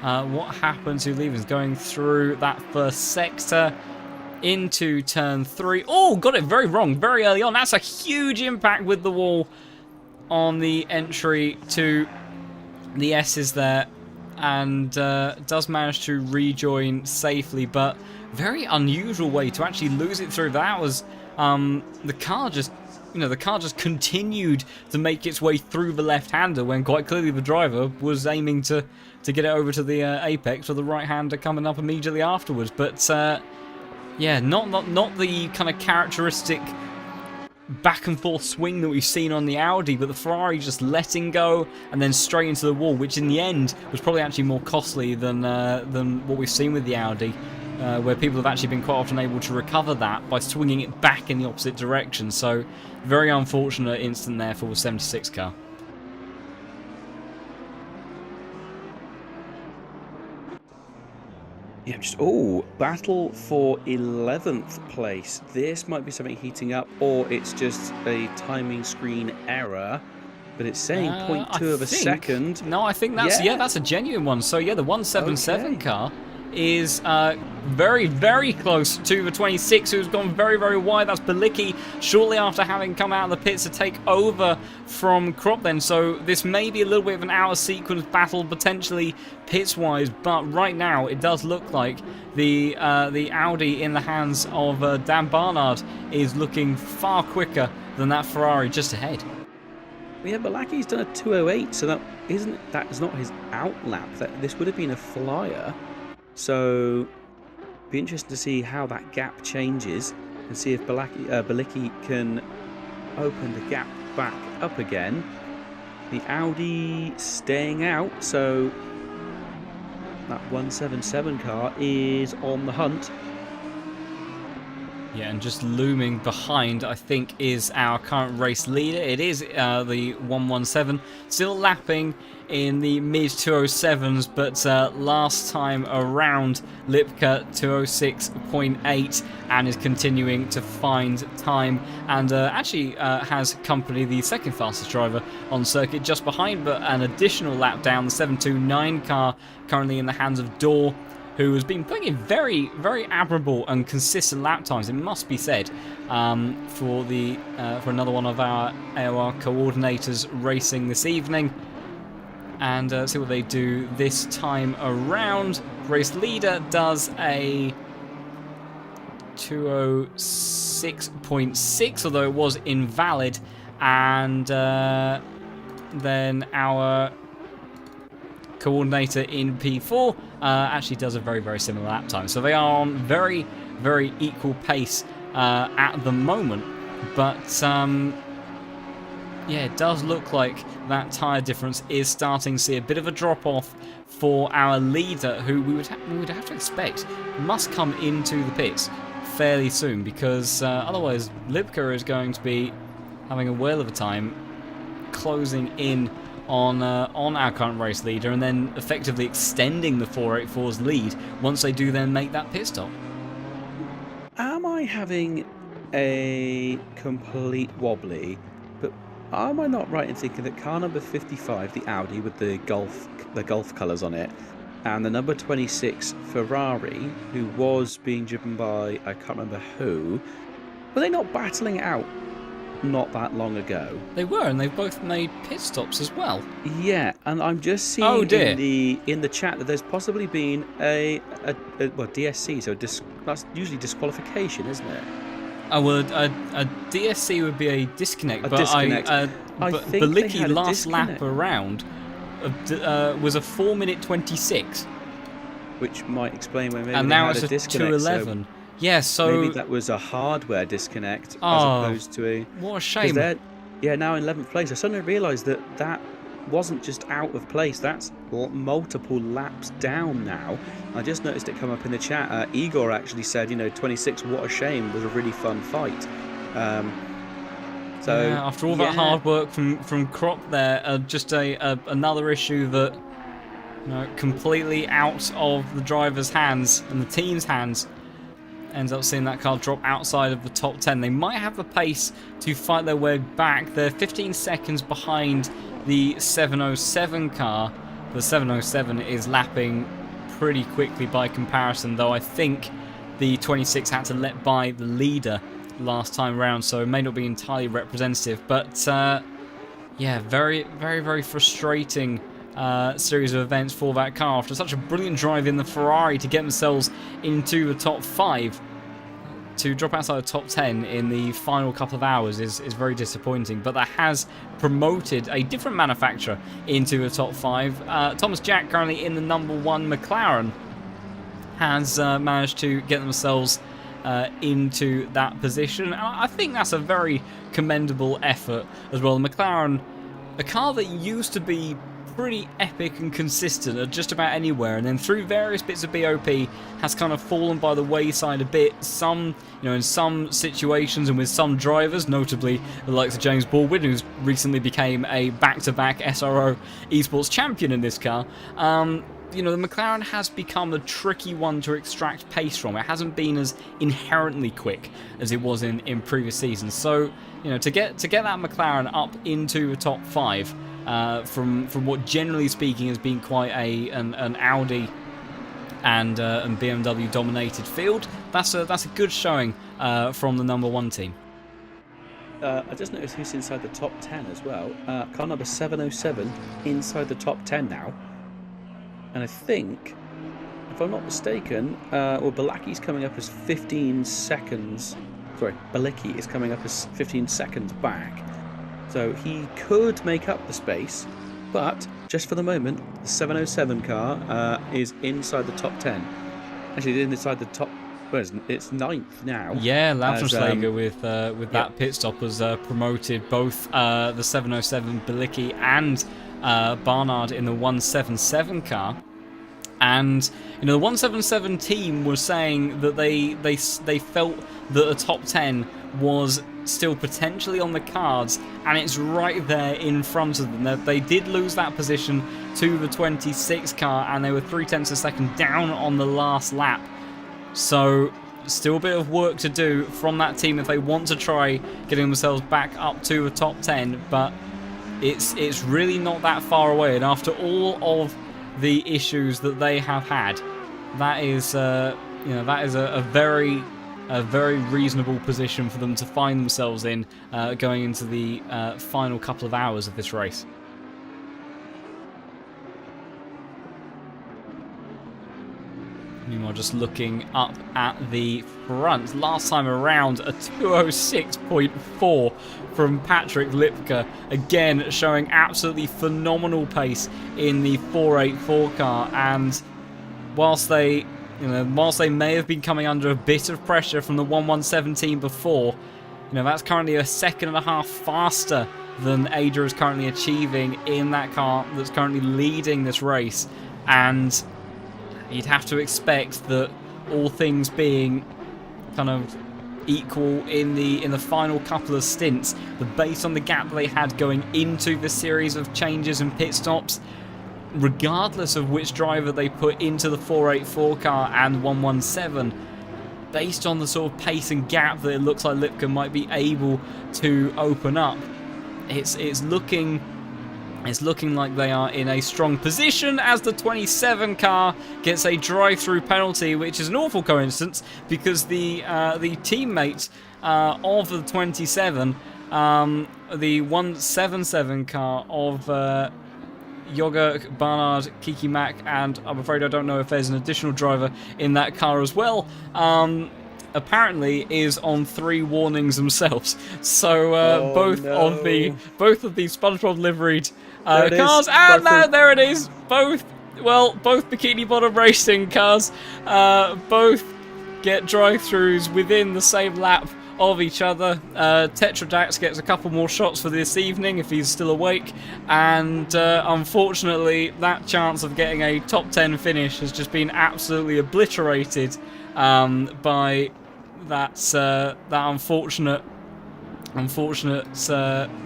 What happened to Levens going through that first sector into turn 3? Oh, got it very wrong very early on. That's a huge impact with the wall on the entry to the S's there, and does manage to rejoin safely, but very unusual way to actually lose it through. That was the car just continued to make its way through the left-hander when quite clearly the driver was aiming to get it over to the apex, with the right-hander coming up immediately afterwards. But yeah, not the kind of characteristic back-and-forth swing that we've seen on the Audi, but the Ferrari just letting go and then straight into the wall, which in the end was probably actually more costly than what we've seen with the Audi, where people have actually been quite often able to recover that by swinging it back in the opposite direction. So very unfortunate instant there for the 76 car. Yeah, battle for 11th place. This might be something heating up, or it's just a timing screen error. But it's saying 0.2 of a second. No, I think that's that's a genuine one. So yeah, the 177 car is very close to the 26, who's gone very wide. That's Balicki shortly after having come out of the pits to take over from Crop then. So this may be a little bit of an out of sequence battle potentially pits wise, but right now it does look like the Audi in the hands of Dan Barnard is looking far quicker than that Ferrari just ahead. Yeah, Balacki's done a 2:08, so that is not his outlap. This would have been a flyer. So, be interesting to see how that gap changes and see if Balicki can open the gap back up again. The Audi staying out, so that 177 car is on the hunt. Yeah, and just looming behind, I think, is our current race leader. It is the 117, still lapping in the mid-207s, but last time around, Lipka 206.8, and is continuing to find time, and actually has company, the second fastest driver on circuit just behind, but an additional lap down, the 729 car, currently in the hands of Dorr, who has been putting in very admirable and consistent lap times, it must be said, for another one of our AOR coordinators racing this evening. And see what they do this time around. Race leader does a 206.6, although it was invalid, and then our coordinator in P4 actually does a very similar lap time. So they are on very equal pace at the moment, but yeah, it does look like that tyre difference is starting to see a bit of a drop-off for our leader, who we would have to expect must come into the pits fairly soon, because otherwise Lipka is going to be having a whale of a time closing in on our current race leader, and then effectively extending the 484's lead once they do then make that pit stop. Am I having a complete wobbly? But am I not right in thinking that car number 55, the Audi with the Gulf colours on it, and the number 26 Ferrari, who was being driven by, I can't remember who, were they not battling it out not that long ago? They were, and they've both made pit stops as well. Yeah, and I'm just seeing dear. in the chat that there's possibly been a DSC, so that's usually disqualification, isn't it? Oh, well, a DSC would be a disconnect, but disconnect. I think they Bilicki had a last lap disconnect. around was a 4-minute 26, Which might explain why maybe and they now had it's a a disconnect. 2:11. Yeah, so Maybe that was a hardware disconnect as Oh, opposed to a. what a 'cause shame. they're now in 11th place. I suddenly realised that wasn't just out of place. That's multiple laps down now. I just noticed it come up in the chat. Igor actually said, 26. What a shame. Was a really fun fight. So Yeah, after all that hard work from Crop there, just another issue that completely out of the driver's hands and the team's hands. Ends up seeing that car drop outside of the top 10. They might have the pace to fight their way back. They're 15 seconds behind the 707 car. The 707 is lapping pretty quickly by comparison, though I think the 26 had to let by the leader last time round, so it may not be entirely representative. But yeah, very, very, very frustrating series of events for that car after such a brilliant drive in the Ferrari to get themselves into the top 5. To drop outside the top 10 in the final couple of hours is very disappointing, but that has promoted a different manufacturer into the top 5. Thomas Jack, currently in the number 1 McLaren, has managed to get themselves into that position. And I think that's a very commendable effort as well. The McLaren, a car that used to be pretty epic and consistent at just about anywhere, and then through various bits of BOP has kind of fallen by the wayside a bit. Some, in some situations and with some drivers, notably the likes of James Baldwin, who's recently became a back-to-back SRO esports champion in this car. The McLaren has become a tricky one to extract pace from. It hasn't been as inherently quick as it was in previous seasons. So, to get that McLaren up into the top 5 from what generally speaking has been quite an Audi and BMW dominated field, that's a good showing from the number 1 team. I just noticed who's inside the top 10 as well. Car number 707 inside the top 10 now. And I think, if I'm not mistaken, Bilicki's coming up as 15 seconds. Sorry, Bilicki is coming up as 15 seconds back. So he could make up the space, but just for the moment, the 707 car is inside the top 10. Actually, inside the top. Well, it's 9th now. Yeah, Lautenschläger with that pit stop was promoted both the 707 Bilicki and Barnard in the 177 car. And the 177 team was saying that they felt that the top 10 was still potentially on the cards, and it's right there in front of them. They did lose that position to the 26 car, and they were 0.3 of a second down on the last lap. So still a bit of work to do from that team if they want to try getting themselves back up to the top 10, but it's really not that far away. And after all of the issues that they have had, that is a very reasonable position for them to find themselves in going into the final couple of hours of this race. Meanwhile, just looking up at the front, last time around a 206.4 from Patrick Lipka, again showing absolutely phenomenal pace in the 484 car. And whilst they may have been coming under a bit of pressure from the 117 before, You know, that's currently a second and a half faster than Ada is currently achieving in that car that's currently leading this race. And you'd have to expect that, all things being kind of equal in the final couple of stints, but based on the gap they had going into the series of changes and pit stops, regardless of which driver they put into the 484 car and 117, based on the sort of pace and gap that it looks like Lipka might be able to open up, it's looking like they are in a strong position as the 27 car gets a drive-through penalty, which is an awful coincidence because the teammate of the 27, the 177 car of Yoga, Barnard, Kiki Mack, and I'm afraid I don't know if there's an additional driver in that car as well, apparently is on 3 warnings themselves. So both of the SpongeBob liveried cars, and there it is. Both Bikini Bottom racing cars, both get drive-throughs within the same lap of each other. Tetradax gets a couple more shots for this evening if he's still awake, and unfortunately that chance of getting a top 10 finish has just been absolutely obliterated by that unfortunate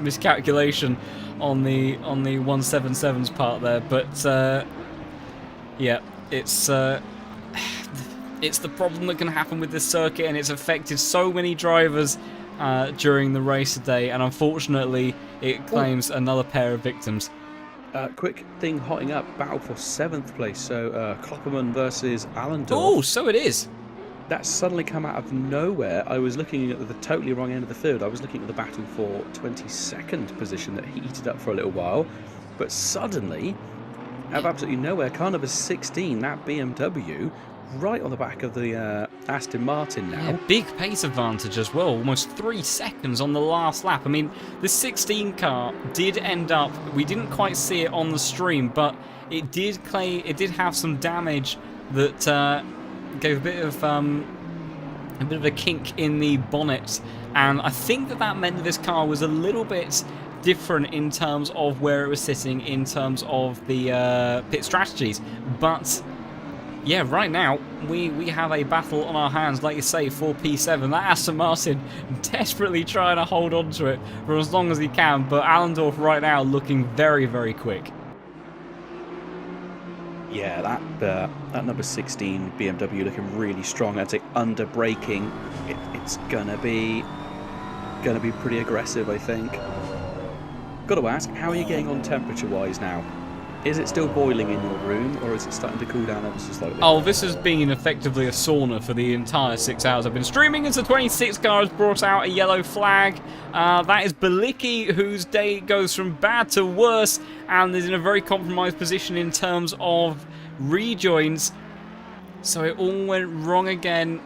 miscalculation on the 177's part there. But yeah, it's the problem that can happen with this circuit, and it's affected so many drivers during the race today, and unfortunately it claims another pair of victims. Quick thing hotting up, battle for 7th place, so Klopperman versus Allendorf. Oh, so it is. That's suddenly come out of nowhere. I was looking at the totally wrong end of the field. I was looking at the battle for 22nd position that heated up for a little while, but suddenly, out of absolutely nowhere, car number 16, that BMW, right on the back of the Aston Martin now. Yeah, big pace advantage as well, almost 3 seconds on the last lap. I mean, the 16 car did end up, we didn't quite see it on the stream, but it did have some damage that gave a bit of a kink in the bonnet, and I think that meant that this car was a little bit different in terms of where it was sitting in terms of the pit strategies. But yeah, right now we have a battle on our hands, like you say, for P7. That Aston Martin desperately trying to hold on to it for as long as he can, but Allendorf right now looking very, very quick. Yeah, that number 16 BMW looking really strong. I'd say under braking, it's gonna be pretty aggressive, I think. Got to ask, how are you getting on temperature-wise now? Is it still boiling in your room, or is it starting to cool down ever so slightly? Oh, this has been effectively a sauna for the entire 6 hours I've been streaming, as the 26 car has brought out a yellow flag. That is Belicki, whose day goes from bad to worse, and is in a very compromised position in terms of rejoins. So it all went wrong again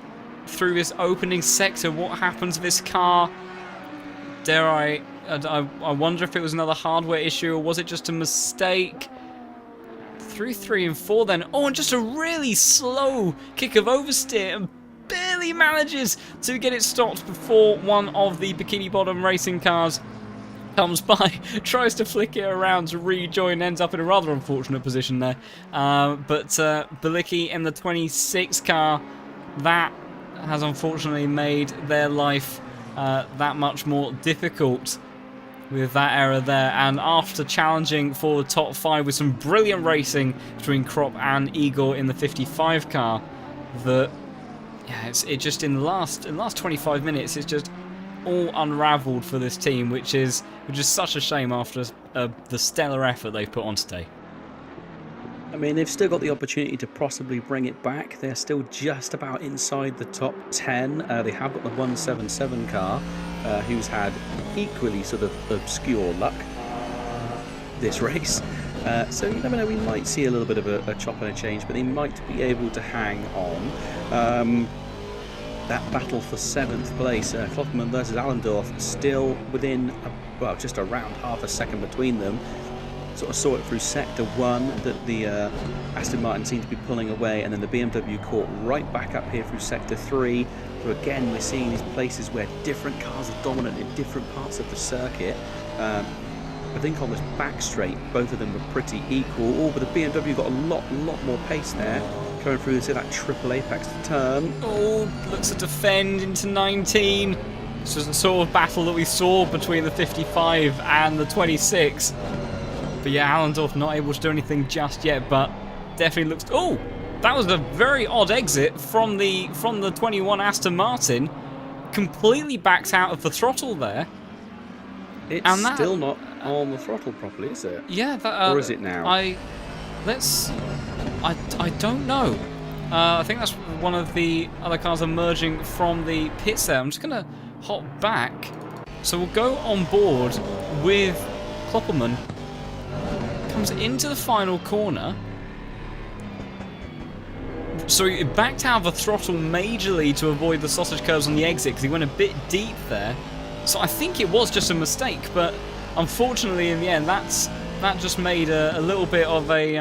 through this opening sector. What happened to this car? I wonder if it was another hardware issue, or was it just a mistake? Through 3 and 4 then. Oh, and just a really slow kick of oversteer, and barely manages to get it stopped before one of the Bikini Bottom racing cars comes by, tries to flick it around to rejoin, ends up in a rather unfortunate position there. But Belicki in the 26 car, that has unfortunately made their life that much more difficult with that error there. And after challenging for the top 5 with some brilliant racing between Krop and Igor in the 55 car, it just in the last 25 minutes, it's just all unravelled for this team, which is such a shame after the stellar effort they've put on today. I mean, they've still got the opportunity to possibly bring it back. They're still just about inside the top 10. They have got the 177 car, who's had equally sort of obscure luck this race. So you never know, we might see a little bit of a chop and a change, but they might be able to hang on. That battle for 7th place, Klopperman versus Allendorf, still within, just around half a second between them. sort of saw it through Sector 1 that the Aston Martin seemed to be pulling away, and then the BMW caught right back up here through Sector 3. So again, we're seeing these places where different cars are dominant in different parts of the circuit. I think on this back straight, both of them were pretty equal. But the BMW got a lot more pace there, going through that triple apex turn. Oh, looks to defend into 19. This was the sort of battle that we saw between the 55 and the 26. But yeah, Allendorf not able to do anything just yet, but definitely looks... Oh, that was a very odd exit from the 21 Aston Martin. Completely backed out of the throttle there. It's still not on the throttle properly, is it? Yeah, that, or is it now? I don't know. I think that's one of the other cars emerging from the pits there. I'm just gonna hop back. So we'll go on board with Kloppelman. Comes into the final corner. So he backed out of the throttle majorly to avoid the sausage curves on the exit because he went a bit deep there. So I think it was just a mistake, but unfortunately in the end that just made a little bit of a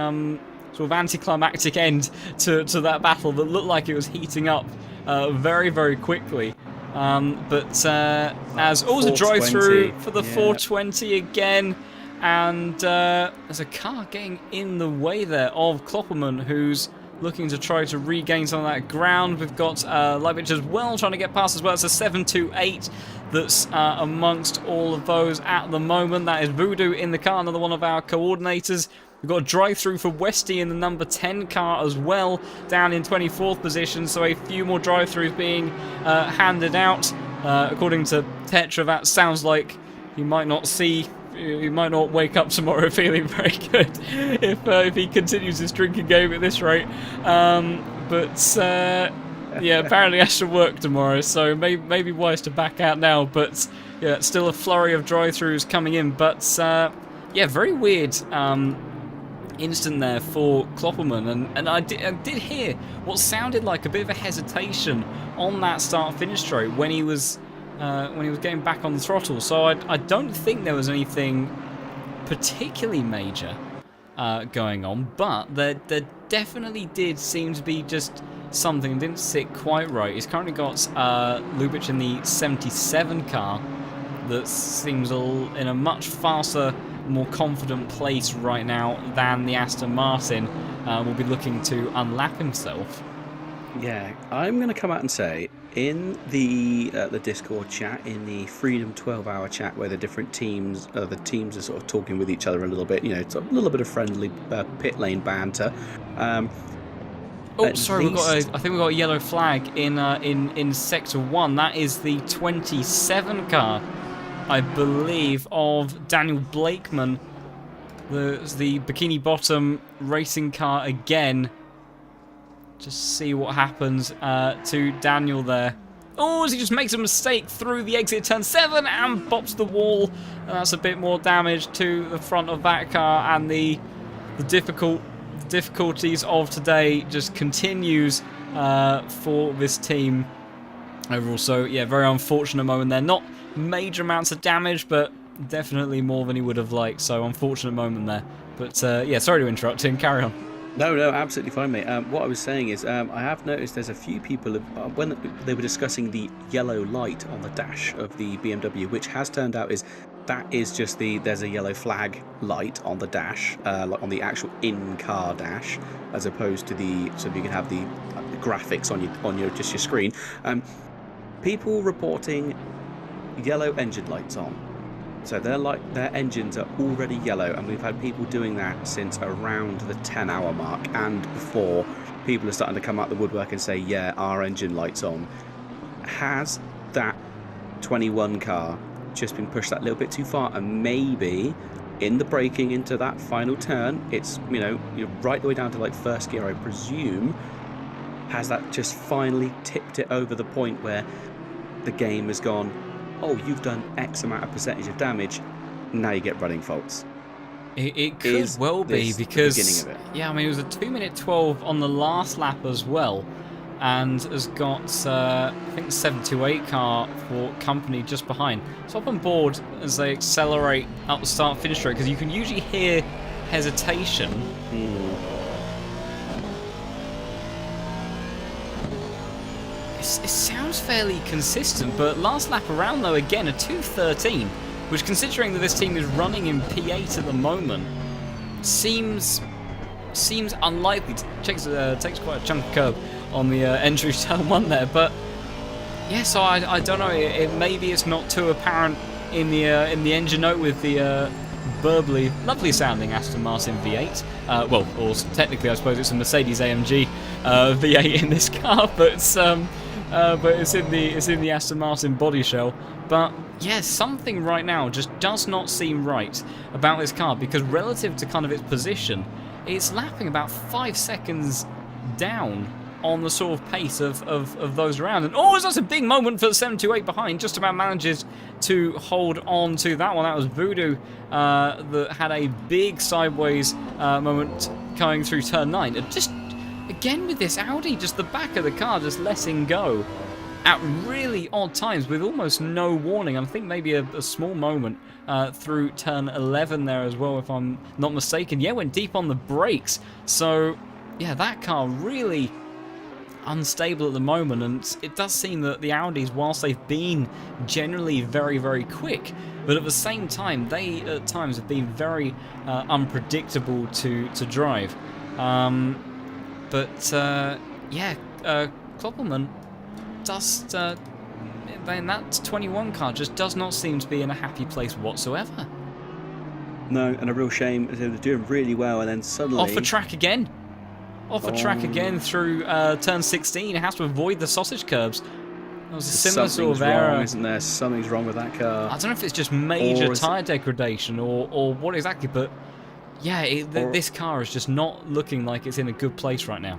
sort of anticlimactic end to that battle that looked like it was heating up very, very quickly. But as always a drive-through for the 420 again, and there's a car getting in the way there of Kloppelman, who's looking to try to regain some of that ground. We've got Liveries as well trying to get past as well. It's a 728 that's amongst all of those at the moment. That is Voodoo in the car, another one of our coordinators. We've got a drive-through for Westy in the number 10 car as well, down in 24th position, so a few more drive-throughs being handed out. According to Tetra, that sounds like he might not wake up tomorrow feeling very good if he continues his drinking game at this rate. Yeah, apparently has to work tomorrow, so maybe wise to back out now. But yeah, still a flurry of drive-throughs coming in. But yeah, very weird instant there for Kloppelman, and I did hear what sounded like a bit of a hesitation on that start-finish straight when he was getting back on the throttle. So I don't think there was anything particularly major going on, but there definitely did seem to be just something that didn't sit quite right. He's currently got Lubitsch in the 77 car that seems in a much faster, more confident place right now than the Aston Martin. Will be looking to unlap himself. Yeah, I'm going to come out and say, in the Discord chat, in the Freedom 12-hour chat, where the different teams, are sort of talking with each other a little bit, it's a little bit of friendly pit lane banter. Oh, sorry, I think we've got a yellow flag in Sector 1. That is the 27 car, I believe, of Daniel Blakeman. The Bikini Bottom racing car again. Just see what happens to Daniel there. Oh, as he just makes a mistake through the exit turn 7 and bops the wall. And that's a bit more damage to the front of that car, and the difficulties of today just continues for this team overall. So yeah, very unfortunate moment there. Not major amounts of damage, but definitely more than he would have liked. So unfortunate moment there. But yeah, sorry to interrupt him. Carry on. No, absolutely fine, mate. What I was saying is, I have noticed there's a few people, when they were discussing the yellow light on the dash of the BMW, which has turned out is just there's a yellow flag light on the dash, like on the actual in-car dash, as opposed to so you can have the graphics on your screen. People reporting yellow engine lights on. So their engines are already yellow, and we've had people doing that since around the 10-hour mark, and before. People are starting to come out the woodwork and say, yeah, our engine light's on. Has that 21 car just been pushed that little bit too far, and maybe in the braking into that final turn, it's, you're right the way down to like first gear, I presume, has that just finally tipped it over the point where the game has gone, oh, you've done X amount of percentage of damage, now you get running faults. It could well be, because the beginning of it? Yeah, I mean, it was a 2:12 on the last lap as well, and has got I think the 728 car for company just behind. So up on board as they accelerate up the start finish straight, because you can usually hear hesitation. It sounds fairly consistent, but last lap around though, again, a 2:13, which considering that this team is running in P8 at the moment, seems unlikely. Takes quite a chunk of curb on the entry to turn 1 there, but yeah, so I don't know. Maybe it's not too apparent in the engine note with the burbly, lovely sounding Aston Martin V8. Well, or technically, I suppose it's a Mercedes AMG V8 in this car, but it's in the Aston Martin body shell. But yeah, something right now just does not seem right about this car, because relative to kind of its position, it's lapping about 5 seconds down on the sort of pace of those around. And oh, that's a big moment for the 728 behind, just about manages to hold on to that one. That was Voodoo that had a big sideways moment going through turn 9. And just, again with this Audi, just the back of the car just letting go at really odd times with almost no warning. I think maybe a small moment through turn 11 there as well, if I'm not mistaken. Yeah, went deep on the brakes. So yeah, that car really unstable at the moment, and it does seem that the Audis, whilst they've been generally very, very quick, but at the same time they at times have been very unpredictable to drive. Yeah, Kloppelman just in that 21 car just does not seem to be in a happy place whatsoever. No, and a real shame. They're doing really well, and then suddenly off the track again. Off the track again through turn 16. It has to avoid the sausage curbs. That was a similar sort of error. Wrong, isn't there? Something's wrong with that car. I don't know if it's just major tyre degradation or what exactly, but yeah, this car is just not looking like it's in a good place right now.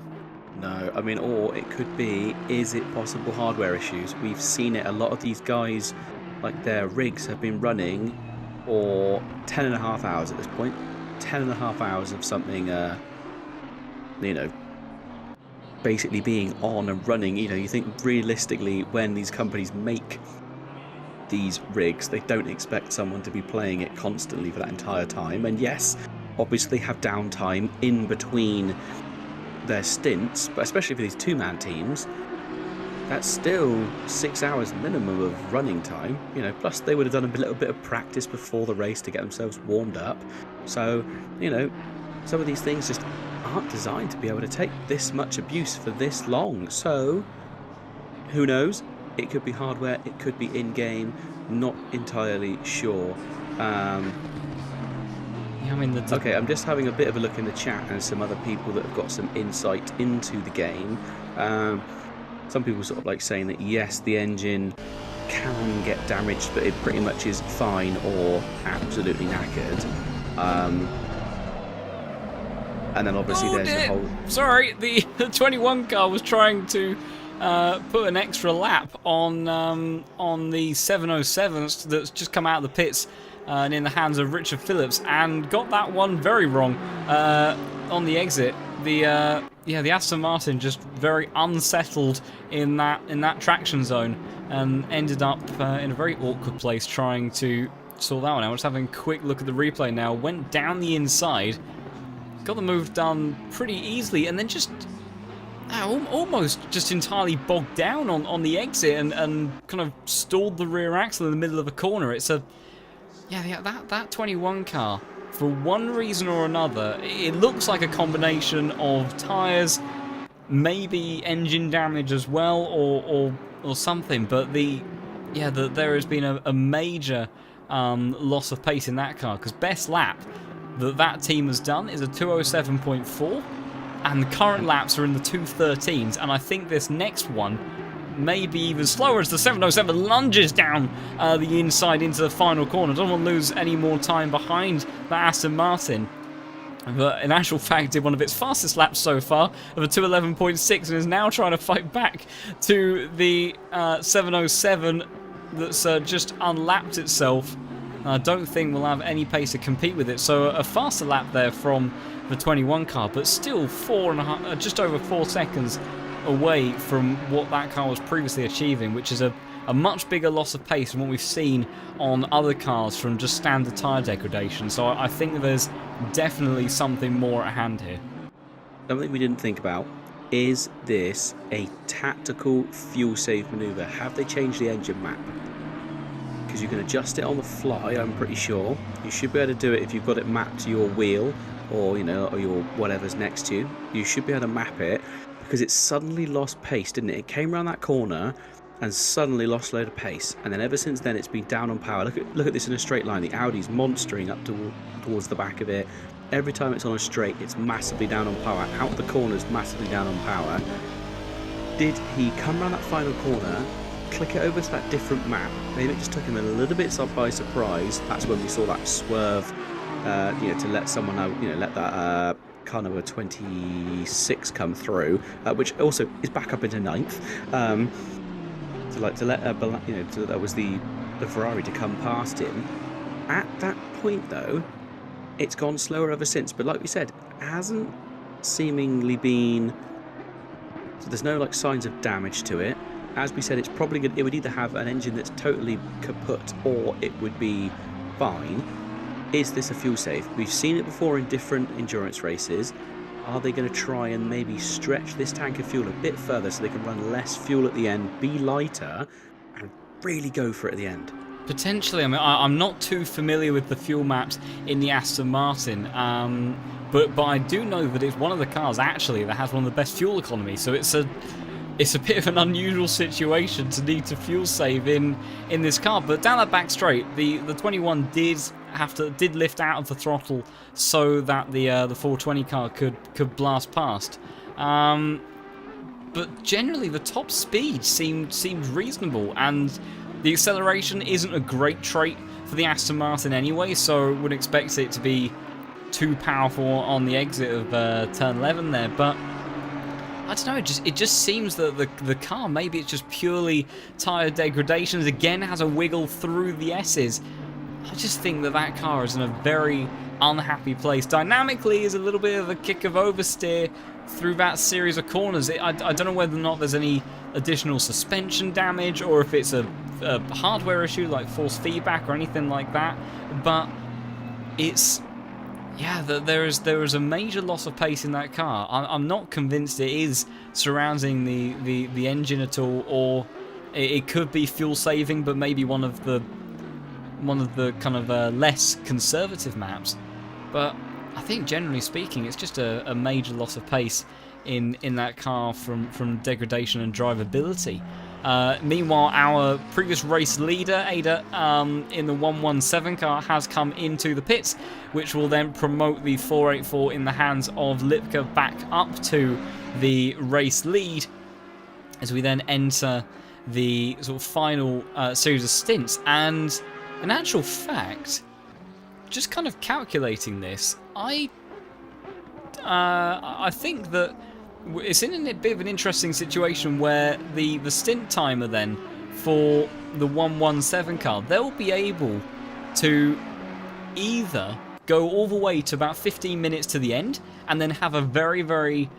No, I mean, or it could be, is it possible hardware issues? We've seen it. A lot of these guys, like their rigs have been running for 10.5 hours at this point. 10.5 hours of something, you know, basically being on and running. You know, you think realistically when these companies make these rigs, they don't expect someone to be playing it constantly for that entire time. And yes, obviously have downtime in between their stints, but especially for these two-man teams, that's still 6 hours minimum of running time, you know, plus they would have done a little bit of practice before the race to get themselves warmed up. So, you know, some of these things just aren't designed to be able to take this much abuse for this long. So, who knows? It could be hardware, it could be in-game, not entirely sure. Yeah, I mean, okay, I'm just having a bit of a look in the chat and some other people that have got some insight into the game. Some people sort of like saying that yes, the engine can get damaged, but it pretty much is fine or absolutely knackered. And then obviously there's the whole... Sorry, the 21 car was trying to put an extra lap on the 707 that's just come out of the pits and in the hands of Richard Phillips, and got that one very wrong on the exit. The Aston Martin just very unsettled in that traction zone and ended up in a very awkward place trying to sort that one out. Just having a quick look at the replay now. Went down the inside, got the move done pretty easily, and then just almost just entirely bogged down on the exit and kind of stalled the rear axle in the middle of a corner. It's a that 21 car, for one reason or another, it looks like a combination of tyres, maybe engine damage as well, or something. But there has been a major loss of pace in that car, because best lap that team has done is a 2:07.4, and the current laps are in the 2:13s, and I think this next one may be even slower as the 707 lunges down the inside into the final corner. Doesn't want to lose any more time behind the Aston Martin, but in actual fact did one of its fastest laps so far of a 2:11.6, and is now trying to fight back to the 707 that's just unlapped itself. I don't think we'll have any pace to compete with it, so a faster lap there from the 21 car, but still just over 4 seconds away from what that car was previously achieving, which is a a much bigger loss of pace than what we've seen on other cars from just standard tyre degradation. So I think there's definitely something more at hand here. Something we didn't think about, is this a tactical fuel save manoeuvre? Have they changed the engine map? Because you can adjust it on the fly, I'm pretty sure. You should be able to do it if you've got it mapped to your wheel, or or your whatever's next to you. You should be able to map it, because it suddenly lost pace, didn't it? It came around that corner and suddenly lost a load of pace, and then ever since then it's been down on power. Look at this in a straight line. The Audi's monstering up towards the back of it. Every time it's on a straight, it's massively down on power. Out the corners, massively down on power. Did he come around that final corner, click it over to that different map? Maybe it just took him a little bit by surprise. That's when we saw that swerve, to let someone know, let that Carnival 26 come through, which also is back up into 9th. That was the Ferrari to come past him. At that point, though, it's gone slower ever since. But like we said, it hasn't seemingly been. So there's no signs of damage to it. As we said, it's probably it would either have an engine that's totally kaput or it would be fine. Is this a fuel save? We've seen it before in different endurance races. Are they going to try and maybe stretch this tank of fuel a bit further so they can run less fuel at the end, be lighter, and really go for it at the end? Potentially. I mean, I'm not too familiar with the fuel maps in the Aston Martin, but I do know that it's one of the cars actually that has one of the best fuel economy. So it's a bit of an unusual situation to need to fuel save in this car. But down that back straight, the 21 did lift out of the throttle so that the 420 car could blast past. But generally, the top speed seemed reasonable, and the acceleration isn't a great trait for the Aston Martin anyway, so wouldn't expect it to be too powerful on the exit of turn 11 there. But I don't know, it just seems that the car, maybe it's just purely tyre degradations, again has a wiggle through the S's. I just think that car is in a very unhappy place. Dynamically is a little bit of a kick of oversteer through that series of corners. I don't know whether or not there's any additional suspension damage or if it's a hardware issue like force feedback or anything like that, but it's there is a major loss of pace in that car. I'm not convinced it is surrounding the engine at all, or it could be fuel saving, but maybe one of the kind of less conservative maps. But I think generally speaking, it's just a major loss of pace in that car from degradation and drivability. Meanwhile, our previous race leader, Ada, in the 117 car, has come into the pits, which will then promote the 484 in the hands of Lipka back up to the race lead, as we then enter the sort of final series of stints. And in actual fact, just kind of calculating this, I think that it's in a bit of an interesting situation where the stint timer then for the 117 car, they'll be able to either go all the way to about 15 minutes to the end and then have a very, very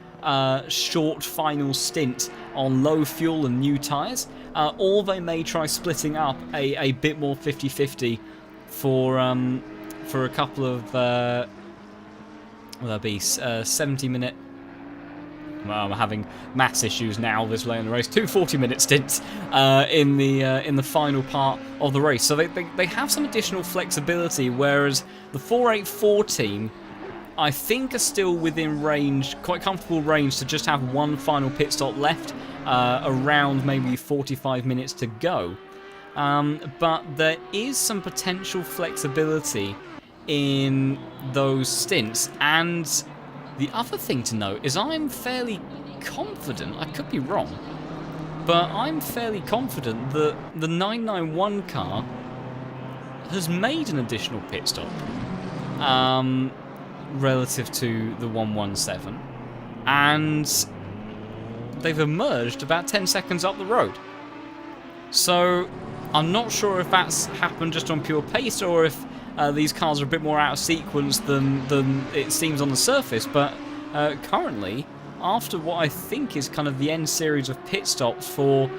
short final stint on low fuel and new tyres, or they may try splitting up a bit more 50-50 for a couple of will that be 70-minute. Well, I'm having maths issues now this late in the race. 2 40-minute stints in the final part of the race. So they have some additional flexibility, whereas the 484 team, I think, are still within range, quite comfortable range, to just have one final pit stop left, around maybe 45 minutes to go. But there is some potential flexibility in those stints. And the other thing to note is I'm fairly confident, I could be wrong, but I'm fairly confident that the 991 car has made an additional pit stop relative to the 117, and they've emerged about 10 seconds up the road. So I'm not sure if that's happened just on pure pace or if these cars are a bit more out of sequence than it seems on the surface, but currently, after what I think is kind of the end series of pit stops for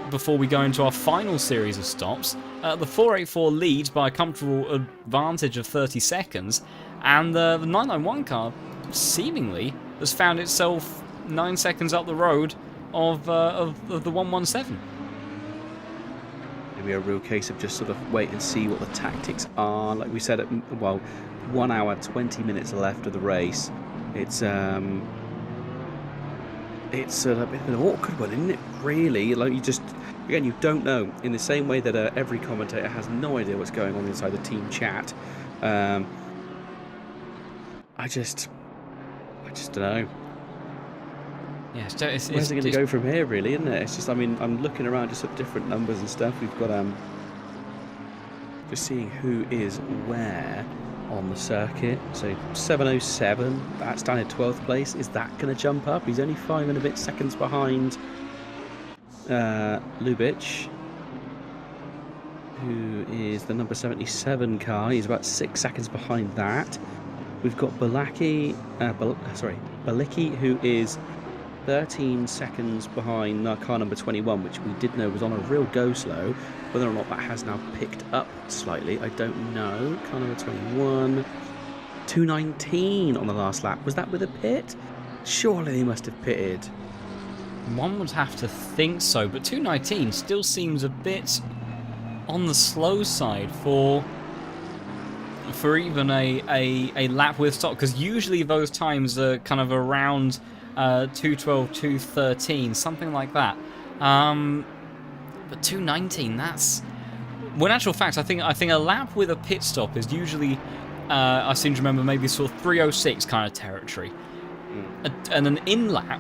before we go into our final series of stops. The 484 leads by a comfortable advantage of 30 seconds, and the 991 car seemingly has found itself 9 seconds up the road of the 117. Maybe a real case of just sort of wait and see what the tactics are. Like we said, 1 hour 20 minutes left of the race. It's a bit of an awkward one, isn't it? Really, like you don't know. In the same way that every commentator has no idea what's going on inside the team chat. I just don't know. Yeah, Where's it going to go from here, really, isn't it? It's just, I mean, I'm looking around just at different numbers and stuff. We've got just seeing who is where on the circuit. So 707, that's down in 12th place. Is that going to jump up? He's only 5 and a bit seconds behind Lubitsch, who is the number 77 car. He's about 6 seconds behind that. We've got Balicki, who is 13 seconds behind car number 21, which we did know was on a real go-slow. Whether or not that has now picked up slightly, I don't know. Car number 21, 219 on the last lap. Was that with a pit? Surely they must have pitted. One would have to think so, but 219 still seems a bit on the slow side for even a lap with stop, because usually those times are kind of around 212, 213, something like that. But 219, that's... Well, in actual fact, I think a lap with a pit stop is usually, I seem to remember, maybe sort of 306 kind of territory. And an in-lap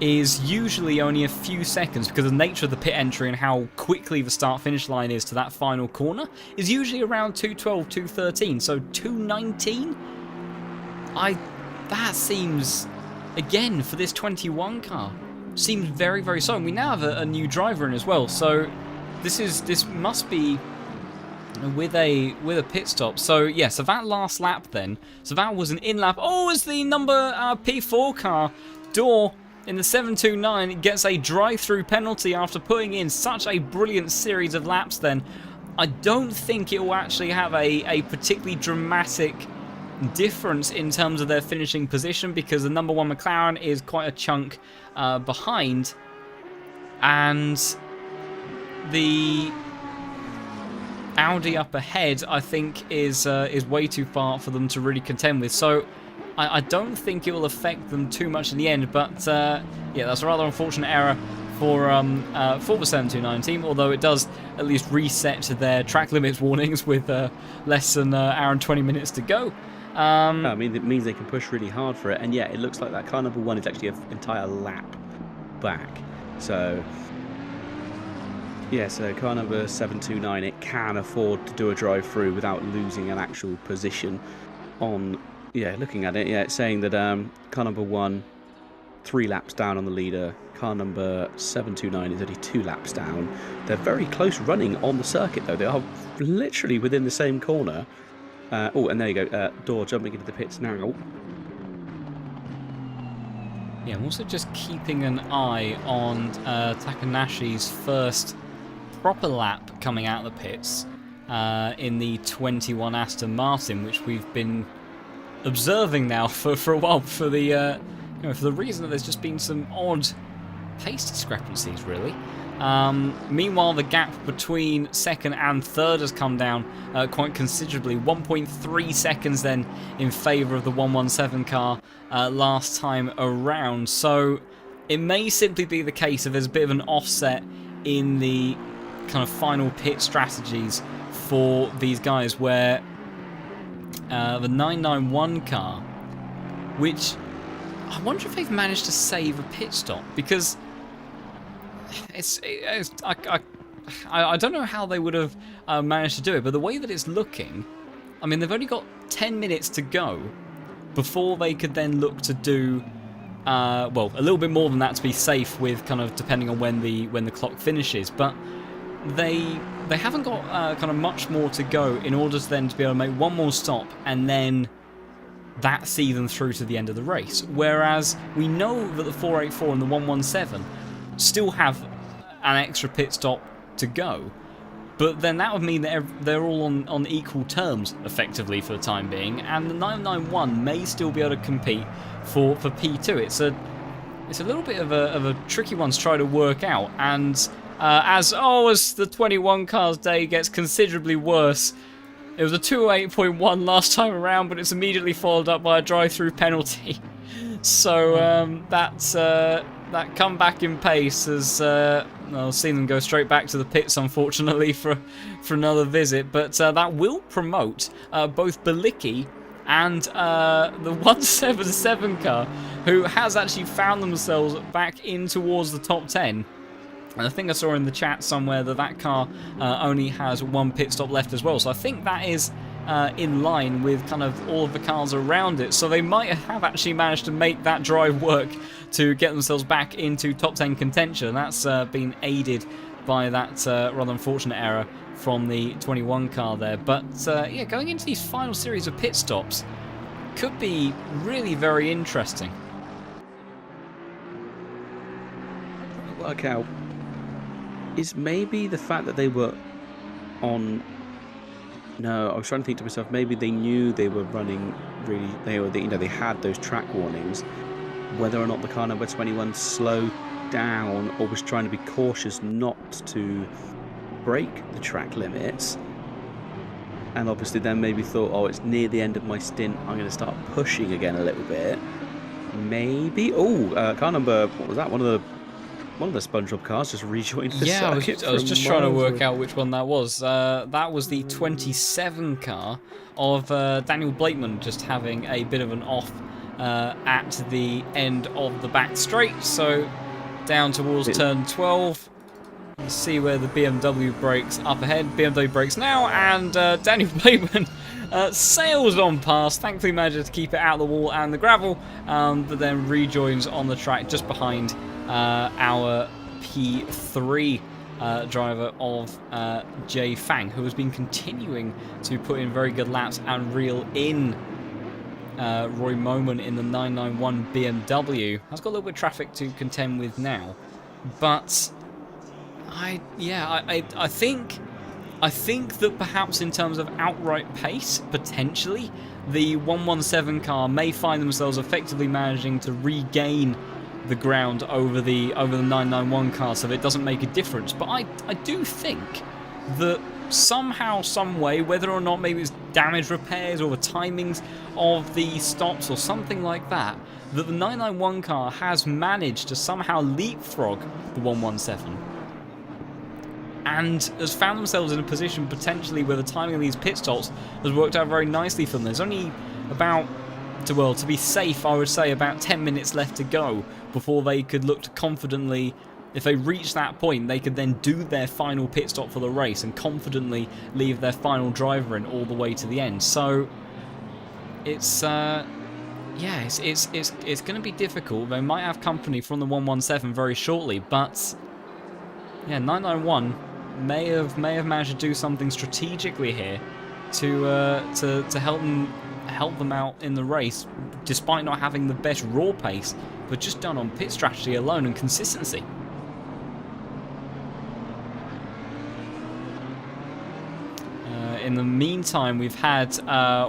is usually only a few seconds, because of the nature of the pit entry and how quickly the start-finish line is to that final corner, is usually around 212, 213. So 219? That seems... Again, for this 21 car, seems very, very slow. And we now have a new driver in as well, so this must be with a pit stop. So yeah, so that last lap then, so that was an in lap. Oh, it's the number P4 car, Door in the 729 gets a drive-through penalty after putting in such a brilliant series of laps. Then I don't think it will actually have a particularly dramatic difference in terms of their finishing position, because the number 1 McLaren is quite a chunk behind, and the Audi up ahead I think is way too far for them to really contend with. So I don't think it will affect them too much in the end, but yeah, that's a rather unfortunate error for the 729 team, although it does at least reset their track limits warnings with less than an hour and 20 minutes to go. I mean, it means they can push really hard for it, and yeah, it looks like that car number 1 is actually an entire lap back. So yeah, so car number 729, it can afford to do a drive through without losing an actual position on. Yeah, looking at it, yeah, it's saying that car number 1, 3 laps down on the leader. Car number 729 is only 2 laps down. They're very close running on the circuit, though. They are literally within the same corner. Oh, and there you go. Door jumping into the pits now. Yeah, I'm also just keeping an eye on Takanashi's first proper lap coming out of the pits in the 21 Aston Martin, which we've been observing now for a while, for the for the reason that there's just been some odd pace discrepancies, really. Meanwhile, the gap between second and third has come down quite considerably. 1.3 seconds then in favour of the 117 car last time around. So it may simply be the case that there's a bit of an offset in the kind of final pit strategies for these guys, where the 991 car, which I wonder if they've managed to save a pit stop, because I don't know how they would have managed to do it, but the way that it's looking, I mean, they've only got 10 minutes to go before they could then look to do well, a little bit more than that to be safe, with kind of depending on when the clock finishes, but they haven't got kind of much more to go in order to then to be able to make one more stop and then that see them through to the end of the race. Whereas we know that the 484 and the 117 still have an extra pit stop to go. But then that would mean that they're all on equal terms, effectively, for the time being, and the 991 may still be able to compete for P2. It's a little bit of a tricky one to try to work out, and as the 21 cars day gets considerably worse, it was a 208.1 last time around, but it's immediately followed up by a drive-through penalty. So that comeback in pace has seen them go straight back to the pits, unfortunately, for another visit. But that will promote both Belicki and the 177 car, who has actually found themselves back in towards the top 10. And I think I saw in the chat somewhere that car only has one pit stop left as well. So I think that is in line with kind of all of the cars around it. So they might have actually managed to make that drive work to get themselves back into top 10 contention. That's been aided by that rather unfortunate error from the 21 car there. But yeah, going into these final series of pit stops could be really very interesting. Work out is maybe the fact that they were on. No, I was trying to think to myself, maybe they knew they were running really. They had those track warnings. Whether or not the car number 21 slowed down or was trying to be cautious not to break the track limits, and obviously then maybe thought, oh, it's near the end of my stint, I'm going to start pushing again a little bit. Maybe. Car number, what was that? One of the SpongeBob cars just rejoined the circuit. I was just trying to work out which one that was. That was the 27 car of Daniel Blakeman, just having a bit of an off at the end of the back straight. So down towards turn 12. You see where the BMW brakes up ahead. BMW brakes now, and Daniel Blakeman sails on past. Thankfully manages to keep it out of the wall and the gravel, but then rejoins on the track just behind our P3 driver of Jay Fang, who has been continuing to put in very good laps and reel in Roy Moman in the 991 BMW. Has got a little bit of traffic to contend with now, but I think that perhaps in terms of outright pace, potentially the 117 car may find themselves effectively managing to regain the ground over the 991 car, so that it doesn't make a difference. But I do think that somehow, some way, whether or not maybe it's damage repairs or the timings of the stops or something like that, that the 991 car has managed to somehow leapfrog the 117 and has found themselves in a position potentially where the timing of these pit stops has worked out very nicely for them. There's only about, to be safe, I would say about 10 minutes left to go before they could look to confidently, if they reach that point, they could then do their final pit stop for the race and confidently leave their final driver in all the way to the end. So it's it's going to be difficult. They might have company from the 117 very shortly, but yeah, 991 may have managed to do something strategically here to help them out in the race, despite not having the best raw pace, but just done on pit strategy alone and consistency. In the meantime, we've had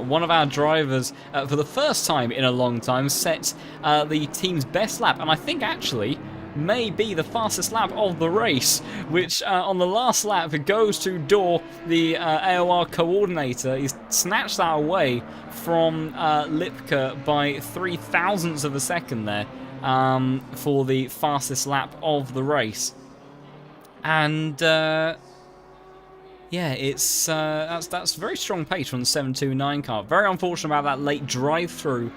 one of our drivers, for the first time in a long time, set the team's best lap, and I think actually may be the fastest lap of the race, which on the last lap it goes to Dor, the AOR coordinator. He's snatched that away from Lipka by 0.003 of a second there for the fastest lap of the race. And yeah, it's that's very strong pace from the 729 car. Very unfortunate about that late drive-through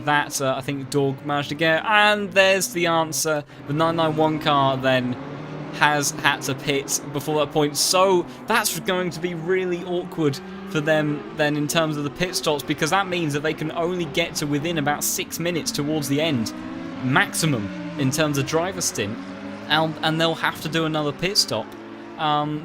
that I think Dog managed to get. And there's the answer. The 991 car then has had to pit before that point. So that's going to be really awkward for them then in terms of the pit stops, because that means that they can only get to within about 6 minutes towards the end, maximum, in terms of driver stint. And they'll have to do another pit stop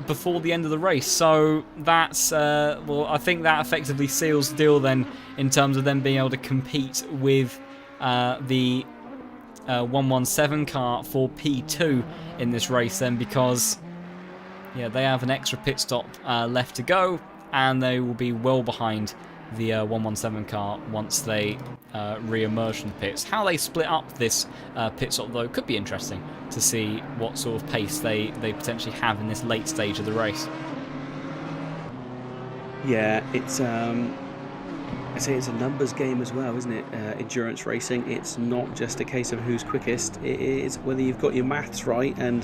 before the end of the race. So that's well, I think that effectively seals the deal then in terms of them being able to compete with the 117 car for P2 in this race then, because they have an extra pit stop left to go, and they will be well behind the 117 car once they re-emerge from the pits. How they split up this pit stop, though, could be interesting to see what sort of pace they potentially have in this late stage of the race. Yeah, it's I say it's a numbers game as well, isn't it? Endurance racing. It's not just a case of who's quickest. It is whether you've got your maths right. And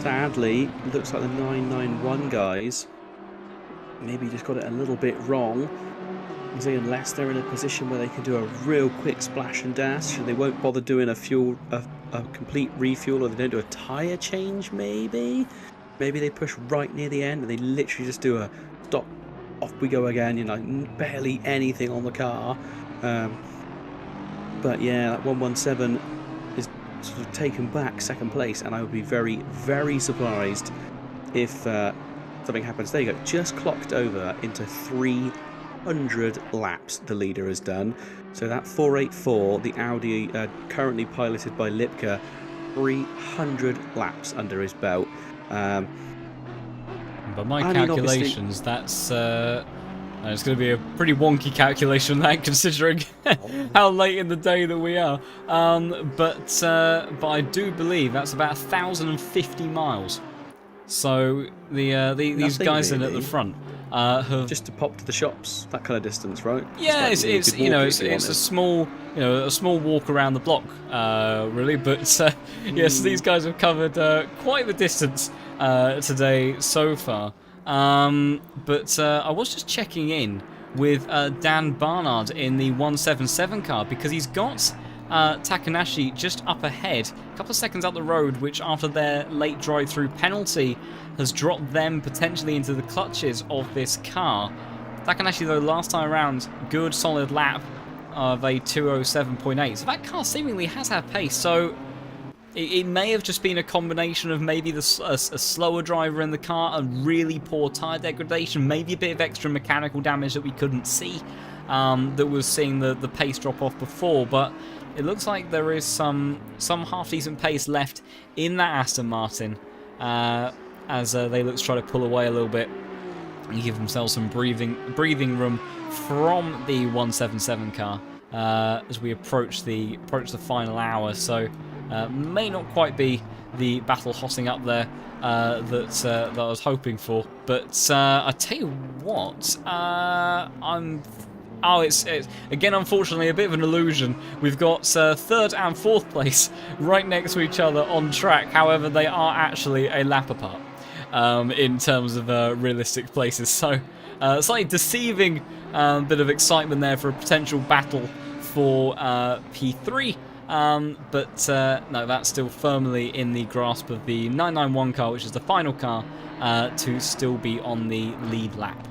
sadly, it looks like the 991 guys maybe just got it a little bit wrong. I say unless they're in a position where they can do a real quick splash and dash, they won't bother doing a complete refuel, or they don't do a tyre change. Maybe they push right near the end and they literally just do a stop, off we go again, barely anything on the car. But yeah, that 117 is sort of taken back second place, and I would be very, very surprised if something happens. There you go, just clocked over into 300 laps the leader has done. So that 484, the Audi currently piloted by Lipka, 300 laps under his belt. By my calculations, that's it's going to be a pretty wonky calculation, that, considering how late in the day that we are. But I do believe that's about 1,050 miles. So these guys in at the front have just to pop to the shops, that kind of distance, right? Yeah, it's a small walk around the block, really. But yes, these guys have covered quite the distance today so far. But I was just checking in with Dan Barnard in the 177 car, because he's got Takanashi just up ahead, a couple of seconds up the road, which after their late drive-through penalty has dropped them potentially into the clutches of this car. Takanashi, though, last time around, good solid lap of a 207.8. So that car seemingly has had pace. So it may have just been a combination of maybe a slower driver in the car, a really poor tyre degradation, maybe a bit of extra mechanical damage that we couldn't see, that was seeing the pace drop off before. But it looks like there is some half-decent pace left in that Aston Martin, as they look to try to pull away a little bit and give themselves some breathing room from the 177 car as we approach the final hour. So may not quite be the battle hotting up there that I was hoping for. But I tell you what, it's again, unfortunately, a bit of an illusion. We've got third and fourth place right next to each other on track. However, they are actually a lap apart in terms of realistic places. So slightly deceiving bit of excitement there for a potential battle for P3. But no, that's still firmly in the grasp of the 991 car, which is the final car to still be on the lead lap.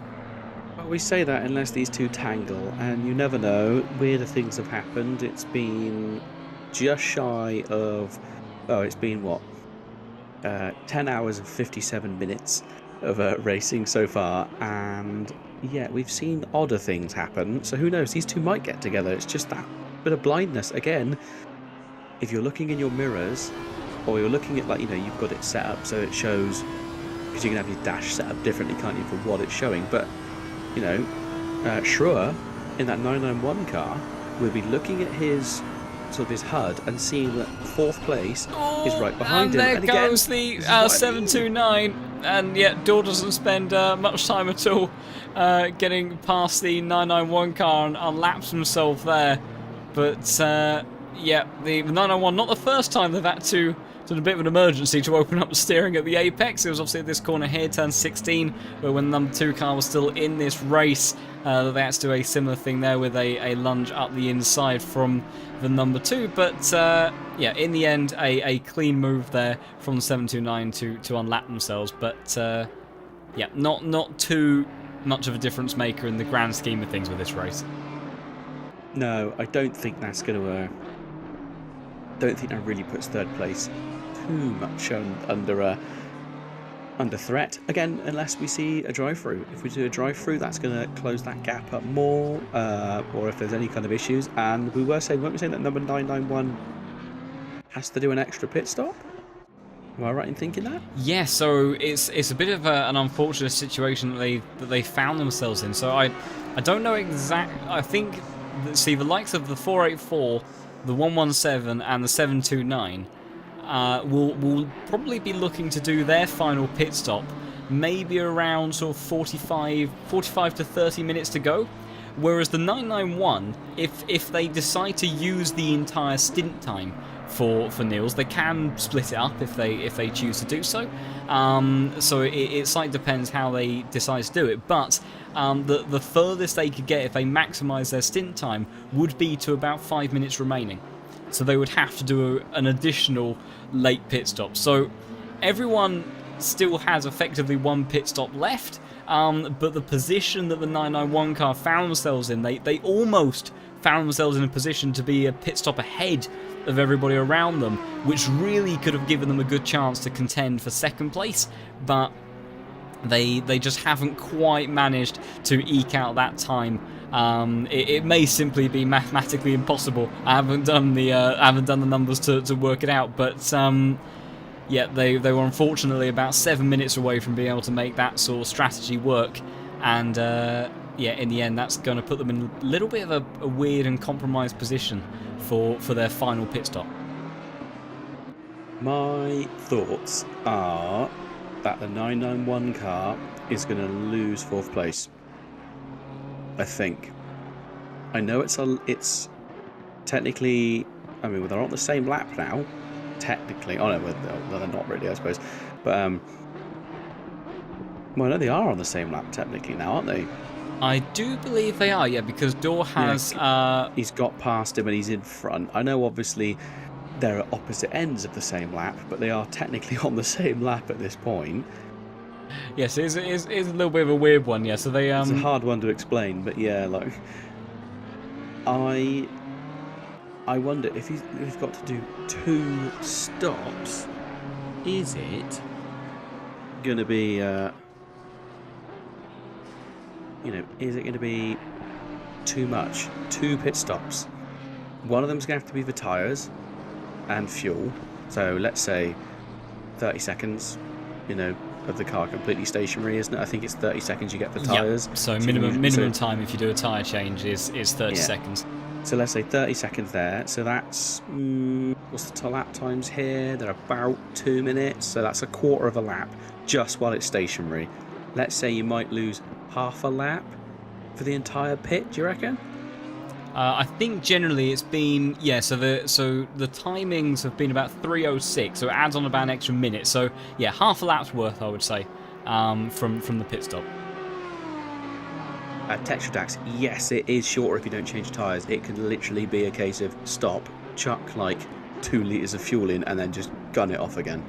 Well, we say that unless these two tangle, and you never know. Weirder things have happened. It's been just shy of, it's been what? 10 hours and 57 minutes of racing so far, and yeah, we've seen odder things happen. So who knows? These two might get together. It's just that bit of blindness again. If you're looking in your mirrors, or you're looking at, you've got it set up so it shows, because you can have your dash set up differently, can't you, for what it's showing. But Schroer in that 991 car will be looking at his HUD and seeing that fourth place is right behind him. And there goes the 729, and yet Dor doesn't spend much time at all getting past the 991 car and laps himself there. But yeah, the 991, not the first time they've had to a bit of an emergency to open up the steering at the apex. It was obviously at this corner here, turn 16, where when the number 2 car was still in this race, they had to do a similar thing there with a lunge up the inside from the number 2. But yeah, in the end, a clean move there from the 729 to unlap themselves. But yeah, not too much of a difference maker in the grand scheme of things with this race. No, I don't think that's going to. Don't think that really puts third place too much under under threat again, unless we see a drive-through. If we do a drive-through, that's going to close that gap up more, or if there's any kind of issues. And weren't we saying that number 991 has to do an extra pit stop? Am I right in thinking that? Yeah, so it's a bit of an unfortunate situation that they found themselves in. So I don't know I think see the likes of the 484, the 117, and the 729 will probably be looking to do their final pit stop maybe around sort of 45 to 30 minutes to go. Whereas the 991, if they decide to use the entire stint time for Niels, they can split it up if they choose to do so. So it slightly depends how they decide to do it. But the furthest they could get if they maximise their stint time would be to about 5 minutes remaining. So they would have to do an additional late pit stop. So everyone still has effectively one pit stop left. But the position that the 991 car found themselves in, they almost found themselves in a position to be a pit stop ahead of everybody around them, which really could have given them a good chance to contend for second place, but they just haven't quite managed to eke out that time. It may simply be mathematically impossible. I haven't done the numbers to work it out, but yeah, they were unfortunately about 7 minutes away from being able to make that sort of strategy work, and yeah, in the end, that's going to put them in a little bit of a weird and compromised position for their final pit stop. My thoughts are that the 991 car is going to lose 4th place. I think. I know it's technically. I mean, they're on the same lap now. Technically, oh no, they're not really, I suppose. But well, no, they are on the same lap technically now, aren't they? I do believe they are, yeah, because Dor has... he's got past him and he's in front. I know, obviously, they're at opposite ends of the same lap, but they are technically on the same lap at this point. Yes, it is a little bit of a weird one, yeah, so they... It's a hard one to explain, but yeah, like... I wonder, if he's got to do 2 stops, is it going to be... is it going to be too much? 2 pit stops. One of them's going to have to be the tyres and fuel. So let's say 30 seconds, of the car completely stationary, isn't it? I think it's 30 seconds you get the tyres. Yep. So minimum time if you do a tyre change is 30 seconds. So let's say 30 seconds there. So that's, what's the lap times here? They're about 2 minutes. So that's a quarter of a lap just while it's stationary. Let's say you might lose half a lap for the entire pit, do you reckon? I think generally it's been, yeah, so the timings have been about 3:06, so it adds on about an extra minute. So yeah, half a lap's worth, I would say, from the pit stop. At Tetradax, yes, it is shorter if you don't change tyres. It could literally be a case of stop, chuck like 2 litres of fuel in, and then just gun it off again.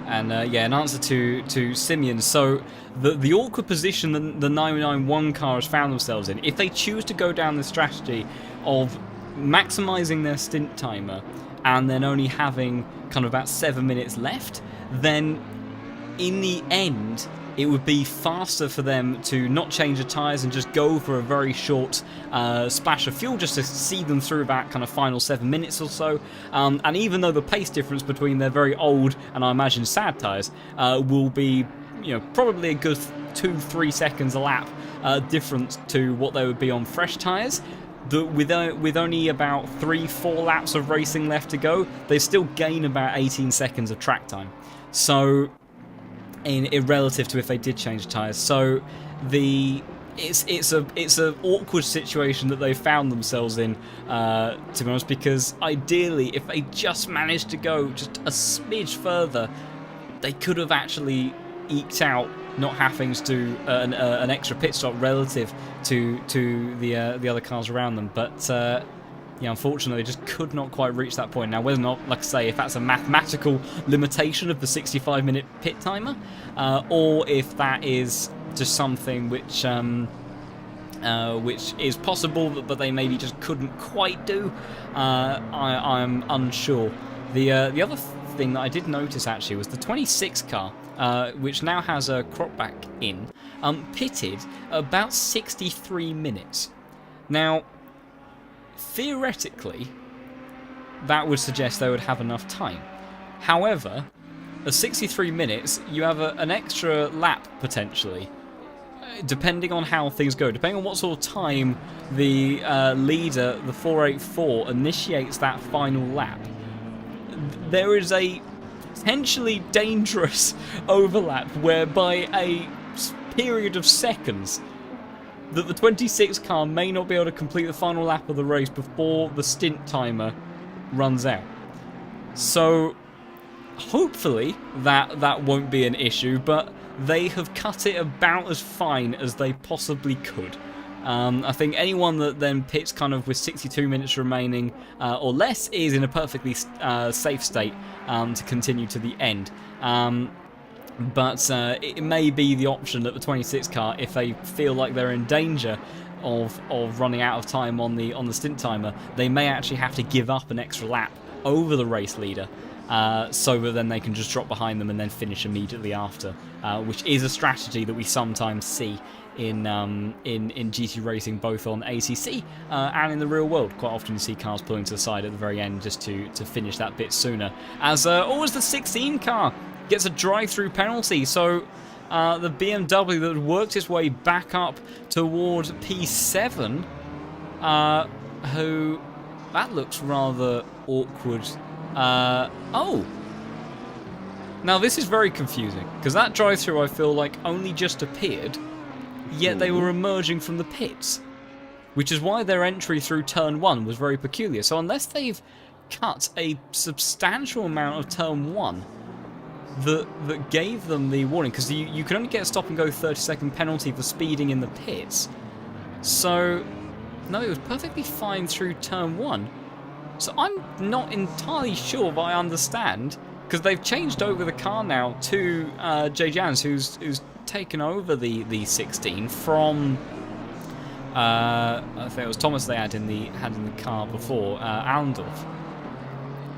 And yeah, in answer to Simeon, so the awkward position that the 991 car has found themselves in, if they choose to go down the strategy of maximising their stint timer and then only having kind of about 7 minutes left, then in the end it would be faster for them to not change the tyres and just go for a very short splash of fuel just to see them through that kind of final 7 minutes or so. And even though the pace difference between their very old and I imagine sad tyres will be, probably a good 2-3 seconds a lap different to what they would be on fresh tyres, with only about 3-4 laps of racing left to go, they still gain about 18 seconds of track time. So in relative to if they did change tyres. So it's a awkward situation that they found themselves in, to be honest, because ideally if they just managed to go just a smidge further, they could have actually eked out not having to do an extra pit stop relative to the other cars around them. But yeah, unfortunately, just could not quite reach that point. Now, whether or not, like I say, if that's a mathematical limitation of the 65-minute pit timer, or if that is just something which is possible, but they maybe just couldn't quite do, I'm unsure. The other thing that I did notice actually was the 26 car, which now has a Cropback in, pitted about 63 minutes. Now, theoretically, that would suggest they would have enough time. However, at 63 minutes, you have an extra lap potentially, depending on how things go, depending on what sort of time the leader, the 484, initiates that final lap. There is a potentially dangerous overlap whereby a period of seconds that the 26 car may not be able to complete the final lap of the race before the stint timer runs out. So hopefully that won't be an issue, but they have cut it about as fine as they possibly could. I think anyone that then pits kind of with 62 minutes remaining or less is in a perfectly safe state to continue to the end. But it may be the option that the 26 car, if they feel like they're in danger of running out of time on the stint timer, they may actually have to give up an extra lap over the race leader, so that then they can just drop behind them and then finish immediately after, which is a strategy that we sometimes see in GT racing, both on ACC and in the real world. Quite often you see cars pulling to the side at the very end just to finish that bit sooner. As always, the 16 car gets a drive-through penalty, so the BMW that had worked its way back up toward P7, who, that looks rather awkward. Oh! Now this is very confusing, because that drive-through I feel like only just appeared, yet they were emerging from the pits, which is why their entry through turn 1 was very peculiar. So unless they've cut a substantial amount of turn 1 that gave them the warning, because you can only get a stop and go 30-second penalty for speeding in the pits. So no, it was perfectly fine through turn 1. So I'm not entirely sure if I understand, because they've changed over the car now to Jay Jans, who's taken over the 16 from I think it was Thomas they had in the car before, Allendorf.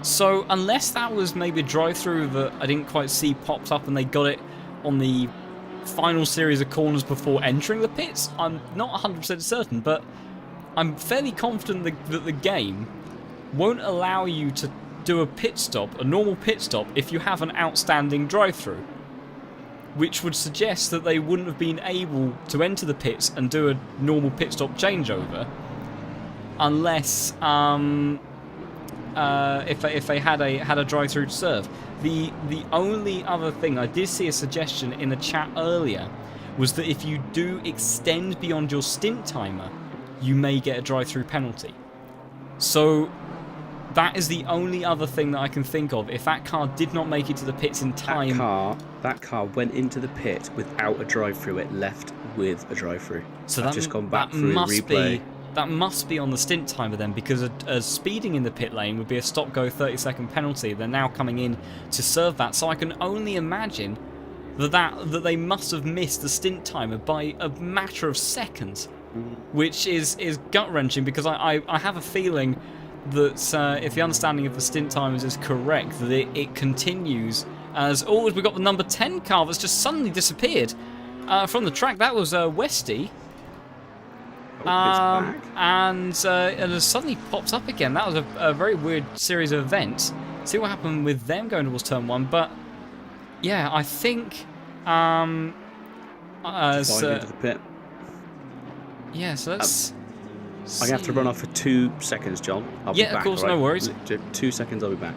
So unless that was maybe a drive-through that I didn't quite see popped up and they got it on the final series of corners before entering the pits, I'm not 100% certain, but I'm fairly confident that the game won't allow you to do a pit stop, a normal pit stop, if you have an outstanding drive-through, which would suggest that they wouldn't have been able to enter the pits and do a normal pit stop changeover unless if they had a drive-through to serve. The only other thing, I did see a suggestion in the chat earlier, was that if you do extend beyond your stint timer, you may get a drive-through penalty. So that is the only other thing that I can think of. If that car did not make it to the pits in time... That car went into the pit without a drive-through. It left with a drive-through. So I've just gone back through the replay. That must be on the stint timer then, because a speeding in the pit lane would be a stop-go 30-second penalty. They're now coming in to serve that. So I can only imagine that they must have missed the stint timer by a matter of seconds, which is gut-wrenching, because I have a feeling that if the understanding of the stint timers is correct, that it continues as always. We've got the number 10 car that's just suddenly disappeared from the track. That was Westy. And it suddenly popped up again. That was a very weird series of events. See what happened with them going towards turn 1. But yeah, I think into the pit. Yeah, so let's I'm going to have to run off for 2 seconds, John. I'll be back, of course, right? no worries. 2 seconds, I'll be back.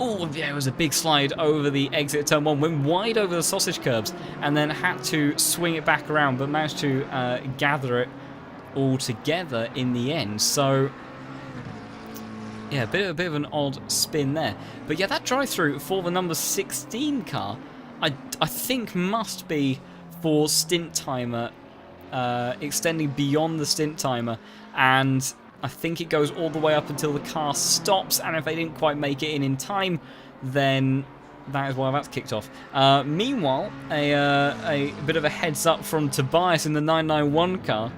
Oh, yeah, it was a big slide over the exit turn 1, went wide over the sausage curbs, and then had to swing it back around, but managed to gather it all together in the end. So yeah, a bit of an odd spin there. But yeah, that drive-through for the number 16 car, I think must be for stint timer, extending beyond the stint timer, and I think it goes all the way up until the car stops, and if they didn't quite make it in time, then that is why that's kicked off. Meanwhile, a bit of a heads up from Tobias in the 991 car.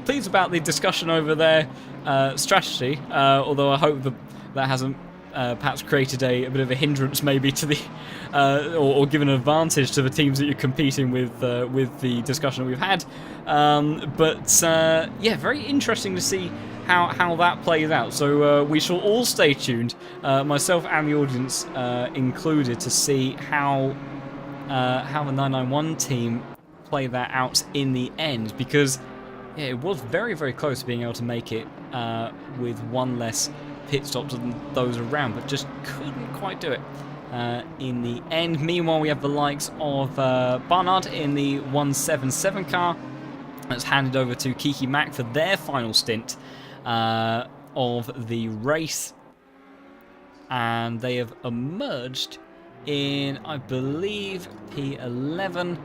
Pleased about the discussion over their strategy, although I hope that hasn't perhaps created a bit of a hindrance maybe to the, or given an advantage to the teams that you're competing with the discussion that we've had. Yeah, very interesting to see how that plays out. So we shall all stay tuned, myself and the audience included, to see how the 991 team play that out in the end, because yeah, it was very, very close to being able to make it with one less pit stop than those around, but just couldn't quite do it in the end. Meanwhile, we have the likes of Barnard in the 177 car. That's handed over to Kiki Mack for their final stint of the race. And they have emerged in, I believe, P11.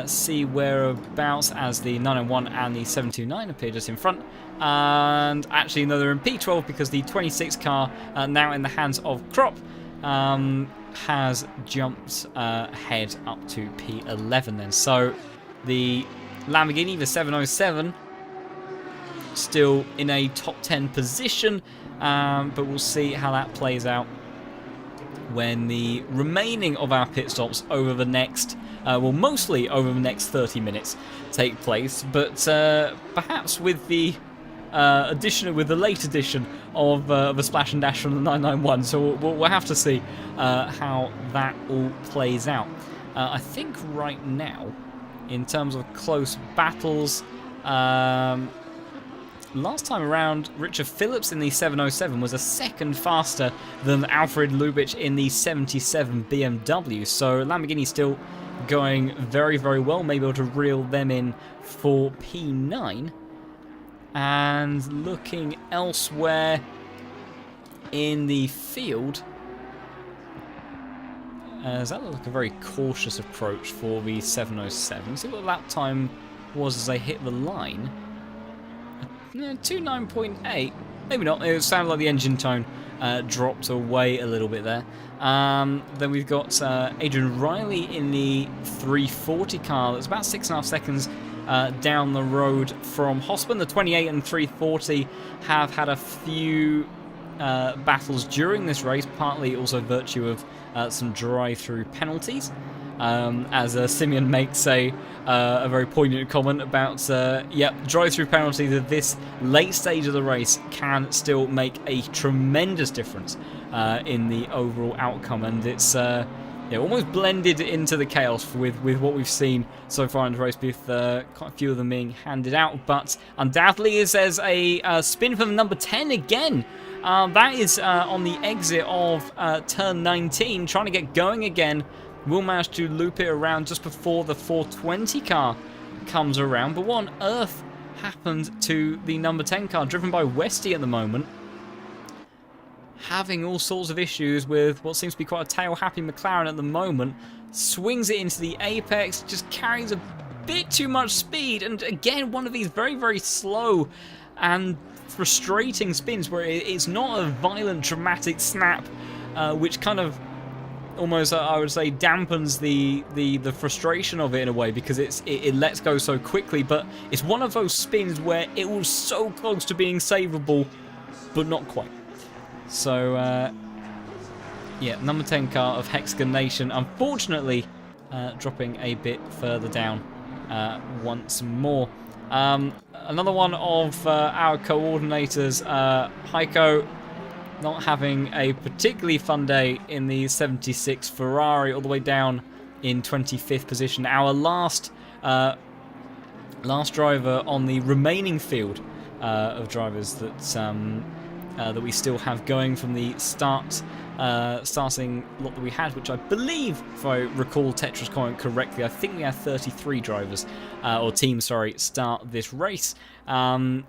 See whereabouts as the 901 and the 729 appear just in front. And actually, no, they're in P12 because the 26 car, now in the hands of Krop, has jumped ahead up to P11 then. So the Lamborghini, the 707, still in a top 10 position, but we'll see how that plays out when the remaining of our pit stops over the next, well, mostly over the next 30 minutes take place, but perhaps with the with the late addition of the Splash and Dash from the 991, so we'll have to see how that all plays out. I think right now, in terms of close battles, last time around, Richard Phillips in the 707 was a second faster than Alfred Lubitsch in the 77 BMW. So Lamborghini still going very, very well. Maybe able to reel them in for P9. And looking elsewhere in the field, does that look like a very cautious approach for the 707? See what lap time was as they hit the line. 29.8, maybe not. It sounded like the engine tone dropped away a little bit there. Then we've got Adrian Riley in the 340 car. That's about 6.5 seconds down the road from Hospen. The 28 and 340 have had a few battles during this race, partly also virtue of some drive-through penalties. As Simeon makes a very poignant comment about, drive-through penalties at this late stage of the race can still make a tremendous difference in the overall outcome, and it's almost blended into the chaos with what we've seen so far in the race, with quite a few of them being handed out. But undoubtedly, there's a spin from number 10 again. That is on the exit of turn 19, trying to get going again. Will manage to loop it around just before the 420 car comes around. But what on earth happened to the number 10 car, driven by Westy at the moment? Having all sorts of issues with what seems to be quite a tail-happy McLaren at the moment. Swings it into the apex, just carries a bit too much speed. And again, one of these very, very slow and frustrating spins where it's not a violent, dramatic snap, which kind of almost, I would say, dampens the frustration of it in a way, because it lets go so quickly. But it's one of those spins where it was so close to being savable, but not quite. So, number 10 car of Hexagon Nation, unfortunately, dropping a bit further down once more. Another one of our coordinators, Heiko, not having a particularly fun day in the 76 Ferrari, all the way down in 25th position. Our last driver on the remaining field of drivers that we still have going from the starting lot that we had, which I believe, if I recall Tetra's comment correctly, I think we had 33 drivers, or teams, sorry, start this race. And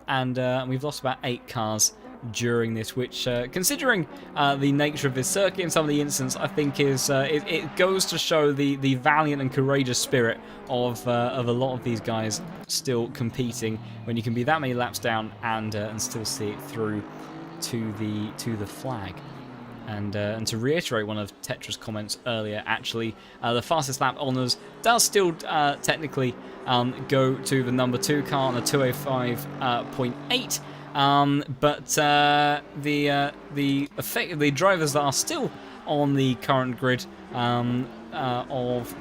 we've lost about 8 cars during this, which, considering the nature of this circuit and some of the incidents, I think is it goes to show the valiant and courageous spirit of a lot of these guys still competing, when you can be that many laps down and still see it through to the flag. And to reiterate one of Tetra's comments earlier, actually, the fastest lap honours does still technically go to the number 2 car on the 205.8. But the drivers that are still on the current grid of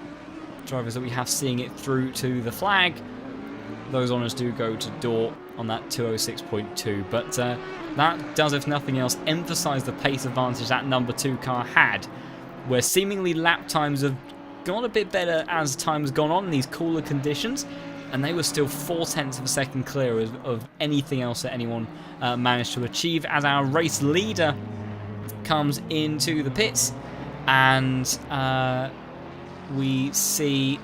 drivers that we have seeing it through to the flag, those honours do go to Dort on that 206.2. But that does, if nothing else, emphasise the pace advantage that number 2 car had, where seemingly lap times have gone a bit better as time has gone on in these cooler conditions, and they were still 0.4 of a second clear of anything else that anyone managed to achieve, as our race leader comes into the pits, and we see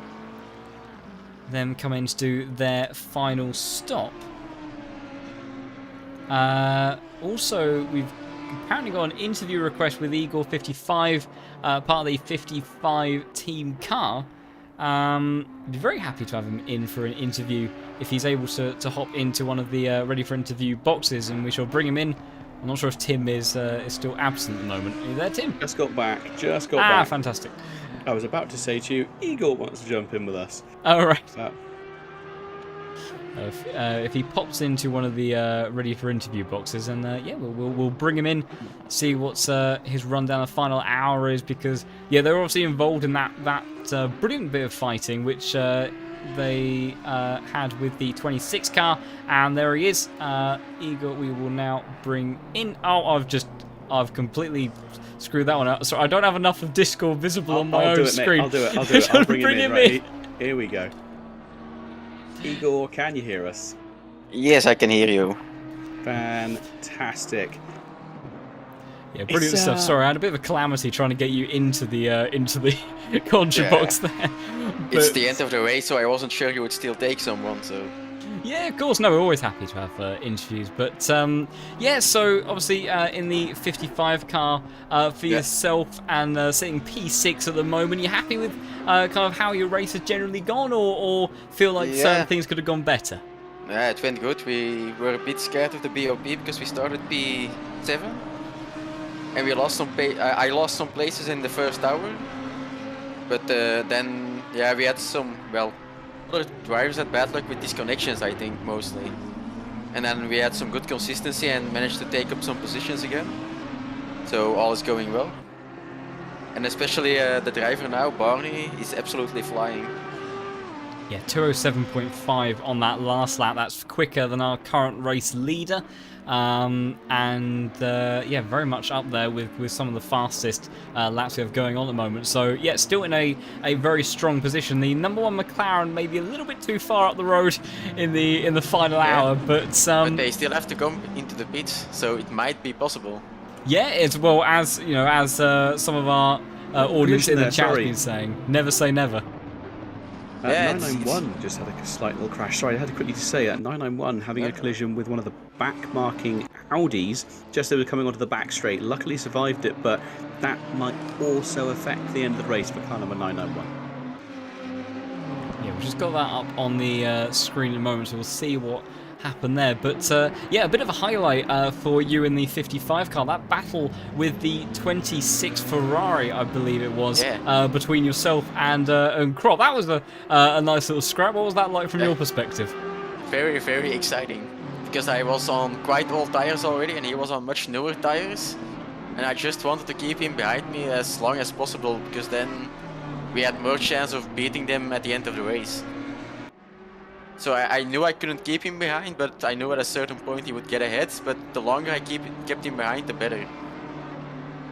them come in to do their final stop. Also, we've apparently got an interview request with Igor55, part of the 55 team car. I'd be very happy to have him in for an interview if he's able to hop into one of the ready for interview boxes, and we shall bring him in. I'm not sure if Tim is still absent at the moment. Are you there, Tim? Just got back. Ah, fantastic. I was about to say to you, Igor wants to jump in with us. All right. If he pops into one of the ready for interview boxes, and yeah, we'll bring him in, see what's his rundown the final hour is, because yeah, they're obviously involved in that brilliant bit of fighting which they had with the 26 car, and there he is. Igor, we will now bring in. Oh, I've completely screwed that one up. So I don't have enough of Discord visible on my own screen. Mate. I'll do it. I'll bring him in. Right. Here we go. Igor, can you hear us? Yes, I can hear you. Fantastic. Yeah, brilliant stuff. Sorry, I had a bit of a calamity trying to get you into the contra box there. But it's the end of the race, so I wasn't sure you would still take someone. So. Yeah, of course. No, we're always happy to have interviews. But yeah, so obviously in the 55 car for yourself and sitting P6 at the moment, you happy with kind of how your race has generally gone, or feel like certain things could have gone better? Yeah, it went good. We were a bit scared of the BOP because we started P7 and we lost some. I lost some places in the first hour, but then yeah, we had some other drivers had bad luck with disconnections, I think, mostly. And then we had some good consistency and managed to take up some positions again. So all is going well. And especially the driver now, Barney, is absolutely flying. Yeah, 207.5 on that last lap. That's quicker than our current race leader. Yeah, very much up there with some of the fastest laps we have going on at the moment. So yeah, still in a very strong position. The number 1 McLaren maybe a little bit too far up the road in the final hour, but they still have to come into the pits, so it might be possible. Yeah, as well as you know, as some of our audience in the chat has been saying, never say never. 991 just had a slight little crash. Sorry, I had to quickly say that 991 having a collision with one of the back-marking Audis just as they were coming onto the back straight. Luckily survived it, but that might also affect the end of the race for car number 991. Yeah, we've just got that up on the screen in a moment, so we'll see what happened there. But yeah, a bit of a highlight for you in the 55 car, that battle with the 26 Ferrari, I believe it was, between yourself and Krop. That was a nice little scrap. What was that like from your perspective? Very, very exciting, because I was on quite old tires already and he was on much newer tires, and I just wanted to keep him behind me as long as possible, because then we had more chance of beating them at the end of the race. So I knew I couldn't keep him behind, but I knew at a certain point he would get ahead, but the longer I kept him behind, the better.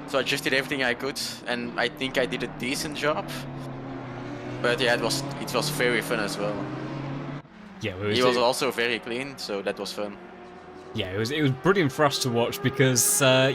So I just did everything I could, and I think I did a decent job. But yeah, it was very fun as well. Yeah, he was also very clean, so that was fun. Yeah, it was brilliant for us to watch, because there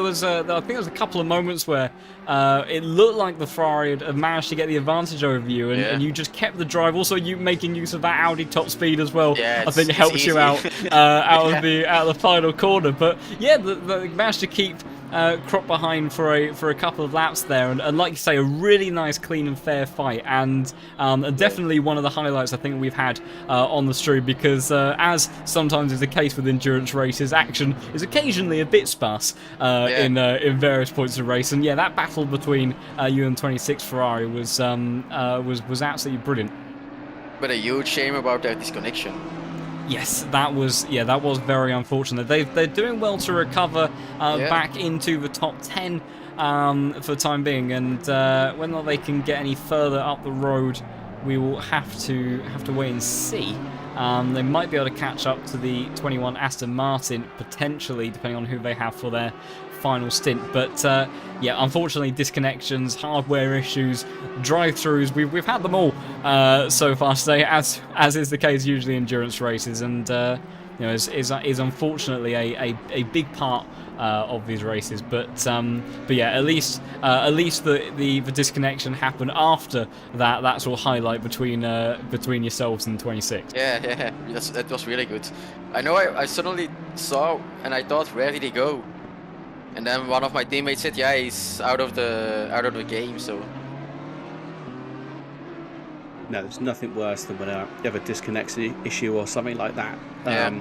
was I think there was a couple of moments where it looked like the Ferrari had managed to get the advantage over you, and you just kept the drive. Also, you making use of that Audi top speed as well, I think helped you out out of the final corner. But yeah, they managed to keep Krop behind for a couple of laps there, and like you say, a really nice, clean and fair fight, and definitely one of the highlights I think we've had on the stream, because as sometimes is the case with endurance races, action is occasionally a bit sparse in various points of the race, and yeah, that battle between you and 26 Ferrari was absolutely brilliant. But a huge shame about their disconnection. Yes, that was very unfortunate. They're doing well to recover back into the top 10 for the time being, and whether they can get any further up the road, we will have to wait and see. They might be able to catch up to the 21 Aston Martin potentially, depending on who they have for their final stint. But yeah, unfortunately, disconnections, hardware issues, drive-throughs, we've had them all so far today, as is the case usually in endurance races, and you know, is unfortunately a big part of these races. But yeah, at least the disconnection happened after that sort of highlight between yourselves and 26. Yeah, that was really good. I know I suddenly saw and I thought, where did he go? And then one of my teammates said, yeah, he's out of the game. So No, there's nothing worse than when you have a disconnection issue or something like that. Yeah.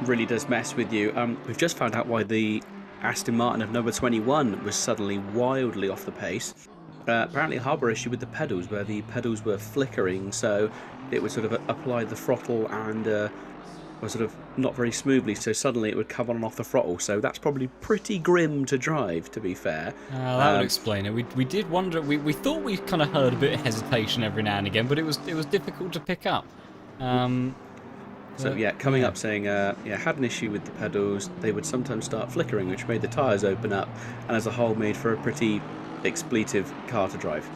Really does mess with you. We've just found out why the Aston Martin of number 21 was suddenly wildly off the pace. Apparently a hardware issue with the pedals, where the pedals were flickering, so it would sort of apply the throttle and was sort of not very smoothly, so suddenly it would come on and off the throttle. So that's probably pretty grim to drive, to be fair. That would explain it. We did wonder. We thought we kind of heard a bit of hesitation every now and again, but it was difficult to pick up. So yeah, coming up saying, had an issue with the pedals. They would sometimes start flickering, which made the tyres open up, and as a whole made for a pretty expletive car to drive.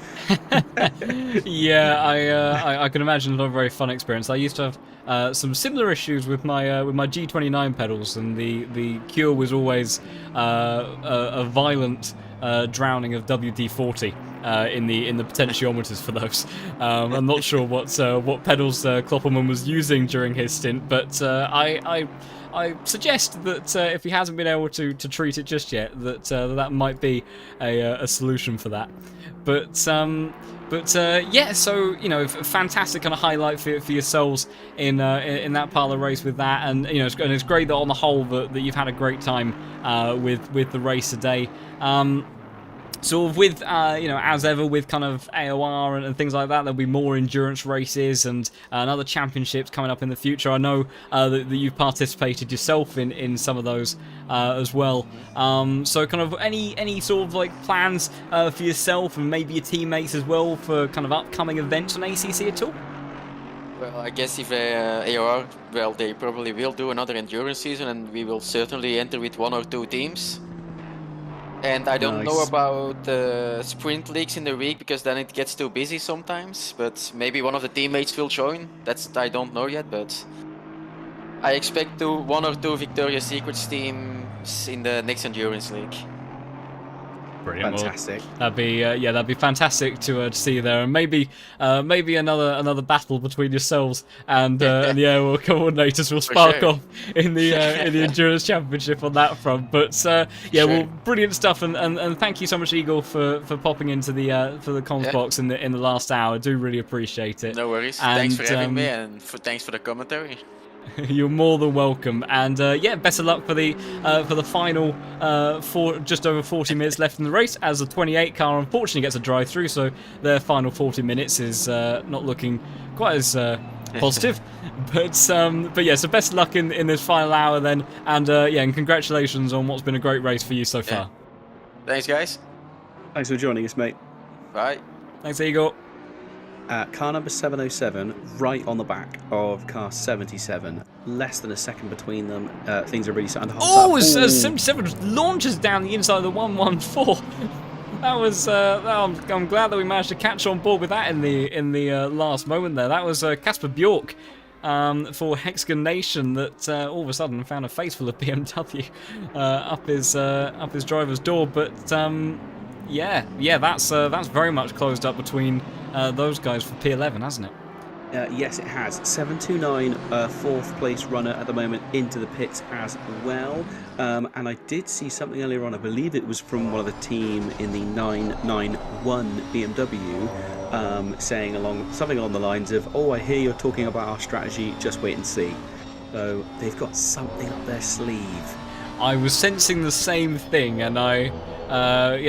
Yeah, I can imagine not a very fun experience. I used to have some similar issues with my G29 pedals, and the cure was always a violent drowning of WD-40 in the potentiometers for those. I'm not sure what pedals Klopperman was using during his stint, but I suggest that if he hasn't been able to treat it just yet, that might be a solution for that. But yeah, so you know, fantastic kind of highlight for yourselves in that part of the race with that, and you know, it's great that on the whole that you've had a great time with the race today. Sort of with, you know, as ever with kind of AOR and things like that, there'll be more endurance races and other championships coming up in the future. I know that you've participated yourself in some of those as well. So kind of any sort of like plans for yourself and maybe your teammates as well for kind of upcoming events on ACC at all? well, I guess if AOR, well, they probably will do another endurance season, and we will certainly enter with 1 or 2 teams. And I don't know about the sprint leagues in the week, because then it gets too busy sometimes. But maybe one of the teammates will join. I don't know yet, but I expect 1 or 2 Victoria's Secrets teams in the next endurance league. Brilliant. Fantastic. Well, that'd be fantastic to see you there, and maybe another battle between yourselves and the AOR coordinators will spark off in the endurance championship on that front. But well, brilliant stuff, and thank you so much, Eagle, for popping into the for the comms box in the last hour. I do really appreciate it. No worries. And, thanks for having me, and thanks for the commentary. You're more than welcome, and best of luck for the final just over 40 minutes left in the race, as the 28 car unfortunately gets a drive through, so their final 40 minutes is not looking quite as positive. But yeah, so best of luck in this final hour then, and and congratulations on what's been a great race for you so far. Thanks, guys. Thanks for joining us, mate. Bye. Thanks, Igor. Car number 707, right on the back of car 77. Less than a second between them. Things are really starting to hold up. 77 launches down the inside of the 114. That was. I'm glad that we managed to catch on board with that in the last moment there. That was Casper Bjork for Hexagon Nation that all of a sudden found a face full of BMW up his driver's door. But that's very much closed up between those guys for P11, hasn't it? Yes, it has. 729, fourth place runner at the moment, into the pits as well. And I did see something earlier on, I believe it was from one of the team in the 991 BMW, saying something along the lines of, "Oh, I hear you're talking about our strategy, just wait and see." So they've got something up their sleeve. I was sensing the same thing, and I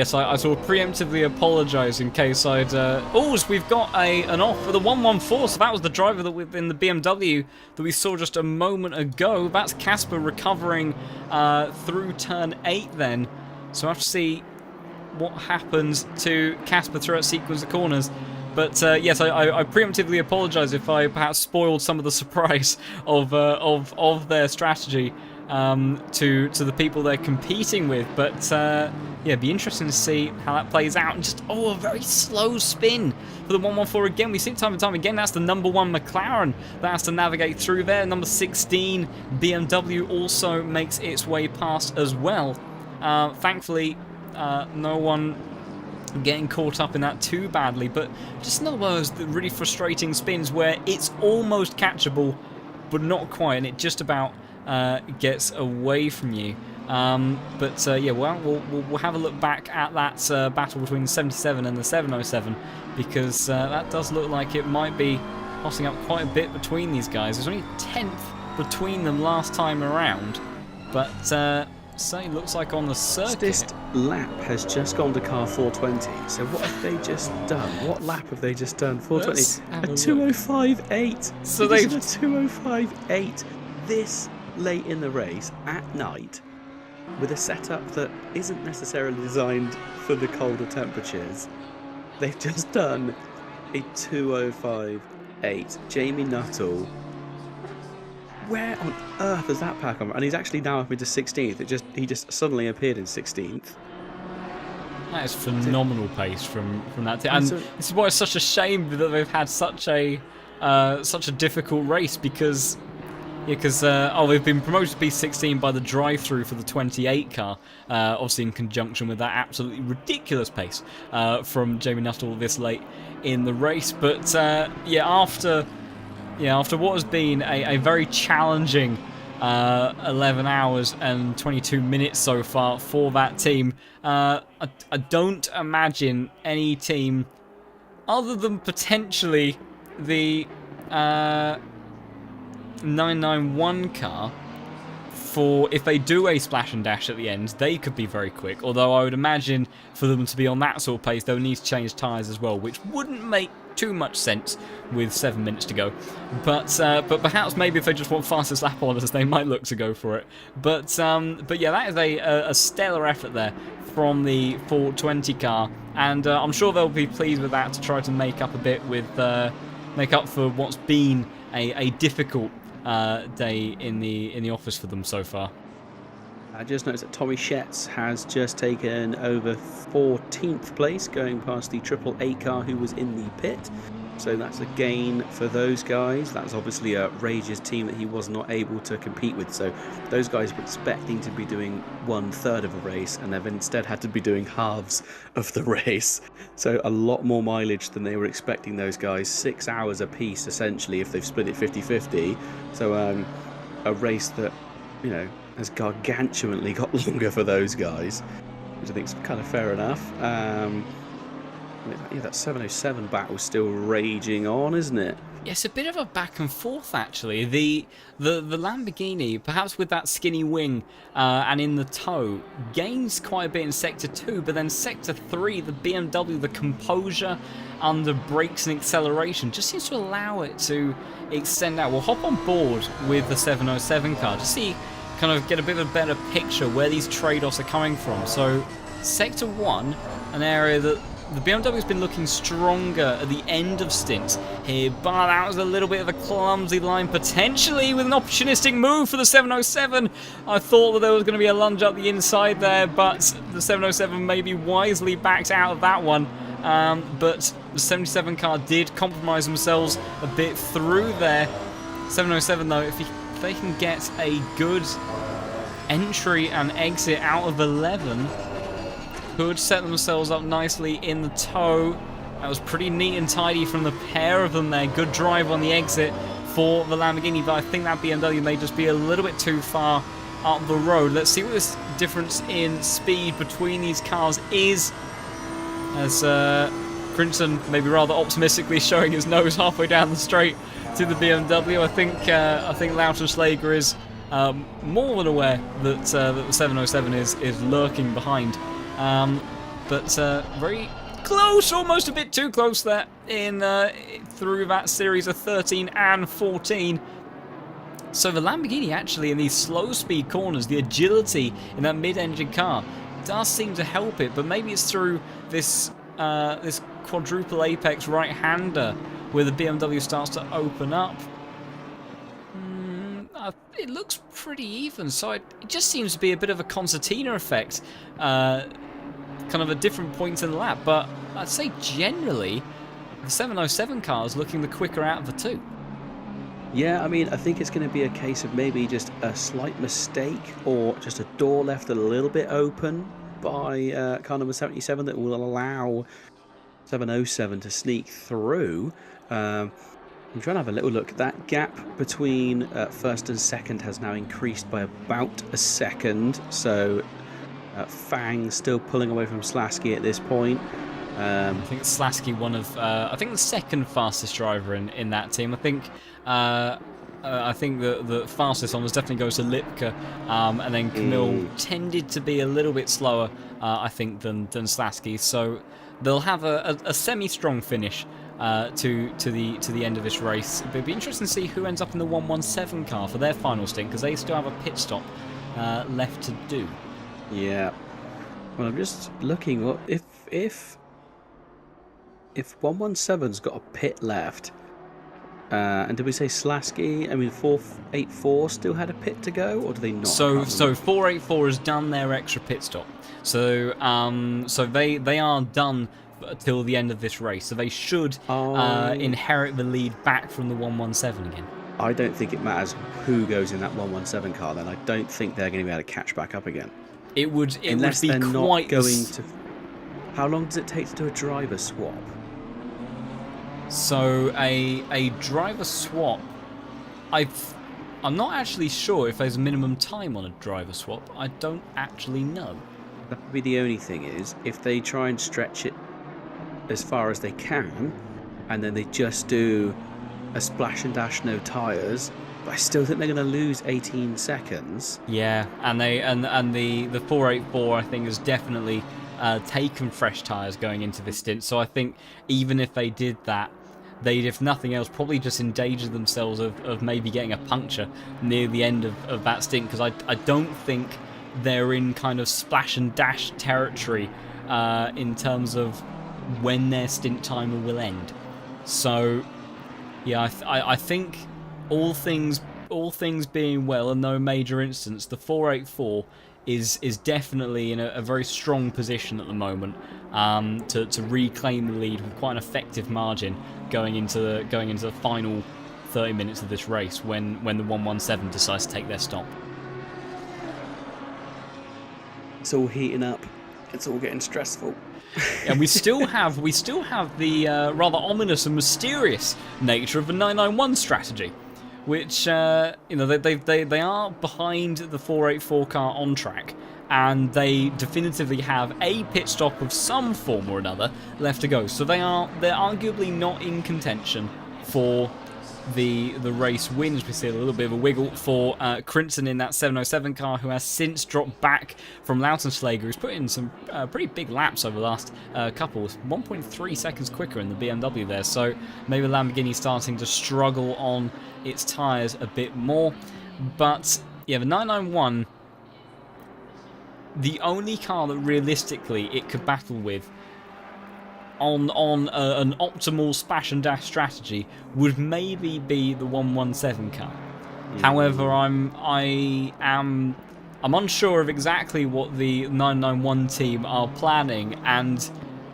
sort of preemptively apologise in case I'd... Oh, so we've got an off for the 114, so that was the driver that in the BMW that we saw just a moment ago. That's Casper recovering through turn 8 then. So I have to see what happens to Casper throughout sequence of corners. But yes, I preemptively apologise if I perhaps spoiled some of the surprise of their strategy to the people they're competing with. But yeah, it'd be interesting to see how that plays out. And just a very slow spin for the 114 again. We see it time and time again. That's the number 1 McLaren that has to navigate through there. Number 16 BMW also makes its way past as well. Thankfully, no one getting caught up in that too badly, but just another one of those really frustrating spins where it's almost catchable but not quite, and it just about gets away from you. Yeah, well, we'll have a look back at that battle between the 77 and the 707, because that does look like it might be tossing up quite a bit between these guys. There's only a 10th between them last time around, but certainly looks like on the circuit. This lap has just gone to car 420. So what have they just done? What lap have they just done? 420. A 205.8. So they've a 205.8 this late in the race at night with a setup that isn't necessarily designed for the colder temperatures. They've just done a 205.8. Jamie Nuttall. Where on earth has that pack come from? And he's actually now up into 16th. He just suddenly appeared in 16th. That is phenomenal pace from that team. And this is why it's such a shame that they've had such a difficult race, because they've been promoted to P16 by the drive-through for the 28 car, obviously in conjunction with that absolutely ridiculous pace from Jamie Nuttall this late in the race. But after what has been a very challenging 11 hours and 22 minutes so far for that team, I don't imagine any team other than potentially the 991 car, for if they do a splash and dash at the end, they could be very quick. Although I would imagine for them to be on that sort of pace, they'll need to change tyres as well, which wouldn't make too much sense with 7 minutes to go. But perhaps maybe if they just want fastest lap orders, they might look to go for it. But yeah, that is a stellar effort there from the 420 car, and I'm sure they'll be pleased with that to try to make up a bit with make up for what's been a difficult day in the office for them so far. I just noticed that Tommy Schetz has just taken over 14th place, going past the Triple A car who was in the pit. So that's a gain for those guys. That's obviously a Rage's team that he was not able to compete with. So those guys were expecting to be doing 1/3 of a race, and they've instead had to be doing halves of the race. So a lot more mileage than they were expecting, those guys. 6 hours apiece, essentially, if they've split it 50-50. So a race that, has gargantuanly got longer for those guys, which I think is kind of fair enough. Yeah, that 707 battle's still raging on, isn't it? Yeah, it's a bit of a back and forth, actually. The Lamborghini, perhaps with that skinny wing and in the toe, gains quite a bit in Sector 2, but then Sector 3, the BMW, the composure under brakes and acceleration just seems to allow it to extend out. We'll hop on board with the 707 car to see, kind of get a bit of a better picture where these trade-offs are coming from. So Sector 1, an area that the BMW's been looking stronger at the end of stints here, but that was a little bit of a clumsy line, potentially with an opportunistic move for the 707. I thought that there was going to be a lunge up the inside there, but the 707 maybe wisely backed out of that one. But the 77 car did compromise themselves a bit through there. 707 though, if they can get a good entry and exit out of 11, could set themselves up nicely in the toe. That was pretty neat and tidy from the pair of them there. Good drive on the exit for the Lamborghini, but I think that BMW may just be a little bit too far up the road. Let's see what this difference in speed between these cars is, as Crimson maybe rather optimistically showing his nose halfway down the straight to the BMW. I think Lautenschläger is more than aware that, that the 707 is lurking behind. But very close, almost a bit too close there in through that series of 13 and 14. So the Lamborghini actually in these slow speed corners, the agility in that mid-engine car does seem to help it, but maybe it's through this this quadruple apex right-hander where the BMW starts to open up. It looks pretty even, so it just seems to be a bit of a concertina effect, kind of at different points in the lap, but I'd say generally the 707 car is looking the quicker out of the two. Yeah, I mean, I think it's going to be a case of maybe just a slight mistake or just a door left a little bit open by car number 77 that will allow 707 to sneak through. I'm trying to have a little look. That gap between first and second has now increased by about a second. So Fang still pulling away from Slasky at this point. I think Slasky, one of I think the second fastest driver in that team. I think the fastest one was definitely goes to Lipka, and then Camille tended to be a little bit slower, I think, than Slasky. So they'll have a semi-strong finish to the end of this race. But it'd be interesting to see who ends up in the 117 car for their final stint, because they still have a pit stop left to do. Yeah. Well, I'm just looking. Well, if 117's got a pit left, and did we say Slasky? I mean, 484 still had a pit to go, or do they not? So 484 has done their extra pit stop. So they are done till the end of this race. So they should inherit the lead back from the 117 again. I don't think it matters who goes in that 117 car. Then I don't think they're going to be able to catch back up again. It would unless be they're quite not going to. How long does it take to do a driver swap? So a driver swap, I'm not actually sure if there's a minimum time on a driver swap. I don't actually know. That would be the only thing is if they try and stretch it as far as they can, and then they just do a splash and dash, no tyres. But I still think they're going to lose 18 seconds. Yeah, and the 484 I think has definitely taken fresh tyres going into this stint. So I think even if they did that, they'd, if nothing else, probably just endanger themselves of maybe getting a puncture near the end of that stint, because I don't think they're in kind of splash and dash territory in terms of when their stint timer will end. So yeah, I think all things being well and no major incidents, the 484 is definitely in a very strong position at the moment to reclaim the lead with quite an effective margin going into the final 30 minutes of this race when the 117 decides to take their stop. It's all heating up. It's all getting stressful. And we still have the rather ominous and mysterious nature of the 991 strategy, which they are behind the 484 car on track, and they definitively have a pit stop of some form or another left to go. So they're arguably not in contention for the race wins. We see a little bit of a wiggle for Crinson in that 707 car, who has since dropped back from Lautenschläger, who's put in some pretty big laps over the last couple, 1.3 seconds quicker in the BMW there. So maybe Lamborghini starting to struggle on its tyres a bit more. But yeah, the 991, the only car that realistically it could battle with on an optimal splash and dash strategy would maybe be the 117 car. However, I'm unsure of exactly what the 991 team are planning and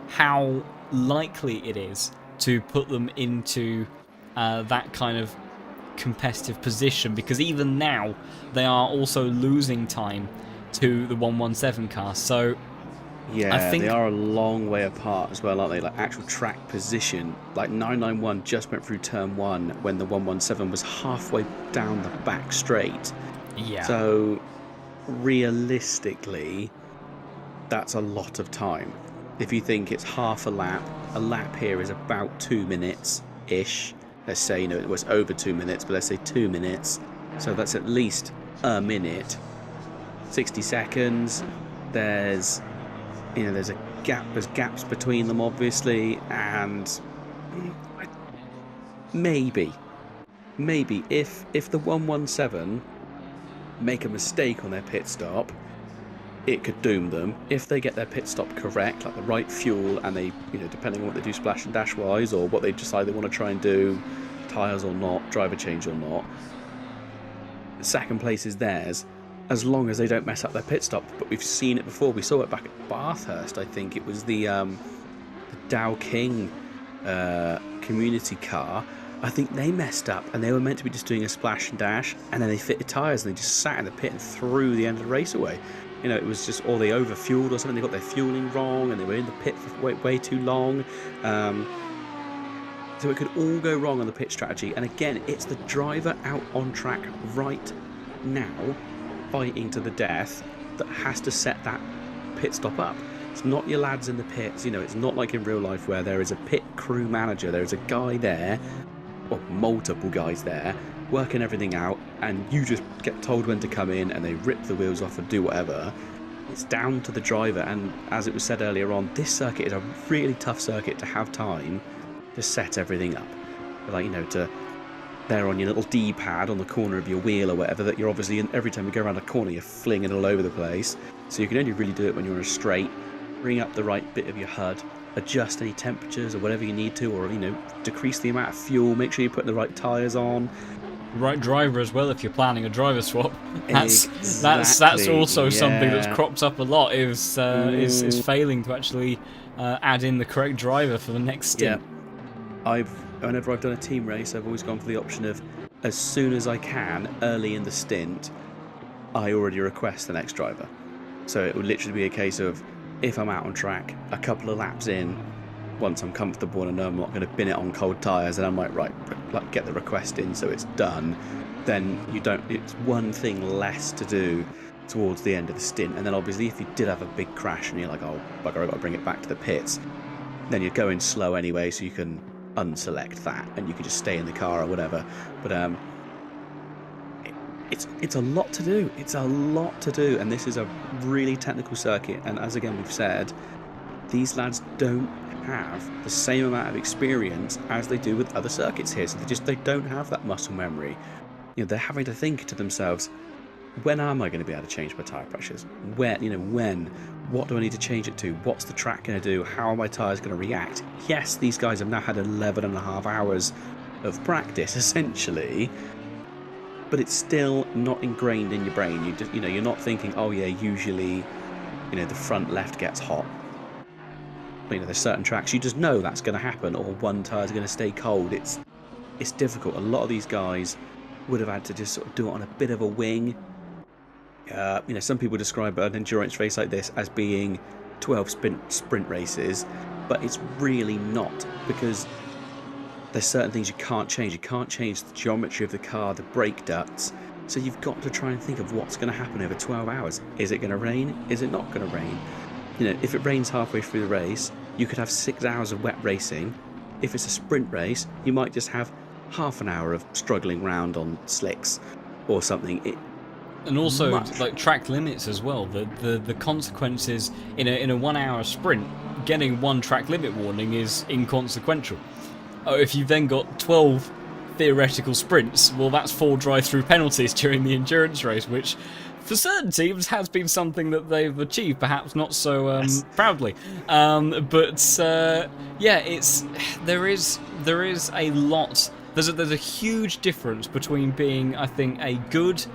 how likely it is to put them into that kind of competitive position, because even now they are also losing time to the 117 car. So yeah, I think they are a long way apart as well, aren't they? Like actual track position, like 991 just went through turn 1 when the 117 was halfway down the back straight. Yeah. So realistically, that's a lot of time. If you think it's half a lap here is about 2 minutes-ish. Let's say, it was over 2 minutes, but let's say 2 minutes. So that's at least a minute, 60 seconds. There's there's a gap. There's gaps between them, obviously, and maybe if the 117 make a mistake on their pit stop, it could doom them. If they get their pit stop correct, like the right fuel, and they, depending on what they do splash and dash wise, or what they decide they want to try and do, tyres or not, driver change or not, second place is theirs, as long as they don't mess up their pit stop. But we've seen it before. We saw it back at Bathurst. I think it was the Dow King community car. I think they messed up, and they were meant to be just doing a splash and dash, and then they fitted tyres and they just sat in the pit and threw the end of the race away. It was just, or they overfueled or something. They got their fueling wrong, and they were in the pit for way too long. So it could all go wrong on the pit strategy. And again, it's the driver out on track right now, fighting to the death, that has to set that pit stop up. It's not your lads in the pits. It's not like in real life where there is a pit crew manager. There is a guy there, or multiple guys there, working everything out, and you just get told when to come in and they rip the wheels off and do whatever. It's down to the driver. And as it was said earlier on, this circuit is a really tough circuit to have time to set everything up. There on your little D-pad on the corner of your wheel or whatever, that you're obviously, every time you go around a corner, you're flinging it all over the place. So you can only really do it when you're in a straight. Bring up the right bit of your HUD, adjust any temperatures or whatever you need to, or decrease the amount of fuel, make sure you put the right tyres on. Right driver as well if you're planning a driver swap. That's Exactly, also something that's cropped up a lot, is failing to actually add in the correct driver for the next stint. Yeah. Whenever I've done a team race, I've always gone for the option of, as soon as I can, early in the stint, I already request the next driver. So it would literally be a case of, if I'm out on track, a couple of laps in, once I'm comfortable and I know I'm not going to bin it on cold tyres, and I'm right, get the request in so it's done, then it's one thing less to do towards the end of the stint. And then obviously if you did have a big crash and you're like, oh bugger, I've got to bring it back to the pits, then you're going slow anyway, so you can unselect that and you can just stay in the car or whatever. But it's a lot to do. It's a lot to do, and this is a really technical circuit. And as again we've said, these lads don't have the same amount of experience as they do with other circuits here, so they don't have that muscle memory. They're having to think to themselves, when am I going to be able to change my tyre pressures? When? What do I need to change it to? What's the track going to do? How are my tyres going to react? Yes, these guys have now had 11 and a half hours of practice, essentially, but it's still not ingrained in your brain. You're not thinking, oh yeah, usually, the front left gets hot. There's certain tracks you just know that's going to happen, or one tyre's going to stay cold. It's difficult. A lot of these guys would have had to just sort of do it on a bit of a wing. Some people describe an endurance race like this as being 12 sprint races, but it's really not, because there's certain things you can't change. You can't change the geometry of the car, the brake ducts, so you've got to try and think of what's going to happen over 12 hours. Is it going to rain? Is it not going to rain? If it rains halfway through the race, you could have 6 hours of wet racing. If it's a sprint race, you might just have half an hour of struggling round on slicks or something. And also, like track limits as well. The consequences in a 1 hour sprint, getting one track limit warning is inconsequential. If you've then got 12 theoretical sprints, well, that's 4 drive-through penalties during the endurance race, which for certain teams has been something that they've achieved, perhaps not so proudly. There is a lot. There's a huge difference between being, I think, a good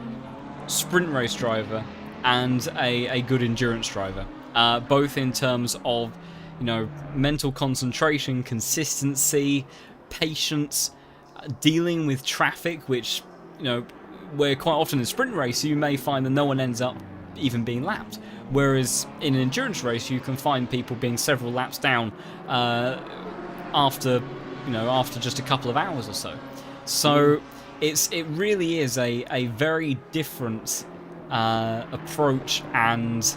sprint race driver and a good endurance driver, both in terms of mental concentration, consistency, patience, dealing with traffic, which where quite often in a sprint race you may find that no one ends up even being lapped, whereas in an endurance race you can find people being several laps down after just a couple of hours or so. So it really is a very different approach and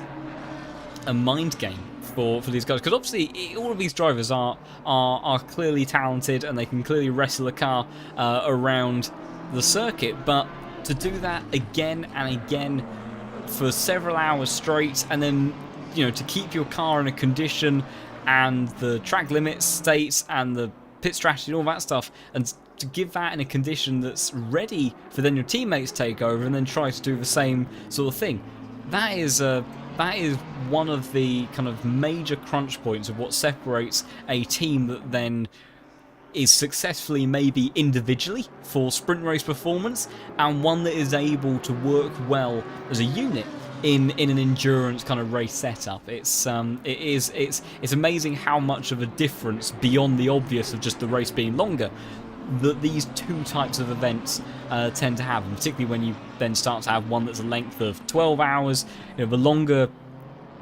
a mind game for these guys, because obviously all of these drivers are clearly talented and they can clearly wrestle a car around the circuit, but to do that again and again for several hours straight, and then, you know, to keep your car in a condition and the track limits states and the pit strategy and all that stuff, and to give that in a condition that's ready for then your teammates take over and then try to do the same sort of thing. That is one of the kind of major crunch points of what separates a team that then is successfully maybe individually for sprint race performance, and one that is able to work well as a unit in an endurance kind of race setup. It's amazing how much of a difference beyond the obvious of just the race being longer that these two types of events tend to have, and particularly when you then start to have one that's a length of 12 hours. You know, the longer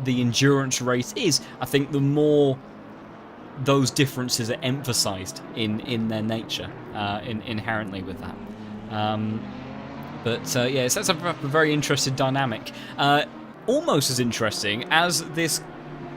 the endurance race is, I think the more those differences are emphasized in their nature inherently with that. Yeah, it sets up a very interesting dynamic. Almost as interesting as this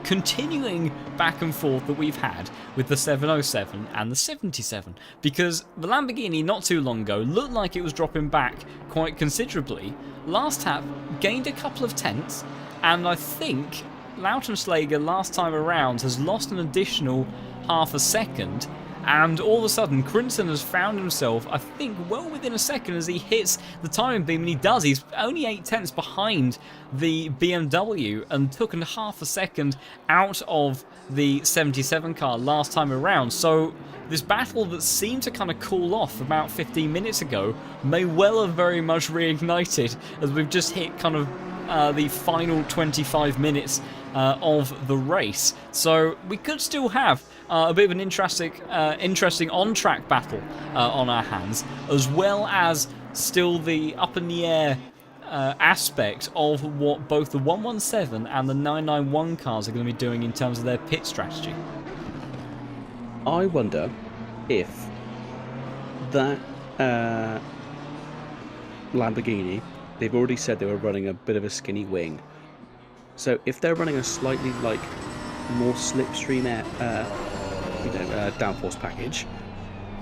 continuing back and forth that we've had with the 707 and the 77, because the Lamborghini not too long ago looked like it was dropping back quite considerably. Last lap gained a couple of tenths, and I think Lautenschläger last time around has lost an additional half a second, and all of a sudden Crinton has found himself, I think, well within a second as he hits the timing beam, and he does. He's only 8 tenths behind the BMW and took a half a second out of the 77 car last time around. So this battle that seemed to kind of cool off about 15 minutes ago may well have very much reignited as we've just hit kind of the final 25 minutes of the race. So we could still have a bit of an interesting on-track battle on our hands, as well as still the up-in-the-air aspect of what both the 117 and the 991 cars are going to be doing in terms of their pit strategy. I wonder if that Lamborghini, they've already said they were running a bit of a skinny wing. So if they're running a slightly more slipstream downforce package.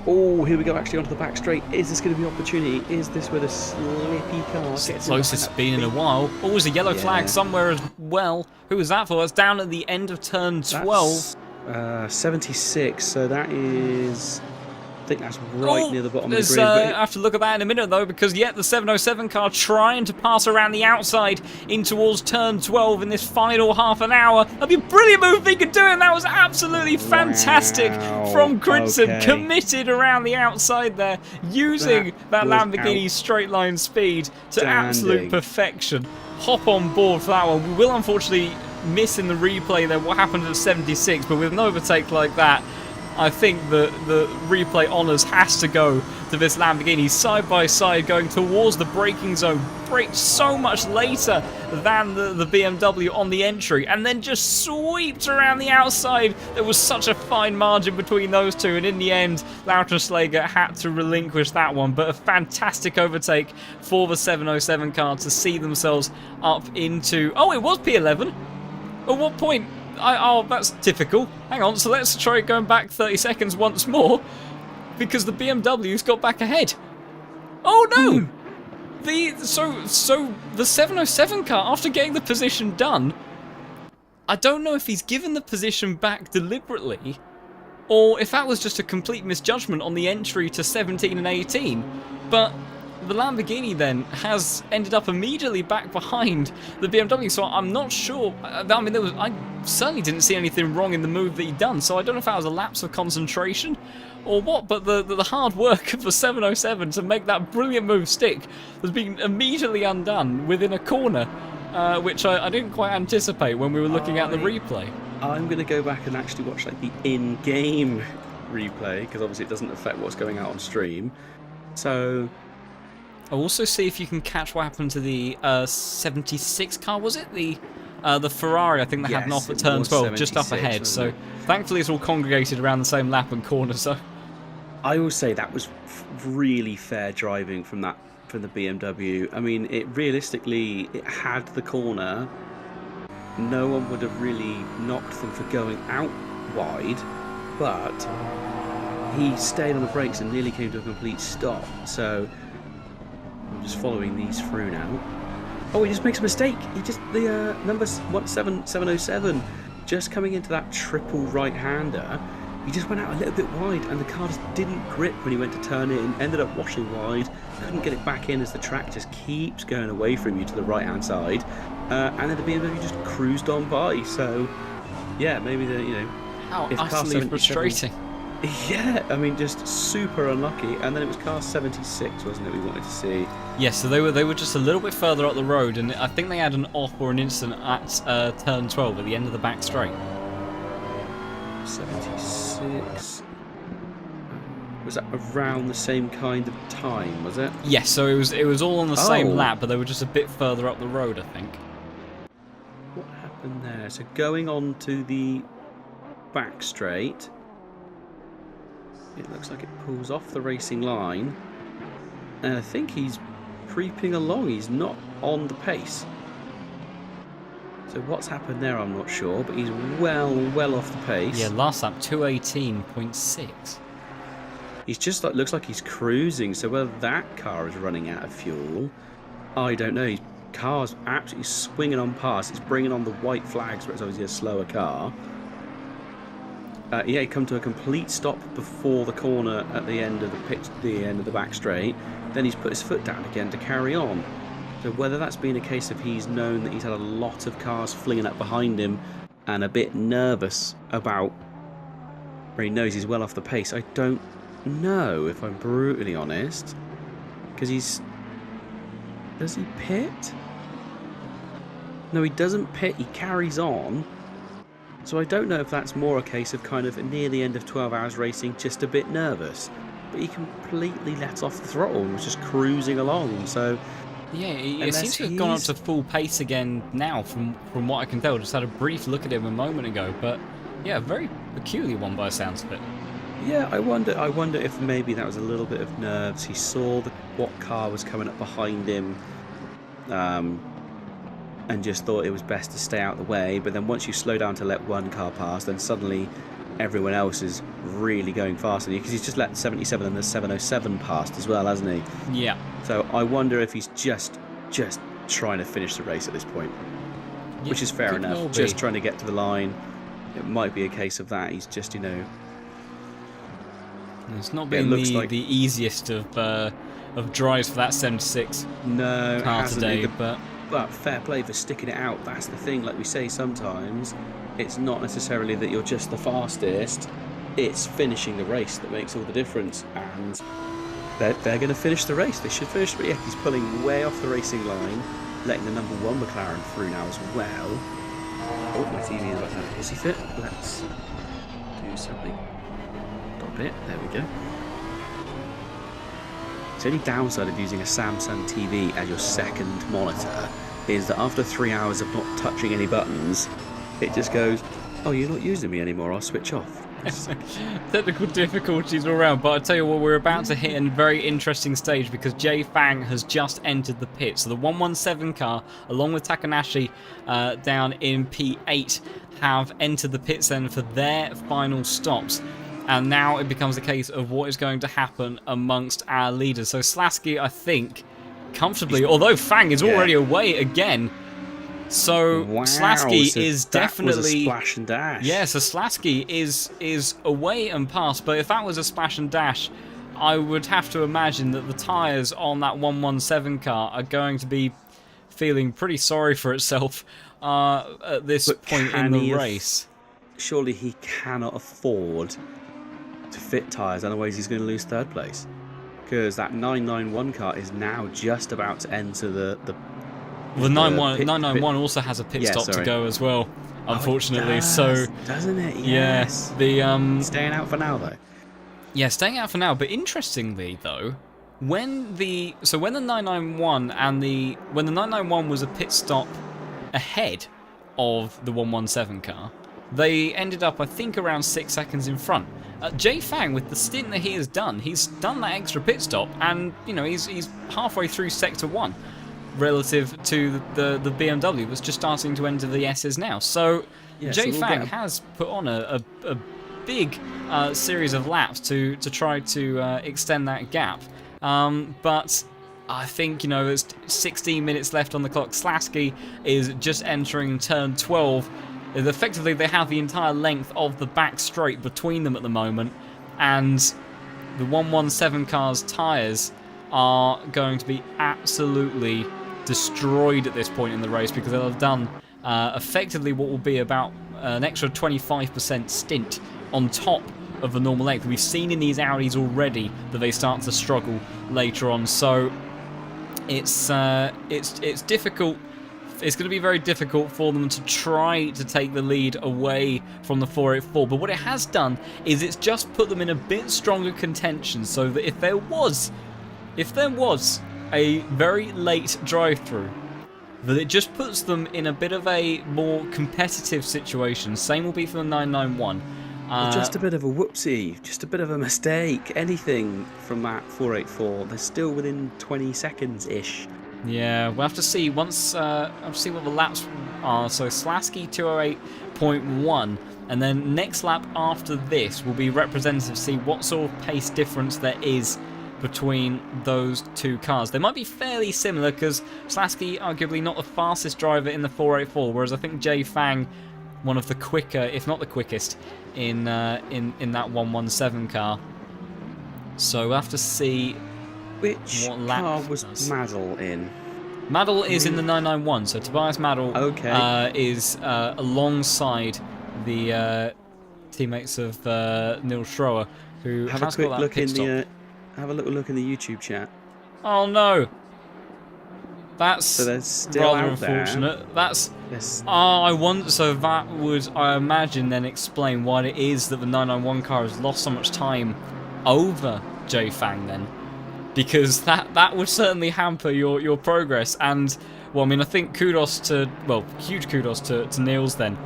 Oh, here we go, actually onto the back straight. Is this going to be an opportunity? Is this where the slippy car gets the closest it's been in a while? Oh, there's a yellow flag somewhere as well. Who was that for? That's down at the end of turn 12. That's 76, so that is... I think that's right near the bottom of the grid. I have to look at that in a minute, though, because, the 707 car trying to pass around the outside in towards turn 12 in this final half an hour. That'd be a brilliant move if he could do it, and that was absolutely fantastic from Crinton. Okay. Committed around the outside there, using that Lamborghini straight line speed to absolute perfection. Hop on board for that one. We will unfortunately miss in the replay there what happened at 76, but with an overtake like that, I think the replay honours has to go to this Lamborghini side by side going towards the braking zone. Braked so much later than the BMW on the entry, and then just sweeps around the outside. There was such a fine margin between those two, and in the end Lautenschläger had to relinquish that one. But a fantastic overtake for the 707 car to see themselves up into... Oh, it was P11? At what point? Oh, that's typical. Hang on, so let's try going back 30 seconds once more, because the BMW's got back ahead. Oh no! So the 707 car, after getting the position done, I don't know if he's given the position back deliberately, or if that was just a complete misjudgment on the entry to 17 and 18, but the Lamborghini then has ended up immediately back behind the BMW, so I'm not sure. I mean, I certainly didn't see anything wrong in the move that he'd done, so I don't know if that was a lapse of concentration or what, but the hard work of the 707 to make that brilliant move stick has been immediately undone within a corner, which I didn't quite anticipate when we were looking at the replay. I'm going to go back and actually watch the in-game replay, because obviously it doesn't affect what's going out on stream. So... I'll also see if you can catch what happened to the 76 car, was it? The Ferrari, I think they had an off at turn 12, just up ahead. So thankfully it's all congregated around the same lap and corner. So I will say that was really fair driving from the BMW. I mean, it had the corner. No one would have really knocked them for going out wide, but he stayed on the brakes and nearly came to a complete stop. So just following these through now. Oh, he just makes a mistake. He just the number 707 just coming into that triple right-hander. He just went out a little bit wide, and the car just didn't grip when he went to turn in. Ended up washing wide. Couldn't get it back in as the track just keeps going away from you to the right-hand side, and then the BMW just cruised on by. So, yeah, maybe How if car utterly 77 frustrating. Yeah, I mean, just super unlucky. And then it was car 76, wasn't it? We wanted to see. Yes, so they were just a little bit further up the road, and I think they had an off or an incident at turn 12 at the end of the back straight. 76. Was that around the same kind of time? Was it? Yes, so it was all on the same Oh. lap, but they were just a bit further up the road, I think. What happened there? So going on to the back straight, it looks like it pulls off the racing line, and I think he's creeping along. He's not on the pace. So what's happened there, I'm not sure, but he's well off the pace. Yeah, last lap 218.6. He's just looks like he's cruising. So whether that car is running out of fuel, I don't know. His car's absolutely swinging on past. It's bringing on the white flags, where it's obviously a slower car. Yeah, he come to a complete stop before the corner at the end of the pitch, the end of the back straight. Then he's put his foot down again to carry on. So whether that's been a case of he's known that he's had a lot of cars flinging up behind him and a bit nervous about where he knows he's well off the pace, I don't know, if I'm brutally honest. Because does he pit? No, he doesn't pit. He carries on. So I don't know if that's more a case of kind of near the end of 12 hours racing, just a bit nervous. But he completely let off the throttle and was just cruising along. So Yeah, it seems to have gone up to full pace again now, from what I can tell. Just had a brief look at him a moment ago, but yeah, a very peculiar one by the sounds of it. yeah, I wonder if maybe that was a little bit of nerves. He saw what car was coming up behind him, and just thought it was best to stay out of the way. But then once you slow down to let one car pass, then suddenly everyone else is really going faster than you, because he's just let 77 and the 707 past as well, hasn't he? Yeah. So I wonder if he's just trying to finish the race at this point, which is fair could well enough. be. Just trying to get to the line. It might be a case of that. He's just, It's not it been looks the like- easiest of drives for that 76 no, it car hasn't today, been. but But fair play for sticking it out. That's the thing. Like we say sometimes, it's not necessarily that you're just the fastest. It's finishing the race that makes all the difference. And they're going to finish the race. They should finish. But yeah, he's pulling way off the racing line, letting the number 1 McLaren through now as well. Oh, my TV is about to have a hissy fit. Let's do something. Stop it. There we go. The only downside of using a Samsung TV as your second monitor is that after 3 hours of not touching any buttons, it just goes, oh, you're not using me anymore, I'll switch off. technical difficulties all around. But I tell you what, we're about to hit a very interesting stage, because Jay Fang has just entered the pit. So the 117 car, along with Takanashi down in P8, have entered the pits then for their final stops. And now it becomes a case of what is going to happen amongst our leaders. So Slasky, I think, comfortably, although Fang is already away again. So Wow, Slasky so is that definitely was a splash and dash. Yeah, so Slasky is away and past. But if that was a splash and dash, I would have to imagine that the tyres on that 117 car are going to be feeling pretty sorry for itself at this point in the race. Surely he cannot afford to fit tyres, otherwise he's going to lose third place. Because that 991 car is now just about to enter the Well, 991 also has a pit stop to go as well, unfortunately. So doesn't it? Yes. He's staying out for now, though. Yeah, staying out for now. But interestingly, though, when the 991 when the 991 was a pit stop ahead of the 117 car, they ended up, I think, around 6 seconds in front. Jay Fang, with the stint that he has done, he's done that extra pit stop, and he's halfway through sector 1 relative to the BMW that's just starting to enter the S's now. So Yeah, Jay so we'll Fang get has put on a big series of laps to try to extend that gap. But I think, you know, there's 16 minutes left on the clock. Slasky is just entering turn 12. Effectively, they have the entire length of the back straight between them at the moment, and the 117 car's tyres are going to be absolutely destroyed at this point in the race, because they'll have done effectively what will be about an extra 25% stint on top of the normal length. We've seen in these Audis already that they start to struggle later on, so it's difficult. It's going to be very difficult for them to try to take the lead away from the 484. But what it has done is it's just put them in a bit stronger contention, so that if there was a very late drive-through, that it just puts them in a bit of a more competitive situation. Same will be for the 991. Just a bit of a whoopsie, just a bit of a mistake, anything from that 484. They're still within 20 seconds-ish. Yeah, we'll have to see once. I'll have to see what the laps are. So Slasky 208.1, and then next lap after this will be representative to see what sort of pace difference there is between those two cars. They might be fairly similar, because Slasky arguably not the fastest driver in the 484, whereas I think Jay Fang, one of the quicker, if not the quickest, in that 117 car. So we'll have to see. Which what lap car was does. Maddle in? Maddle is in the 991, so Tobias Maddle is alongside the teammates of Neil Schroer, who Have has a quick got that look pit in stop. the. Have a little look in the YouTube chat. Oh no, that's So there's still rather out there. unfortunate. That's Yes. I wonder. So that would, I imagine, then explain why it is that the 991 car has lost so much time over Jay Fang then. Because that would certainly hamper your progress. And, well, I mean, I think huge kudos to Niels then,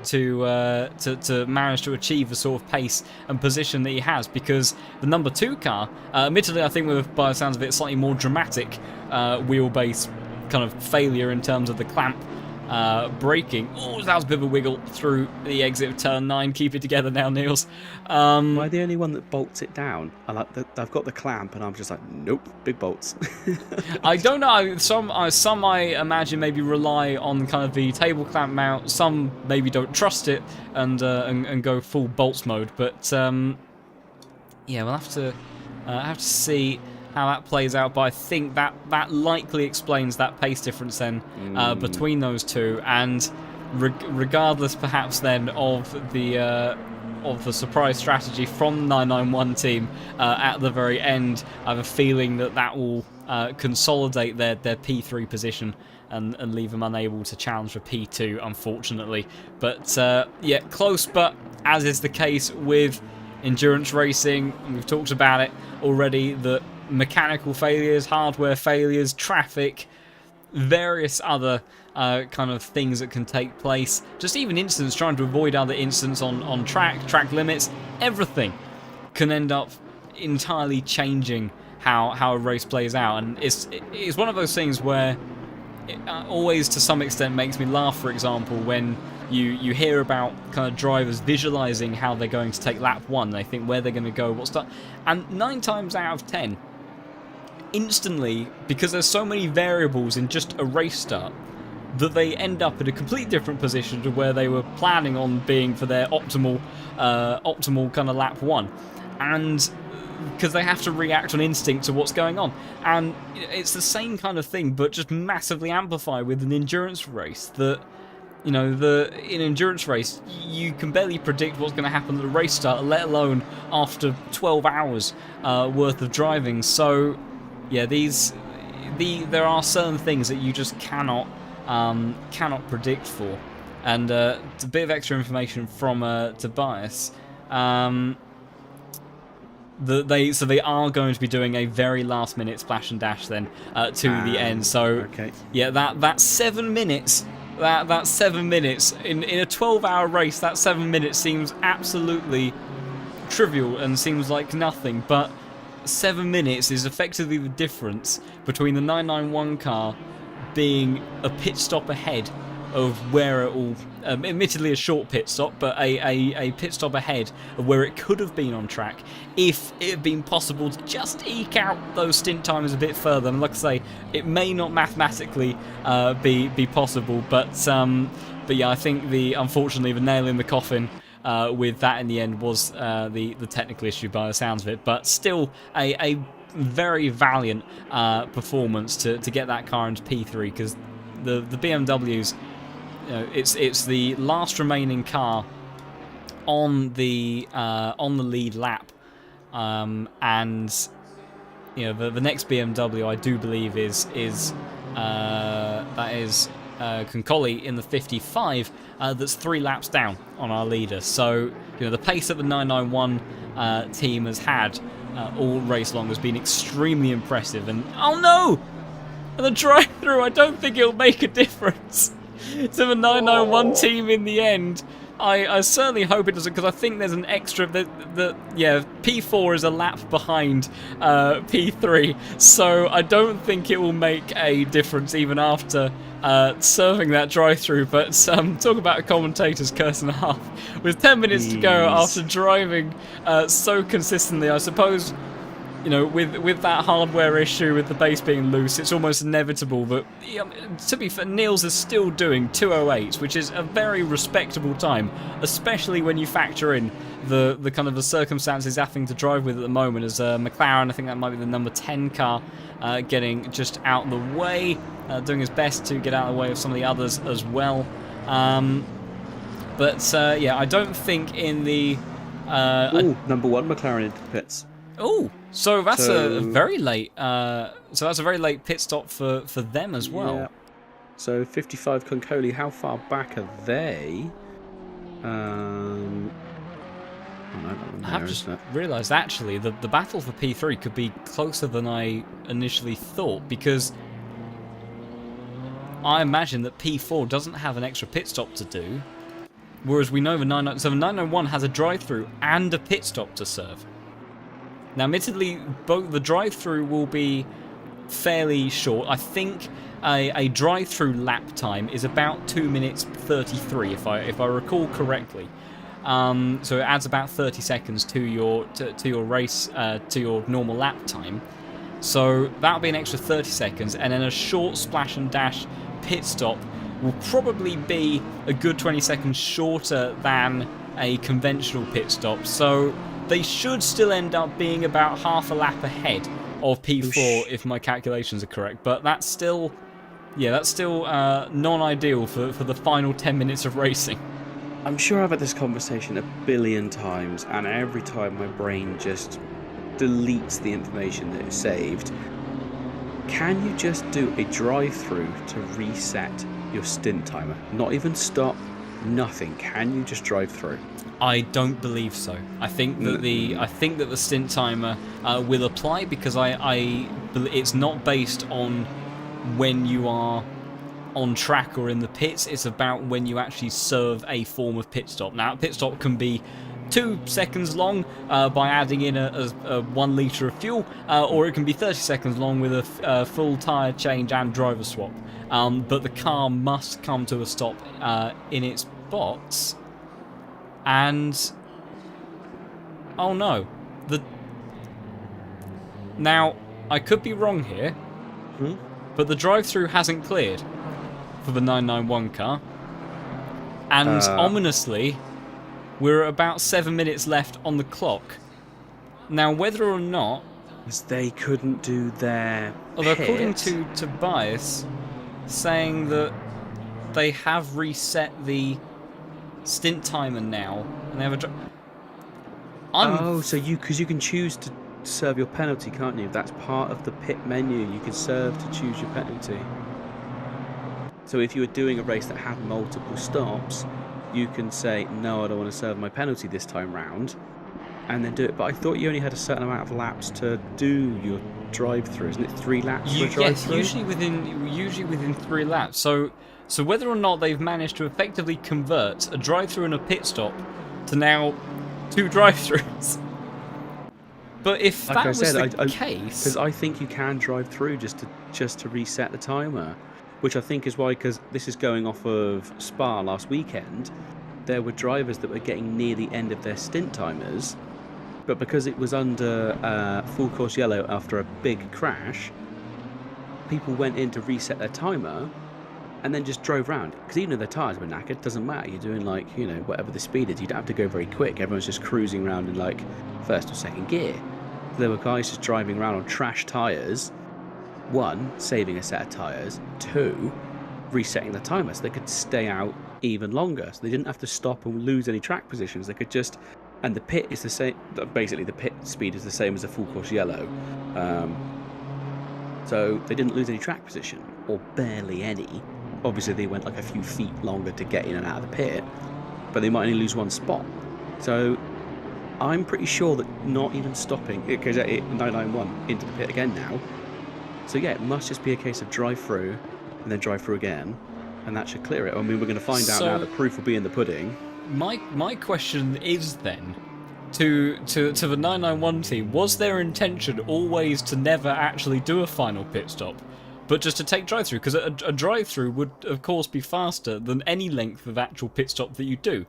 to manage to achieve the sort of pace and position that he has. Because the number 2 car, admittedly, I think with, by the sounds of it, slightly more dramatic wheelbase kind of failure in terms of the clamp braking. Oh, that was a bit of a wiggle through the exit of turn 9. Keep it together now, Niels. Am I the only one that bolts it down? I've got the clamp, and I'm just like, nope, big bolts. I don't know. Some I imagine maybe rely on kind of the table clamp mount. Some maybe don't trust it and go full bolts mode. But yeah, we'll have to see how that plays out, but I think that likely explains that pace difference then between those two, and regardless perhaps then of the surprise strategy from the 991 team at the very end, I have a feeling that will consolidate their P3 position and leave them unable to challenge for P2, unfortunately. But yeah, close, but as is the case with endurance racing, and we've talked about it already, that mechanical failures, hardware failures, traffic, various other kind of things that can take place, just even incidents, trying to avoid other incidents on track limits, everything can end up entirely changing how a race plays out. And it's one of those things where it always to some extent makes me laugh, for example, when you hear about kind of drivers visualizing how they're going to take lap 1, they think where they're going to go, what's that, and 9 times out of 10, instantly, because there's so many variables in just a race start, that they end up in a completely different position to where they were planning on being for their optimal kind of lap 1, and because they have to react on instinct to what's going on. And it's the same kind of thing, but just massively amplified with an endurance race. That, you know, in an endurance race, you can barely predict what's going to happen at the race start, let alone after 12 hours worth of driving. So yeah, there are certain things that you just cannot predict for. And a bit of extra information from Tobias. They are going to be doing a very last minute splash and dash then to the end. So okay. Yeah, that 7 minutes. That 7 minutes in a 12-hour race, that 7 minutes seems absolutely trivial and seems like nothing, but 7 minutes is effectively the difference between the 991 car being a pit stop ahead of where it will, admittedly a short pit stop, but a pit stop ahead of where it could have been on track if it had been possible to just eke out those stint times a bit further. And like I say, it may not mathematically be possible, but yeah, I think unfortunately the nail in the coffin with that in the end was the technical issue by the sounds of it. But still a very valiant performance to get that car into P3, because the BMWs, it's the last remaining car on the lead lap, and the next BMW I do believe is Concoli in the 55, that's 3 laps down on our leader. So the pace that the 991 team has had all race long has been extremely impressive. And oh no, the drive-through, I don't think it'll make a difference to the 991 team in the end. I certainly hope it doesn't, because I think there's an extra P4 is a lap behind P3, so I don't think it will make a difference even after serving that drive-through. But talk about commentators cursing half with 10 minutes to go after driving so consistently. I suppose with that hardware issue with the base being loose, it's almost inevitable. But to be fair, Niels is still doing 2:08, which is a very respectable time, especially when you factor in the kind of the circumstances having to drive with at the moment. As McLaren, I think that might be the number 10 car, getting just out of the way, doing his best to get out of the way of some of the others as well. But yeah, I don't think in the number 1 McLaren into the pits. Oh, so that's a very late. So that's a very late pit stop for them as well. Yeah. So 55 Concoli. How far back are they? I have just realised actually the battle for P3 could be closer than I initially thought, because I imagine that P4 doesn't have an extra pit stop to do, whereas we know the 991 has a drive-through and a pit stop to serve. Now, admittedly, both the drive-through will be fairly short. I think a drive-through lap time is about 2 minutes 33, if I recall correctly. So it adds about 30 seconds to your race to your normal lap time. So that'll be an extra 30 seconds, and then a short splash and dash pit stop will probably be a good 20 seconds shorter than a conventional pit stop. So they should still end up being about half a lap ahead of P4 if my calculations are correct. But that's still, non-ideal for the final 10 minutes of racing. I'm sure I've had this conversation a billion times, and every time my brain just deletes the information that is saved. Can you just do a drive-through to reset your stint timer? Not even stop, nothing. Can you just drive through? I don't believe so. I think that the stint timer will apply, because it's not based on when you are on track or in the pits. It's about when you actually serve a form of pit stop. Now, a pit stop can be 2 seconds long by adding in a 1 litre of fuel, or it can be 30 seconds long with a full tyre change and driver swap. But the car must come to a stop in its box. And oh no, now I could be wrong here, but the drive-through hasn't cleared for the 991 car, and ominously, we're about 7 minutes left on the clock. Now, whether or not, they couldn't do their although according to Tobias, saying that they have reset the stint timer now, and they have because you can choose to serve your penalty, can't you? That's part of the pit menu. You can serve to choose your penalty. So if you were doing a race that had multiple stops, you can say, no, I don't want to serve my penalty this time round, and then do it. But I thought you only had a certain amount of laps to do your drive-through. Isn't it 3 laps for a drive-through? Yes, usually within 3 laps. So whether or not they've managed to effectively convert a drive-through and a pit stop to now 2 drive-throughs. But if like that was the case, because I think you can drive through just to reset the timer. which I think is why, because this is going off of Spa last weekend, there were drivers that were getting near the end of their stint timers, but because it was under full course yellow after a big crash, people went in to reset their timer and then just drove around. Because even if their tyres were knackered, doesn't matter. You're doing like, you know, whatever the speed is. You don't have to go very quick. Everyone's just cruising around in like first or second gear. There were guys just driving around on trash tyres. One, saving a set of tyres. Two, resetting the timer so they could stay out even longer. So they didn't have to stop and lose any track positions. They could just... And the pit is the same... Basically, the pit speed is the same as the full course yellow. So they didn't lose any track position, or barely any. Obviously, they went like a few feet longer to get in and out of the pit, but they might only lose one spot. So I'm pretty sure that not even stopping, it goes at 991 into the pit again now. So yeah, it must just be a case of drive through and then drive through again, and that should clear it. I mean, we're going to find out now. The proof will be in the pudding. My question is then, to the 991 team, was their intention always to never actually do a final pit stop, but just to take drive-through? Because a drive-through would, of course, be faster than any length of actual pit stop that you do.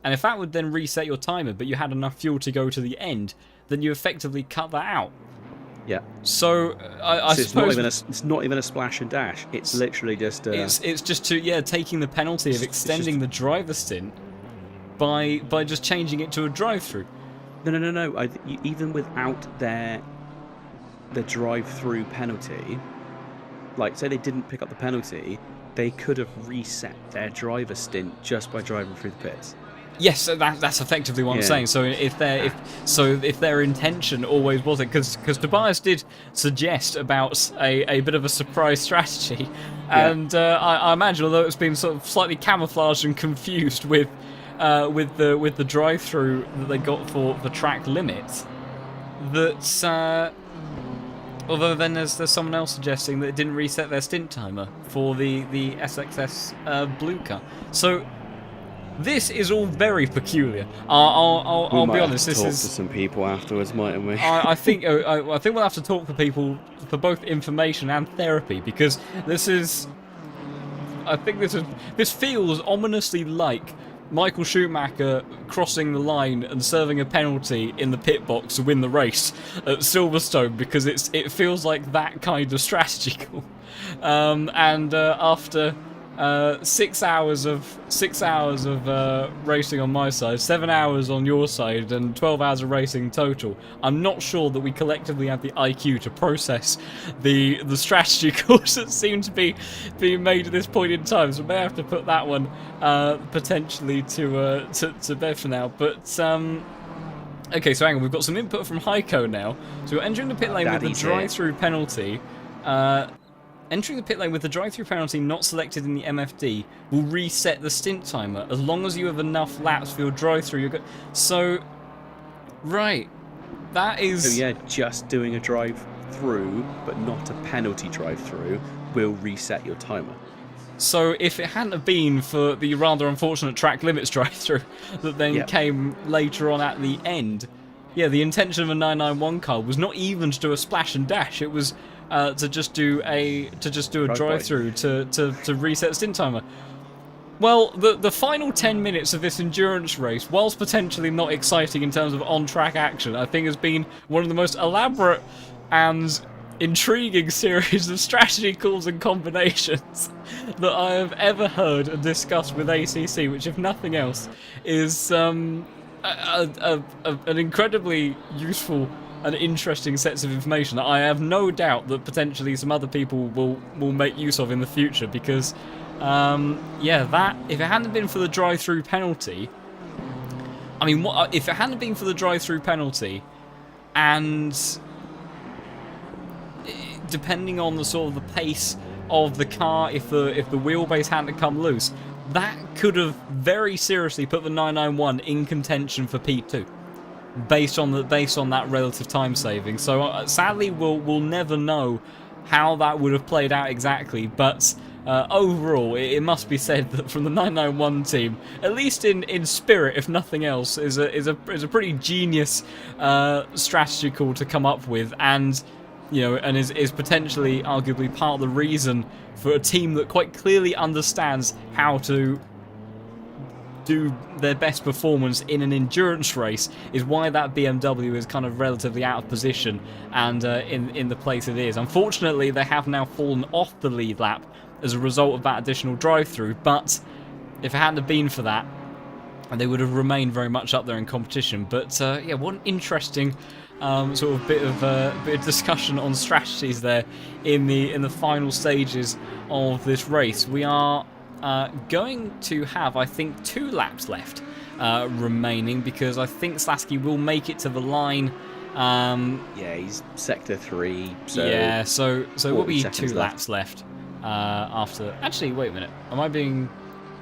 And if that would then reset your timer, but you had enough fuel to go to the end, then you effectively cut that out. Yeah. So I so suppose it's not even a splash and dash. It's literally just. It's just taking the penalty of extending the driver stint by just changing it to a drive-through. No. Even without the drive-through penalty. Like, say they didn't pick up the penalty, they could have reset their driver stint just by driving through the pits. Yes, that's effectively what I'm saying. So if their intention always was it, because Tobias did suggest about a bit of a surprise strategy, and I imagine, although it's been sort of slightly camouflaged and confused with the drive-through that they got for the track limits, that. Although then there's someone else suggesting that it didn't reset their stint timer for the SXS blue car. So this is all very peculiar. I'll be honest. This is talk to some people afterwards, mightn't we? I think we'll have to talk to people for both information and therapy, because this feels ominously like Michael Schumacher crossing the line and serving a penalty in the pit box to win the race at Silverstone, because it feels like that kind of strategy call. And after 6 hours of racing on my side, 7 hours on your side, and 12 hours of racing total, I'm not sure that we collectively have the IQ to process the strategy calls that seem to be being made at this point in time. So we may have to put that one potentially to bed for now. But okay, so hang on, we've got some input from Heiko now. So we're entering the pit lane with the drive-through penalty. Entering the pit lane with the drive-through penalty not selected in the MFD will reset the stint timer as long as you have enough laps for your drive-through. You're so, right, that is. So yeah, just doing a drive-through, but not a penalty drive-through, will reset your timer. So if it hadn't have been for the rather unfortunate track limits drive-through that then came later on at the end, yeah, the intention of a 991 car was not even to do a splash and dash. It was to just do a drive-through to reset the stint timer. Well, the final 10 minutes of this endurance race, whilst potentially not exciting in terms of on-track action, I think has been one of the most elaborate and intriguing series of strategy calls and combinations that I have ever heard and discussed with ACC, which, if nothing else, is an incredibly useful and interesting sets of information that I have no doubt that potentially some other people will make use of in the future, because that, if it hadn't been for the drive-through penalty, I mean, if it hadn't been for the drive-through penalty, and depending on the sort of the pace of the car, if the wheelbase hadn't come loose, that could have very seriously put the 991 in contention for P2. Based on that relative time saving. So sadly we'll never know how that would have played out exactly, but overall it must be said that from the 991 team, at least in spirit if nothing else, is a pretty genius strategy call to come up with, and you know, and is potentially, arguably, part of the reason for a team that quite clearly understands how to do their best performance in an endurance race, is why that BMW is kind of relatively out of position and in the place it is. Unfortunately, they have now fallen off the lead lap as a result of that additional drive-through, but if it hadn't have been for that, they would have remained very much up there in competition. But yeah, what an interesting sort of bit of discussion on strategies there in the final stages of this race. We are going to have, I think, 2 laps left remaining, because I think Slasky will make it to the line. Yeah, he's sector 3. So yeah, so it will be 2 seconds laps left after. Actually, wait a minute. Am I being?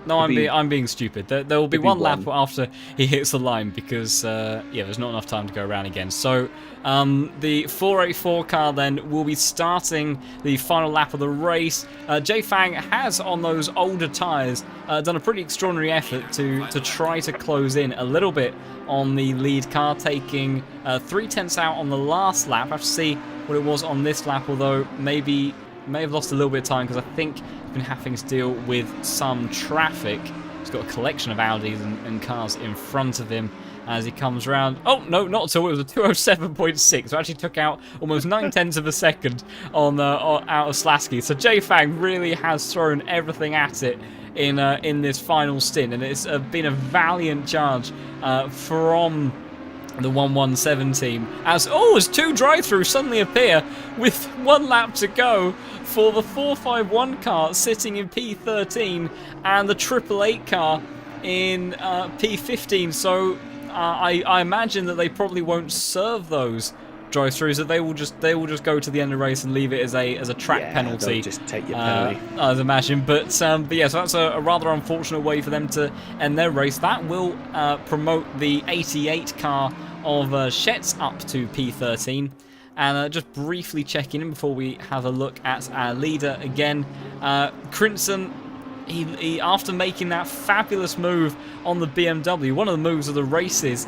No, I'm being stupid. There will be one lap after he hits the line, because yeah, there's not enough time to go around again. So the 484 car then will be starting the final lap of the race. Jay Fang has, on those older tyres, done a pretty extraordinary effort to try to close in a little bit on the lead car, taking 3/10 out on the last lap. I have to see what it was on this lap, although may have lost a little bit of time, because I think he's been having to deal with some traffic. He's got a collection of Audis and cars in front of him as he comes around. Oh, no, not at all. It was a 207.6, so actually took out almost 9/10 of a second on out of Slasky. So Jay Fang really has thrown everything at it in this final stint, and it's been a valiant charge from the 117 team, as 2 drive-throughs suddenly appear with 1 lap to go for the 451 car sitting in P13 and the 888 car in P15. So I imagine that they probably won't serve those drive-throughs, that they will just go to the end of the race and leave it as a track penalty. Just take your penalty. I'd imagine, but yeah, so that's a rather unfortunate way for them to end their race. That will promote the 88 car of Shetz up to P13. And just briefly checking in before we have a look at our leader again, Crimson. He after making that fabulous move on the BMW, one of the moves of the races,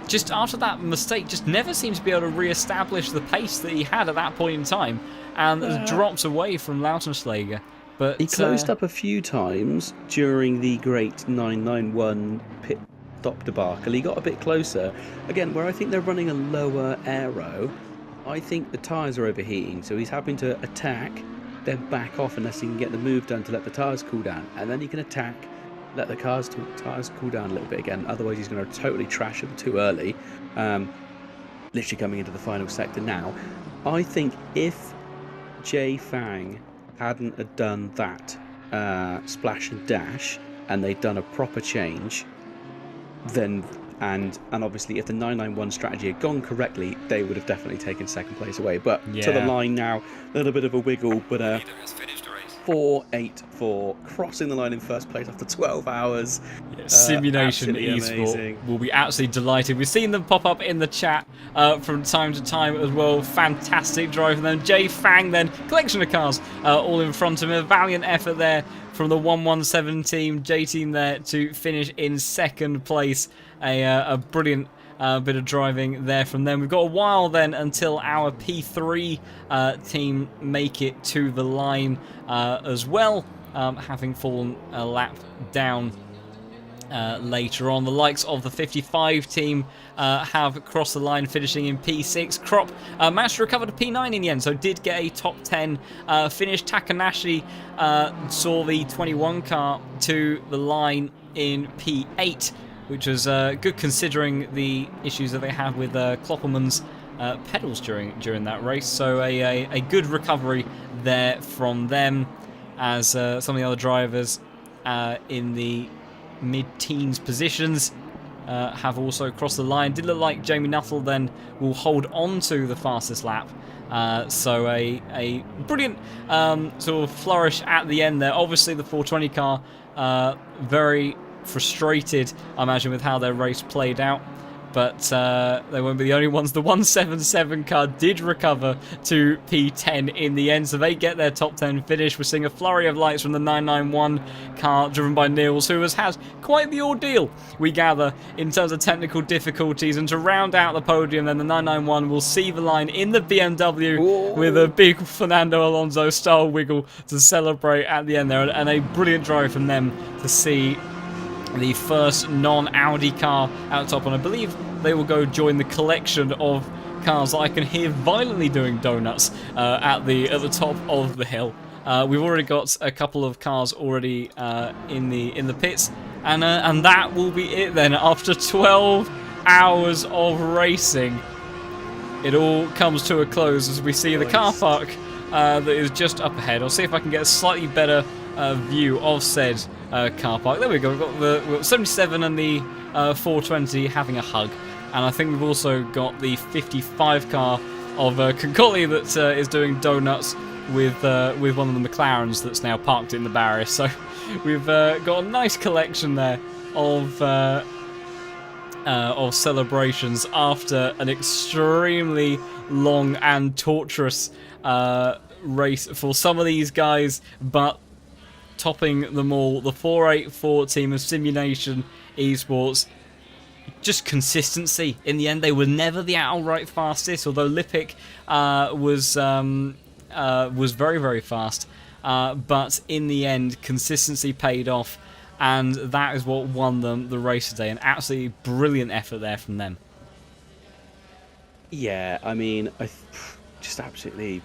just after that mistake, just never seemed to be able to re-establish the pace that he had at that point in time, and drops away from Lautenschläger. But he closed up a few times during the great 991 pit stop debacle. He got a bit closer. Again, where I think they're running a lower aero, I think the tyres are overheating, so he's having to attack, then back off unless he can get the move done to let the tyres cool down, and then he can attack, let the tyres cool down a little bit again. Otherwise he's going to totally trash them too early. Literally coming into the final sector now. I think if Jay Fang hadn't have done that splash and dash, and they'd done a proper change, then and obviously if the 991 strategy had gone correctly, they would have definitely taken second place away. But to the line now, a little bit of a wiggle, but 484 crossing the line in first place after 12 hours. Simulation Esport will be absolutely delighted. We've seen them pop up in the chat from time to time as well. Fantastic drive from them. Jay Fang then, collection of cars all in front of him. A valiant effort there from the 117 team, J team there to finish in second place. A brilliant bit of driving there from them. We've got a while then until our P3 team make it to the line as well, having fallen a lap down later on. The likes of the 55 team have crossed the line, finishing in P6. Crop managed to recover to P9 in the end, so did get a top 10 finish. Takanashi saw the 21 car to the line in P8, which was good considering the issues that they had with Kloppelman's pedals during that race. So a good recovery there from them, as some of the other drivers in the mid-teens positions have also crossed the line. Did look like Jamie Nuttall then will hold on to the fastest lap. So a brilliant sort of flourish at the end there. Obviously the 420 car very frustrated, I imagine, with how their race played out. but they won't be the only ones. The 177 car did recover to P10 in the end, so they get their top 10 finish. We're seeing a flurry of lights from the 991 car driven by Niels, who has had quite the ordeal, we gather, in terms of technical difficulties. And to round out the podium, then the 991 will see the line in the BMW with a big Fernando Alonso style wiggle to celebrate at the end there, and a brilliant drive from them to see the first non-Audi car out top, and I believe they will go join the collection of cars that I can hear violently doing donuts at the top of the hill. We've already got a couple of cars already in the pits, and that will be it then. After 12 hours of racing, it all comes to a close as we see the car park that is just up ahead. I'll see if I can get a slightly better view of said car park. There we go. We've got the 77 and the 420 having a hug, and I think we've also got the 55 car of Concoli that is doing donuts with one of the McLarens that's now parked in the barrier. So we've got a nice collection there of celebrations after an extremely long and torturous race for some of these guys, but topping them all, the 484 team of Simulation Esports. Just consistency. In the end, they were never the outright fastest, although Lippic was very, very fast. But in the end, consistency paid off, and that is what won them the race today. An absolutely brilliant effort there from them. Yeah, I mean, just absolutely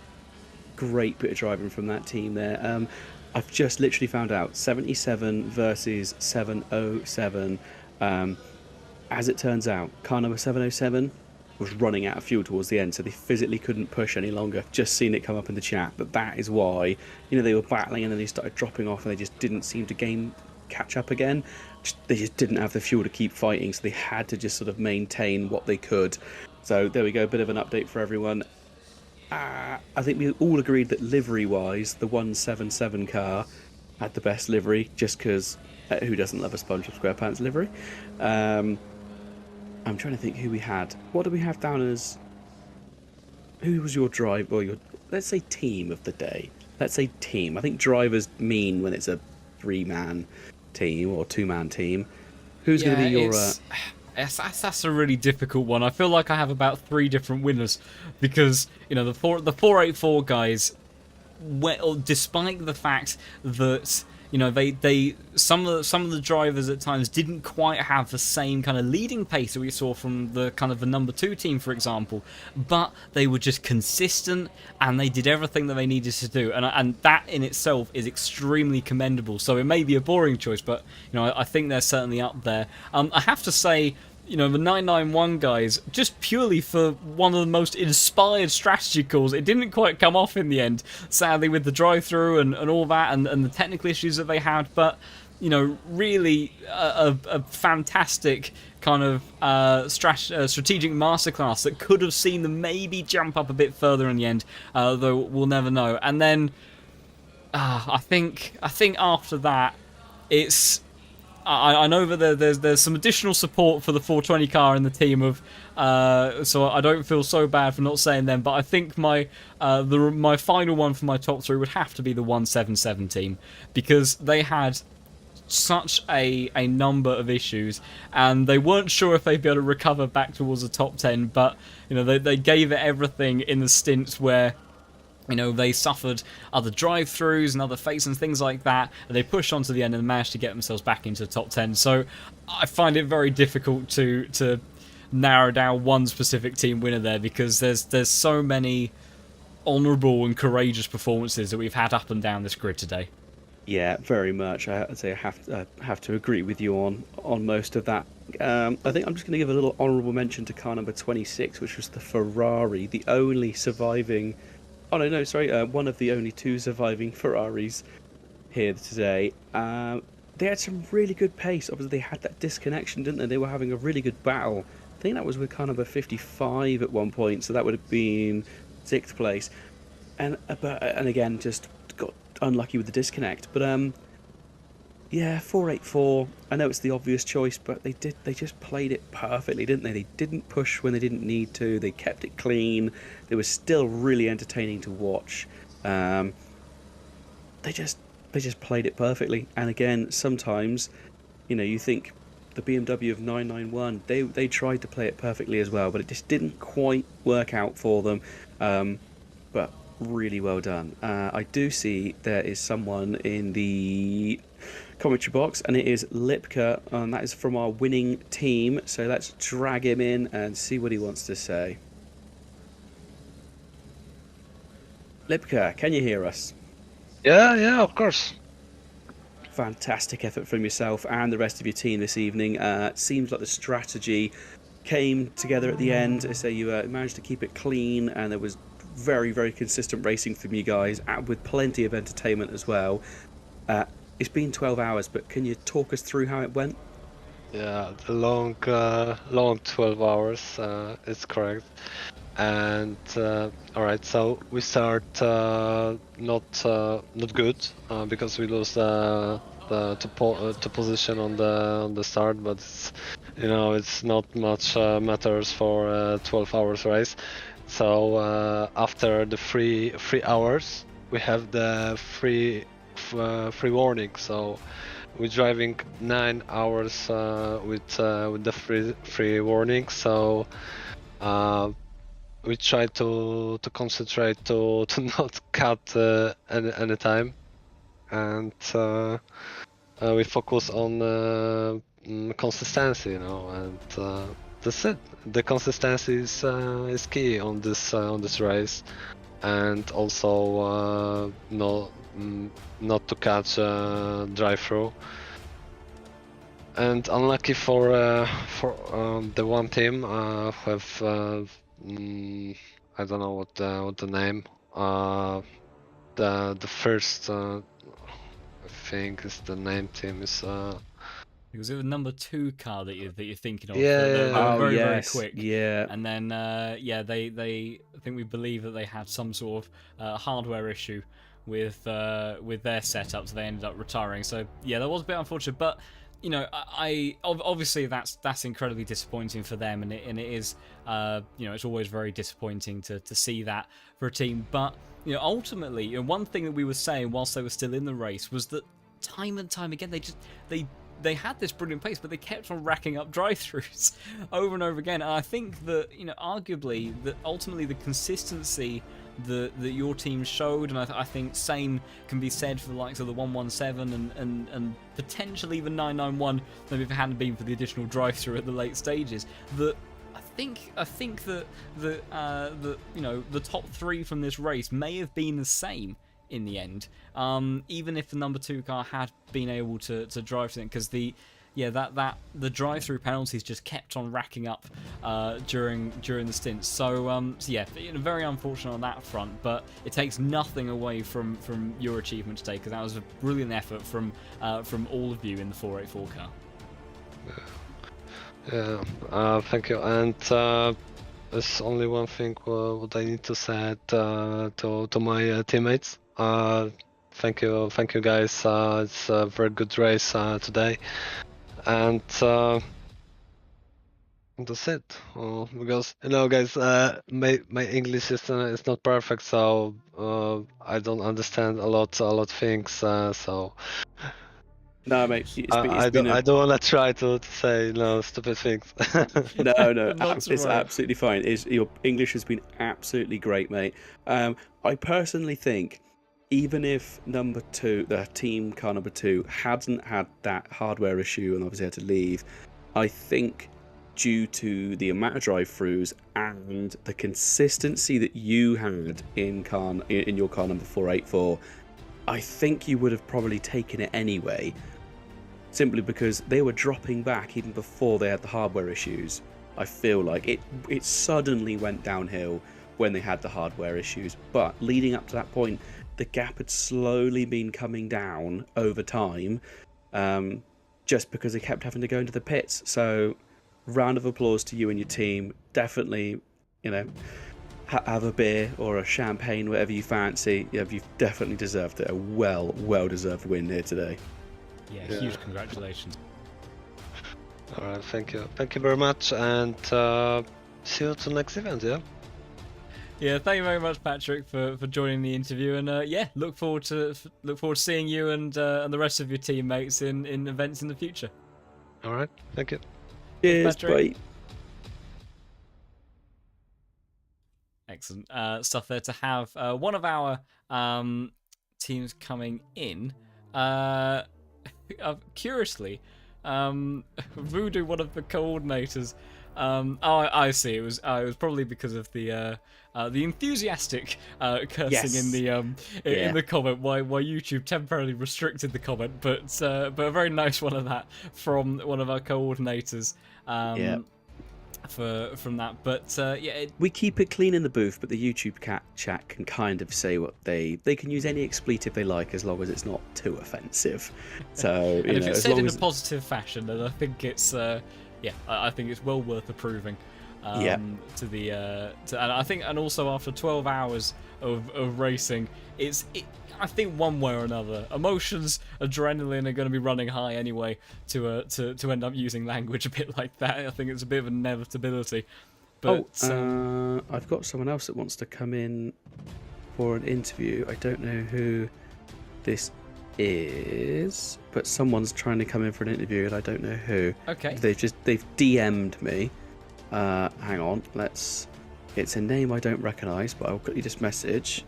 great bit of driving from that team there. I've just literally found out 77 versus 707. As it turns out, car number 707 was running out of fuel towards the end, so they physically couldn't push any longer. Just seen it come up in the chat, but that is why, they were battling and then they started dropping off and they just didn't seem to catch up again. They just didn't have the fuel to keep fighting, so they had to just sort of maintain what they could. So there we go, a bit of an update for everyone. I think we all agreed that livery-wise, the 177 car had the best livery, just because who doesn't love a SpongeBob SquarePants livery? I'm trying to think who we had. What did we have down as... Who was your drive, or your, let's say, team of the day? Let's say team. I think drivers mean when it's a 3-man team or 2-man team. Who's going to be your... That's a really difficult one. I feel like I have about 3 different winners because the 484 guys, despite the fact that some of the drivers at times didn't quite have the same kind of leading pace that we saw from the kind of the number 2 team, for example, but they were just consistent and they did everything that they needed to do, and that in itself is extremely commendable. So it may be a boring choice, but I think they're certainly up there. I have to say, the 991 guys, just purely for one of the most inspired strategy calls, it didn't quite come off in the end, sadly, with the drive-through and all that, and the technical issues that they had, but, really a fantastic kind of strategic masterclass that could have seen them maybe jump up a bit further in the end, though we'll never know. And then, I think after that, it's... I know that there's some additional support for the 420 car in the team of, so I don't feel so bad for not saying them. But I think my final one for my top 3 would have to be the 177 team, because they had such a number of issues and they weren't sure if they'd be able to recover back towards the top 10. But they gave it everything in the stints where. They suffered other drive-throughs and other fates and things like that, and they pushed on to the end and managed to get themselves back into the top 10. So I find it very difficult to narrow down one specific team winner there, because there's so many honourable and courageous performances that we've had up and down this grid today. Yeah, very much. I'd say I have to agree with you on most of that. I think I'm just going to give a little honourable mention to car number 26, which was the Ferrari, the only surviving... Oh, no, sorry. One of the only 2 surviving Ferraris here today. They had some really good pace. Obviously, they had that disconnection, didn't they? They were having a really good battle. I think that was with car number 55 at one point, so that would have been 6th place. And again, just got unlucky with the disconnect. But Yeah, 484. I know it's the obvious choice, but they just played it perfectly, didn't they? They didn't push when they didn't need to. They kept it clean. They were still really entertaining to watch. They just played it perfectly. And again, sometimes, you think the BMW of 991, they tried to play it perfectly as well, but it just didn't quite work out for them. But really well done. I do see there is someone in the commentary box, and it is Lipka, and that is from our winning team. So let's drag him in and see what he wants to say. Lipka, can you hear us? Yeah, of course. Fantastic effort from yourself and the rest of your team this evening. Seems like the strategy came together at the end. So you managed to keep it clean, and there was very, very consistent racing from you guys, with plenty of entertainment as well. It's been 12 hours, but can you talk us through how it went? Yeah, the long 12 hours is correct. And all right, so we start not good because we lost the position on the start, but it's not much matters for a 12 hours race. So after the three hours, we have the free warning. So we're driving 9 hours with the free warning. So we try to concentrate to not cut any time, and we focus on consistency, and that's it. The consistency is key on this race, and also not to catch drive-through. And unlucky for the one team who have I don't know what the name. The first I think is the name team is. Was it the number 2 car that you're thinking of? Yeah, They yeah. were very, very yes, quick. yeah. And then they I think we believe that they had some sort of hardware issue with their setup, so they ended up retiring. So yeah, that was a bit unfortunate, but I obviously that's incredibly disappointing for them, and it is it's always very disappointing to see that for a team. But ultimately, one thing that we were saying whilst they were still in the race was that time and time again they had this brilliant pace, but they kept on racking up drive-throughs over and over again. And I think that arguably that ultimately the consistency that your team showed, and I think same can be said for the likes of the 117 and potentially even 991, maybe if it hadn't been for the additional drive-through at the late stages. That I think that the top 3 from this race may have been the same in the end, even if the number 2 car had been able to drive to it, because the drive-through penalties just kept on racking up during the stints. So yeah, very unfortunate on that front, but it takes nothing away from your achievement today, because that was a brilliant effort from all of you in the 484 car. Yeah, thank you. And there's only one thing what I need to say to my teammates. Thank you guys. It's a very good race today, and that's it. Because guys, my English is not perfect, so I don't understand a lot of things. So No, mate, I don't want to try to say stupid things. No, Not to it's worry. absolutely fine. Your English has been absolutely great, mate. I personally think, even if number 2, the team car number 2, hadn't had that hardware issue and obviously had to leave, I think due to the amount of drive-throughs and the consistency that you had in your car number 484, I think you would have probably taken it anyway, simply because they were dropping back even before they had the hardware issues. I feel like it suddenly went downhill when they had the hardware issues, but leading up to that point, the gap had slowly been coming down over time, just because they kept having to go into the pits. So, round of applause to you and your team. Definitely, have a beer or a champagne, whatever you fancy. You've definitely deserved it. A well-deserved win here today. Yeah, Yeah. huge congratulations. All right, thank you very much, and see you at the next event. Yeah. Yeah, thank you very much, Patrick, for joining the interview, and yeah, look forward to seeing you and the rest of your teammates in events in the future. All right, thank you. Cheers, Patrick. bye. Excellent stuff there to have one of our teams coming in. Curiously, Voodoo, one of the coordinators. I see. It was probably because of the enthusiastic cursing Yes. in the comment. Why YouTube temporarily restricted the comment, but a very nice one of that from one of our coordinators. From that, but yeah, We keep it clean in the booth, but the YouTube chat can kind of say what they can use any expletive they like as long as it's not too offensive. So and if it's as said long in as a positive fashion, then I think it's I think it's well worth approving. And I think, and also after 12 hours of racing, I think one way or another, emotions, adrenaline are going to be running high anyway to end up using language a bit like that. I think it's a bit of an inevitability. But I've got someone else that wants to come in for an interview. I don't know who this is, but someone's trying to come in for an interview, and I don't know who. Okay. They've DM'd me. Hang on, it's a name I don't recognise, but I'll quickly just message.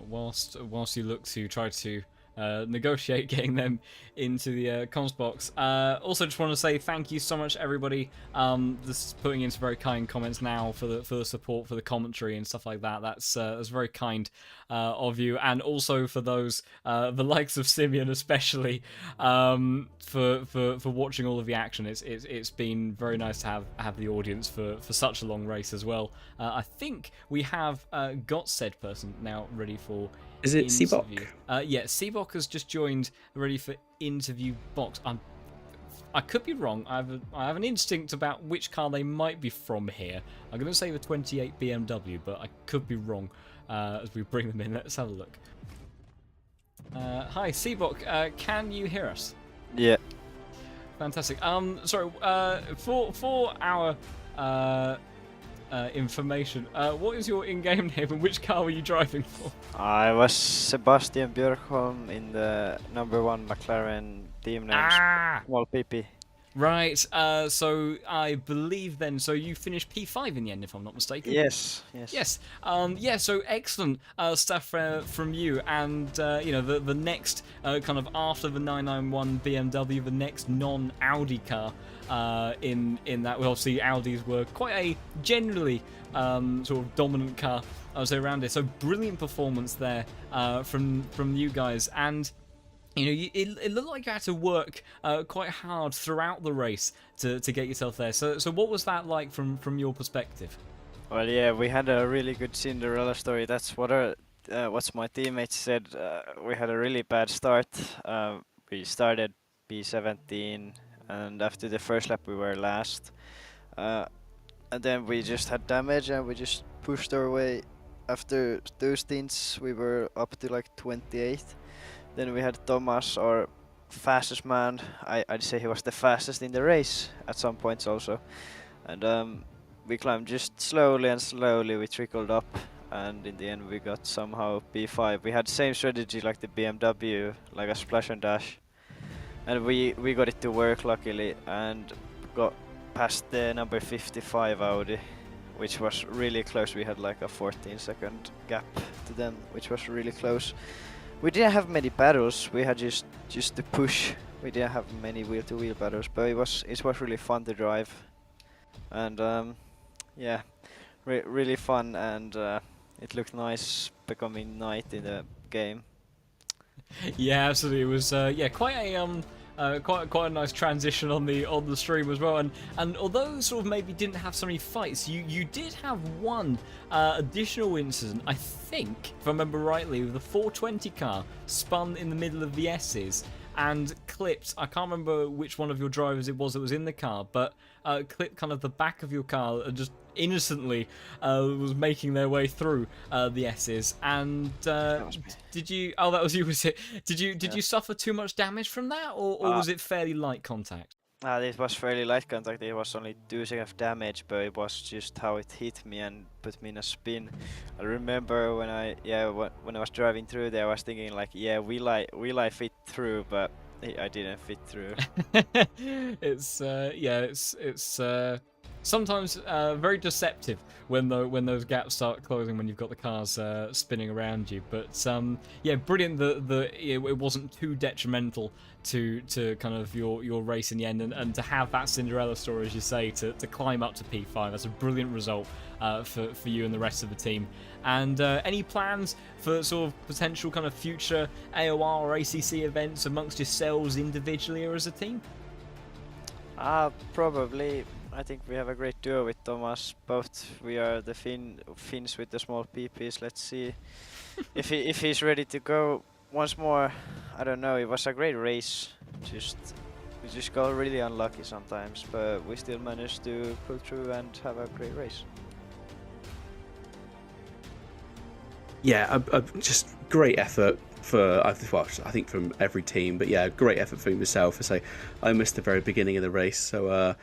Whilst you look to try to negotiate getting them into the comms box. Also, just want to say thank you so much, everybody. Just putting in some very kind comments now for the support, for the commentary and stuff like that. That's very kind of you, and also for those the likes of Simeon, especially for watching all of the action. It's been very nice to have the audience for such a long race as well. I think we have got said person now ready for. Is it Seabok? Yeah, Seabok has just joined, ready for interview box. I could be wrong. I have an instinct about which car they might be from here. I'm going to say the 28 BMW, but I could be wrong as we bring them in. Let's have a look. Hi, Seabok. Can you hear us? Yeah. Fantastic. Sorry. For our information, what is your in-game name and which car were you driving for? I was Sebastian Björkholm in the #1 McLaren team names. Small PP. Right, so I believe then, so you finished P5 in the end, if I'm not mistaken? Yes. Yeah, so excellent stuff from you, and the next kind of after the 991 BMW, the next non-Audi car in that, well, obviously Audis were quite a generally sort of dominant car, I would say, around it. So brilliant performance there from you guys, and it looked like you had to work quite hard throughout the race to get yourself there. So what was that like from your perspective? Well, yeah, we had a really good Cinderella story. That's what my teammates said. We had a really bad start. We started P17, and after the first lap we were last. And then we just had damage, and we just pushed our way. After 2 stints, we were up to like 28th. Then we had Thomas, our fastest man. I'd say he was the fastest in the race at some points also. And we climbed just slowly and slowly, we trickled up, and in the end we got somehow P5. We had the same strategy like the BMW, like a splash and dash. And we got it to work luckily, and got past the number 55 Audi, which was really close. We had like a 14-second gap to them, which was really close. We didn't have many battles. We had just to push. We didn't have many wheel-to-wheel battles, but it was really fun to drive, and yeah, really fun, and it looked nice becoming night in the game. Yeah, absolutely. It was quite a nice transition on the stream as well, and although sort of maybe didn't have so many fights, you did have one additional incident, I think, if I remember rightly, with the 420 car spun in the middle of the S's and clipped. I can't remember which one of your drivers it was that was in the car, but clipped kind of the back of your car and just innocently was making their way through the S's. And did you? Oh, that was you. Was it? Did you suffer too much damage from that, or was it fairly light contact? It was fairly light contact. It was only 2 seconds of damage, but it was just how it hit me and put me in a spin. I remember when I was driving through there, I was thinking like, yeah, will I fit through? But I didn't fit through. It's sometimes very deceptive when those gaps start closing when you've got the cars spinning around you. But yeah, brilliant that it wasn't too detrimental to kind of your race in the end, and to have that Cinderella story, as you say, to climb up to P5. That's a brilliant result for you and the rest of the team. And any plans for sort of potential kind of future AOR or ACC events amongst yourselves individually or as a team? Probably. I think we have a great duo with Thomas. Both we are the Finns with the small PPs. Let's see if he's ready to go once more. I don't know. It was a great race. We just got really unlucky sometimes, but we still managed to pull through and have a great race. Yeah, just great effort for, I think from every team, but yeah, great effort for myself. I missed the very beginning of the race, so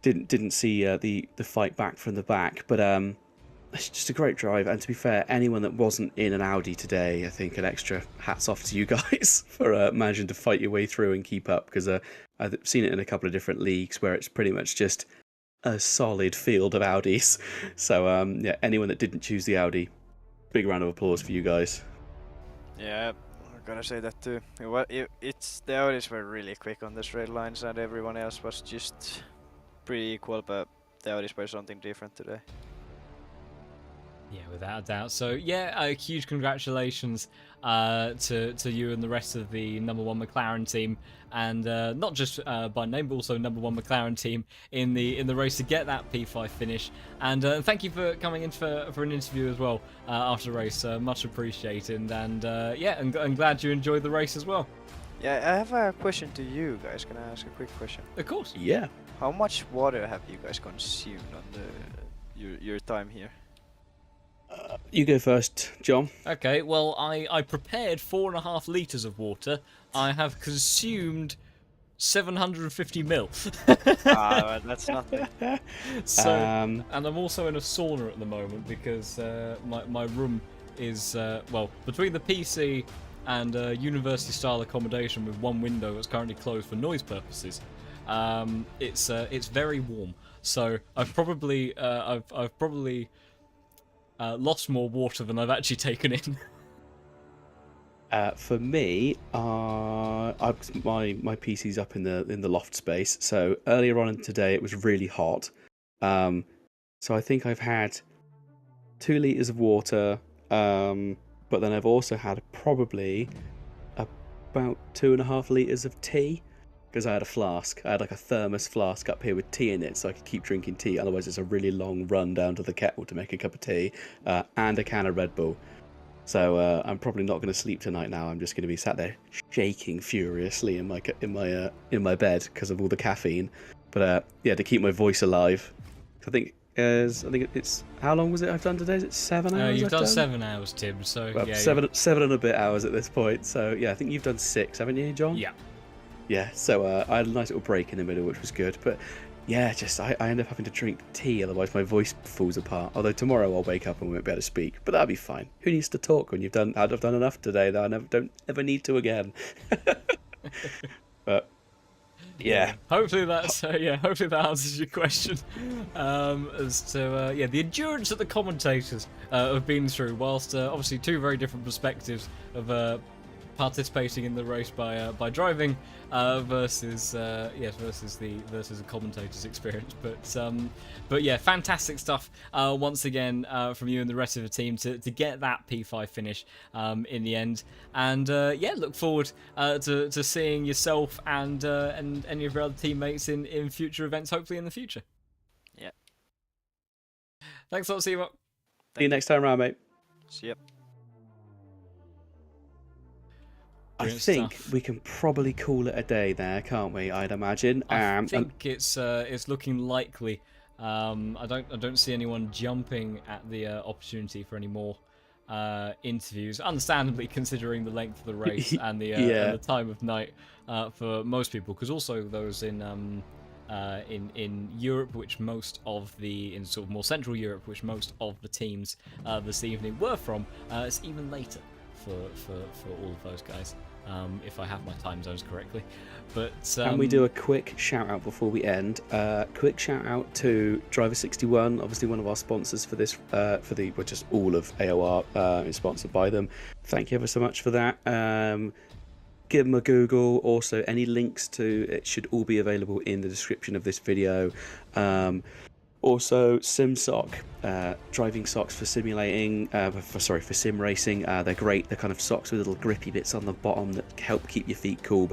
didn't see the fight back from the back, but it's just a great drive. And to be fair, anyone that wasn't in an Audi today, I think an extra hats off to you guys for managing to fight your way through and keep up, because I've seen it in a couple of different leagues where it's pretty much just a solid field of Audis. So yeah, anyone that didn't choose the Audi, big round of applause for you guys. Yeah, I gotta say that too. The Audis were really quick on the straight lines, and everyone else was just pretty equal, but the Audis were something different today. Yeah, without a doubt. So yeah, huge congratulations to you and the rest of the #1 McLaren team, and not just by name, but also #1 McLaren team in the race to get that P5 finish. And thank you for coming in for an interview as well after the race. Much appreciated. And yeah, I'm glad you enjoyed the race as well. Yeah, I have a question to you guys. Can I ask a quick question? Of course. Yeah. How much water have you guys consumed on your time here? You go first, John. Okay, well, I prepared 4.5 litres of water. I have consumed 750 mil. That's nothing. So, and I'm also in a sauna at the moment because my room is, well, between the PC and university-style accommodation with one window that's currently closed for noise purposes. It's very warm. So I've probably lost more water than I've actually taken in. For me, my PC's up in the loft space. So earlier on today, it was really hot. So I think I've had 2 liters of water. But then I've also had probably about 2.5 liters of tea, because I had a flask. I had like a thermos flask up here with tea in it, so I could keep drinking tea. Otherwise, it's a really long run down to the kettle to make a cup of tea, and a can of Red Bull. So I'm probably not going to sleep tonight now. I'm just going to be sat there shaking furiously in my bed because of all the caffeine. But yeah, to keep my voice alive. I think it's, how long was it I've done today? Is it 7 hours? You've done 7 hours, Tim. So well, yeah, seven and a bit hours at this point. So yeah, I think you've done 6, haven't you, John? Yeah. Yeah. So I had a nice little break in the middle, which was good. But yeah, just I end up having to drink tea, otherwise my voice falls apart. Although tomorrow I'll wake up and won't be able to speak, but that'll be fine. Who needs to talk when I've done enough today that I don't ever need to again. But yeah. Hopefully that's hopefully that answers your question as to the endurance that the commentators have been through, whilst obviously 2 very different perspectives of participating in the race by driving versus the commentator's experience. But yeah, fantastic stuff once again from you and the rest of the team to get that P5 finish in the end. And yeah, look forward to seeing yourself and any of your other teammates in future events, hopefully in the future. Yeah. Thanks a lot, Siva. See you next time around, mate. See ya. I think we can probably call it a day there, can't we? I'd imagine. I think it's looking likely I don't see anyone jumping at the opportunity for any more interviews, understandably considering the length of the race and the time of night for most people, because also those in Europe, which most of in sort of more central Europe, which most of the teams this evening were from, it's even later for all of those guys, if I have my time zones correctly. But can we do a quick shout out before we end? Quick shout out to Driver61, obviously one of our sponsors for this, just all of AOR is sponsored by them. Thank you ever so much for that. Give them a Google. Also, any links to it should all be available in the description of this video. Also, SIMSOK, driving socks for simulating, for sim racing. They're great. They're kind of socks with little grippy bits on the bottom that help keep your feet cool.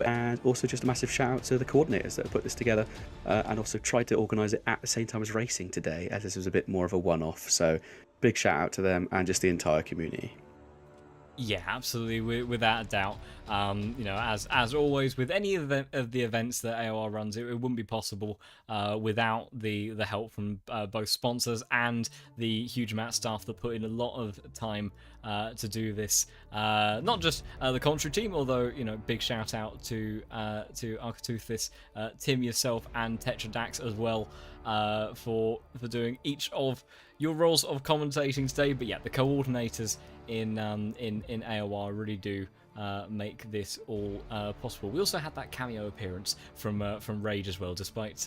And also just a massive shout out to the coordinators that have put this together and also tried to organise it at the same time as racing today, as this was a bit more of a one-off. So big shout out to them and just the entire community. Yeah, absolutely, without a doubt. You know, as always with any of the events that AOR runs, it wouldn't be possible without the help from both sponsors and the huge amount of staff that put in a lot of time to do this. Not just the commentary team, although, you know, big shout out to Arcetuthis, Tim, yourself, and Tetradax as well for doing each of your roles of commentating today. But yeah, the coordinators in AOR really do make this all possible. We also had that cameo appearance from Rage as well, despite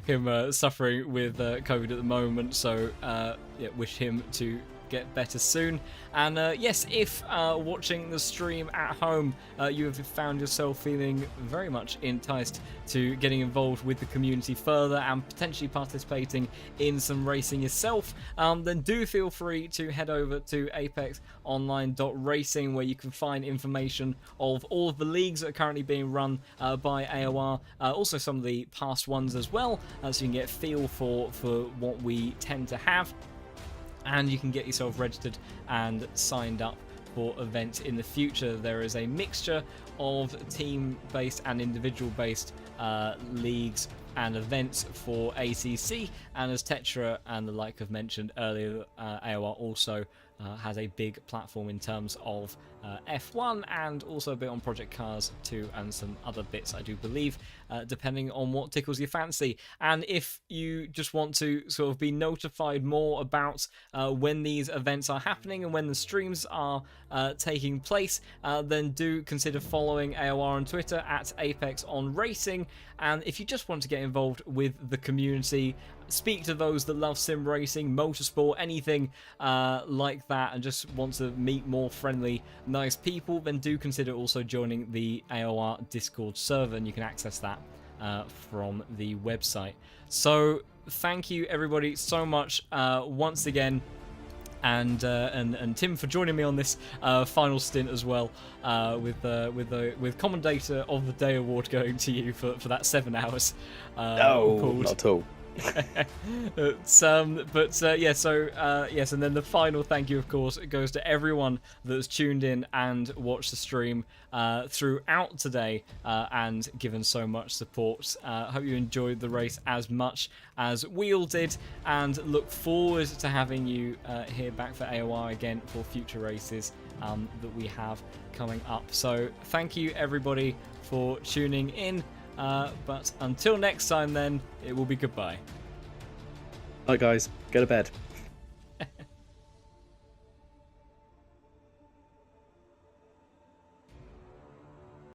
him suffering with COVID at the moment. So yeah, wish him to get better soon. And yes, if watching the stream at home you have found yourself feeling very much enticed to getting involved with the community further and potentially participating in some racing yourself, then do feel free to head over to apexonline.racing, where you can find information of all of the leagues that are currently being run by AOR, also some of the past ones as well, so you can get a feel for what we tend to have. And you can get yourself registered and signed up for events in the future. There is a mixture of team-based and individual-based leagues and events for ACC, and as Tetra and the like have mentioned earlier, AOR also has a big platform in terms of F1 and also a bit on Project Cars 2 and some other bits, I do believe, depending on what tickles your fancy. And if you just want to sort of be notified more about when these events are happening and when the streams are taking place, then do consider following AOR on Twitter at ApexOnRacing. And if you just want to get involved with the community, speak to those that love sim racing, motorsport, anything like that, and just want to meet more friendly, nice people, then do consider also joining the AOR Discord server, and you can access that from the website. So thank you everybody so much once again. And Tim for joining me on this final stint as well, with Commentator of the Day award going to you for that 7 hours. No, not at all. Yes, and then the final thank you, of course, goes to everyone that's tuned in and watched the stream throughout today and given so much support. Hope you enjoyed the race as much as we all did, and look forward to having you here back for AOR again for future races that we have coming up. So thank you everybody for tuning in. But until next time then, it will be goodbye. Alright guys, go to bed.